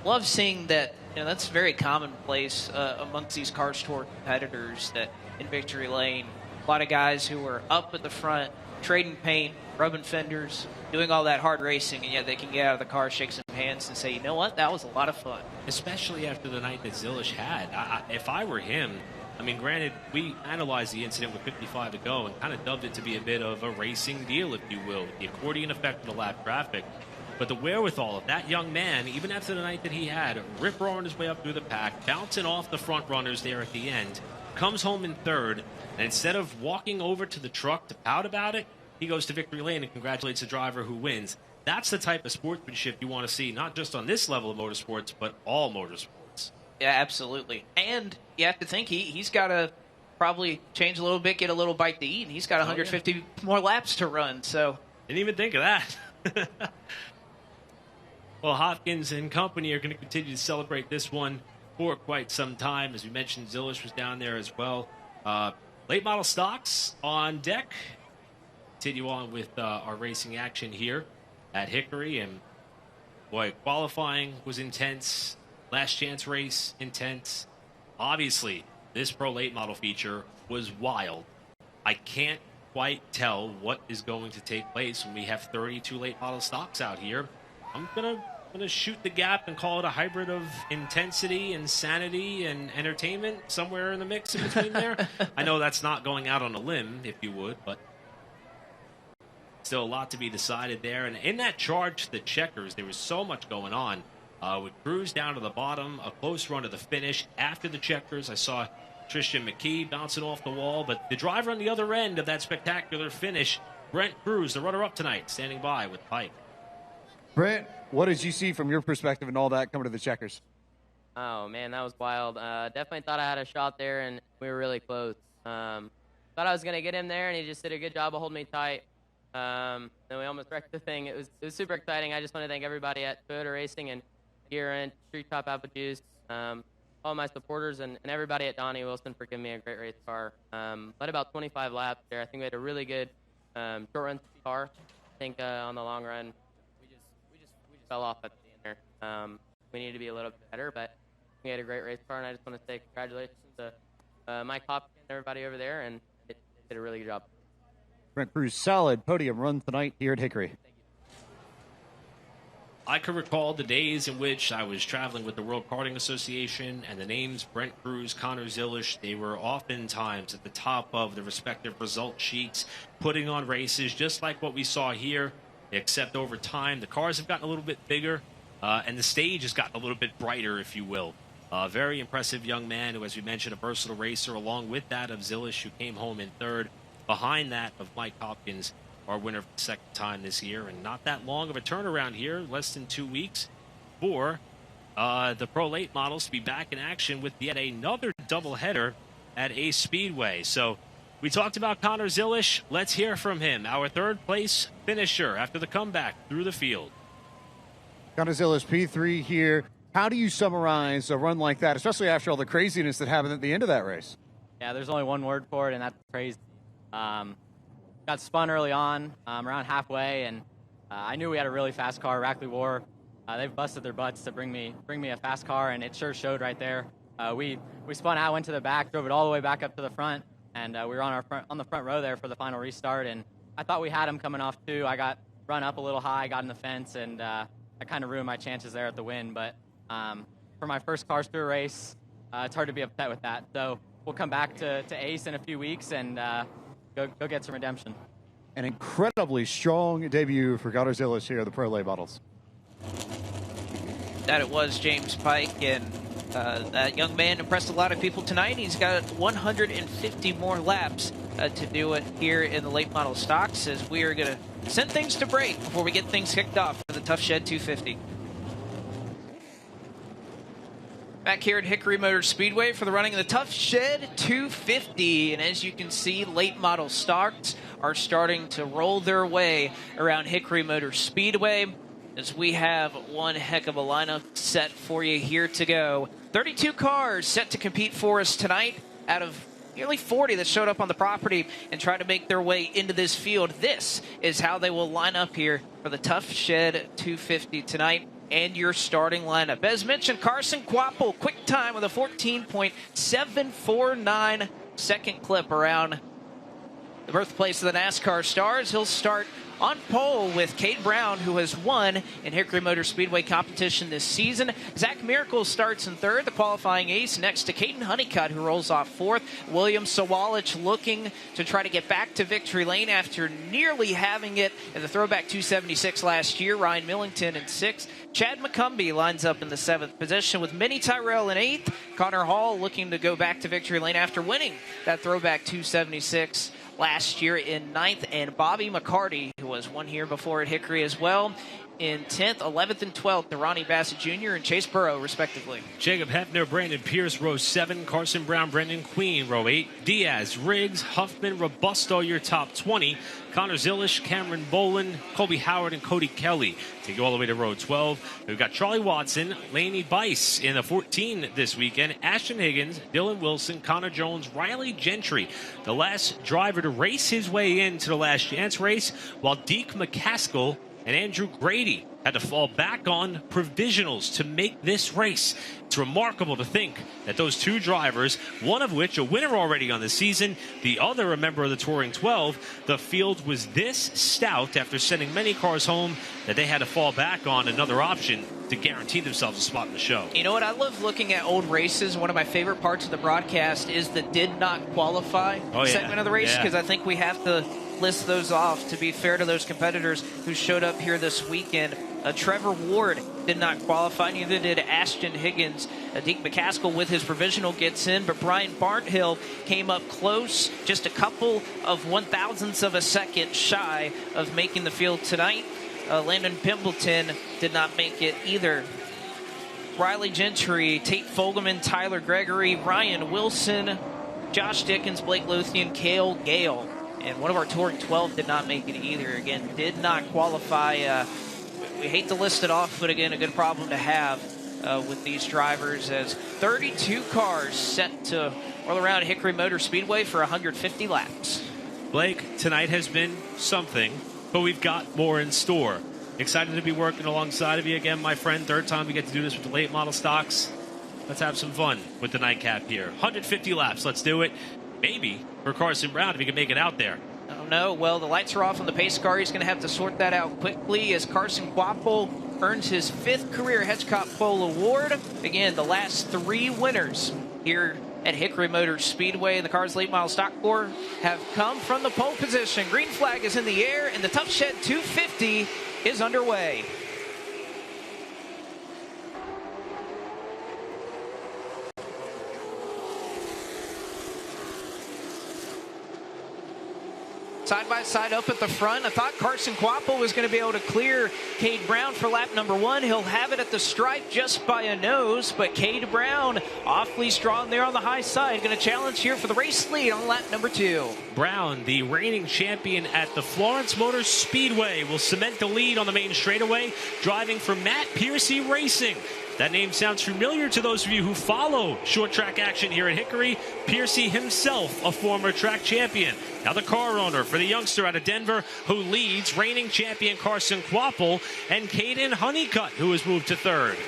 love seeing that, that's very commonplace amongst these Cars Tour competitors that in victory lane, a lot of guys who are up at the front, trading paint, rubbing fenders, doing all that hard racing, and yet they can get out of the car, shake some hands, and say, you know what, that was a lot of fun. Especially after the night that Zilisch had. If I were him, granted, we analyzed the incident with 55 to go and kind of dubbed it to be a bit of a racing deal, if you will, the accordion effect of the lap traffic. But the wherewithal of that young man, even after the night that he had, rip-roaring his way up through the pack, bouncing off the front runners there at the end, comes home in third, and instead of walking over to the truck to pout about it, he goes to victory lane and congratulates the driver who wins. That's the type of sportsmanship you want to see, not just on this level of motorsports, but all motorsports. Yeah, absolutely. And you have to think he's got to probably change a little bit, get a little bite to eat, and he's got 150 more laps to run. So didn't even think of that. Well, Hopkins and company are going to continue to celebrate this one for quite some time. As we mentioned, Zilisch was down there as well. Late model stocks on deck. Continue on with our racing action here at Hickory. And boy, qualifying was intense. Last chance race, intense. Obviously, this pro late model feature was wild. I can't quite tell what is going to take place when we have 32 late model stocks out here. I'm gonna shoot the gap and call it a hybrid of intensity, insanity, and entertainment, somewhere in the mix in between there. I know that's not going out on a limb, if you would, but still a lot to be decided there. And in that charge to the checkers, there was so much going on. With Cruz down to the bottom, a close run to the finish. After the checkers, I saw Tristan McKee bouncing off the wall, but the driver on the other end of that spectacular finish, Brent Cruz, the runner-up tonight, standing by with Pike. Brent, what did you see from your perspective and all that coming to the checkers? Oh, man, that was wild. Definitely thought I had a shot there, and we were really close. Thought I was going to get him there, and he just did a good job of holding me tight. Then we almost wrecked the thing. It was super exciting. I just want to thank everybody at Toyota Racing and Gear and Street Top Apple Juice, all my supporters, and everybody at Donnie Wilson for giving me a great race car. Led about 25 laps there. I think we had a really good short run car. I think on the long run, we just fell off at the end there. We need to be a little bit better, but we had a great race car, and I just want to say congratulations to Mike Hopkins and everybody over there, and it did a really good job. Brent Cruz, solid podium run tonight here at Hickory. I could recall the days in which I was traveling with the World Karting Association, and the names Brent Cruz, Connor Zilisch, they were oftentimes at the top of the respective result sheets, putting on races just like what we saw here, except over time the cars have gotten a little bit bigger, and the stage has gotten a little bit brighter, if you will. Very impressive young man who, as we mentioned, a versatile racer, along with that of Zilisch, who came home in third. Behind that of Mike Hopkins, our winner for the second time this year, and not that long of a turnaround here, less than 2 weeks, for the Pro Late models to be back in action with yet another doubleheader at Ace Speedway. So we talked about Connor Zilisch. Let's hear from him, our third place finisher after the comeback through the field. Connor Zilisch, P3 here. How do you summarize a run like that, especially after all the craziness that happened at the end of that race? Yeah, there's only one word for it, and that's crazy. Got spun early on, around halfway, and I knew we had a really fast car. Rackley War, they've busted their butts to bring me a fast car, and it sure showed right there. We spun out, went to the back, drove it all the way back up to the front, and we were on the front row there for the final restart. And I thought we had him coming off too. I got run up a little high, got in the fence, and I kind of ruined my chances there at the win. But for my first Cars Tour race, it's hard to be upset with that. So we'll come back to Ace in a few weeks and go get some redemption. An incredibly strong debut for Connor Zilisch here at the Pro Late Models. That it was James Pike, and that young man impressed a lot of people tonight. He's got 150 more laps to do it here in the late model stocks, as we are going to send things to break before we get things kicked off for the Tough Shed 250. Back here at Hickory Motor Speedway for the running of the Tough Shed 250, and as you can see, late model stocks are starting to roll their way around Hickory Motor Speedway, as we have one heck of a lineup set for you here to go. 32 cars set to compete for us tonight out of nearly 40 that showed up on the property and tried to make their way into this field. This is how they will line up here for the Tough Shed 250 tonight. And your starting lineup. As mentioned, Carson Quapple, quick time with a 14.749 second clip around the birthplace of the NASCAR stars. He'll start on pole with Cade Brown, who has won in Hickory Motor Speedway competition this season. Zach Miracle starts in third, the qualifying ace, next to Caden Honeycutt, who rolls off fourth. William Sawalich looking to try to get back to victory lane after nearly having it in the throwback 276 last year. Ryan Millington in sixth. Chad McCumbee lines up in the seventh position with Minnie Tyrell in eighth. Connor Hall looking to go back to victory lane after winning that throwback 276 last year in ninth, and Bobby McCarty, who was one here before at Hickory as well, in 10th, 11th, and 12th to Ronnie Bassett Jr. and Chase Burrow, respectively. Jacob Hefner, Brandon Pierce, row 7. Carson Brown, Brendan Queen, row 8. Diaz, Riggs, Huffman, Robusto, your top 20. Connor Zilisch, Cameron Bolin, Colby Howard, and Cody Kelly take you all the way to row 12. We've got Charlie Watson, Laney Bice in the 14 this weekend. Ashton Higgins, Dylan Wilson, Connor Jones, Riley Gentry, the last driver to race his way into the last chance race, while Deke McCaskill and Andrew Grady had to fall back on provisionals to make this race. It's remarkable to think that those two drivers, one of which a winner already on the season, the other a member of the Touring 12, the field was this stout after sending many cars home that they had to fall back on another option to guarantee themselves a spot in the show. You know what? I love looking at old races. One of my favorite parts of the broadcast is the did not qualify segment of the race, because I think we have to list those off to be fair to those competitors who showed up here this weekend. Trevor Ward did not qualify, neither did Ashton Higgins. Deke McCaskill with his provisional gets in, but Brian Barthill came up close, just a couple of 1,000ths of a second shy of making the field tonight. Landon Pimpleton did not make it either. Riley Gentry, Tate Fogelman, Tyler Gregory, Ryan Wilson, Josh Dickens, Blake Lothian, Cale Gale. And one of our Touring 12 did not make it either. Again, did not qualify. We hate to list it off, but again, a good problem to have with these drivers, as 32 cars set to roll around Hickory Motor Speedway for 150 laps. Blake, tonight has been something, but we've got more in store. Excited to be working alongside of you again, my friend. Third time we get to do this with the late model stocks. Let's have some fun with the nightcap here. 150 laps, let's do it. Maybe for Carson Brown if he can make it out there. Oh no, well, the lights are off on the pace car. He's going to have to sort that out quickly as Carson Quapple earns his 5th career Hedgecott Pole Award. Again, the last 3 winners here at Hickory Motor Speedway in the Cars Late Model Stock Corps have come from the pole position. Green flag is in the air, and the Tough Shed 250 is underway. Side by side up at the front. I thought Carson Quapple was going to be able to clear Cade Brown for lap number 1. He'll have it at the stripe just by a nose, but Cade Brown awfully strong there on the high side. Going to challenge here for the race lead on lap number 2. Brown, the reigning champion at the Florence Motor Speedway, will cement the lead on the main straightaway, driving for Matt Piercy Racing. That name sounds familiar to those of you who follow short track action here at Hickory. Piercy himself, a former track champion. Now the car owner for the youngster out of Denver, who leads reigning champion Carson Quapple, and Caden Honeycutt, who has moved to 3rd.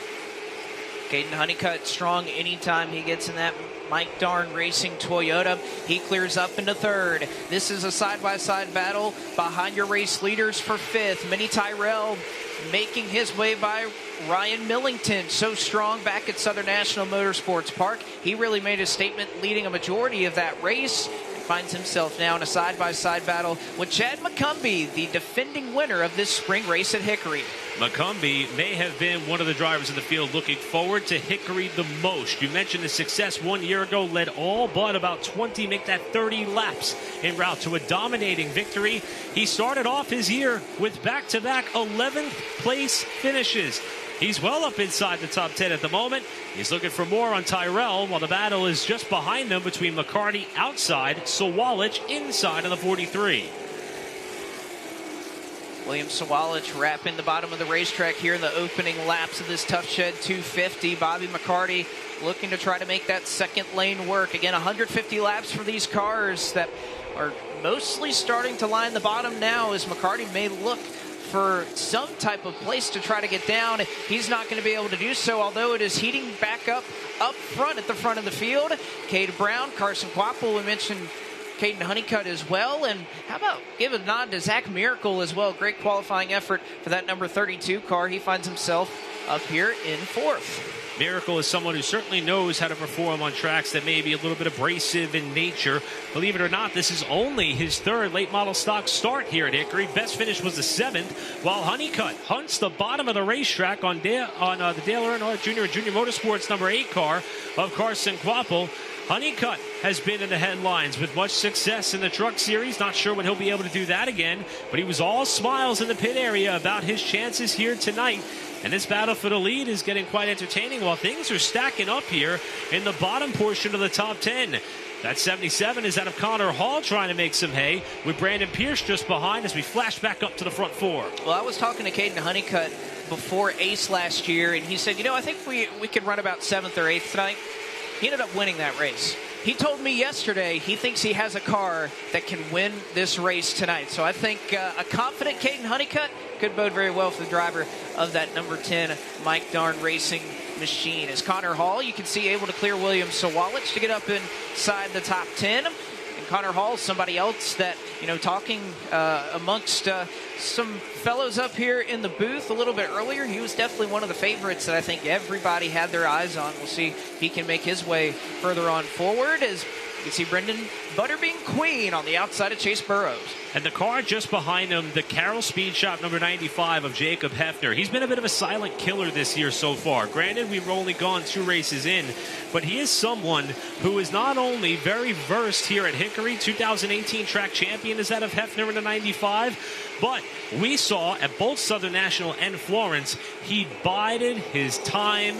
Caden Honeycutt strong anytime he gets in that Mike Darn Racing Toyota. He clears up into 3rd. This is a side-by-side battle behind your race leaders for 5th. Minnie Tyrell making his way by Ryan Millington, so strong back at Southern National Motorsports Park. He really made his statement leading a majority of that race. Finds himself now in a side-by-side battle with Chad McCumbee, the defending winner of this spring race at Hickory. McCumbee may have been one of the drivers in the field looking forward to Hickory the most. You mentioned the success 1 year ago, led all but about 20, make that 30 laps en route to a dominating victory. He started off his year with back-to-back 11th place finishes. He's well up inside the top 10 at the moment. He's looking for more on Tyrell, while the battle is just behind them between McCarty outside, Sawalich inside of the 43. William Sawalich wrapping the bottom of the racetrack here in the opening laps of this Tough Shed 250. Bobby McCarty looking to try to make that second lane work. Again, 150 laps for these cars that are mostly starting to line the bottom now, as McCarty may look for some type of place to try to get down. He's not going to be able to do so, although it is heating back up front at the front of the field. Cade Brown, Carson Quapple, we mentioned Caden Honeycutt as well. And how about give a nod to Zach Miracle as well. Great qualifying effort for that number 32 car. He finds himself up here in fourth. Miracle is someone who certainly knows how to perform on tracks that may be a little bit abrasive in nature. Believe it or not, this is only his third late model stock start here at Hickory. Best finish was the 7th, while Honeycutt hunts the bottom of the racetrack on the Dale Earnhardt Jr. and Junior Motorsports number 8 car of Carson Quapple. Honeycutt has been in the headlines with much success in the Truck Series. Not sure when he'll be able to do that again, but he was all smiles in the pit area about his chances here tonight. And this battle for the lead is getting quite entertaining while things are stacking up here in the bottom portion of the top 10. That 77 is out of Connor Hall trying to make some hay, with Brandon Pierce just behind as we flash back up to the front 4. Well, I was talking to Caden Honeycutt before Ace last year, and he said, I think we could run about 7th or 8th tonight. He ended up winning that race. He told me yesterday he thinks he has a car that can win this race tonight. So I think a confident Caden Honeycutt could bode very well for the driver of that number 10 Mike Darn Racing machine. As Connor Hall, you can see, able to clear William Sawalich to get up inside the top 10. And Connor Hall is somebody else that, talking amongst some fellows up here in the booth a little bit earlier, he was definitely one of the favorites that I think everybody had their eyes on. We'll see if he can make his way further on forward, as you can see Brendan Butterbean Queen on the outside of Chase Burrows. And the car just behind him, the Carroll Speed Shop number 95 of Jacob Hefner. He's been a bit of a silent killer this year so far. Granted, we've only gone 2 races in, but he is someone who is not only very versed here at Hickory, 2018 track champion is that of Hefner in the 95, but we saw at both Southern National and Florence, he bided his time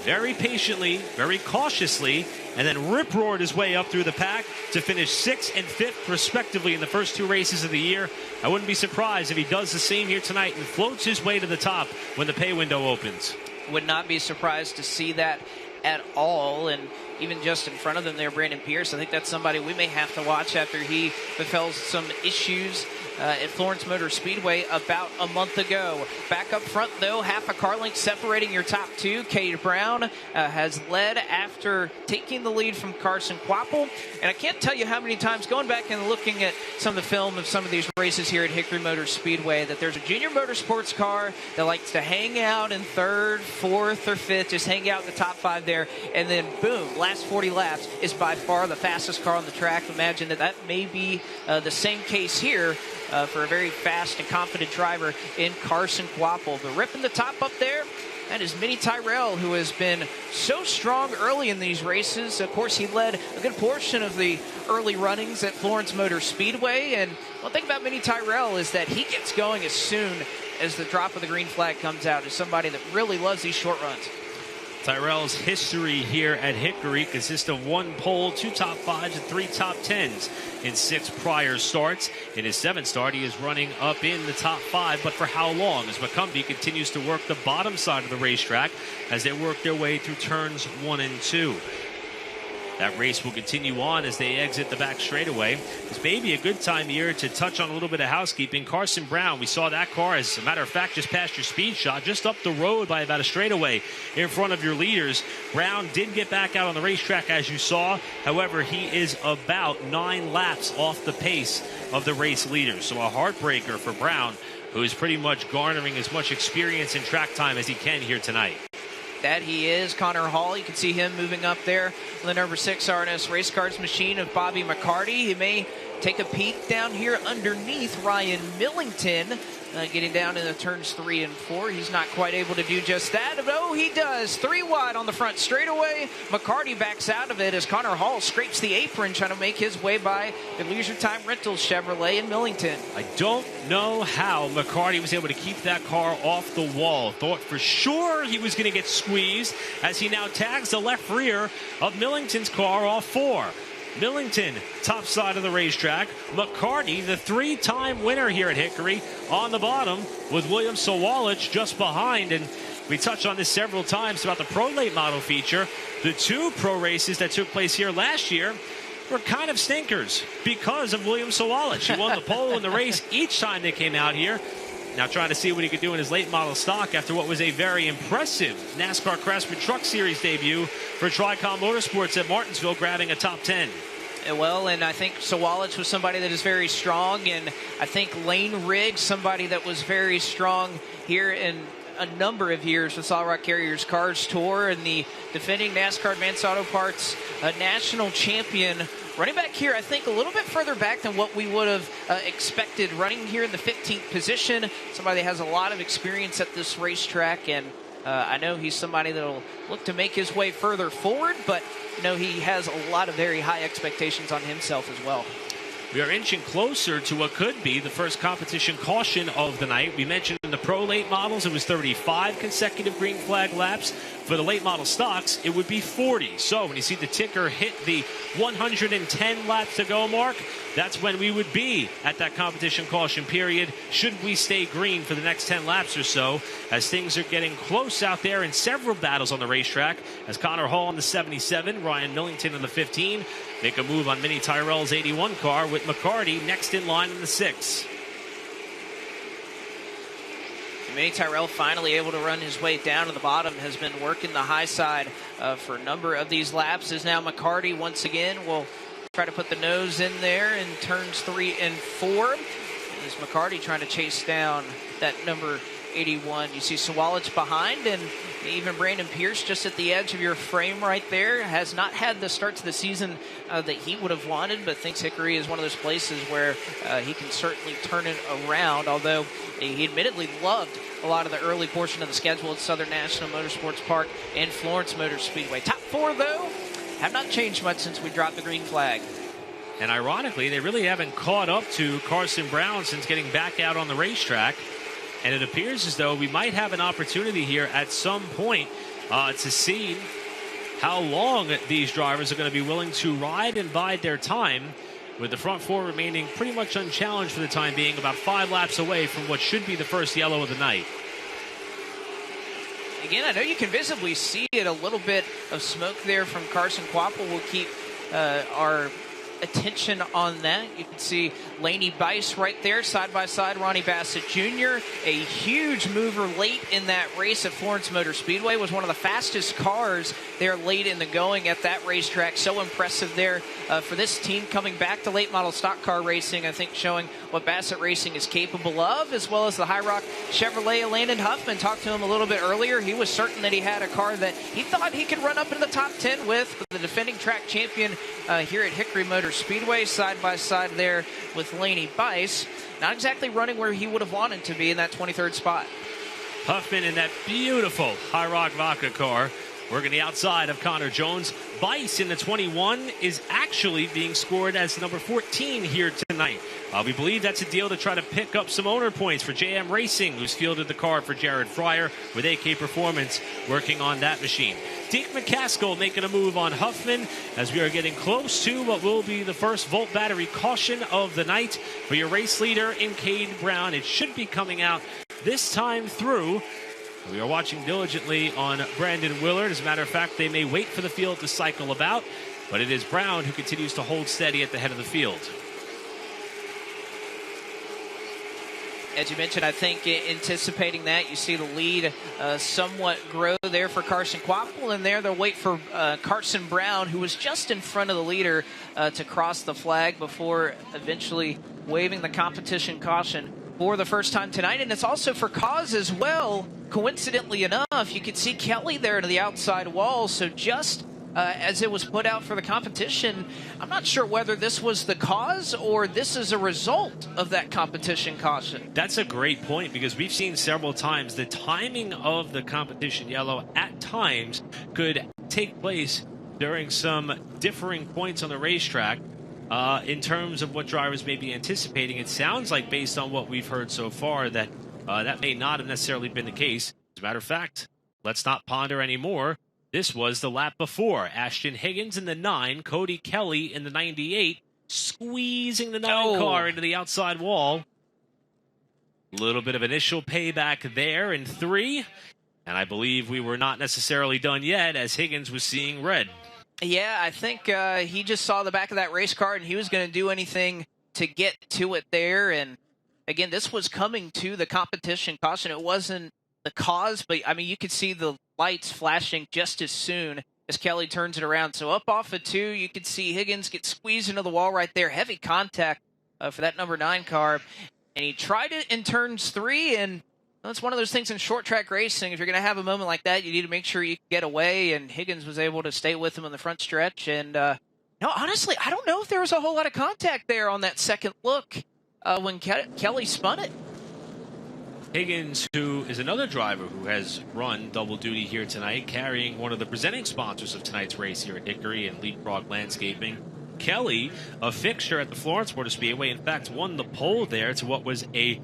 very patiently, very cautiously, and then rip-roared his way up through the pack to finish 6th and 5th, respectively, in the first 2 races of the year. I wouldn't be surprised if he does the same here tonight and floats his way to the top when the pay window opens. Would not be surprised to see that at all. And even just in front of them there, Brandon Pierce, I think that's somebody we may have to watch after he befell some issues at Florence Motor Speedway about a month ago. Back up front, though, half a car length separating your top 2. Cade Brown has led after taking the lead from Carson Quapple. And I can't tell you how many times, going back and looking at some of the film of some of these races here at Hickory Motor Speedway, that there's a junior motorsports car that likes to hang out in 3rd, 4th, or 5th, just hang out in the top 5 there, and then boom, last 40 laps is by far the fastest car on the track. Imagine that may be the same case here for a very fast and confident driver in Carson Quapple. The rip in the top up there, that is Minnie Tyrell, who has been so strong early in these races. Of course, he led a good portion of the early runnings at Florence Motor Speedway. And one thing about Minnie Tyrell is that he gets going as soon as the drop of the green flag comes out, as somebody that really loves these short runs. Tyrell's history here at Hickory consists of 1 pole, 2 top 5s, and 3 top 10s in 6 prior starts. In his 7th start, he is running up in the top 5, but for how long? As McCumbee continues to work the bottom side of the racetrack as they work their way through turns 1 and 2. That race will continue on as they exit the back straightaway. This may be a good time here to touch on a little bit of housekeeping. Carson Brown, we saw that car, as a matter of fact, just past your speed shot, just up the road by about a straightaway in front of your leaders. Brown did get back out on the racetrack, as you saw. However, he is about 9 laps off the pace of the race leaders. So a heartbreaker for Brown who is pretty much garnering as much experience in track time as he can here tonight. That he is. Connor Hall, you can see him moving up there. The number 6 RNS Race Cars machine of Bobby McCarty. He may take a peek down here underneath Ryan Millington, getting down into turns 3 and 4. He's not quite able to do just that. Oh, he does. 3 wide on the front straightaway. McCarty backs out of it as Connor Hall scrapes the apron, trying to make his way by the Leisure Time Rentals Chevrolet in Millington. I don't know how McCarty was able to keep that car off the wall. Thought for sure he was going to get squeezed as he now tags the left rear of Millington's car off 4. Millington, top side of the racetrack. McCarty, the 3-time winner here at Hickory, on the bottom with William Sawalich just behind. And we touched on this several times about the Pro Late Model feature. The 2 pro races that took place here last year were kind of stinkers because of William Sawalich. He won the pole in the race each time they came out here. Now trying to see what he could do in his late model stock after what was a very impressive NASCAR Craftsman Truck Series debut for Tricom Motorsports at Martinsville, grabbing a top 10. Well, and I think Sawalich was somebody that is very strong, and I think Lane Riggs, somebody that was very strong here in a number of years with Solid Rock Carriers Cars Tour, and the defending NASCAR Advanced Auto Parts national champion. Running back here, I think a little bit further back than what we would have expected. Running here in the 15th position. Somebody that has a lot of experience at this racetrack, and I know he's somebody that will look to make his way further forward, but he has a lot of very high expectations on himself as well. We are inching closer to what could be the first competition caution of the night. We mentioned in the Pro Late Models it was 35 consecutive green flag laps. For the late model stocks, it would be 40. So when you see the ticker hit the 110 laps to go mark, that's when we would be at that competition caution period, should we stay green for the next 10 laps or so, as things are getting close out there in several battles on the racetrack, as Connor Hall on the 77, Ryan Millington on the 15, make a move on Minnie Tyrell's 81 car, with McCarty next in line in the 6. Minnie Tyrell finally able to run his way down to the bottom, has been working the high side for a number of these laps. Is now McCarty once again will try to put the nose in there in turns 3 and 4. Is McCarty trying to chase down that number 81. You see Sawalich behind, and even Brandon Pierce just at the edge of your frame right there. Has not had the start to the season that he would have wanted, but thinks Hickory is one of those places where he can certainly turn it around, although he admittedly loved a lot of the early portion of the schedule at Southern National Motorsports Park and Florence Motor Speedway. Top 4, though, have not changed much since we dropped the green flag. And ironically, they really haven't caught up to Carson Brown since getting back out on the racetrack. And it appears as though we might have an opportunity here at some point to see how long these drivers are going to be willing to ride and bide their time, with the front 4 remaining pretty much unchallenged for the time being, about 5 laps away from what should be the first yellow of the night. Again, I know you can visibly see it, a little bit of smoke there from Carson Quapple. We'll keep our attention on that. You can see Laney Bice right there, side by side Ronnie Bassett Jr. A huge mover late in that race at Florence Motor Speedway. Was one of the fastest cars there late in the going at that racetrack. So impressive there for this team coming back to late model stock car racing. I think showing what Bassett Racing is capable of, as well as the High Rock Chevrolet. Landon Huffman, talked to him a little bit earlier. He was certain that he had a car that he thought he could run up in the top 10 with the defending track champion here at Hickory Motor Speedway, side by side there with Laney Bice. Not exactly running where he would have wanted to be in that 23rd spot. Huffman in that beautiful High Rock Vodka car, working the outside of Connor Jones. Bice in the 21 is actually being scored as number 14 here tonight. We believe that's a deal to try to pick up some owner points for JM Racing, who's fielded the car for Jared Fryer, with AK Performance working on that machine. Deke McCaskill making a move on Huffman as we are getting close to what will be the first Volt Battery caution of the night for your race leader in Cade Brown. It should be coming out this time through. We are watching diligently on Brandon Willard. As a matter of fact, they may wait for the field to cycle about, but it is Brown who continues to hold steady at the head of the field. As you mentioned, I think anticipating that, you see the lead somewhat grow there for Carson Quapple, and there they'll wait for Carson Brown, who was just in front of the leader, to cross the flag before eventually waving the competition caution for the first time tonight, and it's also for cause as well. Coincidentally enough, you could see Kelly there to the outside wall, so just as it was put out for the competition, I'm not sure whether this was the cause or this is a result of that competition caution. That's a great point, because we've seen several times the timing of the competition yellow at times could take place during some differing points on the racetrack. In terms of what drivers may be anticipating, it sounds like, based on what we've heard so far, that that may not have necessarily been the case. As a matter of fact, let's not ponder anymore. This was the lap before. Ashton Higgins in the 9, Cody Kelly in the 98, squeezing the 9 car into the outside wall. A little bit of initial payback there in 3, and I believe we were not necessarily done yet, as Higgins was seeing red. Yeah, I think he just saw the back of that race car, and he was going to do anything to get to it there. And again, this was coming to the competition caution. It wasn't the cause, but I mean, you could see the lights flashing just as soon as Kelly turns it around. So up off of 2, you could see Higgins get squeezed into the wall right there. Heavy contact for that number 9 car. And he tried it in turns 3, and that's one of those things in short track racing. If you're going to have a moment like that, you need to make sure you get away, and Higgins was able to stay with him in the front stretch. And no, honestly, I don't know if there was a whole lot of contact there on that second look when Kelly spun it. Higgins, who is another driver who has run double duty here tonight, carrying one of the presenting sponsors of tonight's race here at Hickory and Leapfrog Landscaping. Kelly, a fixture at the Florence Motor Speedway, in fact, won the pole there to what was a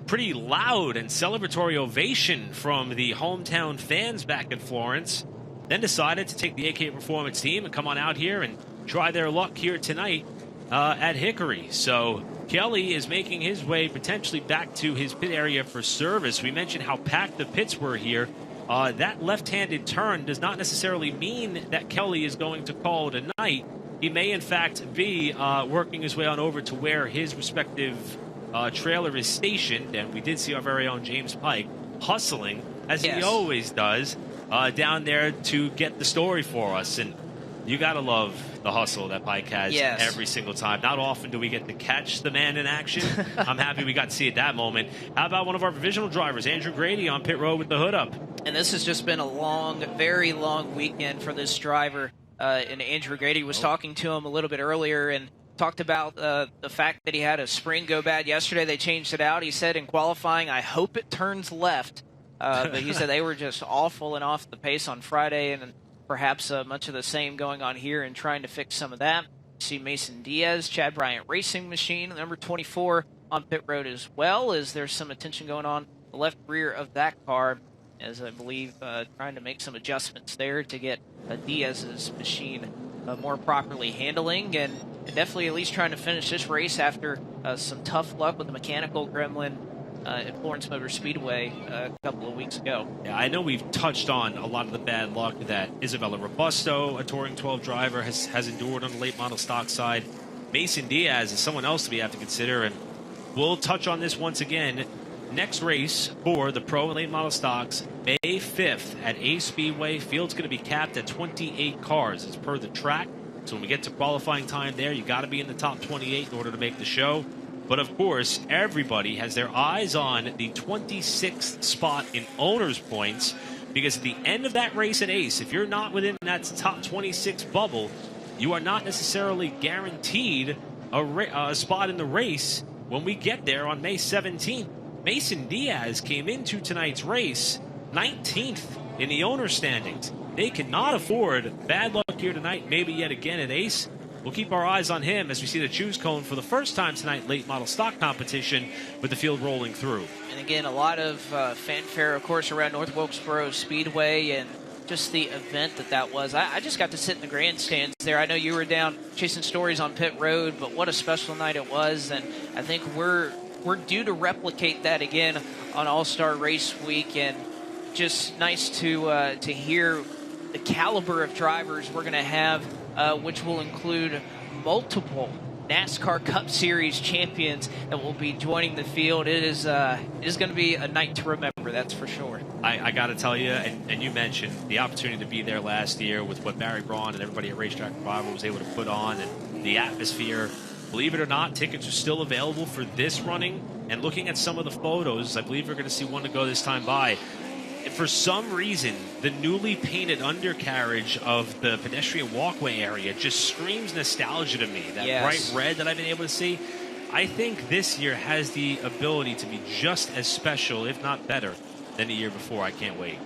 pretty loud and celebratory ovation from the hometown fans back in Florence. Then decided to take the AK Performance team and come on out here and try their luck here tonight at Hickory. So Kelly is making his way potentially back to his pit area for service. We mentioned how packed the pits were here. That left-handed turn does not necessarily mean that Kelly is going to call it a night. He may, in fact, be working his way on over to where his respective trailer is stationed, and we did see our very own James Pike hustling, as he always does, down there to get the story for us. And you got to love the hustle that Pike has every single time. Not often do we get to catch the man in action. I'm happy we got to see it that moment. How about one of our provisional drivers, Andrew Grady, on pit road with the hood up? And this has just been a long, very long weekend for this driver. And Andrew Grady was talking to him a little bit earlier and talked about the fact that he had a spring go bad yesterday. They changed it out. He said in qualifying, I hope it turns left. But he said they were just awful and off the pace on Friday, and perhaps much of the same going on here and trying to fix some of that. You see Mason Diaz, Chad Bryant Racing Machine, number 24 on pit road as well, as there's some attention going on the left rear of that car, as I believe trying to make some adjustments there to get Diaz's machine more properly handling, and definitely at least trying to finish this race after some tough luck with the mechanical gremlin at Florence Motor Speedway a couple of weeks ago. Yeah, I know we've touched on a lot of the bad luck that Isabella Robusto, a Touring 12 driver, has endured on the late model stock side. Mason Diaz is someone else we have to consider, and we'll touch on this once again. Next race for the Pro and Late Model Stocks, May 5th at A Speedway. Field's going to be capped at 28 cars as per the track. So when we get to qualifying time there, you got to be in the top 28 in order to make the show. But of course, everybody has their eyes on the 26th spot in owner's points, because at the end of that race at Ace, if you're not within that top 26 bubble, you are not necessarily guaranteed a spot in the race when we get there on May 17th. Mason Diaz came into tonight's race 19th in the owner standings. They cannot afford bad luck here tonight, maybe yet again at Ace. We'll keep our eyes on him as we see the choose cone for the first time tonight, late model stock competition, with the field rolling through. And again, a lot of fanfare, of course, around North Wilkesboro Speedway and just the event that was. I just got to sit in the grandstands there. I know you were down chasing stories on pit road, but what a special night it was. And I think we're due to replicate that again on All-Star Race Week, and just nice to hear the caliber of drivers we're going to have, which will include multiple NASCAR Cup Series champions that will be joining the field. It is going to be a night to remember, that's for sure. I got to tell you, and you mentioned the opportunity to be there last year with what Barry Braun and everybody at Racetrack Revival was able to put on, and the atmosphere. Believe it or not, tickets are still available for this running And looking at some of the photos, I believe we're going to see one to go this time by. For some reason, the newly painted undercarriage of the pedestrian walkway area just screams nostalgia to me. That bright red that I've been able to see. I think this year has the ability to be just as special, if not better, than the year before. I can't wait.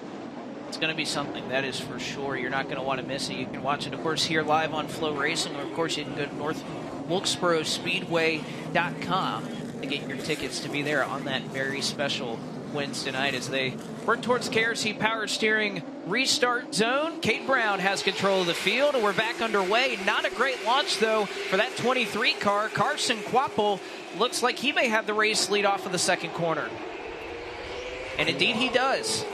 It's going to be something, that is for sure. You're not going to want to miss it. You can watch it, of course, here live on Flow Racing, or, of course, you can go to North Wilkesboro Speedway.com to get your tickets to be there on that very special Wednesday night as they work towards KRC Power Steering restart zone. Kate Brown has control of the field, and we're back underway. Not a great launch, though, for that 23 car. Carson Quapple looks like he may have the race lead off of the second corner. And indeed he does.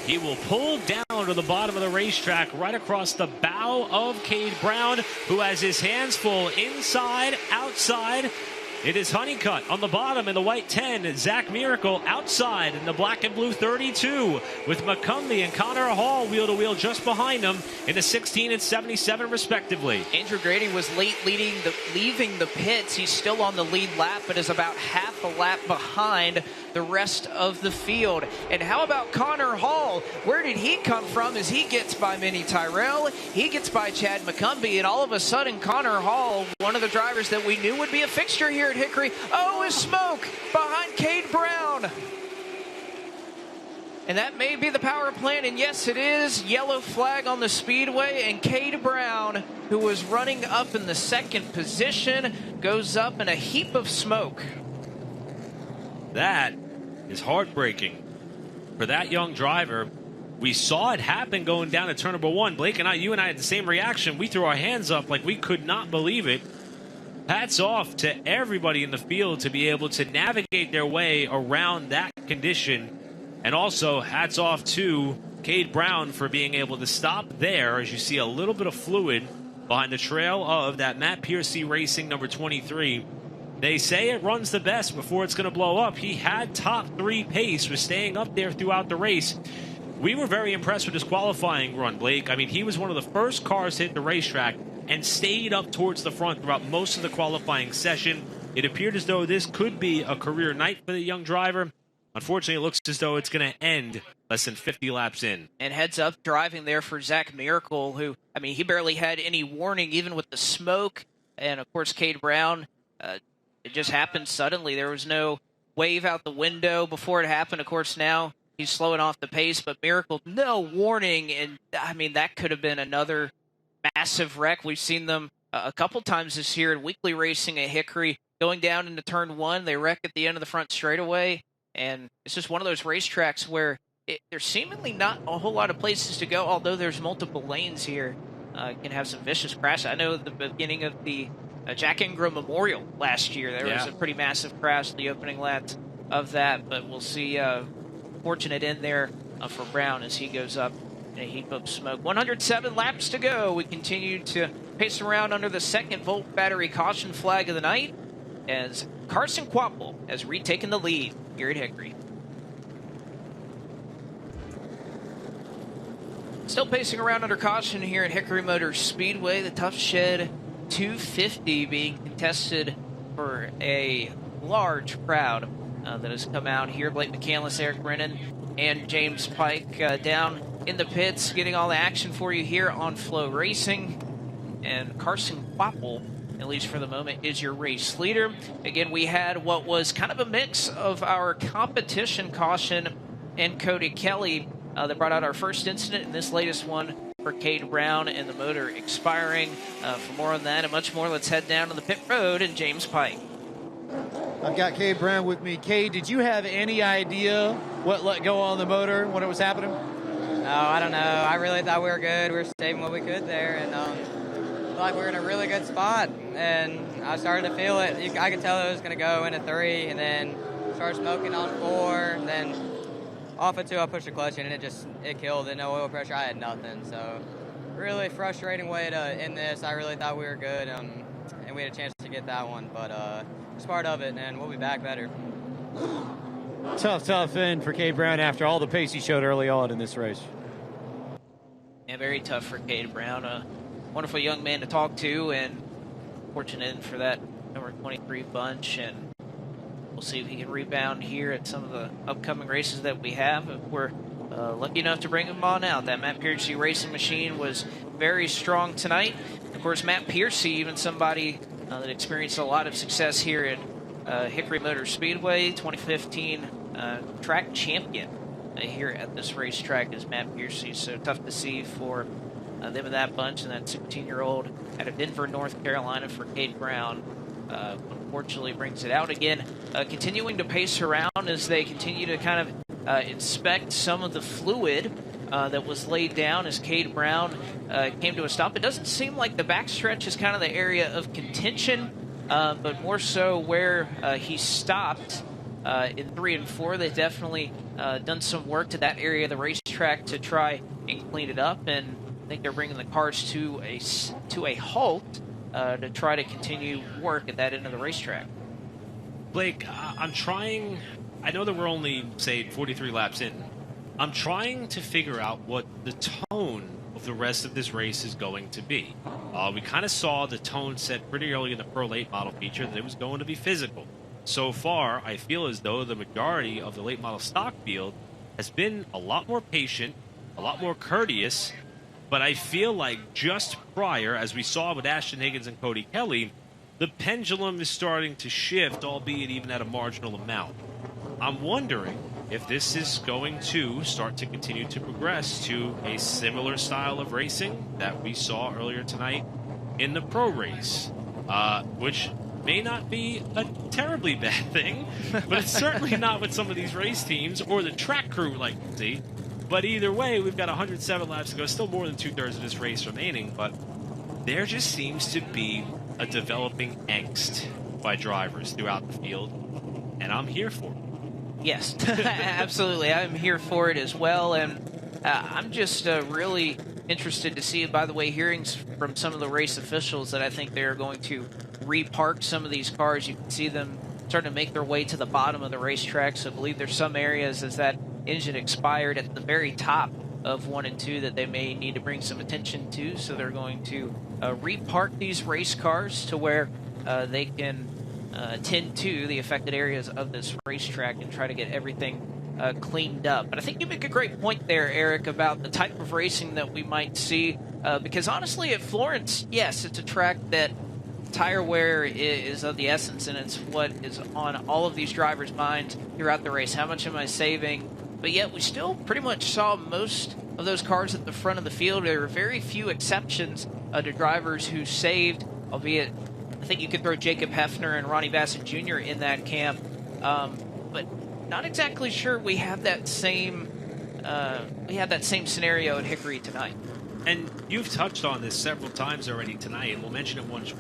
He will pull down to the bottom of the racetrack right across the bow of Cade Brown, who has his hands full inside, outside. It is Honeycutt on the bottom in the white 10. Zach Miracle outside in the black and blue 32, with McCumbee and Connor Hall wheel to wheel just behind them in the 16 and 77 respectively. Andrew Grady was late leaving the pits. He's still on the lead lap, but is about half a lap behind the rest of the field. And how about Connor Hall? Where did he come from as he gets by Minnie Tyrell? He gets by Chad McCumbee, and all of a sudden Connor Hall, one of the drivers that we knew would be a fixture here at Hickory, is smoke behind Cade Brown. And that may be the power plant, and yes, it is. Yellow flag on the speedway, and Cade Brown, who was running up in the second position, goes up in a heap of smoke. That is heartbreaking for that young driver. We saw it happen going down to turn number 1. Blake and you and I had the same reaction. We threw our hands up like we could not believe it. Hats off to everybody in the field to be able to navigate their way around that condition. And also hats off to Cade Brown for being able to stop there as you see a little bit of fluid behind the trail of that Matt Piercy Racing number 23. They say it runs the best before it's going to blow up. He had top 3 pace, was staying up there throughout the race. We were very impressed with his qualifying run, Blake. I mean, he was one of the first cars to hit the racetrack and stayed up towards the front throughout most of the qualifying session. It appeared as though this could be a career night for the young driver. Unfortunately, it looks as though it's going to end less than 50 laps in. And heads up driving there for Zach Miracle, who, I mean, he barely had any warning, even with the smoke. And, of course, Cade Brown, it just happened suddenly. There was no wave out the window before it happened. Of course, now he's slowing off the pace, but Miracle, no warning. And, I mean, that could have been another massive wreck. We've seen them a couple times this year in weekly racing at Hickory. Going down into turn 1, they wreck at the end of the front straightaway. And it's just one of those racetracks where there's seemingly not a whole lot of places to go, although there's multiple lanes here. Can have some vicious crashes. I know at the beginning of the Jack Ingram Memorial last year, there was a pretty massive crash, the opening lap of that. But we'll see fortunate end there for Brown as he goes up in a heap of smoke. 107 laps to go. We continue to pace around under the second Volt battery caution flag of the night as Carson Quapple has retaken the lead here at Hickory. Still pacing around under caution here at Hickory Motor Speedway. The Tough Shed 250 being contested for a large crowd that has come out here. Blake McCandless, Eric Brennan, and James Pike down in the pits, getting all the action for you here on Flow Racing. And Carson Quapple, at least for the moment, is your race leader. Again, we had what was kind of a mix of our competition caution and Cody Kelly that brought out our first incident in this latest one for Cade Brown and the motor expiring. For more on that and much more, let's head down to the pit road and James Pike. I've got Cade Brown with me. Cade, did you have any idea what let go on the motor when it was happening? No, I don't know. I really thought we were good. We were saving what we could there, and felt like we were in a really good spot. And I started to feel it. I could tell it was going to go into 3, and then started smoking on 4. And then off of 2, I pushed the clutch in, and it killed. And no oil pressure. I had nothing. So really frustrating way to end this. I really thought we were good, and we had a chance to get that one. But it's part of it, and we'll be back better. Tough end for Cade Brown after all the pace he showed early on in this race. Yeah, very tough for Cade Brown. A wonderful young man to talk to, and fortunate for that number 23 bunch. And We'll see if he can rebound here at some of the upcoming races that we have. If we're lucky enough to bring him on out. That Matt Piercy racing machine was very strong tonight. Of course, Matt Piercy, even somebody that experienced a lot of success here at Hickory Motor Speedway, 2015 track champion here at this racetrack is Matt Piercy. So tough to see for them in that bunch, and that 16-year-old out of Denver, North Carolina for Cade Brown. Unfortunately brings it out again, continuing to pace around as they continue to kind of inspect some of the fluid that was laid down as Cade Brown came to a stop. It doesn't seem like the backstretch is kind of the area of contention, but more so where he stopped in 3 and 4. They've definitely done some work to that area of the racetrack to try and clean it up, and I think they're bringing the cars to a halt to try to continue work at that end of the racetrack. Blake, I'm trying. I know that we're only, say, 43 laps in. I'm trying to figure out what the tone of the rest of this race is going to be. We kind of saw the tone set pretty early in the Pro Late Model feature that it was going to be physical. So far, I feel as though the majority of the late model stock field has been a lot more patient, a lot more courteous, but I feel like just prior, as we saw with Ashton Higgins and Cody Kelly, the pendulum is starting to shift, albeit even at a marginal amount. I'm wondering if this is going to start to continue to progress to a similar style of racing that we saw earlier tonight in the pro race, which may not be a terribly bad thing, but it's certainly not what some of these race teams or the track crew like to see. But either way, we've got 107 laps to go, still more than 2/3 of this race remaining, but there just seems to be a developing angst by drivers throughout the field, and I'm here for it. Yes, absolutely. I'm here for it as well, and I'm just really interested to see, by the way, hearings from some of the race officials that I think they're going to repark some of these cars. You can see them starting to make their way to the bottom of the racetrack, so I believe there's some areas as that engine expired at the very top of 1 and 2 that they may need to bring some attention to, so they're going to repark these race cars to where they can tend to the affected areas of this racetrack and try to get everything cleaned up. But I think you make a great point there, Eric, about the type of racing that we might see, because honestly at Florence, yes, it's a track that tire wear is of the essence, and it's what is on all of these drivers' minds throughout the race. How much am I saving? But yet we still pretty much saw most of those cars at the front of the field. There were very few exceptions to drivers who saved, albeit I think you could throw Jacob Hefner and Ronnie Bassett Jr. in that camp, but not exactly sure we have that same scenario at Hickory tonight. And you've touched on this several times already tonight, and we'll mention it once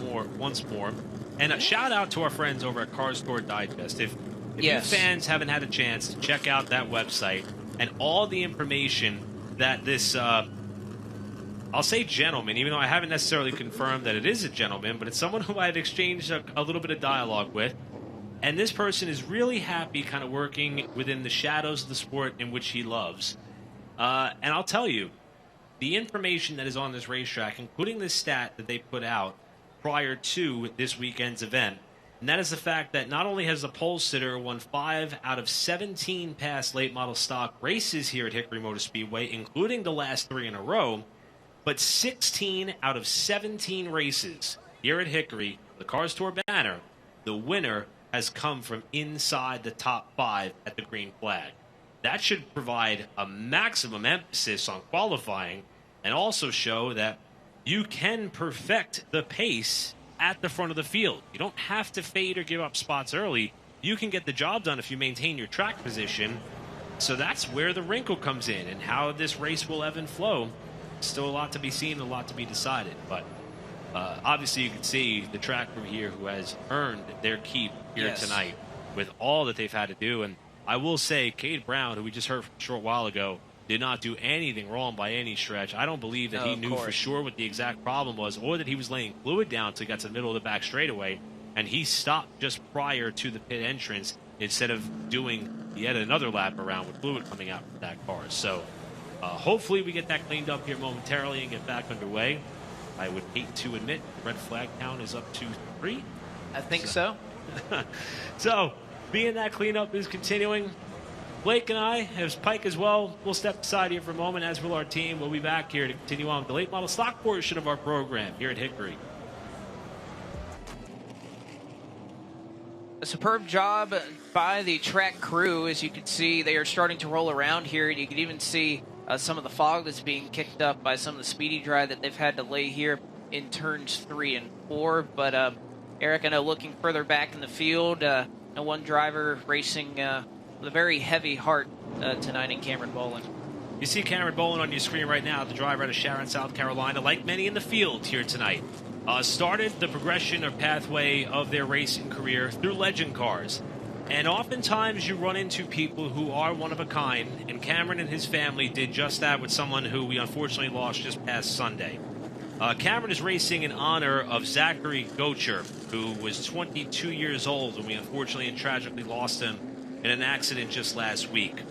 more. And a shout out to our friends over at Car Store Digest. If yes, you fans haven't had a chance to check out that website and all the information that this, I'll say gentleman, even though I haven't necessarily confirmed that it is a gentleman, but it's someone who I've exchanged a little bit of dialogue with. And this person is really happy kind of working within the shadows of the sport in which he loves. And I'll tell you, the information that is on this racetrack, including this stat that they put out prior to this weekend's event, and that is the fact that not only has the pole sitter won 5 out of 17 past late model stock races here at Hickory Motor Speedway, including the last 3 in a row, but 16 out of 17 races here at Hickory, the Cars Tour banner, the winner has come from inside the top 5 at the green flag. That should provide a maximum emphasis on qualifying and also show that you can perfect the pace at the front of the field. You don't have to fade or give up spots early. You can get the job done if you maintain your track position. So that's where the wrinkle comes in, and how this race will ebb and flow. Still a lot to be seen, a lot to be decided. But obviously you can see the track crew here who has earned their keep here tonight with all that they've had to do. And I will say, Cade Brown, who we just heard from a short while ago, did not do anything wrong by any stretch. I don't believe that he knew for sure what the exact problem was, or that he was laying fluid down until he got to the middle of the back straightaway, and he stopped just prior to the pit entrance instead of doing yet another lap around with fluid coming out from that car. So hopefully we get that cleaned up here momentarily and get back underway. I would hate to admit red flag count is up to 3. I think so. So being that cleanup is continuing, Blake and I, as Pike as well, we'll step aside here for a moment, as will our team. We'll be back here to continue on with the late model stock portion of our program here at Hickory. A superb job by the track crew. As you can see, they are starting to roll around here, and you can even see some of the fog that's being kicked up by some of the speedy dry that they've had to lay here in turns 3 and 4. But Eric, I know looking further back in the field, no one driver racing with a very heavy heart tonight in Cameron Bolin. You see Cameron Bolin on your screen right now, the driver out of Sharon, South Carolina, like many in the field here tonight. Started the progression or pathway of their racing career through legend cars. And oftentimes you run into people who are one of a kind, and Cameron and his family did just that with someone who we unfortunately lost just past Sunday. Cameron is racing in honor of Zachary Gocher, who was 22 years old when we unfortunately and tragically lost him in an accident just last week.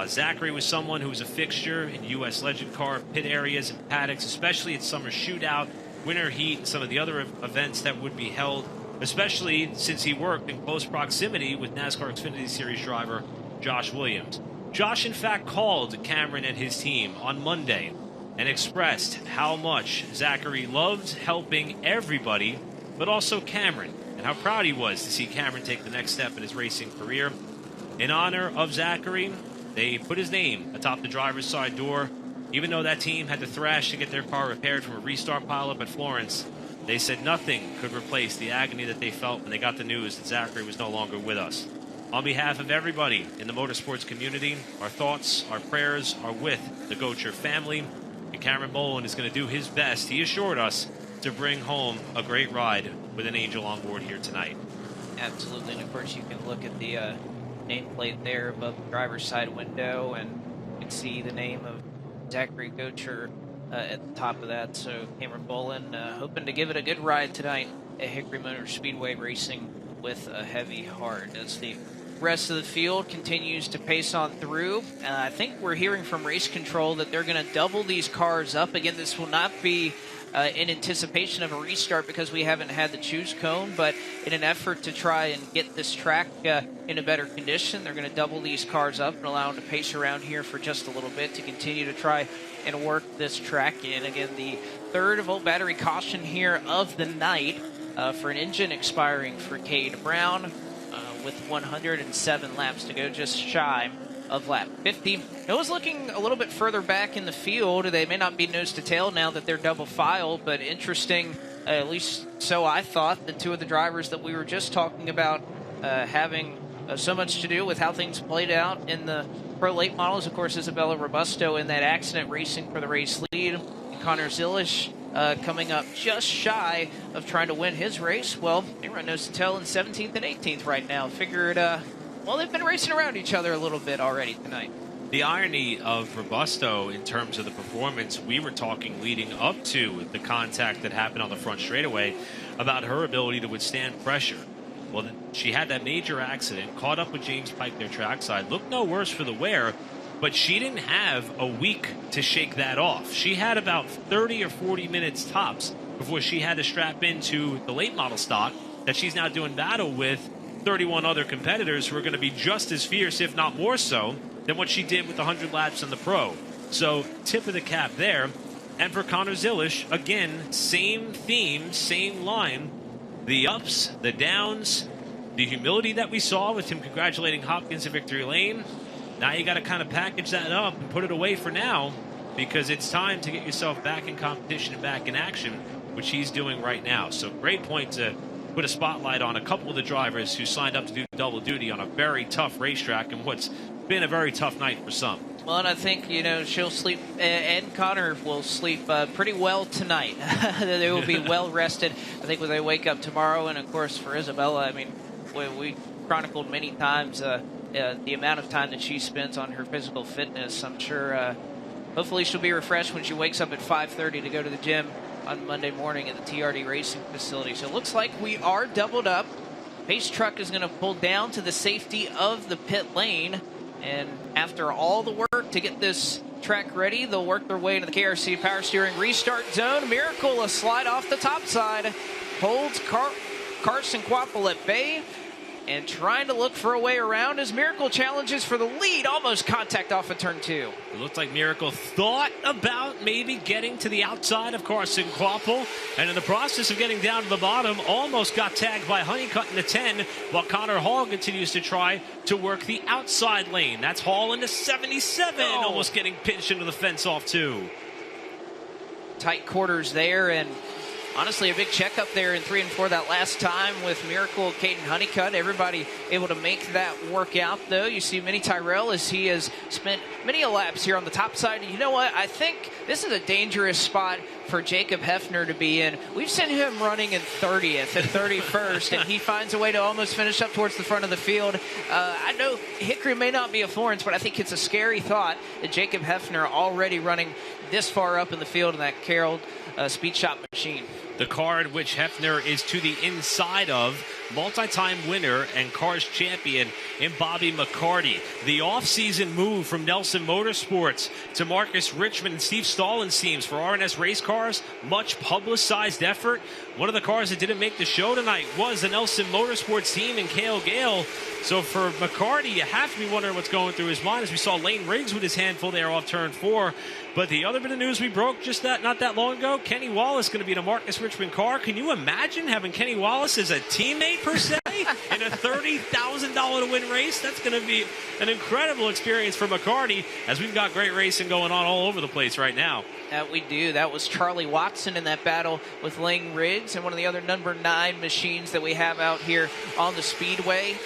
Zachary was someone who was a fixture in U.S. legend car pit areas and paddocks, especially at summer shootout, winter heat, and some of the other events that would be held, especially since he worked in close proximity with NASCAR Xfinity Series driver Josh Williams. Josh, in fact, called Cameron and his team on Monday and expressed how much Zachary loved helping everybody, but also Cameron, and how proud he was to see Cameron take the next step in his racing career. In honor of Zachary, they put his name atop the driver's side door. Even though that team had to thrash to get their car repaired from a restart pileup at Florence, they said nothing could replace the agony that they felt when they got the news that Zachary was no longer with us. On behalf of everybody in the motorsports community, our thoughts, our prayers are with the Gocher family, and Cameron Bolin is going to do his best, he assured us, to bring home a great ride with an angel on board here tonight. Absolutely, and of course you can look at the nameplate there above the driver's side window, and you can see the name of Zachary Gocher at the top of that. So Cameron Bolin hoping to give it a good ride tonight at Hickory Motor Speedway, racing with a heavy heart as the rest of the field continues to pace on through. I think we're hearing from race control that they're going to double these cars up. Again, this will not be in anticipation of a restart because we haven't had the choose cone, but in an effort to try and get this track in a better condition, they're going to double these cars up and allow them to pace around here for just a little bit to continue to try and work this track in. Again, the third volt battery caution here of the night for an engine expiring for Cade Brown with 107 laps to go, just shy of lap 50. It was looking a little bit further back in the field. They may not be nose to tail now that they're double filed, but interesting, at least so I thought, the two of the drivers that we were just talking about having so much to do with how things played out in the pro late models. Of course, Isabella Robusto in that accident racing for the race lead, and Connor Zilish coming up just shy of trying to win his race. Well, they run nose to tail in 17th and 18th right now. Figured, well, they've been racing around each other a little bit already tonight. The irony of Robusto in terms of the performance, we were talking leading up to the contact that happened on the front straightaway about her ability to withstand pressure. Well, she had that major accident, caught up with James Pike there trackside, looked no worse for the wear, but she didn't have a week to shake that off. She had about 30 or 40 minutes tops before she had to strap into the late model stock that she's now doing battle with 31 other competitors who are going to be just as fierce, if not more so, than what she did with the 100 laps in the pro. So, tip of the cap there. And for Connor Zilish, again, same theme, same line. The ups, the downs, the humility that we saw with him congratulating Hopkins in victory lane. Now you got to kind of package that up and put it away for now, because it's time to get yourself back in competition and back in action, which he's doing right now. So great point to put a spotlight on a couple of the drivers who signed up to do double duty on a very tough racetrack and what's been a very tough night for some. Well, and I think, you know, she'll sleep, and Connor will sleep pretty well tonight. They will be well rested, I think, when they wake up tomorrow. And, of course, for Isabella, I mean, we chronicled many times the amount of time that she spends on her physical fitness. I'm sure hopefully she'll be refreshed when she wakes up at 5:30 to go to the gym on Monday morning at the TRD Racing facility. So it looks like we are doubled up. Pace truck is going to pull down to the safety of the pit lane. And after all the work to get this track ready, they'll work their way into the KRC Power Steering restart zone. Miracle, a slide off the top side, holds Carson Quapple at bay. and trying to look for a way around as Miracle challenges for the lead. Almost contact off of turn 2. It looked like Miracle thought about maybe getting to the outside of Carson Quapple, and in the process of getting down to the bottom, almost got tagged by Honeycutt in the 10, while Connor Hall continues to try to work the outside lane. That's Hall into 77, almost getting pinched into the fence off 2. Tight quarters there, and honestly, a big checkup there in 3 and 4 that last time with Miracle, Caden Honeycutt. Everybody able to make that work out, though. You see Minnie Tyrell as he has spent many laps here on the top side. And you know what? I think this is a dangerous spot for Jacob Hefner to be in. We've seen him running in 30th and 31st, and he finds a way to almost finish up towards the front of the field. I know Hickory may not be a Florence, but I think it's a scary thought that Jacob Hefner already running this far up in the field in that Carroll Speed Shop machine. The car in which Hefner is to the inside of multi-time winner and Cars champion in Bobby McCarty. The off-season move from Nelson Motorsports to Marcus Richmond and Steve Stallensteams for RNS race cars, much publicized effort. One of the cars that didn't make the show tonight was the Nelson Motorsports team and Cale Gale. So for McCarty, you have to be wondering what's going through his mind, as we saw Lane Riggs with his handful there off turn 4. But the other bit of news we broke just not that long ago, Kenny Wallace going to be in a Marcus Richmond car. Can you imagine having Kenny Wallace as a teammate, per se, in a $30,000 to win race? That's going to be an incredible experience for McCarty, as we've got great racing going on all over the place right now. That we do. That was Charlie Watson in that battle with Lane Riggs and one of the other number 9 machines that we have out here on the Speedway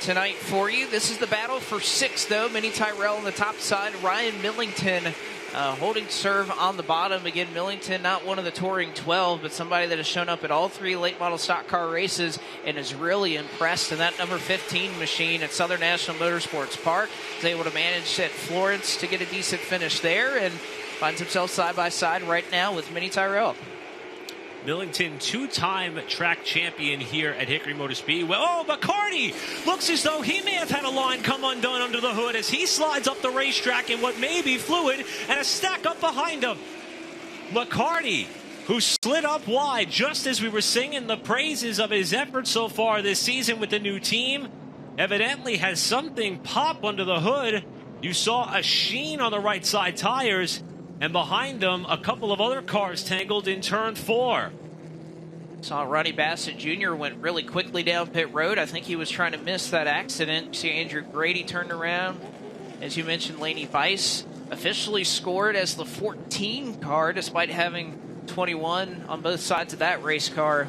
tonight for you. This is the battle for 6, though. Minnie Tyrell on the top side. Ryan Millington holding serve on the bottom. Again, Millington, not one of the touring 12, but somebody that has shown up at all 3 late model stock car races and is really impressed in that number 15 machine at Southern National Motorsports Park. Is able to manage at Florence to get a decent finish there and finds himself side by side right now with Minnie Tyrell. Millington, 2-time track champion here at Hickory Motor Speedway. Oh, McCarty looks as though he may have had a line come undone under the hood as he slides up the racetrack in what may be fluid and a stack up behind him. McCarty, who slid up wide just as we were singing the praises of his efforts so far this season with the new team, evidently has something pop under the hood. You saw a sheen on the right side tires, and behind them, a couple of other cars tangled in turn 4. Saw Ronnie Bassett Jr. went really quickly down pit road. I think he was trying to miss that accident. See Andrew Grady turned around. As you mentioned, Laney Bice officially scored as the 14 car, despite having 21 on both sides of that race car.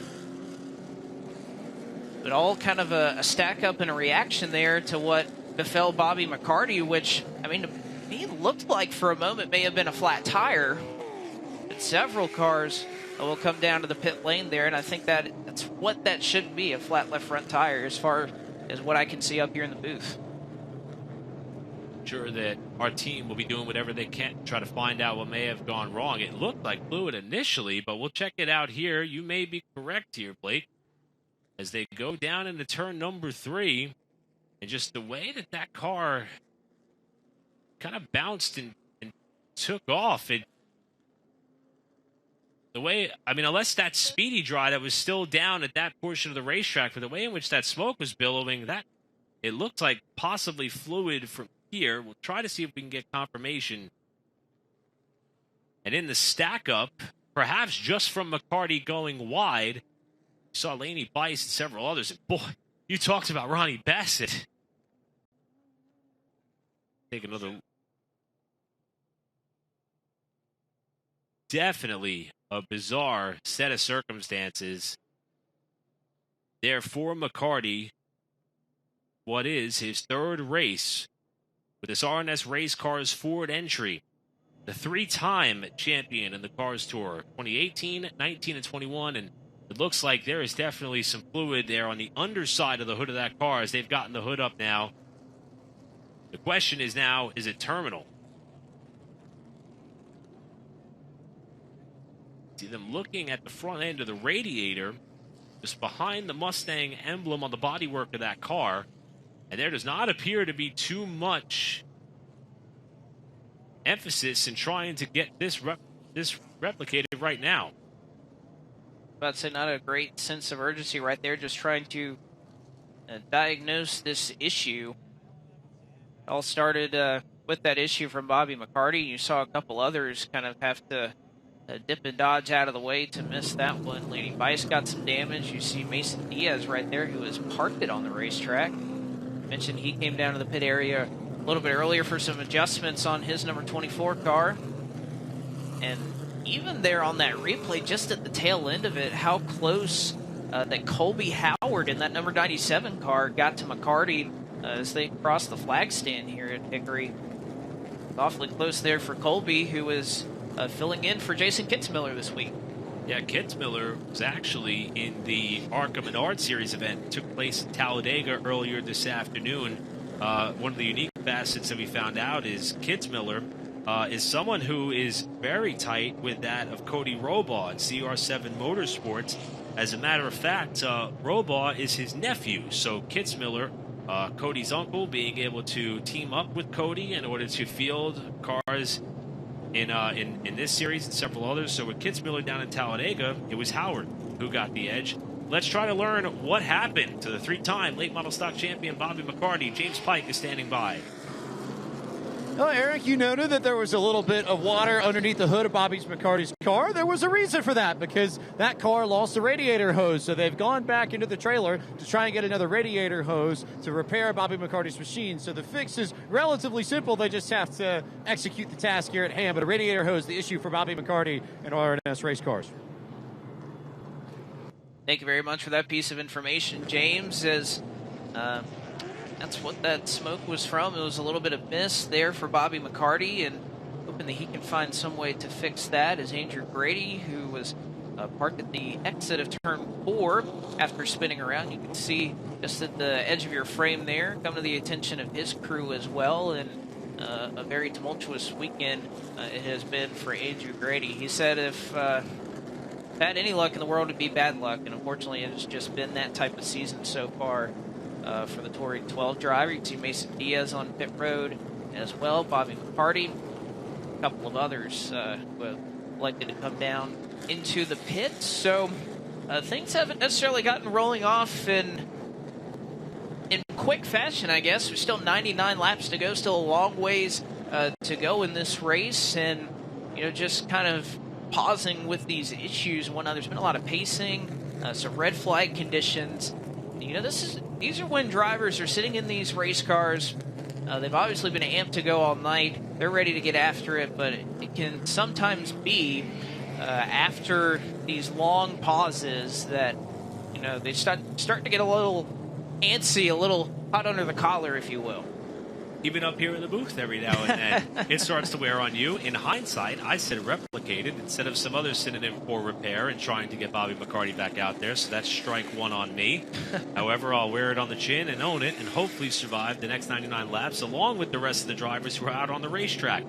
But all kind of a stack up and a reaction there to what befell Bobby McCarty, which, I mean, he looked like for a moment may have been a flat tire. But several cars will come down to the pit lane there, and I think that's what that should be, a flat left front tire, as far as what I can see up here in the booth. Sure that our team will be doing whatever they can to try to find out what may have gone wrong. It looked like fluid initially, but we'll check it out here. You may be correct here, Blake, as they go down into turn number 3, and just the way that car kind of bounced and took off. Unless that speedy dry that was still down at that portion of the racetrack, but the way in which that smoke was billowing, that it looked like possibly fluid from here. We'll try to see if we can get confirmation. And in the stack up, perhaps just from McCarty going wide, we saw Laney Bice and several others. And boy, you talked about Ronnie Bassett. Take another. Definitely a bizarre set of circumstances there for McCarty. What is his 3rd race with this RNS Race Cars Ford entry. The 3-time champion in the Cars Tour, 2018, 19, and 21. And it looks like there is definitely some fluid there on the underside of the hood of that car as they've gotten the hood up now. The question is now, is it terminal? See them looking at the front end of the radiator, just behind the Mustang emblem on the bodywork of that car. And there does not appear to be too much emphasis in trying to get this replicated right now. About to say, not a great sense of urgency right there, just trying to diagnosed this issue. It all started with that issue from Bobby McCarty. You saw a couple others kind of have to dip and dodge out of the way to miss that one. Lady Bice got some damage. You see Mason Diaz right there, who has parked it on the racetrack. Mentioned he came down to the pit area a little bit earlier for some adjustments on his number 24 car. And even there on that replay, just at the tail end of it, how close that Colby Howard in that number 97 car got to McCarty as they crossed the flag stand here at Hickory. Awfully close there for Colby, who was filling in for Jason Kitzmiller this week. Yeah, Kitzmiller was actually in the ARCA Menard Series event that took place in Talladega earlier this afternoon. One of the unique facets that we found out is Kitzmiller is someone who is very tight with that of Cody Robaugh at CR7 Motorsports. As a matter of fact, Robaugh is his nephew, so Kitzmiller, Cody's uncle, being able to team up with Cody in order to field cars in this series and several others. So with Kitzmiller down in Talladega, it was Howard who got the edge. Let's try to learn what happened to the three-time late model stock champion Bobby McCarty. James Pike is standing by. Well, Eric, you noted that there was a little bit of water underneath the hood of Bobby McCarty's car. There was a reason for that, because that car lost the radiator hose. So they've gone back into the trailer to try and get another radiator hose to repair Bobby McCarty's machine. So the fix is relatively simple. They just have to execute the task here at hand. But a radiator hose, the issue for Bobby McCarty and RNS race cars. Thank you very much for that piece of information, James. As that's what that smoke was from. It was a little bit of mist there for Bobby McCarty, and hoping that he can find some way to fix that. As Andrew Grady, who was parked at the exit of turn 4 after spinning around, you can see just at the edge of your frame there, come to the attention of his crew as well. And a very tumultuous weekend it has been for Andrew Grady. He said if had any luck in the world, it'd be bad luck, and unfortunately it's just been that type of season so far for the Tory 12 driver. You can see Mason Diaz on pit road as well, Bobby McCarty, a couple of others who have elected to come down into the pit. So things haven't necessarily gotten rolling off in quick fashion, I guess. There's still 99 laps to go, still a long ways to go in this race, and just kind of pausing with these issues and whatnot. There's been a lot of pacing, some red flag conditions. These are when drivers are sitting in these race cars. They've obviously been amped to go all night. They're ready to get after it, but it can sometimes be after these long pauses that they start to get a little antsy, a little hot under the collar, if you will. Even up here in the booth every now and then, it starts to wear on you. In hindsight, I said replicated instead of some others sitting in for repair and trying to get Bobby McCarty back out there, so that's strike one on me. However, I'll wear it on the chin and own it and hopefully survive the next 99 laps along with the rest of the drivers who are out on the racetrack.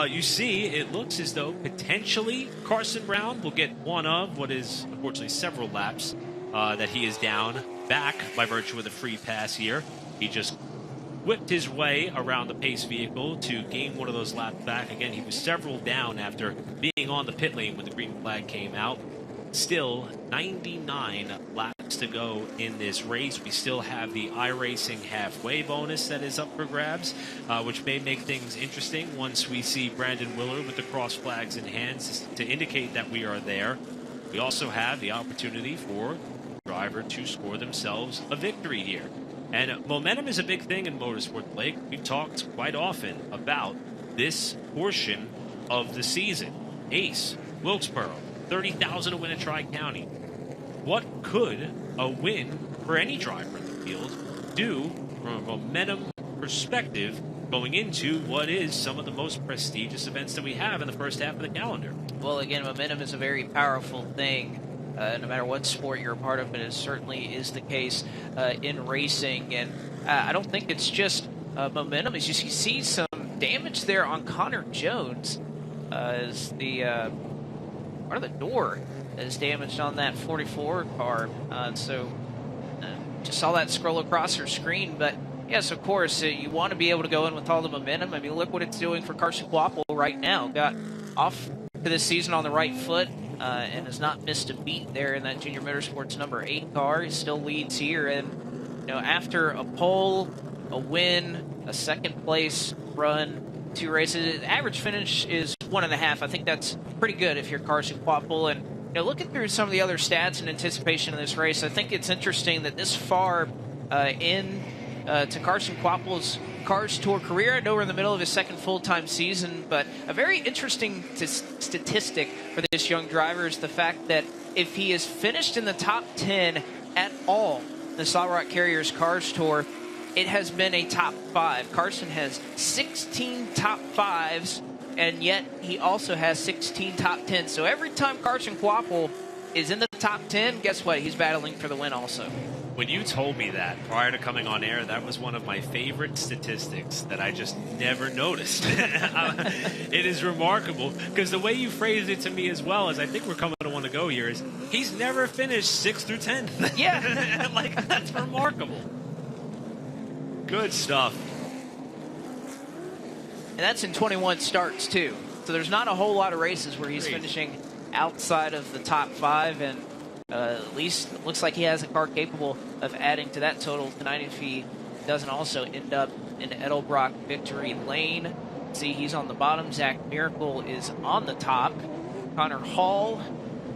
You see, it looks as though potentially Carson Brown will get one of what is unfortunately several laps that he is down back by virtue of the free pass here. He just whipped his way around the pace vehicle to gain one of those laps back. Again, he was several down after being on the pit lane when the green flag came out. Still 99 laps to go in this race. We still have the iRacing halfway bonus that is up for grabs, which may make things interesting once we see Brandon Willard with the cross flags in hands to indicate that we are there. We also have the opportunity for the driver to score themselves a victory here. And momentum is a big thing in motorsport, Blake. We've talked quite often about this portion of the season. Ace, Wilkesboro, 30,000 to win at Tri-County. What could a win for any driver in the field do from a momentum perspective going into what is some of the most prestigious events that we have in the first half of the calendar? Well, again, momentum is a very powerful thing. No matter what sport you're a part of, but it certainly is the case in racing. And I don't think it's just momentum. As you see some damage there on Connor Jones as the part of the door is damaged on that 44 car. So just saw that scroll across her screen. But yes, of course, you want to be able to go in with all the momentum. I mean, look what it's doing for Carson Quapple right now. Got off to this season on the right foot. And has not missed a beat there in that Junior Motorsports number 8 car. He still leads here, and after a pole, a win, a second place run, 2 races, average finish is 1.5. I think that's pretty good if you're Carson Kvapil. And looking through some of the other stats in anticipation of this race, I think it's interesting that this far to Carson Kvapil's Cars Tour career, I know we're in the middle of his second full-time season, but a very interesting statistic for this young driver is the fact that if he is finished in the top 10 at all in the Solid Rock Carriers Cars Tour, it has been a top 5. Carson has 16 top 5s, and yet he also has 16 top 10s. So every time Carson Kvapil is in the top 10, guess what? He's battling for the win also. When you told me that prior to coming on air, that was one of my favorite statistics that I just never noticed. It is remarkable because the way you phrased it to me as well, as I think we're coming to want to go here, is he's never finished 6th through 10th. Yeah. Like, that's remarkable. Good stuff. And that's in 21 starts, too. So there's not a whole lot of races where he's finishing outside of the top 5, and at least it looks like he has a car capable of adding to that total tonight if he doesn't also end up in Edelbrock victory lane. See, he's on the bottom. Zach Miracle is on the top. Connor Hall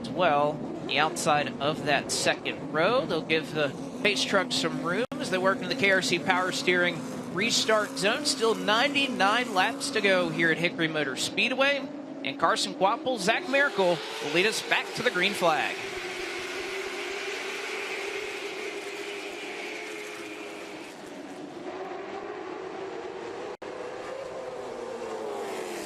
as well, the outside of that second row. They'll give the pace truck some room as they work in the KRC power steering restart zone. Still 99 laps to go here at Hickory Motor Speedway. And Carson Kvapil, Zach Miracle will lead us back to the green flag.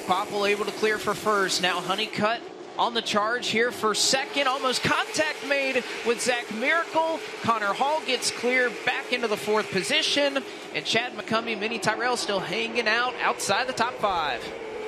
Kvapil able to clear for first. Now Honeycutt on the charge here for second. Almost contact made with Zach Miracle. Connor Hall gets clear back into the 4th position. And Chad McCumbee, Minnie Tyrell still hanging out outside the top 5.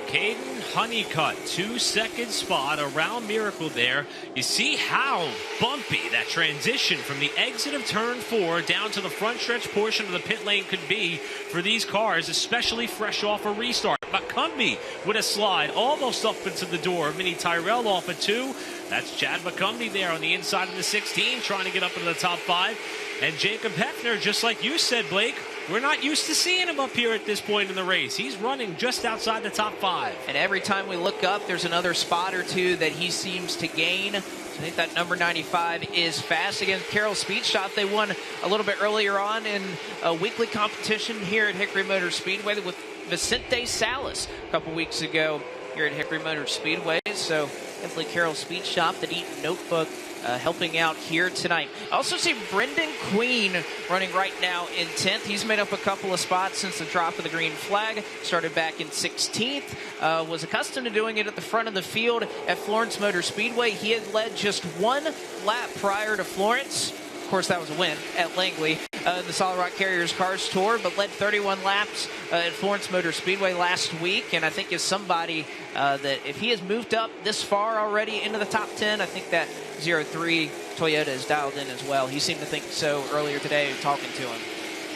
Caden Honeycutt, 2-second spot around Miracle there. You see how bumpy that transition from the exit of turn 4 down to the front stretch portion of the pit lane could be for these cars, especially fresh off a restart. McCumbee with a slide almost up into the door. Minnie Tyrell off at 2. That's Chad McCumbee there on the inside of the 16, trying to get up into the top 5. And Jacob Hefner, just like you said, Blake, we're not used to seeing him up here at this point in the race. He's running just outside the top 5. And every time we look up, there's another spot or two that he seems to gain. So I think that number 95 is fast. Against Carroll Speed Shop, they won a little bit earlier on in a weekly competition here at Hickory Motor Speedway with Vicente Salas a couple weeks ago here at Hickory Motor Speedway. So definitely Carroll Speed Shop, the Eaton Notebook, helping out here tonight. I also see Brendan Queen running right now in 10th. He's made up a couple of spots since the drop of the green flag. Started back in 16th. Was accustomed to doing it at the front of the field at Florence Motor Speedway. He had led just 1 lap prior to Florence. Of course, that was a win at Langley in the Solid Rock Carriers Cars Tour, but led 31 laps at Florence Motor Speedway last week. And I think is somebody that if he has moved up this far already into the top 10, I think that 03 Toyota is dialed in as well. He seemed to think so earlier today talking to him.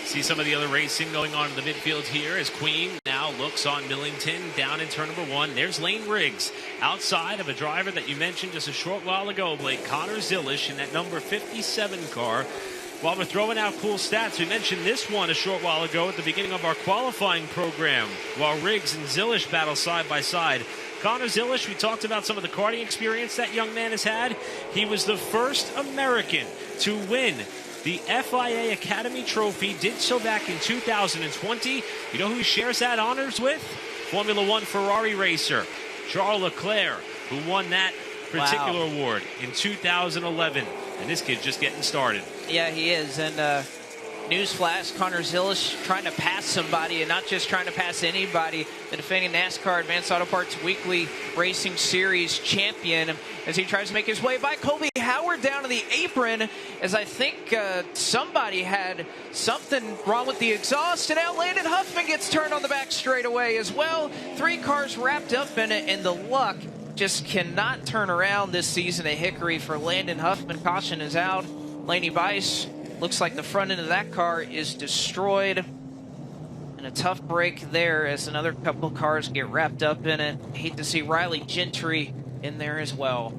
See some of the other racing going on in the midfield here as Queen now looks on Millington down in turn number 1. There's Lane Riggs outside of a driver that you mentioned just a short while ago, Blake, Connor Zilish in that number 57 car. While we're throwing out cool stats, we mentioned this one a short while ago at the beginning of our qualifying program while Riggs and Zilish battle side by side. Connor Zilish, we talked about some of the karting experience that young man has had. He was the first American to win the FIA Academy Trophy, did so back in 2020. You know who he shares that honors with? Formula One Ferrari racer Charles Leclerc, who won that particular award in 2011. And this kid's just getting started. Yeah, he is. And newsflash, Connor Zilish trying to pass somebody and not just trying to pass anybody. The defending NASCAR Advanced Auto Parts Weekly Racing Series champion as he tries to make his way by Colby Howard down to the apron as I think somebody had something wrong with the exhaust. And now Landon Huffman gets turned on the back straightaway as well. 3 cars wrapped up in it, and the luck just cannot turn around this season at Hickory for Landon Huffman. Caution is out. Laney Bice looks like the front end of that car is destroyed. And a tough break there as another couple cars get wrapped up in it. Hate to see Riley Gentry in there as well.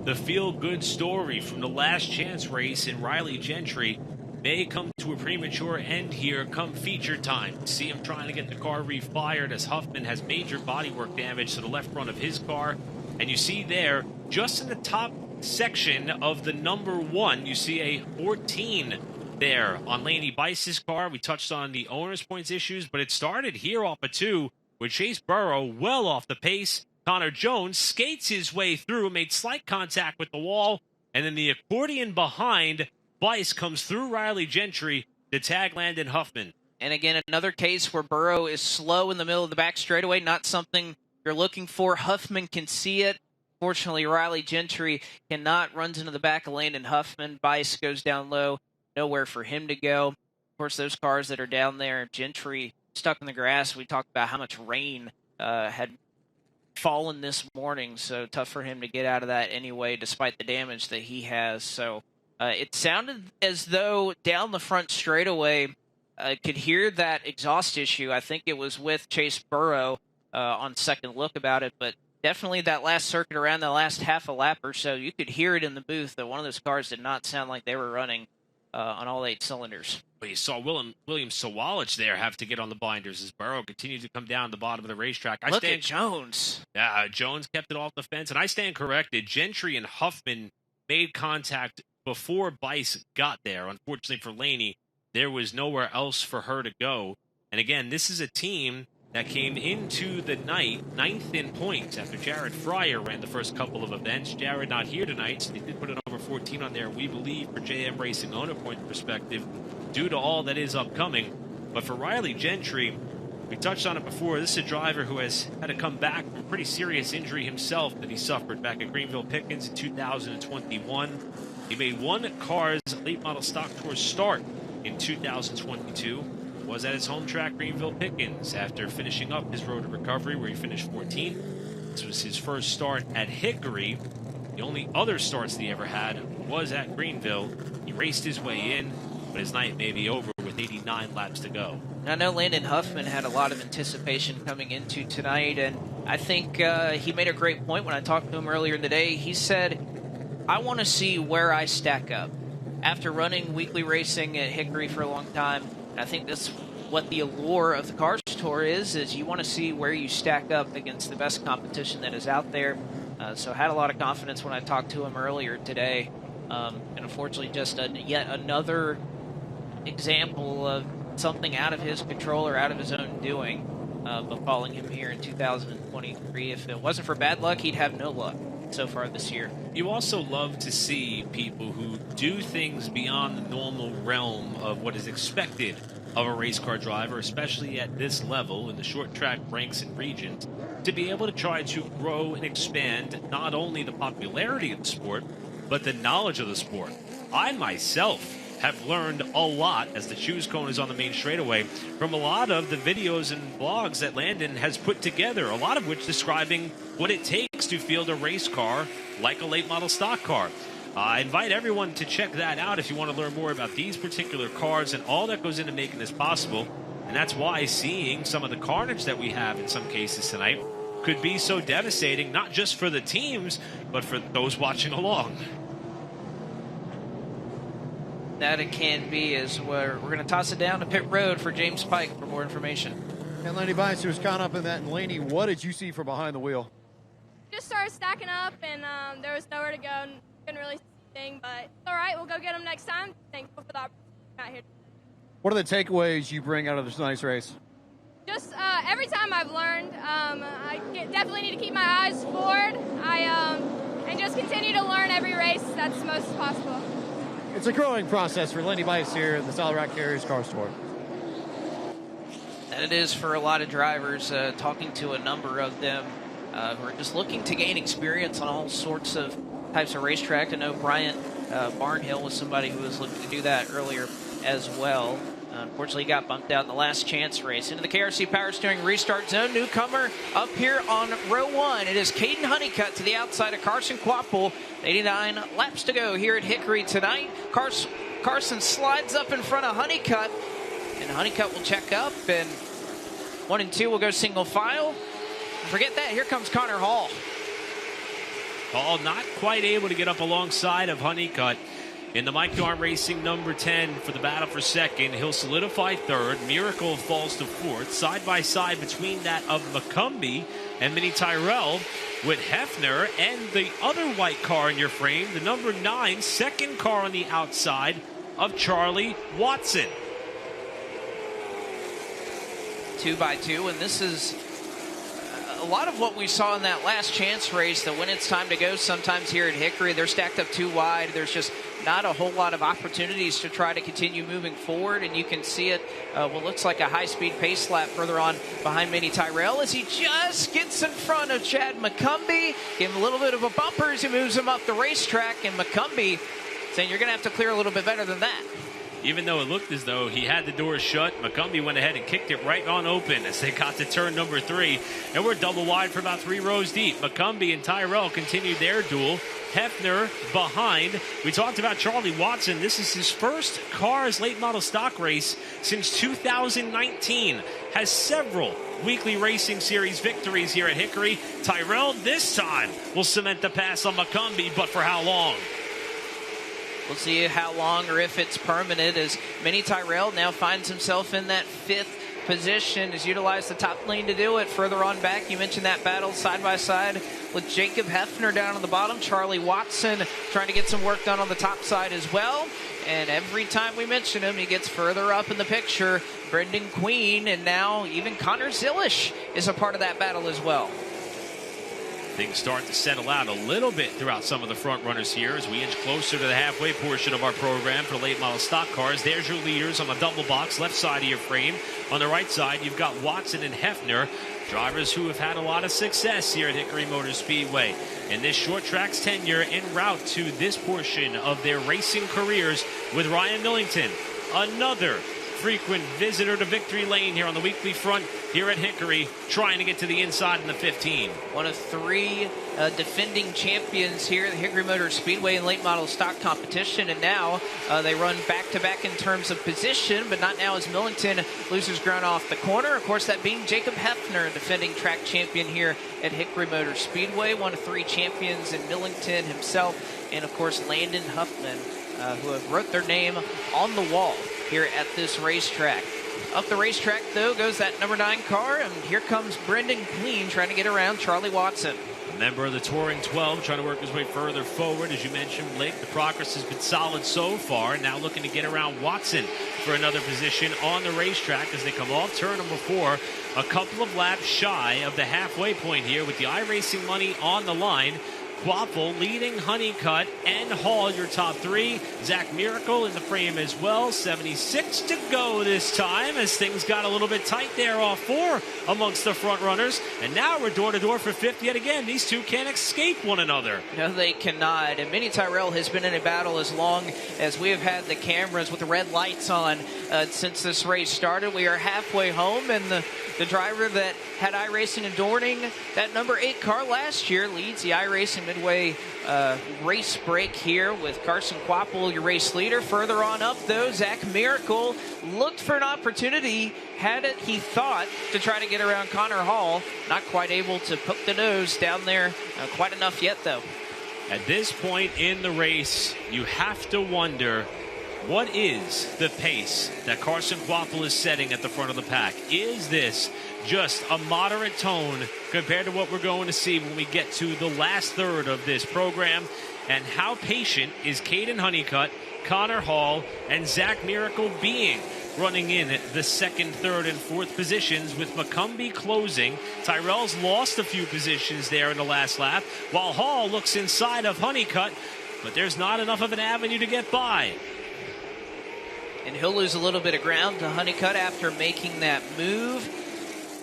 The feel-good story from the last chance race in Riley Gentry may come to a premature end here come feature time. See him trying to get the car refired as Huffman has major bodywork damage to the left front of his car. And you see there, just in the top section of the number 1, you see a 14 there on Laney Bice's car. We touched on the owner's points issues, but it started here off a 2 with Chase Burrow well off the pace. Connor Jones skates his way through, made slight contact with the wall, and then the accordion behind Bice comes through Riley Gentry to tag Landon Huffman. And again, another case where Burrow is slow in the middle of the back straightaway, not something you're looking for. Huffman can see it. Fortunately, Riley Gentry cannot, runs into the back of Landon Huffman. Bice goes down low, nowhere for him to go. Of course, those cars that are down there, Gentry stuck in the grass. We talked about how much rain had fallen this morning, so tough for him to get out of that anyway, despite the damage that he has. So it sounded as though down the front straightaway, could hear that exhaust issue. I think it was with Chase Burrow on second look about it, but definitely that last circuit around the last half a lap or so, you could hear it in the booth that one of those cars did not sound like they were running on all 8 cylinders. Well, you saw William Sawalich there have to get on the binders as Burrow continued to come down the bottom of the racetrack. Look at Jones. Yeah, Jones kept it off the fence, and I stand corrected. Gentry and Huffman made contact before Bice got there. Unfortunately for Laney, there was nowhere else for her to go. And again, this is a team that came into the night 9th in points after Jared Fryer ran the first couple of events. Jared not here tonight, so they did put an over 14 on there, we believe, for JM Racing owner point perspective, due to all that is upcoming. But for Riley Gentry, we touched on it before, this is a driver who has had to come back from a pretty serious injury himself that he suffered back at Greenville Pickens in 2021. He made one Cars late model stock tour start in 2022. Was at his home track, Greenville Pickens, after finishing up his road to recovery, where he finished 14th. This was his first start at Hickory. The only other starts that he ever had was at Greenville. He raced his way in, but his night may be over with 89 laps to go. I know Landon Huffman had a lot of anticipation coming into tonight, and I think he made a great point when I talked to him earlier in the day. He said, I want to see where I stack up. After running weekly racing at Hickory for a long time, I think that's what the allure of the Cars Tour is you want to see where you stack up against the best competition that is out there. So I had a lot of confidence when I talked to him earlier today. And unfortunately, just yet another example of something out of his control or out of his own doing befalling him here in 2023. If it wasn't for bad luck, he'd have no luck so far this year. You also love to see people who do things beyond the normal realm of what is expected of a race car driver, especially at this level in the short track ranks and regions, to be able to try to grow and expand not only the popularity of the sport, but the knowledge of the sport. I myself have learned a lot as the choose cone is on the main straightaway from a lot of the videos and blogs that Landon has put together, a lot of which describing what it takes to field a race car like a late model stock car. I invite everyone to check that out if you want to learn more about these particular cars and all that goes into making this possible. And that's why seeing some of the carnage that we have in some cases tonight could be so devastating, not just for the teams, but for those watching along. That it can be is where we're going to toss it down to pit road for James Pike for more information. And Laney Bice was caught up in that. And Laney, what did you see from behind the wheel? Just started stacking up, and there was nowhere to go. And couldn't really see anything, but it's all right. We'll go get them next time. Thankful for the opportunity out here. What are the takeaways you bring out of this nice race? Just every time I've learned, I definitely need to keep my eyes forward. And just continue to learn every race that's most possible. It's a growing process for Laney Bice here at the Solid Rock Carriers Cars Tour. And it is for a lot of drivers, talking to a number of them who are just looking to gain experience on all sorts of types of racetrack. I know Bryant Barnhill was somebody who was looking to do that earlier as well. Unfortunately, he got bumped out in the last chance race. Into the KRC Power Steering restart zone. Newcomer up here on row 1. It is Caden Honeycutt to the outside of Carson Quapple. 89 laps to go here at Hickory tonight. Carson slides up in front of Honeycutt, and Honeycutt will check up, and 1 and 2 will go single file. Forget that, here comes Connor Hall. Hall not quite able to get up alongside of Honeycutt. In the Mike Yarn Racing number 10 for the battle for second, he'll solidify third. Miracle falls to fourth. Side by side between that of McCumbee and Mini Tyrell, with Hefner and the other white car in your frame, the number 9, second car on the outside of Charlie Watson. 2 by 2, and this is a lot of what we saw in that last chance race, that when it's time to go, sometimes here at Hickory, they're stacked up too wide. There's just not a whole lot of opportunities to try to continue moving forward, and you can see it, what looks like a high-speed pace lap further on behind Mini Tyrell as he just gets in front of Chad McCumbee. Give him a little bit of a bumper as he moves him up the racetrack, and McCumbee saying you're going to have to clear a little bit better than that. Even though it looked as though he had the doors shut, McCumbee went ahead and kicked it right on open as they got to turn number 3. And we're double wide for about 3 rows deep. McCumbee and Tyrell continued their duel. Hefner behind. We talked about Charlie Watson. This is his first Cars late model stock race since 2019. Has several weekly racing series victories here at Hickory. Tyrell this time will cement the pass on McCumbee, but for how long? We'll see how long or if it's permanent, as Mini Tyrell now finds himself in that 5th position, has utilized the top lane to do it. Further on back, you mentioned that battle side by side with Jacob Hefner down on the bottom. Charlie Watson trying to get some work done on the top side as well. And every time we mention him, he gets further up in the picture. Brendan Queen, and now even Connor Zilish is a part of that battle as well. Things start to settle out a little bit throughout some of the front runners here as we inch closer to the halfway portion of our program for late model stock cars. There's your leaders on the double box, left side of your frame. On the right side, you've got Watson and Hefner, drivers who have had a lot of success here at Hickory Motor Speedway. In this short track's tenure en route to this portion of their racing careers with Ryan Millington, another frequent visitor to victory lane here on the weekly front here at Hickory, trying to get to the inside in the 15. One of 3 defending champions here at the Hickory Motor Speedway in late model stock competition, and now they run back-to-back in terms of position, but not now as Millington loses ground off the corner. Of course, that being Jacob Hefner, defending track champion here at Hickory Motor Speedway, one of 3 champions in Millington himself, and of course Landon Huffman, who have wrote their name on the wall here at this racetrack. Up the racetrack, though, goes that number 9 car, and here comes Brendan Queen trying to get around Charlie Watson. A member of the Touring 12 trying to work his way further forward. As you mentioned, Blake, the progress has been solid so far. Now looking to get around Watson for another position on the racetrack as they come off turn number 4. A couple of laps shy of the halfway point here with the iRacing money on the line. Quaffle leading Honeycutt and Hall, your top 3. Zach Miracle in the frame as well. 76 to go this time as things got a little bit tight there off 4 amongst the front runners. And now we're door to door for 5th yet again. These two can't escape one another. No, they cannot. And Mini Tyrell has been in a battle as long as we have had the cameras with the red lights on since this race started. We are halfway home, and the driver that had iRacing and Dorning, that number 8 car last year, leads the iRacing Midway race break here with Carson Quapple, your race leader. Further on up, though, Zach Miracle looked for an opportunity, had it, he thought, to try to get around Connor Hall. Not quite able to poke the nose down there quite enough yet, though. At this point in the race, you have to wonder, what is the pace that Carson Quapple is setting at the front of the pack? Is this just a moderate tone compared to what we're going to see when we get to the last third of this program? And how patient is Caden Honeycutt, Connor Hall, and Zach Miracle being, running in at the 2nd, 3rd, and 4th positions with McCumbee closing? Tyrell's lost a few positions there in the last lap, while Hall looks inside of Honeycutt, but there's not enough of an avenue to get by. And he'll lose a little bit of ground to Honeycutt after making that move.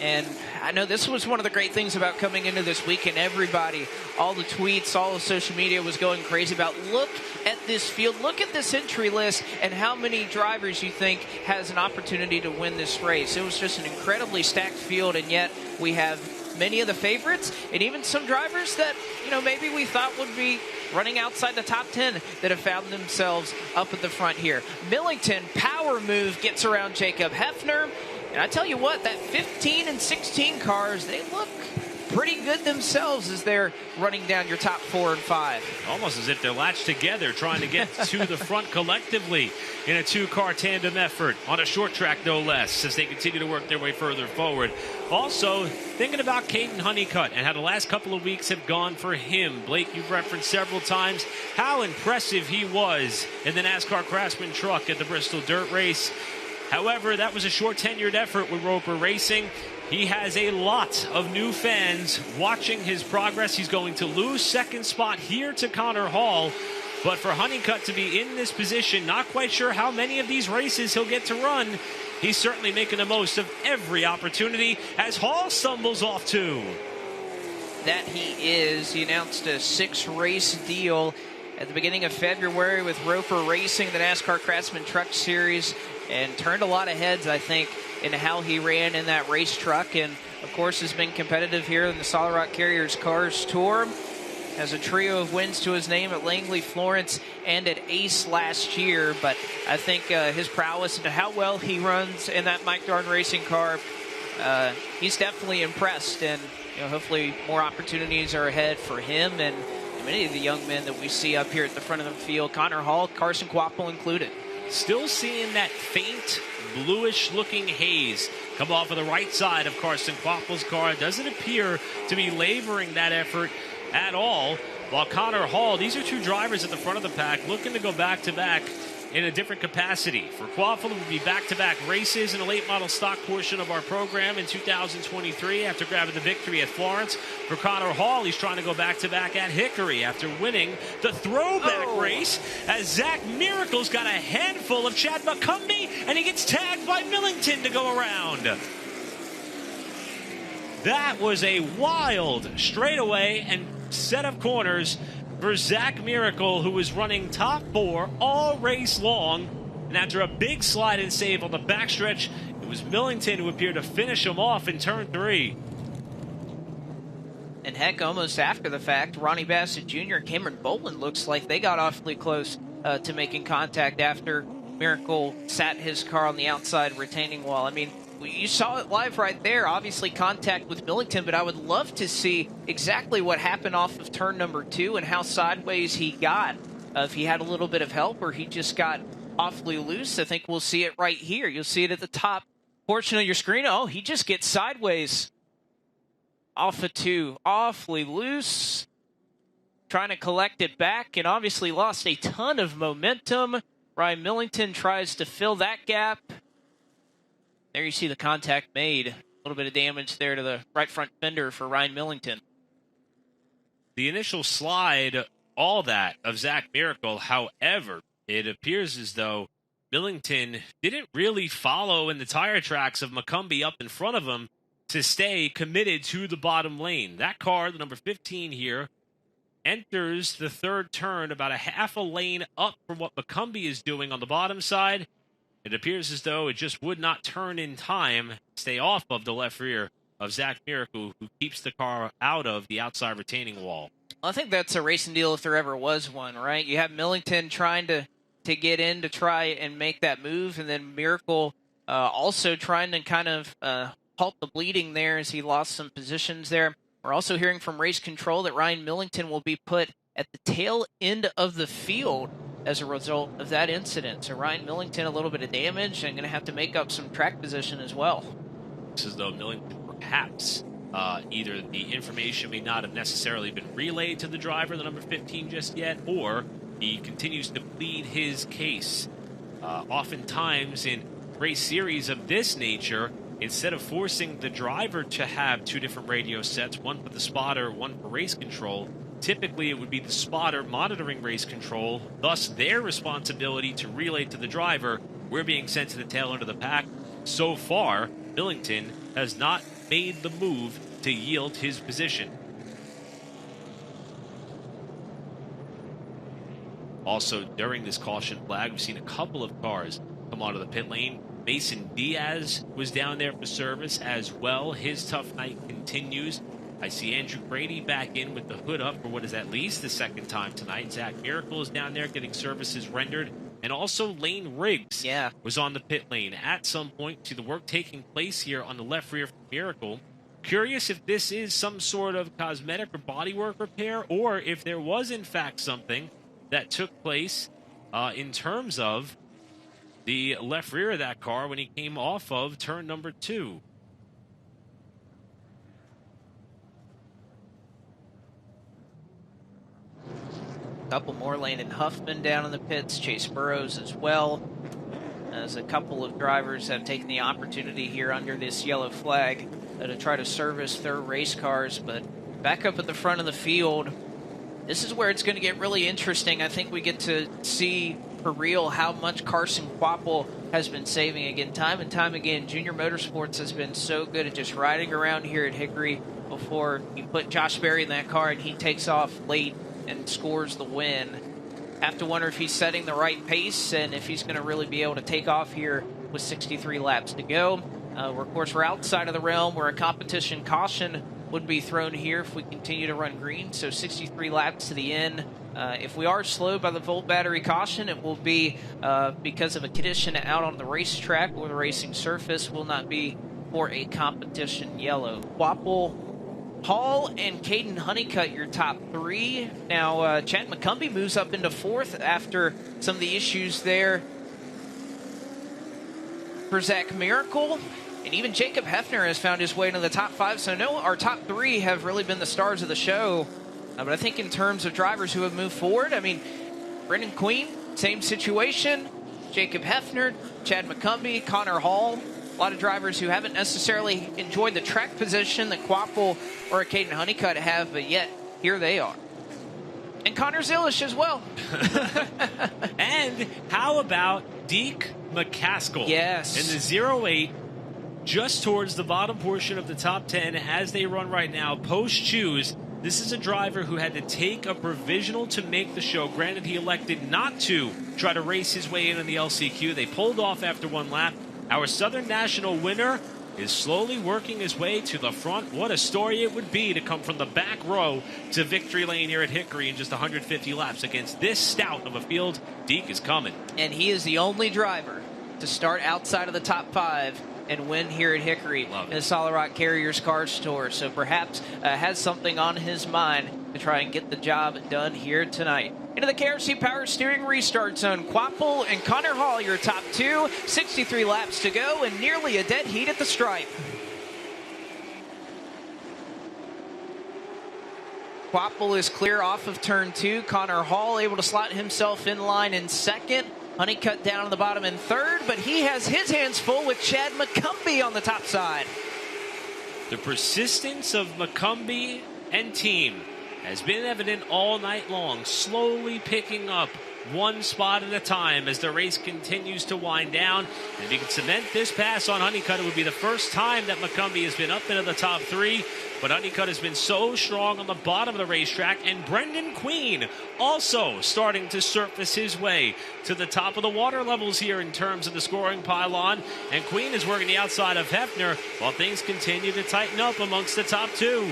And I know this was one of the great things about coming into this weekend. Everybody, all the tweets, all the social media was going crazy about, look at this field, look at this entry list, and how many drivers you think has an opportunity to win this race. It was just an incredibly stacked field, and yet we have many of the favorites and even some drivers that, you know, maybe we thought would be running outside the top 10 that have found themselves up at the front here. Millington, power move, gets around Jacob Hefner. And I tell you what, that 15 and 16 cars, they look pretty good themselves as they're running down your top 4 and 5. Almost as if they're latched together, trying to get to the front collectively in a two-car tandem effort on a short track, no less, as they continue to work their way further forward. Also, thinking about Caden Honeycutt and how the last couple of weeks have gone for him. Blake, you've referenced several times how impressive he was in the NASCAR Craftsman truck at the Bristol Dirt Race. However, that was a short-tenured effort with Roper Racing. He has a lot of new fans watching his progress. He's going to lose second spot here to Connor Hall. But for Honeycutt to be in this position, not quite sure how many of these races he'll get to run. He's certainly making the most of every opportunity as Hall stumbles off too. That he is. He announced a 6-race deal at the beginning of February with Roper Racing, the NASCAR Craftsman Truck Series, and turned a lot of heads, I think, in how he ran in that race truck. And, of course, has been competitive here in the Solid Rock Carriers Cars Tour. Has a trio of wins to his name at Langley, Florence, and at Ace last year. But I think his prowess and how well he runs in that Mike Darn racing car, he's definitely impressed. And hopefully more opportunities are ahead for him and many of the young men that we see up here at the front of the field. Connor Hall, Carson Quapple included. Still seeing that faint bluish-looking haze come off of the right side of Carson Quapple's car. Doesn't appear to be laboring that effort at all. While Connor Hall, these are two drivers at the front of the pack looking to go back-to-back in a different capacity. For Quaffle, it would be back-to-back races in the late model stock portion of our program in 2023 after grabbing the victory at Florence. For Connor Hall, he's trying to go back-to-back at Hickory after winning the throwback race as Zach Miracle's got a handful of Chad McCumbee and he gets tagged by Millington to go around. That was a wild straightaway and set of corners for Zach Miracle, who was running top 4 all race long. And after a big slide and save on the backstretch, it was Millington who appeared to finish him off in turn 3. And heck, almost after the fact, Ronnie Bassett Jr. and Cameron Boland looks like they got awfully close to making contact after Miracle sat his car on the outside retaining wall. I mean, you saw it live right there, obviously contact with Millington, but I would love to see exactly what happened off of turn number 2 and how sideways he got. If he had a little bit of help or he just got awfully loose, I think we'll see it right here. You'll see it at the top portion of your screen. Oh, he just gets sideways off of 2. Awfully loose. Trying to collect it back and obviously lost a ton of momentum. Ryan Millington tries to fill that gap. There you see the contact made. A little bit of damage there to the right front fender for Ryan Millington. The initial slide, all that, of Zach Miracle. However, it appears as though Millington didn't really follow in the tire tracks of McCumbee up in front of him to stay committed to the bottom lane. That car, the number 15 here, enters the third turn about a half a lane up from what McCumbee is doing on the bottom side. It appears as though it just would not turn in time, stay off of the left rear of Zach Miracle, who keeps the car out of the outside retaining wall. Well, I think that's a racing deal if there ever was one, right? You have Millington trying to get in to try and make that move, and then Miracle also trying to kind of halt the bleeding there as he lost some positions there. We're also hearing from race control that Ryan Millington will be put at the tail end of the field as a result of that incident. So Ryan Millington, a little bit of damage and going to have to make up some track position as well. It's as though Millington perhaps either the information may not have necessarily been relayed to the driver, the number 15, just yet, or he continues to plead his case. Oftentimes in race series of this nature, instead of forcing the driver to have 2 different radio sets, one for the spotter, one for race control, typically it would be the spotter monitoring race control, thus their responsibility to relay to the driver, we're being sent to the tail end of the pack. So far, Millington has not made the move to yield his position. Also, during this caution flag, we've seen a couple of cars come out of the pit lane. Mason Diaz was down there for service as well. His tough night continues. I see Andrew Brady back in with the hood up for what is at least the second time tonight. Zach Miracle is down there getting services rendered. And also Lane Riggs was on the pit lane at some point. See the work taking place here on the left rear for Miracle. Curious if this is some sort of cosmetic or bodywork repair, or if there was in fact something that took place in terms of the left rear of that car when he came off of turn number 2. Couple more, Landon Huffman down in the pits, Chase Burrows as well, as a couple of drivers have taken the opportunity here under this yellow flag to try to service their race cars. But back up at the front of the field, this is where it's going to get really interesting. I think we get to see for real how much Carson Quapple has been saving. Again, time and time again, Junior Motorsports has been so good at just riding around here at Hickory before you put Josh Berry in that car and he takes off late and scores the win. Have to wonder if he's setting the right pace and if he's going to really be able to take off here with 63 laps to go. Of course, we're outside of the realm where a competition caution would be thrown here if we continue to run green. So 63 laps to the end. If we are slowed by the volt battery caution, it will be because of a condition out on the racetrack or the racing surface, will not be for a competition yellow. Quapple, Hall, and Caden Honeycutt, your top 3. Now, Chad McCumbee moves up into 4th after some of the issues there for Zach Miracle. And even Jacob Hefner has found his way into the top 5. So no, our top 3 have really been the stars of the show. But I think in terms of drivers who have moved forward, I mean, Brendan Queen, same situation. Jacob Hefner, Chad McCumbee, Connor Hall. A lot of drivers who haven't necessarily enjoyed the track position that Quapple or Caden Honeycutt have, but yet here they are. And Connor Zilish as well. And how about Deke McCaskill? Yes. In the 08, just towards the bottom portion of the top 10 as they run right now, post-choose. This is a driver who had to take a provisional to make the show. Granted, he elected not to try to race his way in the LCQ. They pulled off after 1 lap. Our Southern National winner is slowly working his way to the front. What a story it would be to come from the back row to victory lane here at Hickory in just 150 laps against this stout of a field. Deke is coming. And he is the only driver to start outside of the top 5 and win here at Hickory in the Solid Rock Carriers Cars Tour. So perhaps has something on his mind to try and get the job done here tonight. Into the KRC Power Steering Restart Zone, Quapple and Connor Hall, your top 2. 63 laps to go and nearly a dead heat at the stripe. Quapple is clear off of turn 2. Connor Hall able to slot himself in line in 2nd. Honeycutt down on the bottom in 3rd, but he has his hands full with Chad McCumbee on the top side. The persistence of McCumbee and team has been evident all night long, slowly picking up 1 spot at a time as the race continues to wind down. And if he can cement this pass on Honeycutt, it would be the first time that McCumbee has been up into the top 3. But Honeycutt has been so strong on the bottom of the racetrack, and Brendan Queen also starting to surface his way to the top of the water levels here in terms of the scoring pylon. And Queen is working the outside of Hefner while things continue to tighten up amongst the top 2.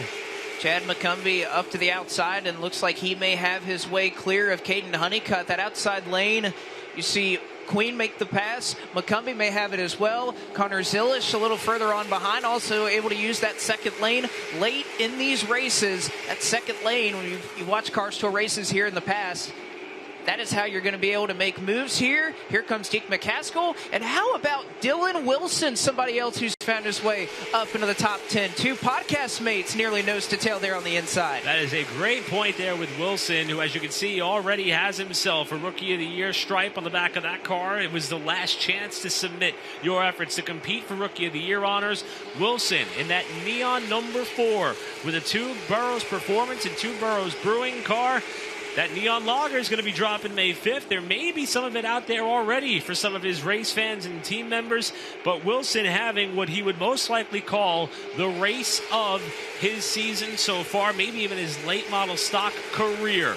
Chad McCumbee up to the outside and looks like he may have his way clear of Caden Honeycutt. That outside lane, you see Queen make the pass. McCumbee may have it as well. Connor Zilish a little further on behind, also able to use that 2nd lane. Late in these races, that 2nd lane, when you watch Cars Tour races here in the past, that is how you're going to be able to make moves here. Here comes Deke McCaskill. And how about Dylan Wilson, somebody else who's found his way up into the top 10. 2 podcast mates nearly nose to tail there on the inside. That is a great point there with Wilson, who, as you can see, already has himself a Rookie of the Year stripe on the back of that car. It was the last chance to submit your efforts to compete for Rookie of the Year honors. Wilson in that neon number 4 with a 2 Burrows Performance and 2 Burrows Brewing car. That neon lager is going to be dropping May 5th. There may be some of it out there already for some of his race fans and team members, but Wilson having what he would most likely call the race of his season so far, maybe even his late model stock career.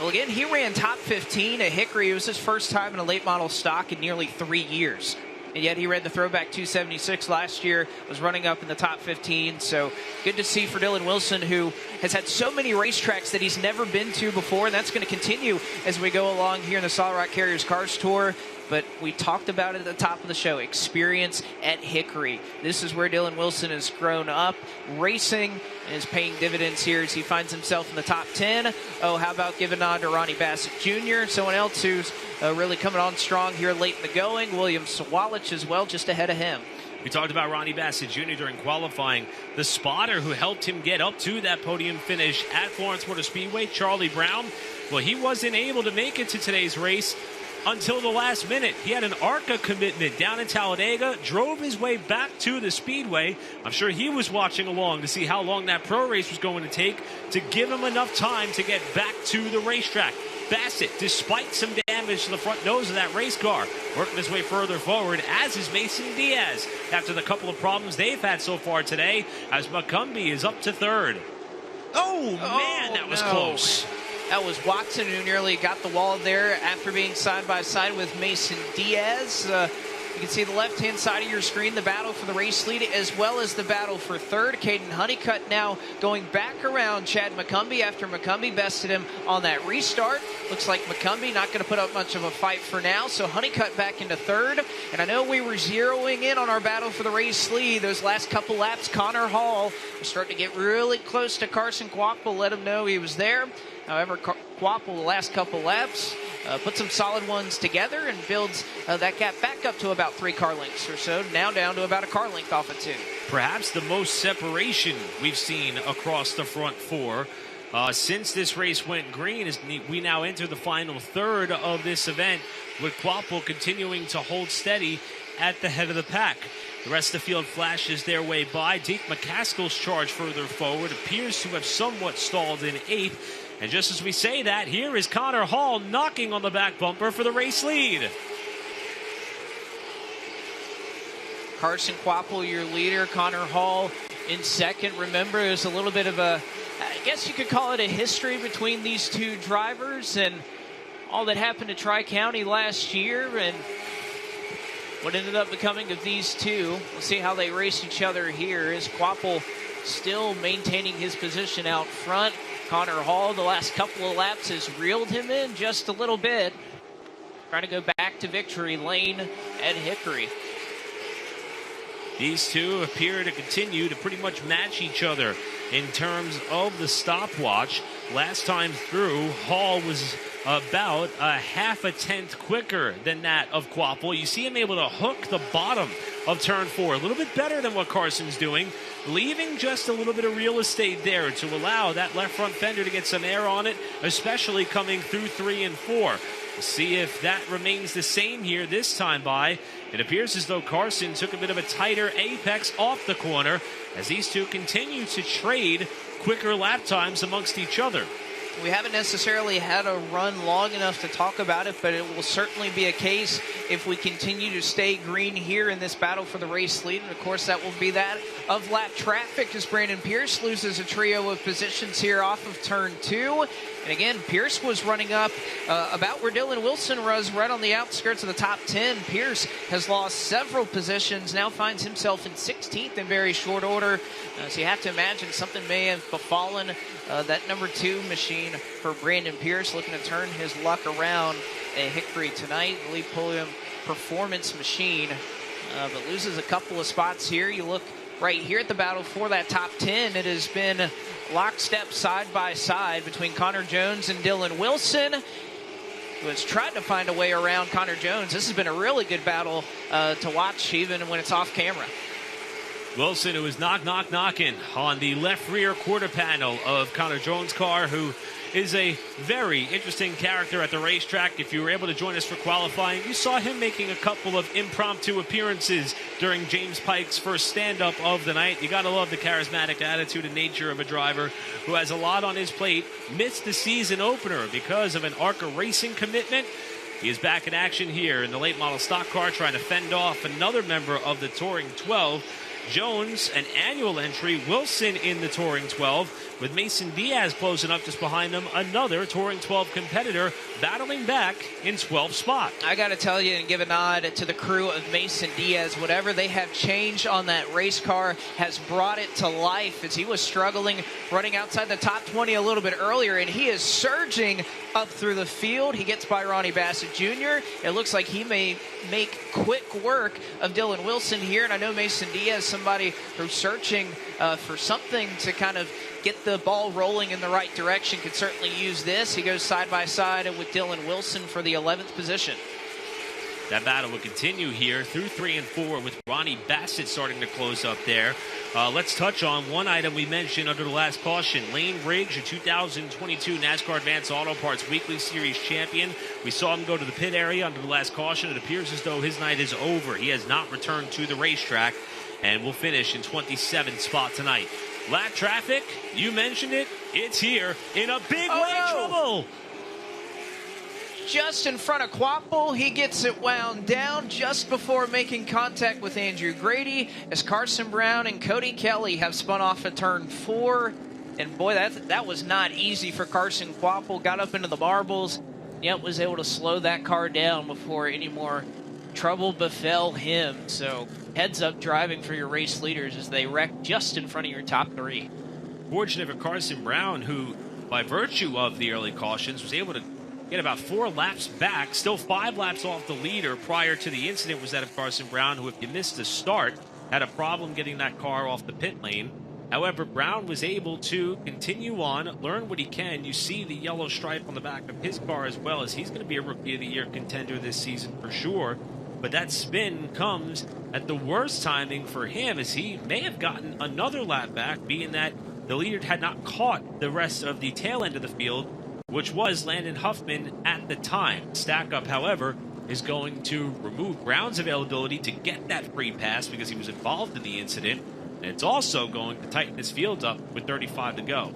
Well, again, he ran top 15 at Hickory. It was his first time in a late model stock in nearly 3 years. And yet he ran the Throwback 276 last year, was running up in the top 15. So good to see for Dylan Wilson, who has had so many racetracks that he's never been to before. And that's going to continue as we go along here in the Solid Rock Carriers Cars Tour. but we talked about it at the top of the show, experience at Hickory. This is where Dylan Wilson has grown up racing and is paying dividends here as he finds himself in the top 10. Oh, how about giving on to Ronnie Bassett Jr., someone else who's really coming on strong here late in the going. William Sawalich as well, just ahead of him. We talked about Ronnie Bassett Jr. during qualifying. The spotter who helped him get up to that podium finish at Florence Motor Speedway, Charlie Brown, well, he wasn't able to make it to today's race until the last minute. He had an ARCA commitment down in Talladega, drove his way back to the Speedway. I'm sure he was watching along to see how long that pro race was going to take to give him enough time to get back to the racetrack. Bassett, despite some damage to the front nose of that race car, working his way further forward, as is Mason Diaz, after the couple of problems they've had so far today, as McCumbee is up to third. Oh, man, that was close. That was Watson who nearly got the wall there after being side by side with Mason Diaz. You can see the left-hand side of your screen, the battle for the race lead, as well as the battle for third. Caden Honeycutt now going back around Chad McCumbee after McCumbee bested him on that restart. Looks like McCumbee not going to put up much of a fight for now, so Honeycutt back into third. And I know we were zeroing in on our battle for the race lead. Those last couple laps, Connor Hall was starting to get really close to Carson Quapple, let him know he was there. However, Quapple, the last couple laps, put some solid ones together and builds that gap back up to about 3 car lengths or so, now down to about a car length off of 2. Perhaps the most separation we've seen across the front 4 since this race went green, as we now enter the final third of this event, with Quapple continuing to hold steady at the head of the pack. The rest of the field flashes their way by. Deke McCaskill's charge further forward appears to have somewhat stalled in 8th. And just as we say that, here is Connor Hall knocking on the back bumper for the race lead. Carson Quapple, your leader. Connor Hall in second. Remember, there's a little bit of a, I guess you could call it a history between these two drivers and all that happened to Tri-County last year and what ended up becoming of these two. We'll see how they race each other here. Is Quapple still maintaining his position out front? Connor Hall, the last couple of laps, has reeled him in just a little bit. Trying to go back to victory lane at Hickory. These two appear to continue to pretty much match each other in terms of the stopwatch. Last time through, Hall was about a half a tenth quicker than that of Quapple. You see him able to hook the bottom of turn 4 a little bit better than what Carson's doing, leaving just a little bit of real estate there to allow that left front fender to get some air on it, especially coming through 3 and 4. We'll see if that remains the same here this time by. It appears as though Carson took a bit of a tighter apex off the corner as these two continue to trade quicker lap times amongst each other. We haven't necessarily had a run long enough to talk about it, but it will certainly be a case if we continue to stay green here in this battle for the race lead. And, of course, that will be that of lap traffic as Brandon Pierce loses a trio of positions here off of turn 2. And, again, Pierce was running up about where Dylan Wilson was, right on the outskirts of the top 10. Pierce has lost several positions, now finds himself in 16th in very short order. So you have to imagine something may have befallen that number 2 machine for Brandon Pierce, looking to turn his luck around at Hickory tonight. The Lee Pulliam Performance Machine, but loses a couple of spots here. You look right here at the battle for that top 10. It has been lockstep side by side between Connor Jones and Dylan Wilson, who has tried to find a way around Connor Jones. This has been a really good battle to watch, even when it's off camera. Wilson, who is knocking on the left rear quarter panel of Connor Jones' car, who is a very interesting character at the racetrack. If you were able to join us for qualifying, you saw him making a couple of impromptu appearances during James Pike's first stand-up of the night. You got to love the charismatic attitude and nature of a driver who has a lot on his plate. Missed the season opener because of an ARCA racing commitment. He is back in action here in the late model stock car, trying to fend off another member of the Touring 12. Jones, an annual entry. Wilson in the Touring 12, with Mason Diaz closing up just behind him, another Touring 12 competitor battling back in 12th spot. I got to tell you and give a nod to the crew of Mason Diaz. Whatever they have changed on that race car has brought it to life, as he was struggling running outside the top 20 a little bit earlier, and he is surging up through the field. He gets by Ronnie Bassett Jr. It looks like he may make quick work of Dylan Wilson here, and I know Mason Diaz, somebody who's searching for something to kind of get the ball rolling in the right direction, could certainly use this. He goes side by side with Dylan Wilson for the 11th position. That battle will continue here through 3 and 4, with Ronnie Bassett starting to close up there. Let's touch on one item we mentioned under the last caution. Lane Riggs, your 2022 NASCAR Advanced Auto Parts Weekly Series champion. We saw him go to the pit area under the last caution. It appears as though his night is over. He has not returned to the racetrack and will finish in 27th spot tonight. Lap traffic, you mentioned it, it's here in a big way trouble. Just in front of Quapple, he gets it wound down just before making contact with Andrew Grady, as Carson Brown and Cody Kelly have spun off at turn 4. And boy, that was not easy for Carson Quapple. Got up into the marbles, yet was able to slow that car down before any more trouble befell him. So heads up driving for your race leaders as they wreck just in front of your top 3. Fortunate for Carson Brown, who, by virtue of the early cautions, was able to get about 4 laps back, still 5 laps off the leader prior to the incident, was that of Carson Brown, who, if you missed the start, had a problem getting that car off the pit lane. However, Brown was able to continue on, learn what he can. You see the yellow stripe on the back of his car as well, as he's going to be a Rookie of the Year contender this season for sure. But that spin comes at the worst timing for him, as he may have gotten another lap back, being that the leader had not caught the rest of the tail end of the field, which was Landon Huffman at the time. Stack Up, however, is going to remove Brown's availability to get that free pass because he was involved in the incident. And it's also going to tighten this field up with 35 to go.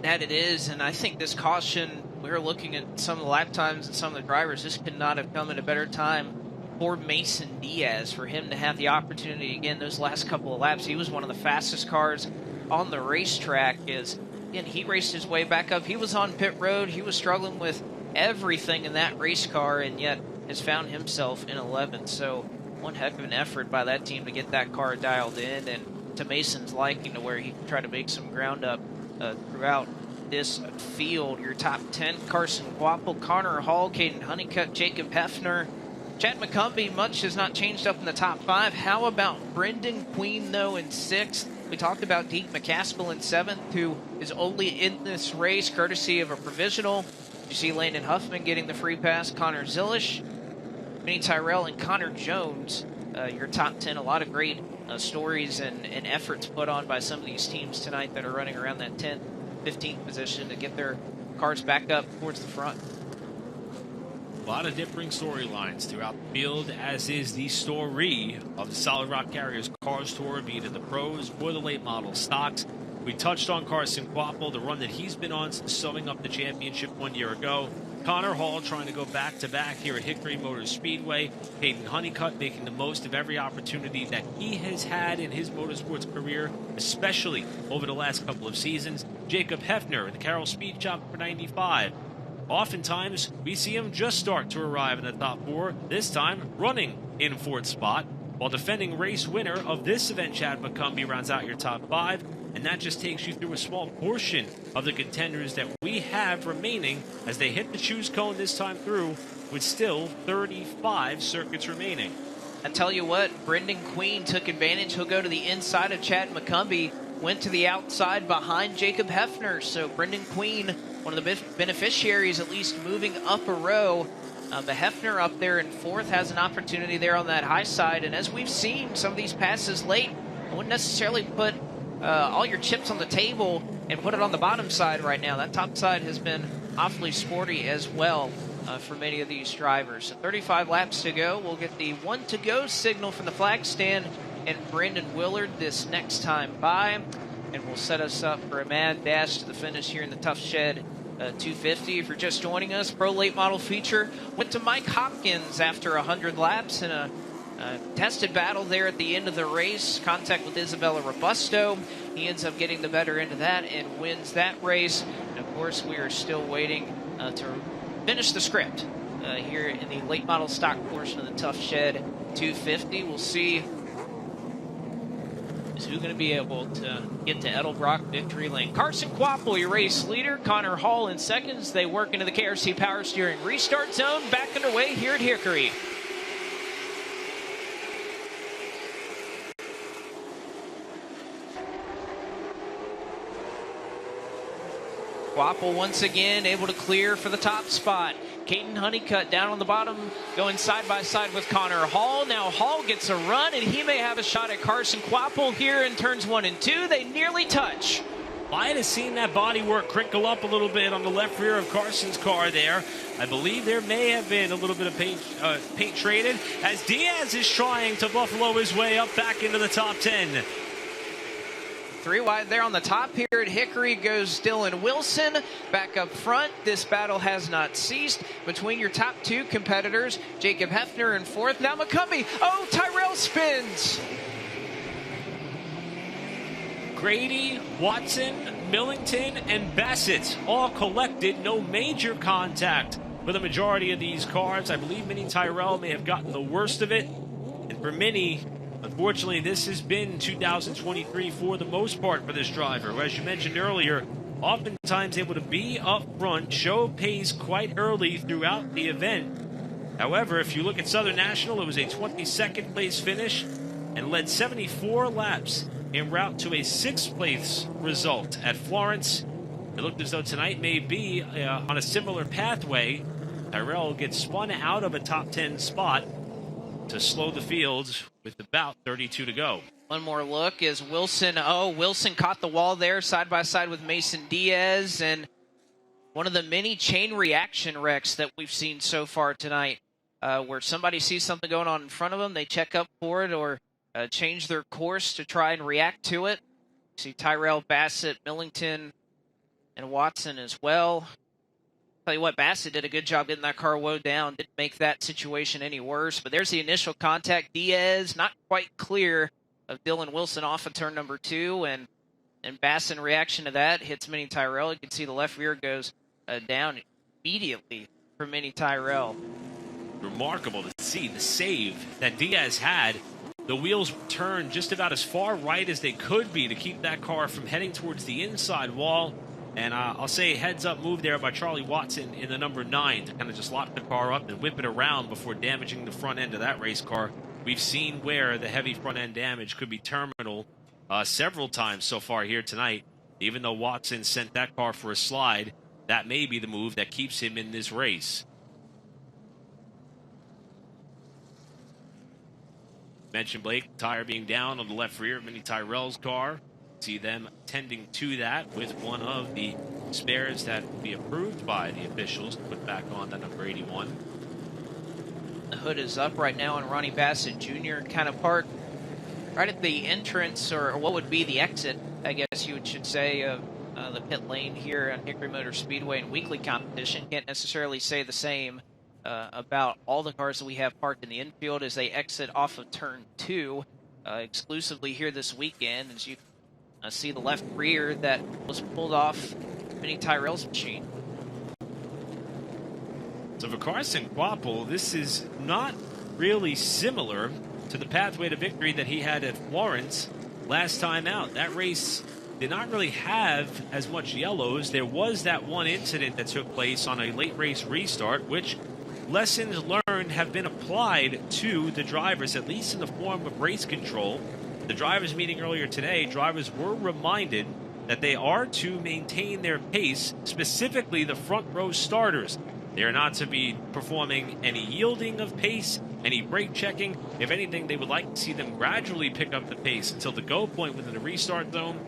That it is, and I think this caution, we were looking at some of the lap times and some of the drivers, this could not have come at a better time for Mason Diaz, for him to have the opportunity again those last couple of laps. He was one of the fastest cars on the racetrack, again, he raced his way back up. He was on pit road. He was struggling with everything in that race car, and yet has found himself in 11th. So one heck of an effort by that team to get that car dialed in, and to Mason's liking, to where he can try to make some ground up throughout this field. Your top 10, Carson Quapple, Connor Hall, Caden Honeycutt, Jacob Hefner, Chad McCumbee. Much has not changed up in the top 5. How about Brendan Queen, though, in 6th? We talked about Deke McCaskill in 7th, who is only in this race courtesy of a provisional. You see Landon Huffman getting the free pass, Connor Zilish, Vinny Tyrell, and Connor Jones. Your top 10, a lot of great stories and efforts put on by some of these teams tonight that are running around that 10th, 15th position to get their cars back up towards the front. A lot of differing storylines throughout the field, as is the story of the Solid Rock Carriers Cars Tour, be it in the pros or the late model stocks. We touched on Carson Quapple, the run that he's been on since sewing up the championship 1 year ago. Connor Hall trying to go back-to-back here at Hickory Motor Speedway. Caden Honeycutt making the most of every opportunity that he has had in his motorsports career, especially over the last couple of seasons. Jacob Hefner at the Carroll Speed Shop for 95. Oftentimes, we see him just start to arrive in the top 4, this time running in 4th spot, while defending race winner of this event, Chad McCumbee, rounds out your top 5, and that just takes you through a small portion of the contenders that we have remaining as they hit the choose cone this time through, with still 35 circuits remaining. I tell you what, Brendan Queen took advantage. He'll go to the inside of Chad McCumbee, went to the outside behind Jacob Hefner, so Brendan Queen, one of the beneficiaries, at least moving up a row. The Hefner up there in 4th has an opportunity there on that high side. And as we've seen some of these passes late, I wouldn't necessarily put all your chips on the table and put it on the bottom side right now. That top side has been awfully sporty as well for many of these drivers. So 35 laps to go. We'll get the 1 to go signal from the flag stand and Brandon Willard this next time by. And will set us up for a mad dash to the finish here in the Tough Shed 250. If you're just joining us, Pro Late Model feature went to Mike Hopkins after 100 laps in a tested battle there at the end of the race. Contact with Isabella Robusto. He ends up getting the better end of that and wins that race. And of course, we are still waiting to finish the script here in the late model stock portion of the Tough Shed 250. We'll see who's going to be able to get to Edelbrock victory lane. Carson Quapple, your race leader. Connor Hall in seconds. They work into the KRC Power Steering restart zone. Back underway here at Hickory. Quapple once again able to clear for the top spot. Caden Honeycutt down on the bottom, going side by side with Connor Hall. Now Hall gets a run, and he may have a shot at Carson Quapple here in turns 1 and 2. They nearly touch. Might have seen that bodywork crinkle up a little bit on the left rear of Carson's car there. I believe there may have been a little bit of paint traded as Diaz is trying to buffalo his way up back into the top 10. 3 wide there on the top here at Hickory goes Dylan Wilson. Back up front, this battle has not ceased between your top 2 competitors. Jacob Hefner in 4th. Now McCumbee. Oh, Tyrell spins. Grady, Watson, Millington, and Bassett all collected. No major contact for the majority of these cars. I believe Minnie Tyrell may have gotten the worst of it. And for Minnie, unfortunately, this has been 2023 for the most part for this driver, who, as you mentioned earlier, oftentimes able to be up front, show pace quite early throughout the event. However, if you look at Southern National, it was a 22nd place finish and led 74 laps en route to a 6th place result at Florence. It looked as though tonight may be on a similar pathway. Tyrell gets spun out of a top 10 spot to slow the field with about 32 to go. One more look is Wilson. Oh, Wilson caught the wall there side by side with Mason Diaz, and one of the many chain reaction wrecks that we've seen so far tonight, where somebody sees something going on in front of them, they check up for it or change their course to try and react to it. See Tyrell, Bassett, Millington, and Watson as well. Tell you what, Bassett did a good job getting that car woe down. Didn't make that situation any worse. But there's the initial contact. Diaz not quite clear of Dylan Wilson off of turn number 2. And Bassett in reaction to that hits Minnie Tyrell. You can see the left rear goes down immediately for Minnie Tyrell. Remarkable to see the save that Diaz had. The wheels turned just about as far right as they could be to keep that car from heading towards the inside wall. And I'll say heads-up move there by Charlie Watson in the number 9 to kind of just lock the car up and whip it around before damaging the front end of that race car. We've seen where the heavy front-end damage could be terminal several times so far here tonight. Even though Watson sent that car for a slide, that may be the move that keeps him in this race. Mentioned Blake, tire being down on the left rear of Minnie Tyrell's car. See them tending to that with one of the spares that will be approved by the officials to put back on that number 81. The hood is up right now on Ronnie Bassett Jr. kind of parked right at the entrance, or what would be the exit, I guess you should say, of the pit lane here on Hickory Motor Speedway in weekly competition. Can't necessarily say the same about all the cars that we have parked in the infield as they exit off of turn 2 exclusively here this weekend. As you see the left rear that was pulled off Minnie Tyrell's machine. So for Carson Quapple, this is not really similar to the pathway to victory that he had at Florence last time out. That race did not really have as much yellows. There was that one incident that took place on a late race restart, which lessons learned have been applied to the drivers, at least in the form of race control. The drivers meeting earlier today, drivers were reminded that they are to maintain their pace, specifically the front row starters. They are not to be performing any yielding of pace, any brake checking. If anything, they would like to see them gradually pick up the pace until the go point within the restart zone.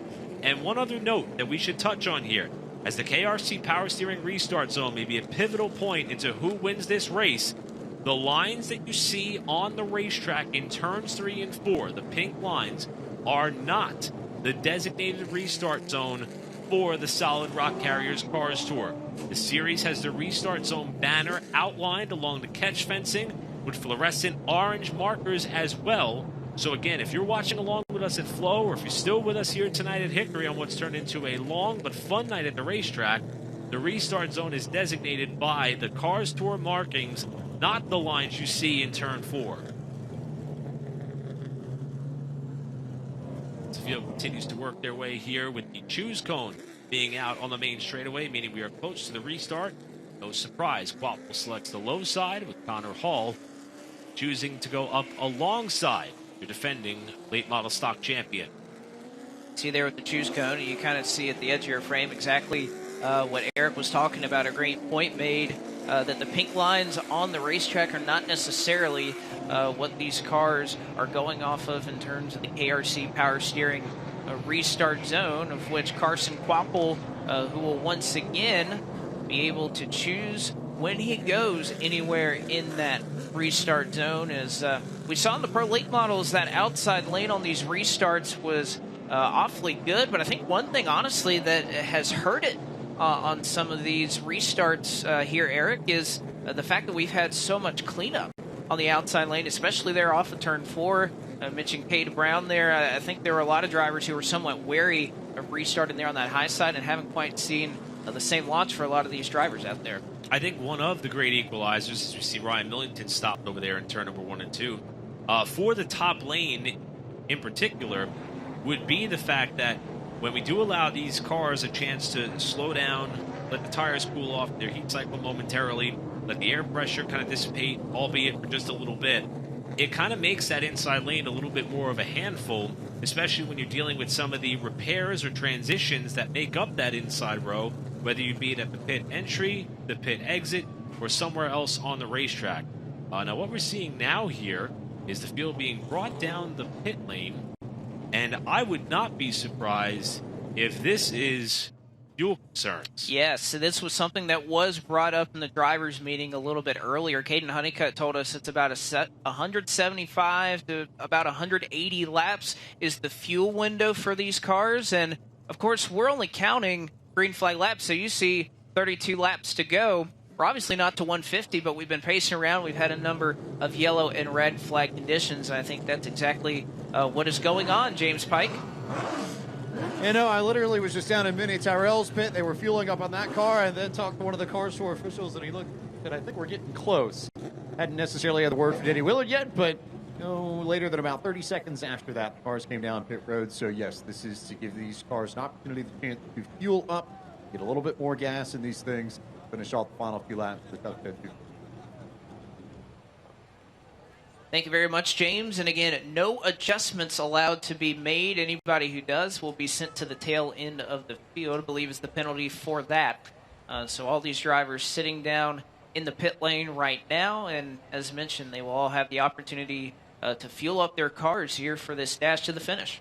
And one other note that we should touch on here, as the KRC Power Steering restart zone may be a pivotal point into who wins this race, the lines that you see on the racetrack in turns 3 and 4, the pink lines, are not the designated restart zone for the Solid Rock Carriers Cars Tour. The series has the Restart Zone banner outlined along the catch fencing with fluorescent orange markers as well. So again, if you're watching along with us at Flow, or if you're still with us here tonight at Hickory on what's turned into a long but fun night at the racetrack, the Restart Zone is designated by the Cars Tour markings, not the lines you see in Turn 4. The field continues to work their way here with the choose cone being out on the main straightaway, meaning we are close to the restart. No surprise, Quapple selects the low side with Connor Hall choosing to go up alongside your defending late model stock champion. See there with the choose cone, and you kind of see at the edge of your frame exactly what Eric was talking about. A great point made that the pink lines on the racetrack are not necessarily what these cars are going off of in terms of the KRC power steering restart zone, of which Carson Quapple, who will once again be able to choose when he goes anywhere in that restart zone. As we saw in the Pro Late models, that outside lane on these restarts was awfully good, but I think one thing, honestly, that has hurt it on some of these restarts here, Eric, is the fact that we've had so much cleanup on the outside lane, especially there off of Turn 4. I mentioned Cade Brown there. I think there were a lot of drivers who were somewhat wary of restarting there on that high side and haven't quite seen the same launch for a lot of these drivers out there. I think one of the great equalizers, as we see Ryan Millington stopped over there in turn number 1 and 2, for the top lane in particular, would be the fact that when we do allow these cars a chance to slow down, let the tires cool off their heat cycle momentarily, let the air pressure kind of dissipate, albeit for just a little bit, it kind of makes that inside lane a little bit more of a handful, especially when you're dealing with some of the repairs or transitions that make up that inside row, whether you be it at the pit entry, the pit exit, or somewhere else on the racetrack. Now what we're seeing now here is the field being brought down the pit lane, and I would not be surprised if this is fuel concerns. Yes, so this was something that was brought up in the drivers' meeting a little bit earlier. Caden Honeycutt told us it's about 175 to about 180 laps is the fuel window for these cars, and of course we're only counting green flag laps, so you see 32 laps to go. We're obviously not to 150, but we've been pacing around. We've had a number of yellow and red flag conditions, and I think that's exactly what is going on, James Pike. You know, I literally was just down in Minnie Tyrell's pit. They were fueling up on that car, and then talked to one of the Cars Tour officials, and he looked, and I think we're getting close. Hadn't necessarily had the word from Denny Willard yet, but no later than about 30 seconds after that, the cars came down pit road. So yes, this is to give these cars an opportunity, the chance to fuel up, get a little bit more gas in these things, finish off the final few laps for the Tough Shed 2. Thank you very much, James. And again, no adjustments allowed to be made. Anybody who does will be sent to the tail end of the field, I believe is the penalty for that. So all these drivers sitting down in the pit lane right now, and as mentioned, they will all have the opportunity to fuel up their cars here for this dash to the finish.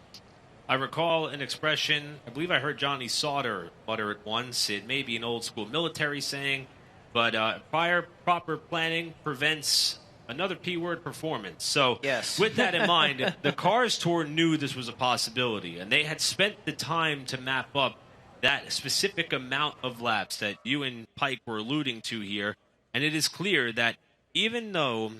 I recall an expression, I believe I heard Johnny Sauter utter it once. It may be an old school military saying, but proper planning prevents another P word, performance. So yes. With that in mind, the Cars Tour knew this was a possibility, and they had spent the time to map up that specific amount of laps that you and Pike were alluding to here. And it is clear that even though,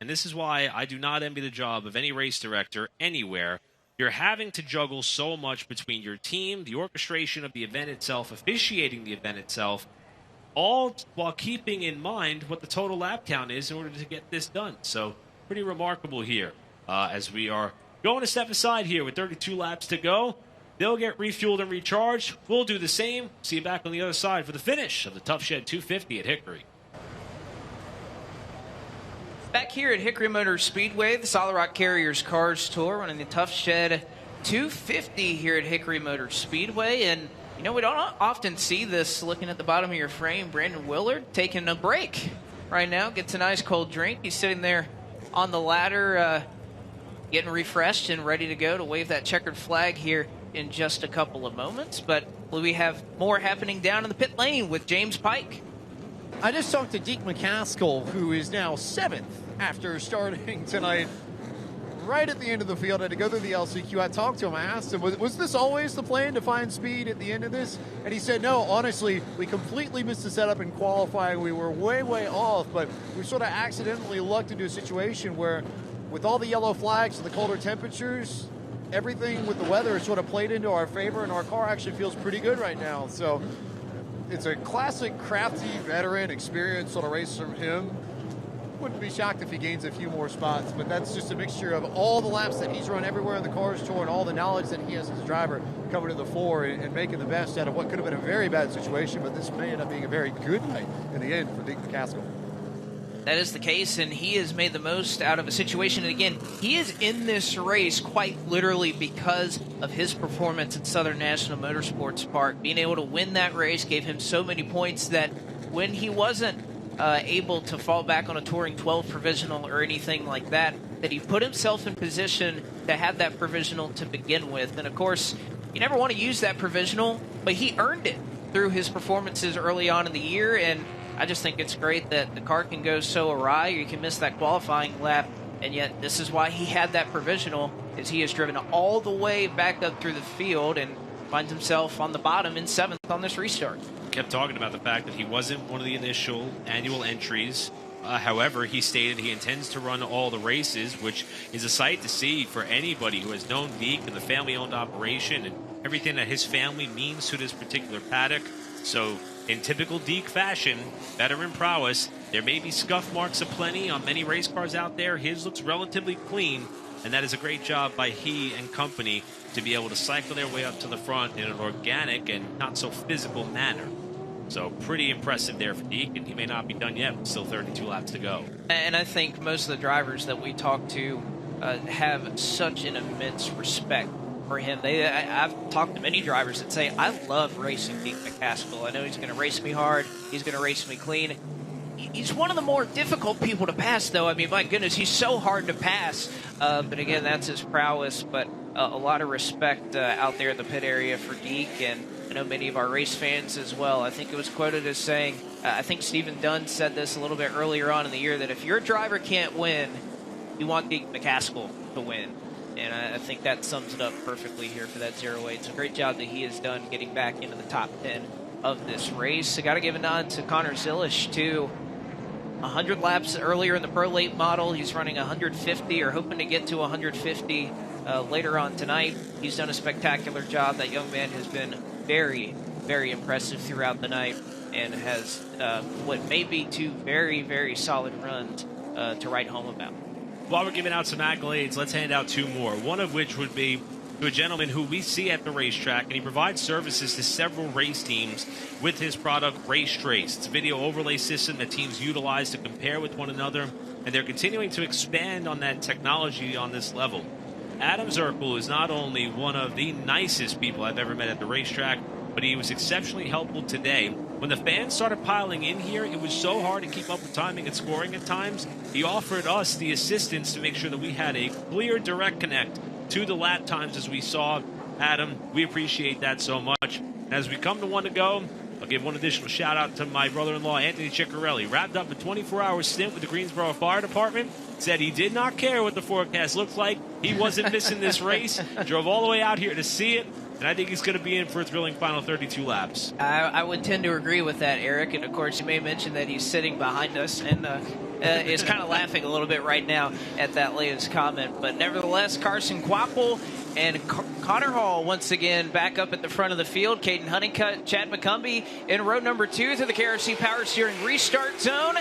and this is why I do not envy the job of any race director anywhere, you're having to juggle so much between your team, the orchestration of the event itself, officiating the event itself, all while keeping in mind what the total lap count is in order to get this done. So pretty remarkable here as we are going to step aside here with 32 laps to go. They'll get refueled and recharged. We'll do the same. See you back on the other side for the finish of the Tough Shed 250 at Hickory. Back here at Hickory Motor Speedway, the Solid Rock Carriers Cars Tour, running the Tough Shed 250 here at Hickory Motor Speedway. And, you know, we don't often see this looking at the bottom of your frame. Brandon Willard taking a break right now, gets a nice cold drink. He's sitting there on the ladder, getting refreshed and ready to go to wave that checkered flag here in just a couple of moments. But we have more happening down in the pit lane with James Pike. I just talked to Deke McCaskill, who is now 7th after starting tonight right at the end of the field. I had to go through the LCQ. I talked to him. I asked him, was this always the plan to find speed at the end of this? And he said, no, honestly, we completely missed the setup in qualifying. We were way, way off, but we sort of accidentally lucked into a situation where with all the yellow flags and the colder temperatures, everything with the weather sort of played into our favor, and our car actually feels pretty good right now. So it's a classic crafty, veteran, experienced sort of race from him. Wouldn't be shocked if he gains a few more spots, but that's just a mixture of all the laps that he's run everywhere in the Cars Tour and all the knowledge that he has as a driver coming to the fore and making the best out of what could have been a very bad situation, but this may end up being a very good night in the end for Deke McCaskill. That is the case, and he has made the most out of a situation. And again, he is in this race quite literally because of his performance at Southern National Motorsports Park. Being able to win that race gave him so many points that when he wasn't able to fall back on a Touring 12 provisional or anything like that, that he put himself in position to have that provisional to begin with. And of course, you never want to use that provisional, but he earned it through his performances early on in the year. And I just think it's great that the car can go so awry, or you can miss that qualifying lap, and yet this is why he had that provisional, is he has driven all the way back up through the field and finds himself on the bottom in 7th on this restart. Kept talking about the fact that he wasn't one of the initial annual entries. However, he stated he intends to run all the races, which is a sight to see for anybody who has known Deke and the family-owned operation and everything that his family means to this particular paddock. So, in typical Deke fashion, veteran prowess, there may be scuff marks aplenty on many race cars out there. His looks relatively clean, and that is a great job by he and company to be able to cycle their way up to the front in an organic and not so physical manner. So pretty impressive there for Deke, and he may not be done yet. Still 32 laps to go. And I think most of the drivers that we talk to have such an immense respect for him. I've talked to many drivers that say, I love racing Deke McCaskill. I know he's going to race me hard. He's going to race me clean. He's one of the more difficult people to pass, though. I mean, my goodness, he's so hard to pass. But again, that's his prowess. But a lot of respect out there in the pit area for Deke, and I know many of our race fans as well. I think it was quoted as saying, I think Stephen Dunn said this a little bit earlier on in the year, that if your driver can't win, you want Deke McCaskill to win. And I think that sums it up perfectly here for that 08. It's a great job that he has done getting back into the top 10 of this race. I got to give a nod to Connor Zilisch, too. 100 laps earlier in the Pro Late model. He's running 150, or hoping to get to 150 later on tonight. He's done a spectacular job. That young man has been very, very impressive throughout the night, and has what may be 2 very, very solid runs to write home about. While we're giving out some accolades, let's hand out 2 more. One of which would be to a gentleman who we see at the racetrack, and he provides services to several race teams with his product, Race Trace. It's a video overlay system that teams utilize to compare with one another, and they're continuing to expand on that technology on this level. Adam Zirkle is not only one of the nicest people I've ever met at the racetrack, but he was exceptionally helpful today. When the fans started piling in here, it was so hard to keep up with timing and scoring at times. He offered us the assistance to make sure that we had a clear, direct connect to the lap times as we saw. Adam, we appreciate that so much. As we come to one to go, I'll give one additional shout out to my brother-in-law, Anthony Ciccarelli. Wrapped up a 24-hour stint with the Greensboro Fire Department. Said he did not care what the forecast looked like. He wasn't missing this race. Drove all the way out here to see it. And I think he's going to be in for a thrilling final 32 laps. I would tend to agree with that, Eric. And, of course, you may mention that he's sitting behind us and is kind of laughing a little bit right now at that latest comment. But nevertheless, Carson Quapple and Connor Hall once again back up at the front of the field. Caden Honeycutt, Chad McCumbee in row number 2 through the KRC Power Steering restart zone.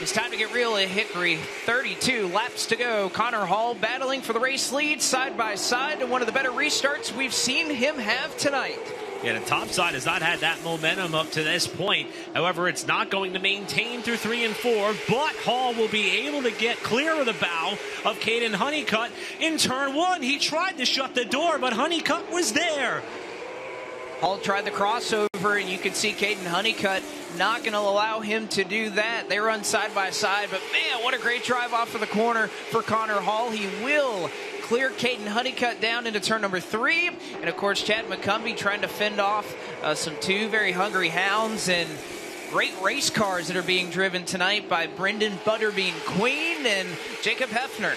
It's time to get real at Hickory. 32 laps to go. Connor Hall battling for the race lead side by side, and one of the better restarts we've seen him have tonight. Yeah, the top side has not had that momentum up to this point. However, it's not going to maintain through 3 and 4, but Hall will be able to get clear of the bow of Caden Honeycutt in turn 1. He tried to shut the door, but Honeycutt was there. Hall tried the crossover, and you can see Caden Honeycutt not going to allow him to do that. They run side by side, but man, what a great drive off of the corner for Connor Hall. He will clear Caden Honeycutt down into turn number 3. And of course, Chad McCumbee trying to fend off some 2 very hungry hounds, and great race cars that are being driven tonight by Brendan Butterbean Queen and Jacob Hefner.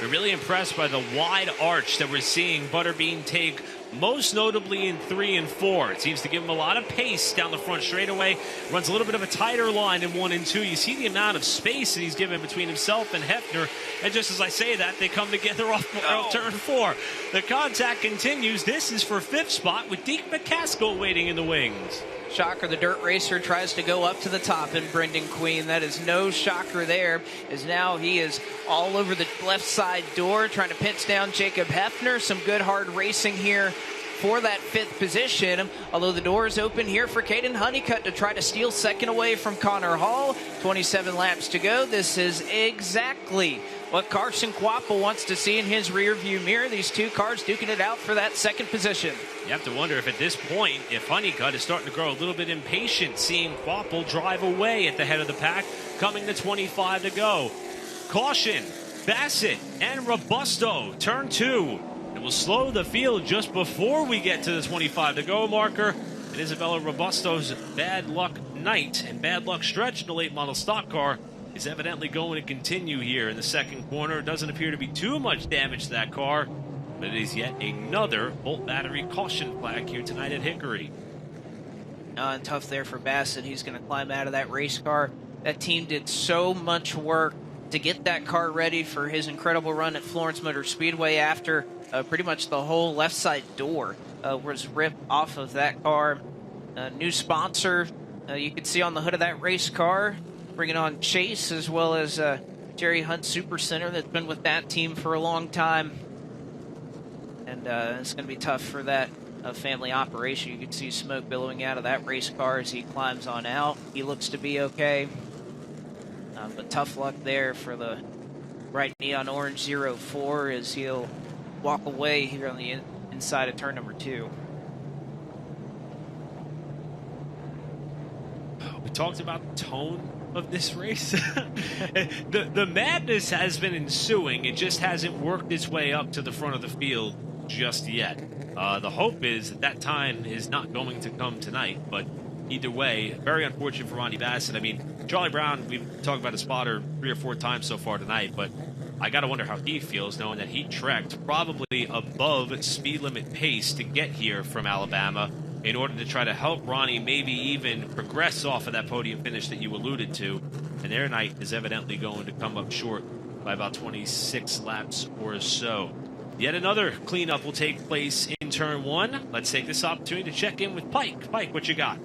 We're really impressed by the wide arch that we're seeing Butterbean take, most notably in 3 and 4. It seems to give him a lot of pace down the front straightaway. Runs a little bit of a tighter line in 1 and 2. You see the amount of space that he's given between himself and Hefner. And just as I say that, they come together off turn 4. The contact continues. This is for 5th spot with Deke McCaskill waiting in the wings. Shocker, the dirt racer tries to go up to the top in Brendan Queen. That is no shocker there, as now he is all over the left side door trying to pinch down Jacob Hefner. Some good hard racing here for that 5th position, although the door is open here for Caden Honeycutt to try to steal second away from Connor Hall. 27 laps to go. This is exactly what Carson Quapple wants to see in his rear view mirror. These two cars duking it out for that 2nd position. You have to wonder if at this point, if Honeycutt is starting to grow a little bit impatient, seeing Quapple drive away at the head of the pack, coming to 25 to go. Caution, Bassett and Robusto, turn 2. It will slow the field just before we get to the 25 to go marker. And Isabella Robusto's bad luck night and bad luck stretch in the late model stock car is evidently going to continue here in the 2nd corner. It doesn't appear to be too much damage to that car, but it is yet another Bolt Battery caution flag here tonight at Hickory. And tough there for Bassett. He's going to climb out of that race car. That team did so much work to get that car ready for his incredible run at Florence Motor Speedway after pretty much the whole left side door was ripped off of that car. New sponsor, you can see on the hood of that race car, bringing on Chase as well as Jerry Hunt Super Center that's been with that team for a long time. And it's going to be tough for that family operation. You can see smoke billowing out of that race car as he climbs on out. He looks to be okay. But tough luck there for the bright neon orange 04 as he'll walk away here on the inside of turn number 2. We talked about the tone of this race. the madness has been ensuing. It just hasn't worked its way up to the front of the field just yet. The hope is that time is not going to come tonight, but either way, very unfortunate for Ronnie Bassett. I mean, Charlie Brown, we've talked about a spotter 3 or 4 times so far tonight, but I got to wonder how he feels knowing that he trekked probably above speed limit pace to get here from Alabama in order to try to help Ronnie maybe even progress off of that podium finish that you alluded to. And their night is evidently going to come up short by about 26 laps or so. Yet another cleanup will take place in turn 1. Let's take this opportunity to check in with Pike. Pike, what you got?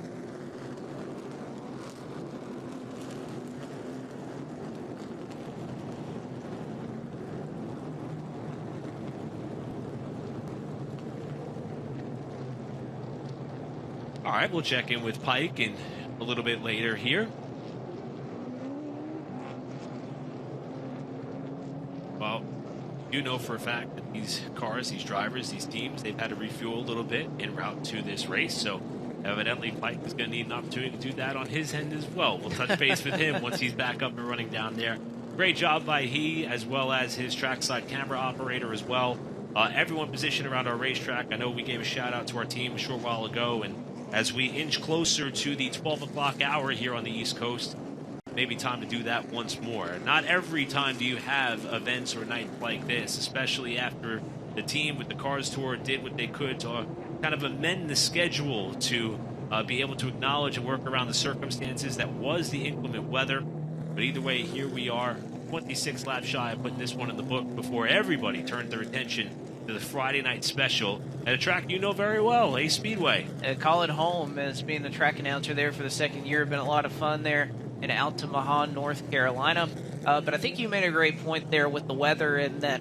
All right, we'll check in with Pike in a little bit later here. Well, you know for a fact that these cars, these drivers, these teams, they've had to refuel a little bit en route to this race. So evidently Pike is going to need an opportunity to do that on his end as well. We'll touch base with him once he's back up and running down there. Great job by he, as well as his trackside camera operator as well. Everyone positioned around our racetrack. I know we gave a shout out to our team a short while ago, and as we inch closer to the 12 o'clock hour here on the East Coast, maybe time to do that once more. Not every time do you have events or nights like this, especially after the team with the Cars Tour did what they could to kind of amend the schedule to be able to acknowledge and work around the circumstances that was the inclement weather. But either way, here we are, 26 laps shy of putting this one in the book before everybody turned their attention to the Friday night special at a track you know very well, a Speedway. Call it home as being the track announcer there for the 2nd year. Been a lot of fun there in Altamaha, North Carolina. But I think you made a great point there with the weather, and that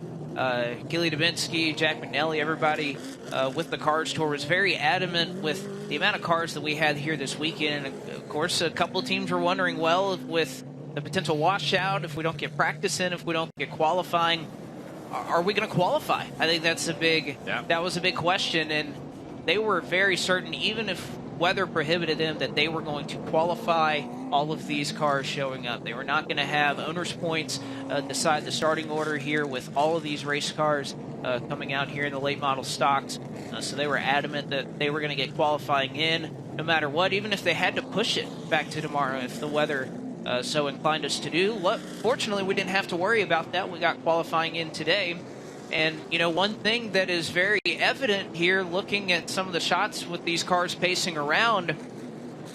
Gilly Dubinsky, Jack McNally, everybody with the Cars Tour was very adamant with the amount of cars that we had here this weekend. And of course, a couple of teams were wondering, well, with the potential washout, if we don't get practice in, if we don't get qualifying, are we going to qualify? I think that's that was a big question, and they were very certain, even if weather prohibited them, that they were going to qualify all of these cars showing up. They were not going to have owners' points decide the starting order here with all of these race cars coming out here in the late model stocks. So they were adamant that they were going to get qualifying in no matter what, even if they had to push it back to tomorrow if the weather so inclined us to do. Fortunately, we didn't have to worry about that. We got qualifying in today. And, you know, one thing that is very evident here, looking at some of the shots with these cars pacing around,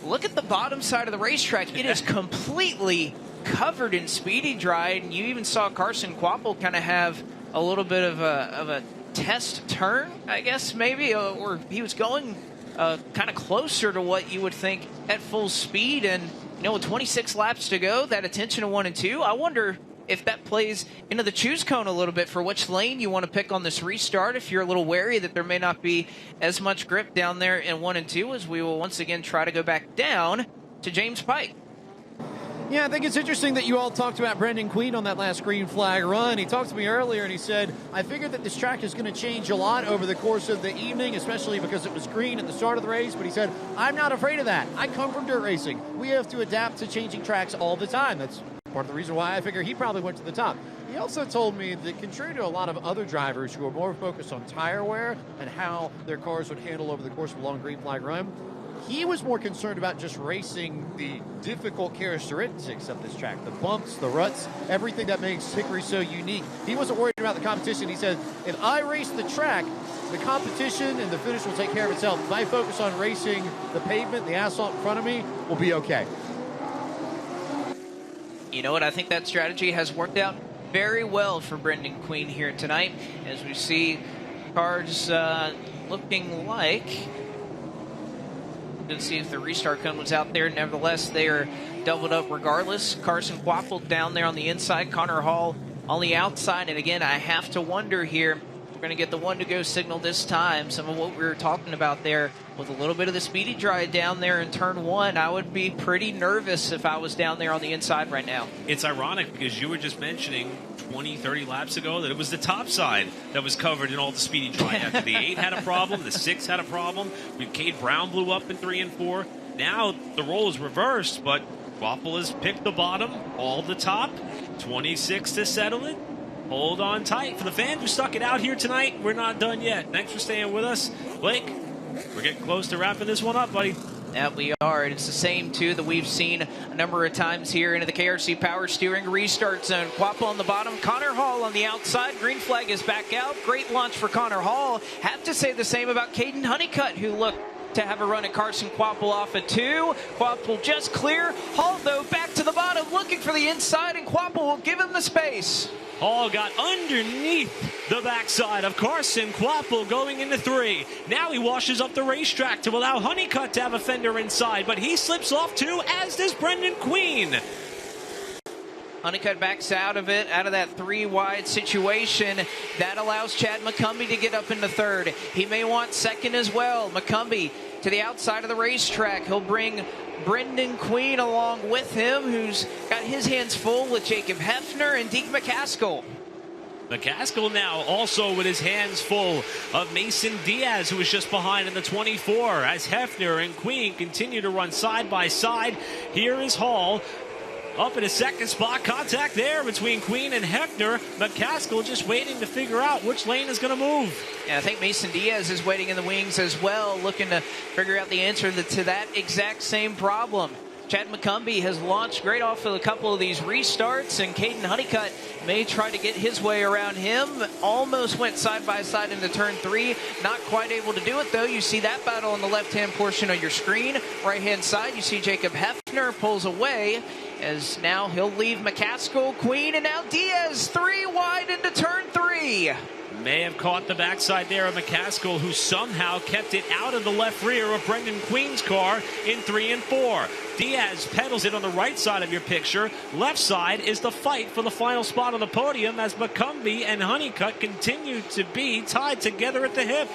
look at the bottom side of the racetrack. It is completely covered in speedy dry, and you even saw Carson Kvapil kind of have a little bit of a test turn, I guess, maybe, or he was going kind of closer to what you would think at full speed. And, you know, with 26 laps to go, that attention to 1 and 2, I wonder if that plays into the choose cone a little bit for which lane you want to pick on this restart, if you're a little wary that there may not be as much grip down there in 1 and 2, as we will once again try to go back down to James Pike. Yeah, I think it's interesting that you all talked about Brendan Queen on that last green flag run. He talked to me earlier and he said, I figured that this track is going to change a lot over the course of the evening, especially because it was green at the start of the race. But he said, I'm not afraid of that. I come from dirt racing. We have to adapt to changing tracks all the time. That's part of the reason why I figure he probably went to the top. He also told me that contrary to a lot of other drivers who are more focused on tire wear and how their cars would handle over the course of a long green flag run, he was more concerned about just racing the difficult characteristics of this track, the bumps, the ruts, everything that makes Hickory so unique. He wasn't worried about the competition. He said, if I race the track, the competition and the finish will take care of itself. If I focus on racing the pavement, the asphalt in front of me, we'll be okay. You know what? I think that strategy has worked out very well for Brendan Queen here tonight, as we see cars looking like. Let's see if the restart cone was out there. Nevertheless, they are doubled up regardless. Carson Kvapil down there on the inside, Connor Hall on the outside. And again, I have to wonder here, we're going to get the 1 to go signal this time. Some of what we were talking about there with a little bit of the speedy dry down there in turn 1, I would be pretty nervous if I was down there on the inside right now. It's ironic because you were just mentioning 20, 30 laps ago that it was the top side that was covered in all the speedy dry. After the 8 had a problem, the 6 had a problem. Cade Brown blew up in 3 and 4. Now the role is reversed, but Kvapil has picked the bottom, all the top. 26 to settle it. Hold on tight. For the fans who stuck it out here tonight, we're not done yet. Thanks for staying with us. Blake, we're getting close to wrapping this one up, buddy. Yeah, we are. And it's the same, too, that we've seen a number of times here into the KRC Power Steering restart zone. Kvapil on the bottom, Connor Hall on the outside. Green flag is back out. Great launch for Connor Hall. Have to say the same about Caden Honeycutt, who looked to have a run at Carson Kvapil off at 2. Kvapil just clear. Hall, though, back to the bottom, looking for the inside, and Kvapil will give him the space. Hall got underneath the backside of Carson Kvapil going into 3. Now he washes up the racetrack to allow Honeycutt to have a fender inside, but he slips off too, as does Brendan Queen. Honeycutt backs out of it, out of that 3-wide situation. That allows Chad McCumbee to get up into 3rd. He may want 2nd as well. McCumbee to the outside of the racetrack. He'll bring Brendan Queen along with him, who's got his hands full with Jacob Hefner and Deke McCaskill. McCaskill now also with his hands full of Mason Diaz, who was just behind in the 24, as Hefner and Queen continue to run side by side. Here is Hall up in a 2nd spot. Contact there between Queen and Hefner. McCaskill just waiting to figure out which lane is going to move. Yeah, I think Mason Diaz is waiting in the wings as well, looking to figure out the answer to that exact same problem. Chad McCumbee has launched great off of a couple of these restarts, and Caden Honeycutt may try to get his way around him. Almost went side by side into turn 3. Not quite able to do it, though. You see that battle on the left-hand portion of your screen. Right-hand side, you see Jacob Hefner pulls away, as now he'll leave McCaskill, Queen, and now Diaz 3 wide into turn 3. May have caught the backside there of McCaskill, who somehow kept it out of the left rear of Brendan Queen's car in 3 and 4. Diaz pedals it on the right side of your picture. Left side is the fight for the final spot on the podium, as McCumbee and Honeycutt continue to be tied together at the hip.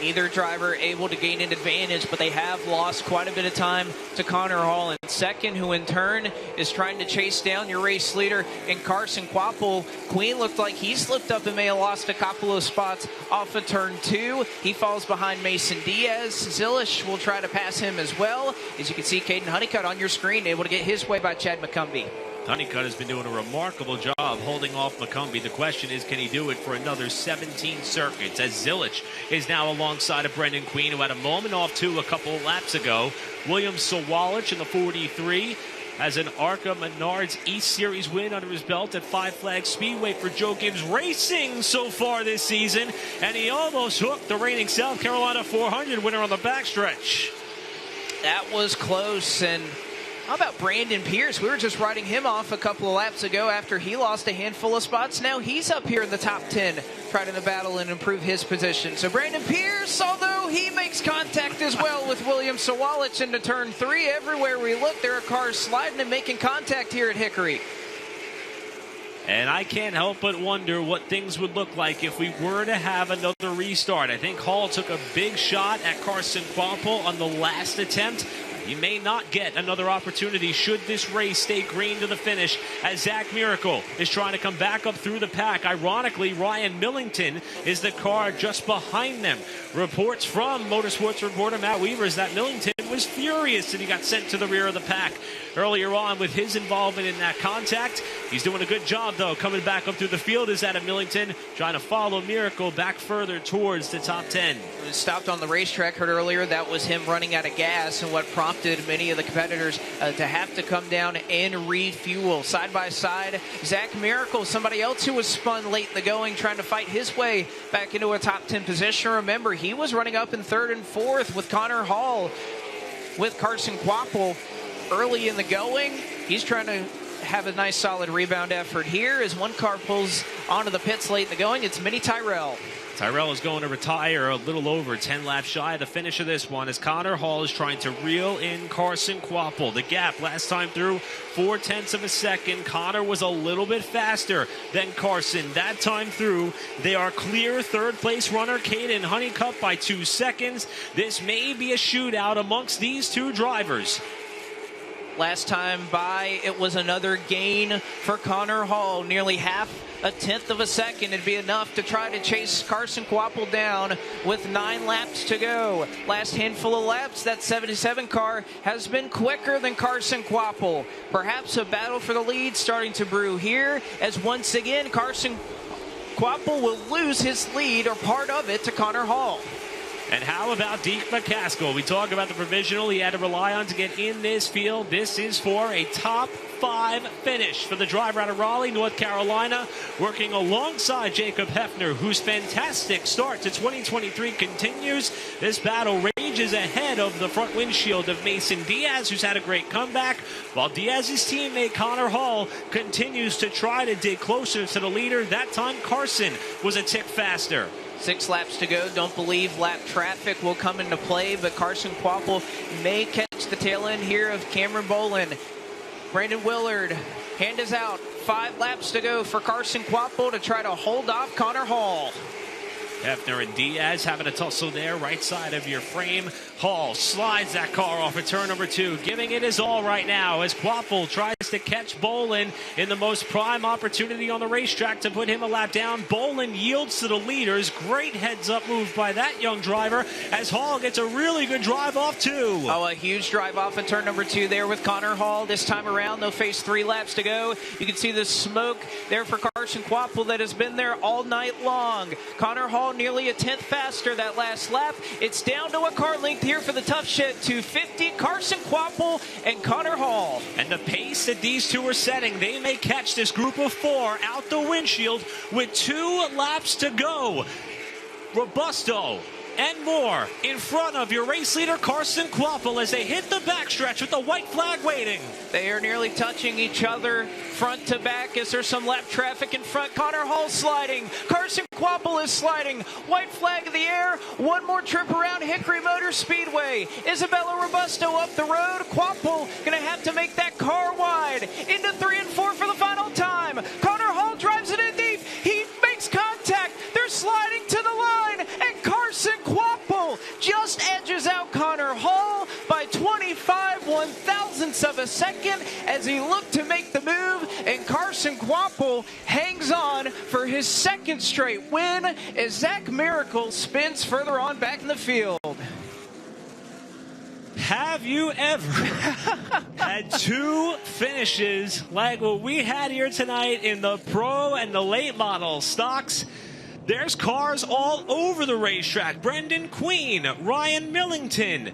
Neither driver able to gain an advantage, but they have lost quite a bit of time to Connor Hall in 2nd, who in turn is trying to chase down your race leader in Carson Kvapil. Queen looked like he slipped up and may have lost a couple of spots off of turn 2. He falls behind Mason Diaz. Zilish will try to pass him as well. As you can see, Caden Honeycutt on your screen, able to get his way by Chad McCumbee. Honeycutt has been doing a remarkable job holding off McCumbee. The question is, can he do it for another 17 circuits? As Zilich is now alongside of Brendan Queen, who had a moment off too a couple of laps ago. William Sawalich in the 43 has an ARCA Menards East Series win under his belt at Five Flags Speedway for Joe Gibbs Racing so far this season. And he almost hooked the reigning South Carolina 400 winner on the backstretch. That was close. And how about Brandon Pierce? We were just writing him off a couple of laps ago after he lost a handful of spots. Now he's up here in the top 10, trying to battle and improve his position. So Brandon Pierce, although he makes contact as well with William Sawalich into turn 3. Everywhere we look, there are cars sliding and making contact here at Hickory. And I can't help but wonder what things would look like if we were to have another restart. I think Hall took a big shot at Carson Quapple on the last attempt. He may not get another opportunity should this race stay green to the finish, as Zach Miracle is trying to come back up through the pack. Ironically, Ryan Millington is the car just behind them. Reports from Motorsports reporter Matt Weaver is that Millington was furious that he got sent to the rear of the pack earlier on with his involvement in that contact. He's doing a good job, though, coming back up through the field is Adam Millington, trying to follow Miracle back further towards the top 10. It was stopped on the racetrack, heard earlier. That was him running out of gas, and what prompted many of the competitors to have to come down and refuel. Side by side, Zach Miracle, somebody else who was spun late in the going, trying to fight his way back into a top 10 position. Remember, he was running up in 3rd and 4th with Connor Hall, with Carson Quapple early in the going. He's trying to have a nice solid rebound effort here as one car pulls onto the pits late in the going. It's Mini Tyrell. Tyrell is going to retire a little over 10 laps shy of the finish of this one as Connor Hall is trying to reel in Carson Quapple. The gap last time through, 0.4 of a second. Connor was a little bit faster than Carson. That time through, they are clear third place runner Caden Honeycutt by 2 seconds. This may be a shootout amongst these two drivers. Last time by, it was another gain for Connor Hall. Nearly half a tenth of a second. It'd be enough to try to chase Carson Quapple down with 9 laps to go. Last handful of laps, that 77 car has been quicker than Carson Quapple. Perhaps a battle for the lead starting to brew here, as once again Carson Quapple will lose his lead or part of it to Connor Hall. And how about Deke McCaskill? We talk about the provisional he had to rely on to get in this field. This is for a top 5 finish for the driver out of Raleigh, North Carolina, working alongside Jacob Hefner, whose fantastic start to 2023 continues. This battle rages ahead of the front windshield of Mason Diaz, who's had a great comeback, while Diaz's teammate Connor Hall continues to try to dig closer to the leader. That time Carson was a tick faster. 6 laps to go. Don't believe lap traffic will come into play, but Carson Quapple may catch the tail end here of Cameron Bolin. Brandon Willard, hand is out. 5 laps to go for Carson Quapple to try to hold off Connor Hall. Hefner and Diaz having a tussle there, right side of your frame. Hall slides that car off at turn number 2, giving it his all right now as Quapple tries to catch Bolin in the most prime opportunity on the racetrack to put him a lap down. Bolin yields to the leaders. Great heads-up move by that young driver as Hall gets a really good drive off too. Oh, a huge drive off in turn number 2 there with Connor Hall. This time around, they'll face 3 laps to go. You can see the smoke there for Carson Quapple that has been there all night long. Connor Hall nearly a tenth faster that last lap. It's down to a car length here for the Tough Shed 250. Carson Quapple and Connor Hall. And the pace that these two are setting, they may catch this group of 4 out the windshield with 2 laps to go. Robusto and more in front of your race leader Carson Quapple as they hit the backstretch with the white flag waiting. They are nearly touching each other front to back as there's some lap traffic in front. Connor Hall sliding. Carson Quapple is sliding. White flag in the air. One more trip around Hickory Motor Speedway. Isabella Robusto up the road. Quapple going to have to make that car wide. Into 3 and 4 for the final time. Connor Hall drives it in deep. He makes contact. They're sliding to the line. And Carson Quapple just edges out Connor Hall by 25 one-thousandths of a second as he looked to make the move, and Carson Quapple hangs on for his 2nd straight win as Zach Miracle spins further on back in the field. have you ever had two finishes like what we had here tonight in the pro and the late model stocks? There's cars all over the racetrack. Brendan Queen, Ryan Millington.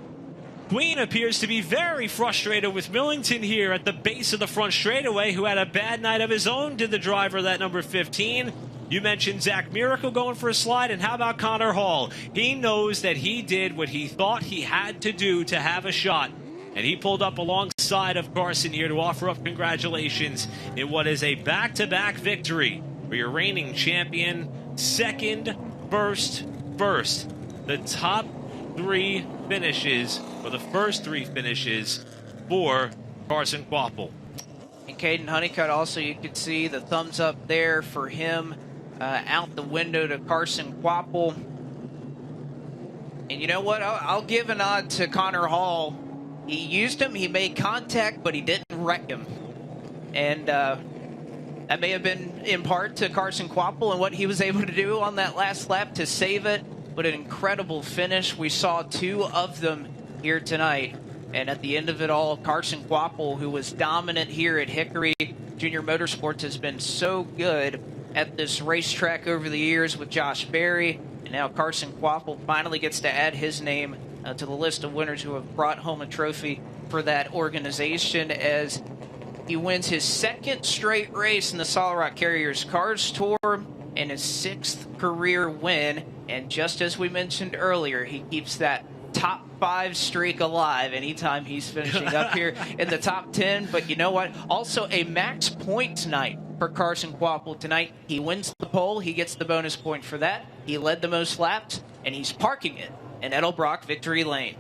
Queen appears to be very frustrated with Millington here at the base of the front straightaway, who had a bad night of his own, did the driver, that number 15. You mentioned Zach Miracle going for a slide, and how about Connor Hall? He knows that he did what he thought he had to do to have a shot, and he pulled up alongside of Carson here to offer up congratulations in what is a back-to-back victory for your reigning champion. Second, first. The top three finishes, or the first three finishes, for Carson Quapple. And Caden Honeycutt also, you could see the thumbs up there for him, out the window to Carson Quapple. And you know what? I'll give a nod to Connor Hall. He used him, he made contact, but he didn't wreck him. And that may have been in part to Carson Quapple and what he was able to do on that last lap to save it. But an incredible finish. We saw two of them here tonight. And at the end of it all, Carson Quapple, who was dominant here at Hickory Junior Motorsports, has been so good at this racetrack over the years with Josh Berry. And now Carson Quapple finally gets to add his name to the list of winners who have brought home a trophy for that organization, as he wins his second straight race in the Solid Rock Carriers Cars Tour and his sixth career win. And just as we mentioned earlier, he keeps that top 5 streak alive anytime he's finishing up here in the top 10. But you know what? Also a max points night for Carson Quapple tonight. He wins the pole. He gets the bonus point for that. He led the most laps, and he's parking it in Edelbrock Victory Lane.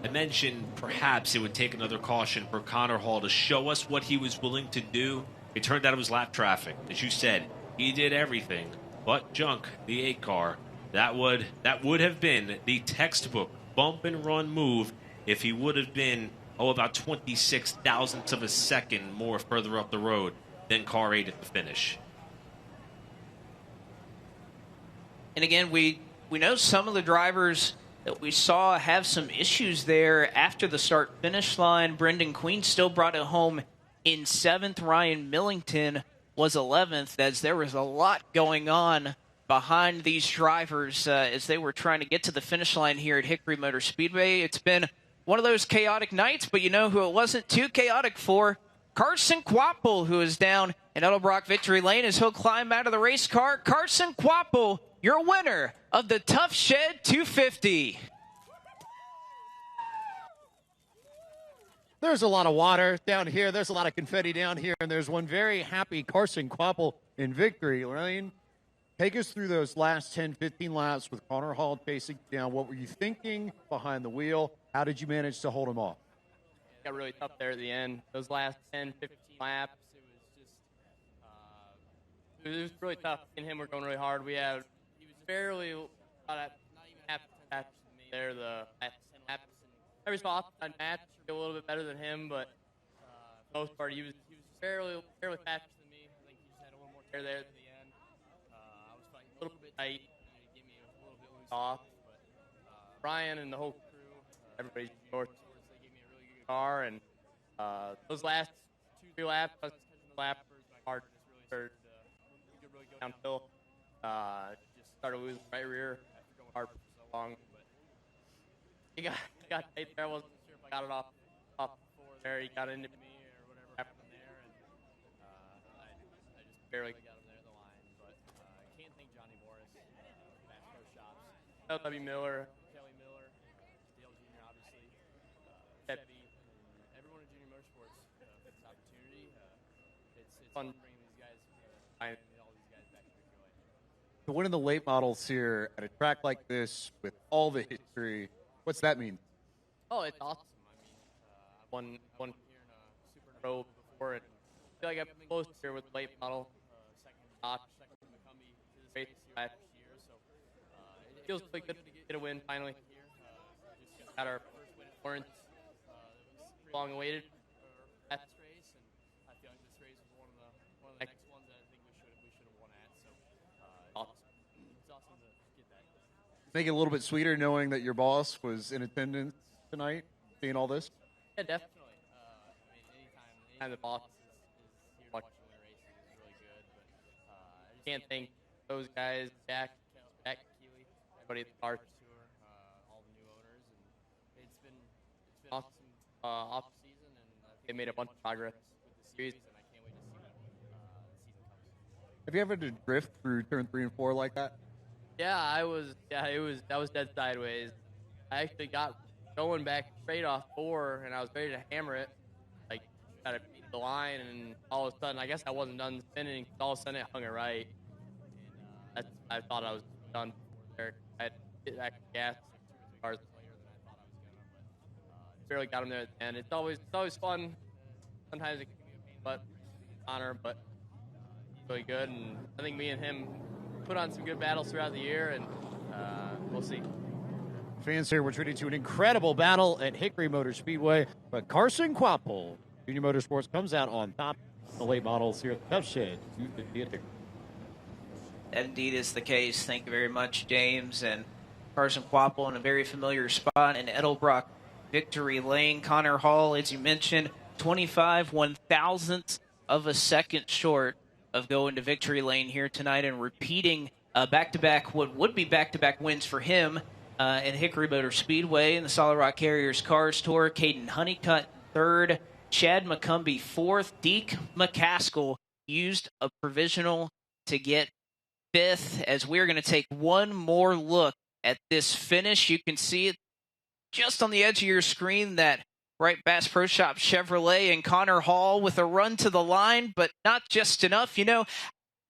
I mentioned perhaps it would take another caution for Connor Hall to show us what he was willing to do. It turned out it was lap traffic. As you said, he did everything but junk the 8 car. That would have been the textbook bump and run move if he would have been, about 26 thousandths of a second more further up the road than car 8 at the finish. And again, we know some of the drivers that we saw have some issues there after the start-finish line. Brendan Queen still brought it home in 7th. Ryan Millington was 11th, as there was a lot going on behind these drivers as they were trying to get to the finish line here at Hickory Motor Speedway. It's been one of those chaotic nights, but you know who it wasn't too chaotic for? Carson Quapple, who is down in Edelbrock Victory Lane as he'll climb out of the race car. Carson Quapple, your winner of the Tough Shed 250. There's a lot of water down here. There's a lot of confetti down here, and there's one very happy Carson Quapple in victory lane. Take us through those last 10, 15 laps with Connor Hall chasing down. What were you thinking behind the wheel? How did you manage to hold him off? It got really tough there at the end. Those last 10, 15 laps, it was really tough. Me and him were going really hard. He was barely, not even half the match to me there, the last 10 laps. Every so often I'd match, a little bit better than him, but for the most part, he was fairly faster than me. I think he just had a little more tear there at the end. I was fighting a little bit tight. He gave me a little bit loose off, but Brian and the whole crew, everybody north, they gave me a really good car, and those last 2-3 laps, I was catching the lap for my car just really started to really go downhill. Just started losing right rear after going hard for so long, but he got tight there. I wasn't sure if I got it off before there. He got into me or whatever happened there, and I just barely got him there at the line. But I can't thank Johnny Morris, Fast Car Shops, L.W. Miller, Kelly Miller, Dale Jr. obviously, Pepe, and everyone in Junior Motorsports for this opportunity. It's fun bringing these guys, finding all these guys back to Victory Lane. To win in the late models here at a track like this with all the history, what's that mean? Oh, it's awesome. I mean, I won here in a Super Pro before, and I feel like I've been close here with the late model, second Dodge, second McCumbee to this race last year. So it feels really good to get a win finally here. Just got our first win at Florence. It was long awaited at this race, and I feel like this race was one of the next ones that I think we should have won at. So it's awesome to get that. Make it a little bit sweeter knowing that your boss was in attendance tonight. seeing all this? Yeah, definitely. Anytime the boss is watching the races is really good. But I can't thank those guys, Jack, Keeley, everybody at the car tour, all the new owners, and it's been awesome off season, and they made a bunch of progress with the series, and I can't wait to see what the season comes. Have you ever did drift through turn 3 and 4 like that? Yeah, that was dead sideways. I actually got going back straight off 4, and I was ready to hammer it, like got to beat the line, and all of a sudden, I guess I wasn't done spinning. 'Cause all of a sudden, it hung it right. And I thought I was done there. I had to get back to gas cars later than I thought I was gonna, but barely got him there at the end. It's always fun. Sometimes it can be a pain, but honor, but he's really good, and I think me and him put on some good battles throughout the year, and we'll see. Fans here, we're treated to an incredible battle at Hickory Motor Speedway, but Carson Quapple, Junior Motorsports, comes out on top of the late models here at the Tough Shed 250 at Hickory. That indeed is the case. Thank you very much, James. And Carson Quapple in a very familiar spot in Edelbrock Victory Lane. Connor Hall, as you mentioned, 25 1,000ths of a second short of going to Victory Lane here tonight and repeating back-to-back, what would be back-to-back wins for him in Hickory Motor Speedway in the Solid Rock Carriers Cars Tour. Caden Honeycutt third, Chad McCumbee fourth, Deke McCaskill used a provisional to get fifth. As we're going to take one more look at this finish, you can see it just on the edge of your screen, that Bright Bass Pro Shop Chevrolet and Connor Hall with a run to the line, but not just enough. You know,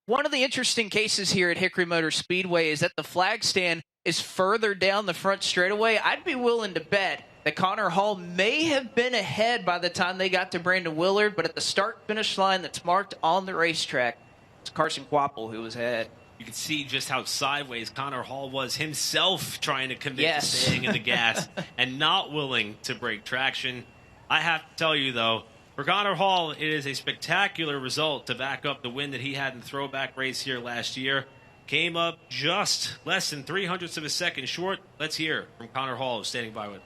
one of the interesting cases here at Hickory Motor Speedway is that the flag stand is further down the front straightaway. I'd be willing to bet that Connor Hall may have been ahead by the time they got to Brandon Willard, but at the start-finish line that's marked on the racetrack, it's Carson Quapple who was ahead. You can see just how sideways Connor Hall was himself, trying to commit to staying in the gas and not willing to break traction. I have to tell you, though, for Connor Hall, it is a spectacular result to back up the win that he had in the throwback race here last year. Came up just less than 0.03 of a second short. Let's hear from Connor Hall, who's standing by with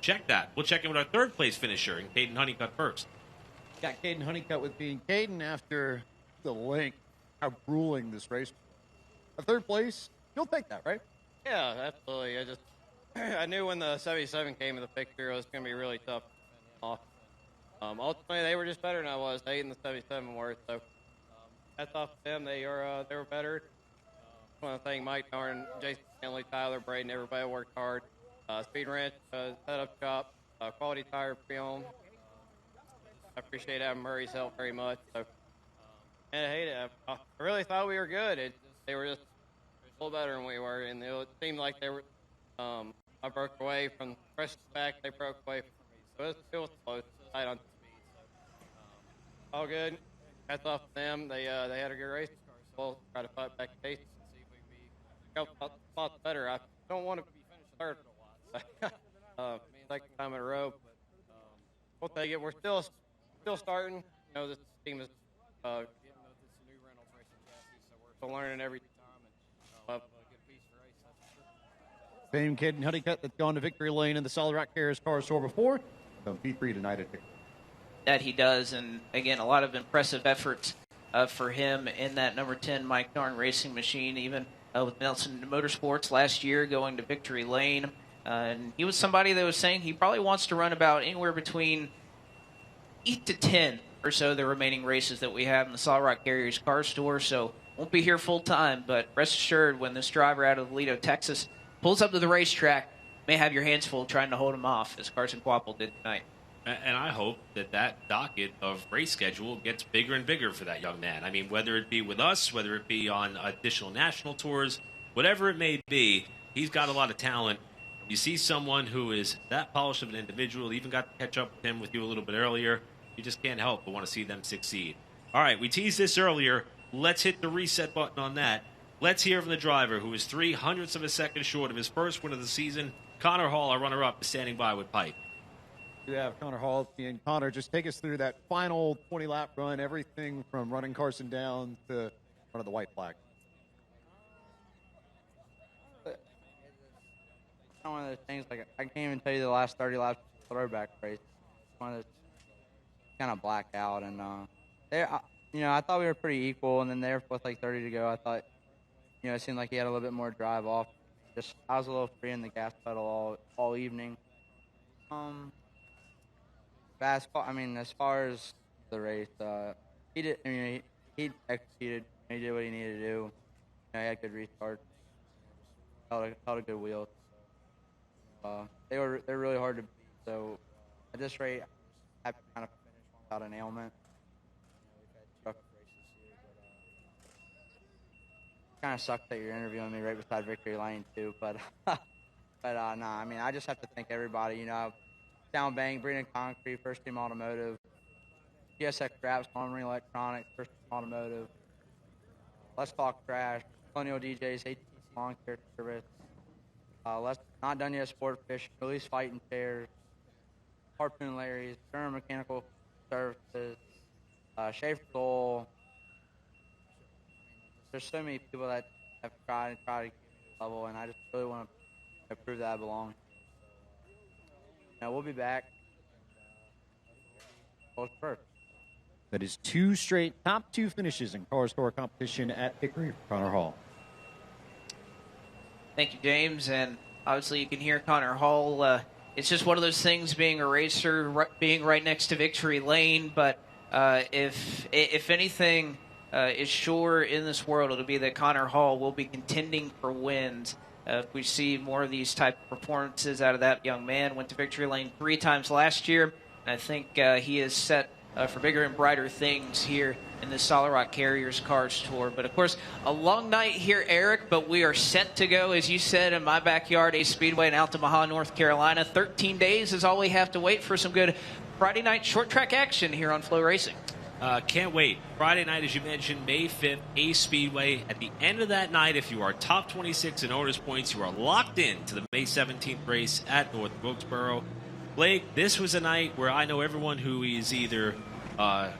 check that. We'll check in with our third-place finisher, and Caden Honeycutt first. Got Caden Honeycutt with being Caden after the length. How grueling this race. A third place, you'll take that, right? Yeah, absolutely. I knew when the 77 came in the picture, it was going to be really tough. Ultimately, they were just better than I was. 8 and the 77 were, so that's off them. They were better. I want to thank Mike Norton, Jason Stanley, Tyler, Braden, everybody worked hard. Speed Ranch, setup shop, quality tire pre-owned. I appreciate Adam Murray's help very much. So, and I hate it. I really thought we were good. They were just a little better than we were, and it seemed like they were. I broke away from the fresh back. They broke away from me, so it was close. Tight on speed. So, all good. Hats off to them. They had a good race. We'll try to fight back to Casey and see if we can be a couple spots better. I don't want to be finished third a lot. Second time in a row, but we'll take it. We're still starting. You know, this team is getting this new rental pricing chassis, so we're still learning every time, and we'll have a good piece of race. That's for sure. Same Caden Honeycutt that's gone to Victory Lane in the Solid Rock Carriers Cars Tour before. So P3 tonight at Hickory. That he does, and again, a lot of impressive efforts for him in that number 10 Mike Narn racing machine, even with Nelson Motorsports last year going to Victory Lane. And he was somebody that was saying he probably wants to run about anywhere between 8 to 10 or so the remaining races that we have in the Solid Rock Carriers Cars Tour. So won't be here full time, but rest assured when this driver out of Toledo, Texas pulls up to the racetrack, may have your hands full trying to hold him off, as Carson Quapple did tonight. And I hope that docket of race schedule gets bigger and bigger for that young man. I mean, whether it be with us, whether it be on additional national tours, whatever it may be, he's got a lot of talent. You see someone who is that polished of an individual, even got to catch up with him with you a little bit earlier. You just can't help but want to see them succeed. All right, we teased this earlier. Let's hit the reset button on that. Let's hear from the driver who is 0.03 of a second short of his first win of the season. Connor Hall, our runner-up, is standing by with Pipe. We have Connor Hall. And Connor, just take us through that final 20-lap run, everything from running Carson down to front of the white flag. One of those things, like I can't even tell you the last 30 laps throwback race. Wanted to kind of black out, and I thought we were pretty equal, and then there with like 30 to go, I thought, it seemed like he had a little bit more drive off. I was a little free in the gas pedal all evening. As far as the race, he did. He executed. He did what he needed to do. He had good restart. Held a good wheel. They're really hard to beat. So at this rate, I have to kind of finish without an ailment. Kind of sucks that you're interviewing me right beside Victory Lane too, but no, I just have to thank everybody. Sound Bank, Breeden Concrete, First Team Automotive, GSX Wraps, Armory Electronics, First Team Automotive, Let's Talk Trash, Colonial DJs, AT Lawn Care Service, Let's Not Done Yet Sport Fish, Release Fighting Chairs, Harpoon Larry's, Durham Mechanical Services, Schaefer Soul. There's so many people that have tried to get me to the level, and I just really want to prove that I belong. We'll be back. First. That is 2 straight top 2 finishes in Cars Tour competition at Hickory for Connor Hall. Thank you, James. And obviously you can hear Connor Hall. It's just one of those things, being a racer, being right next to Victory Lane. But if anything is sure in this world, it'll be that Connor Hall will be contending for wins. If we see more of these type of performances out of that young man. Went to Victory Lane 3 times last year. And I think he is set for bigger and brighter things here in the Solid Rock Carriers Cars Tour. But, of course, a long night here, Eric, but we are set to go, as you said, in my backyard, Ace Speedway in Altamaha, North Carolina. 13 days is all we have to wait for some good Friday night short track action here on Flow Racing. Can't wait. Friday night, as you mentioned, May 5th, Ace Speedway. At the end of that night, if you are top 26 in owners points, you are locked in to the May 17th race at North Wilkesboro. Blake, this was a night where I know everyone who is either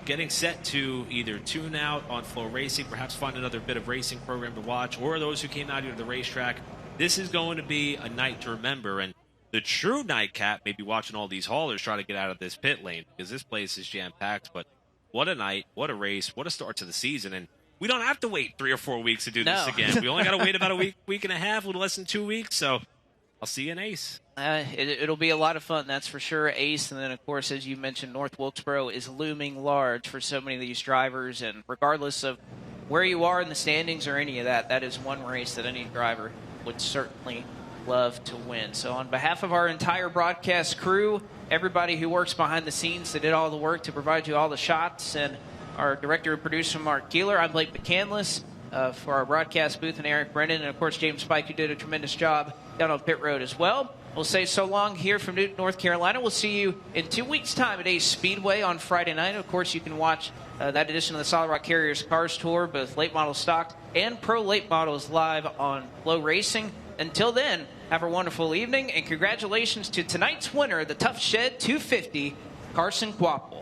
getting set to either tune out on Flow Racing, perhaps find another bit of racing program to watch, or those who came out here to the racetrack. This is going to be a night to remember, and the true nightcap may be watching all these haulers try to get out of this pit lane, because this place is jam-packed. But what a night, what a race, what a start to the season. And we don't have to wait 3 or 4 weeks to do this again. We only got to wait about a week and a half, a little less than 2 weeks. So I'll see you in Ace. It'll be a lot of fun, that's for sure. Ace, and then, of course, as you mentioned, North Wilkesboro is looming large for so many of these drivers. And regardless of where you are in the standings or any of that, that is one race that any driver would certainly love to win. So on behalf of our entire broadcast crew, everybody who works behind the scenes that did all the work to provide you all the shots, and our director and producer, Mark Keeler, I'm Blake McCandless for our broadcast booth, and Eric Brennan, and of course James Spike, who did a tremendous job down on pit road as well. We'll say so long here from Newton, North Carolina. We'll see you in 2 weeks' time at Ace Speedway on Friday night. Of course, you can watch that edition of the Solid Rock Carriers Cars Tour, both late model stock and pro late models, live on Flow Racing. Until then, have a wonderful evening, and congratulations to tonight's winner, the Tough Shed 250, Carson Quapple.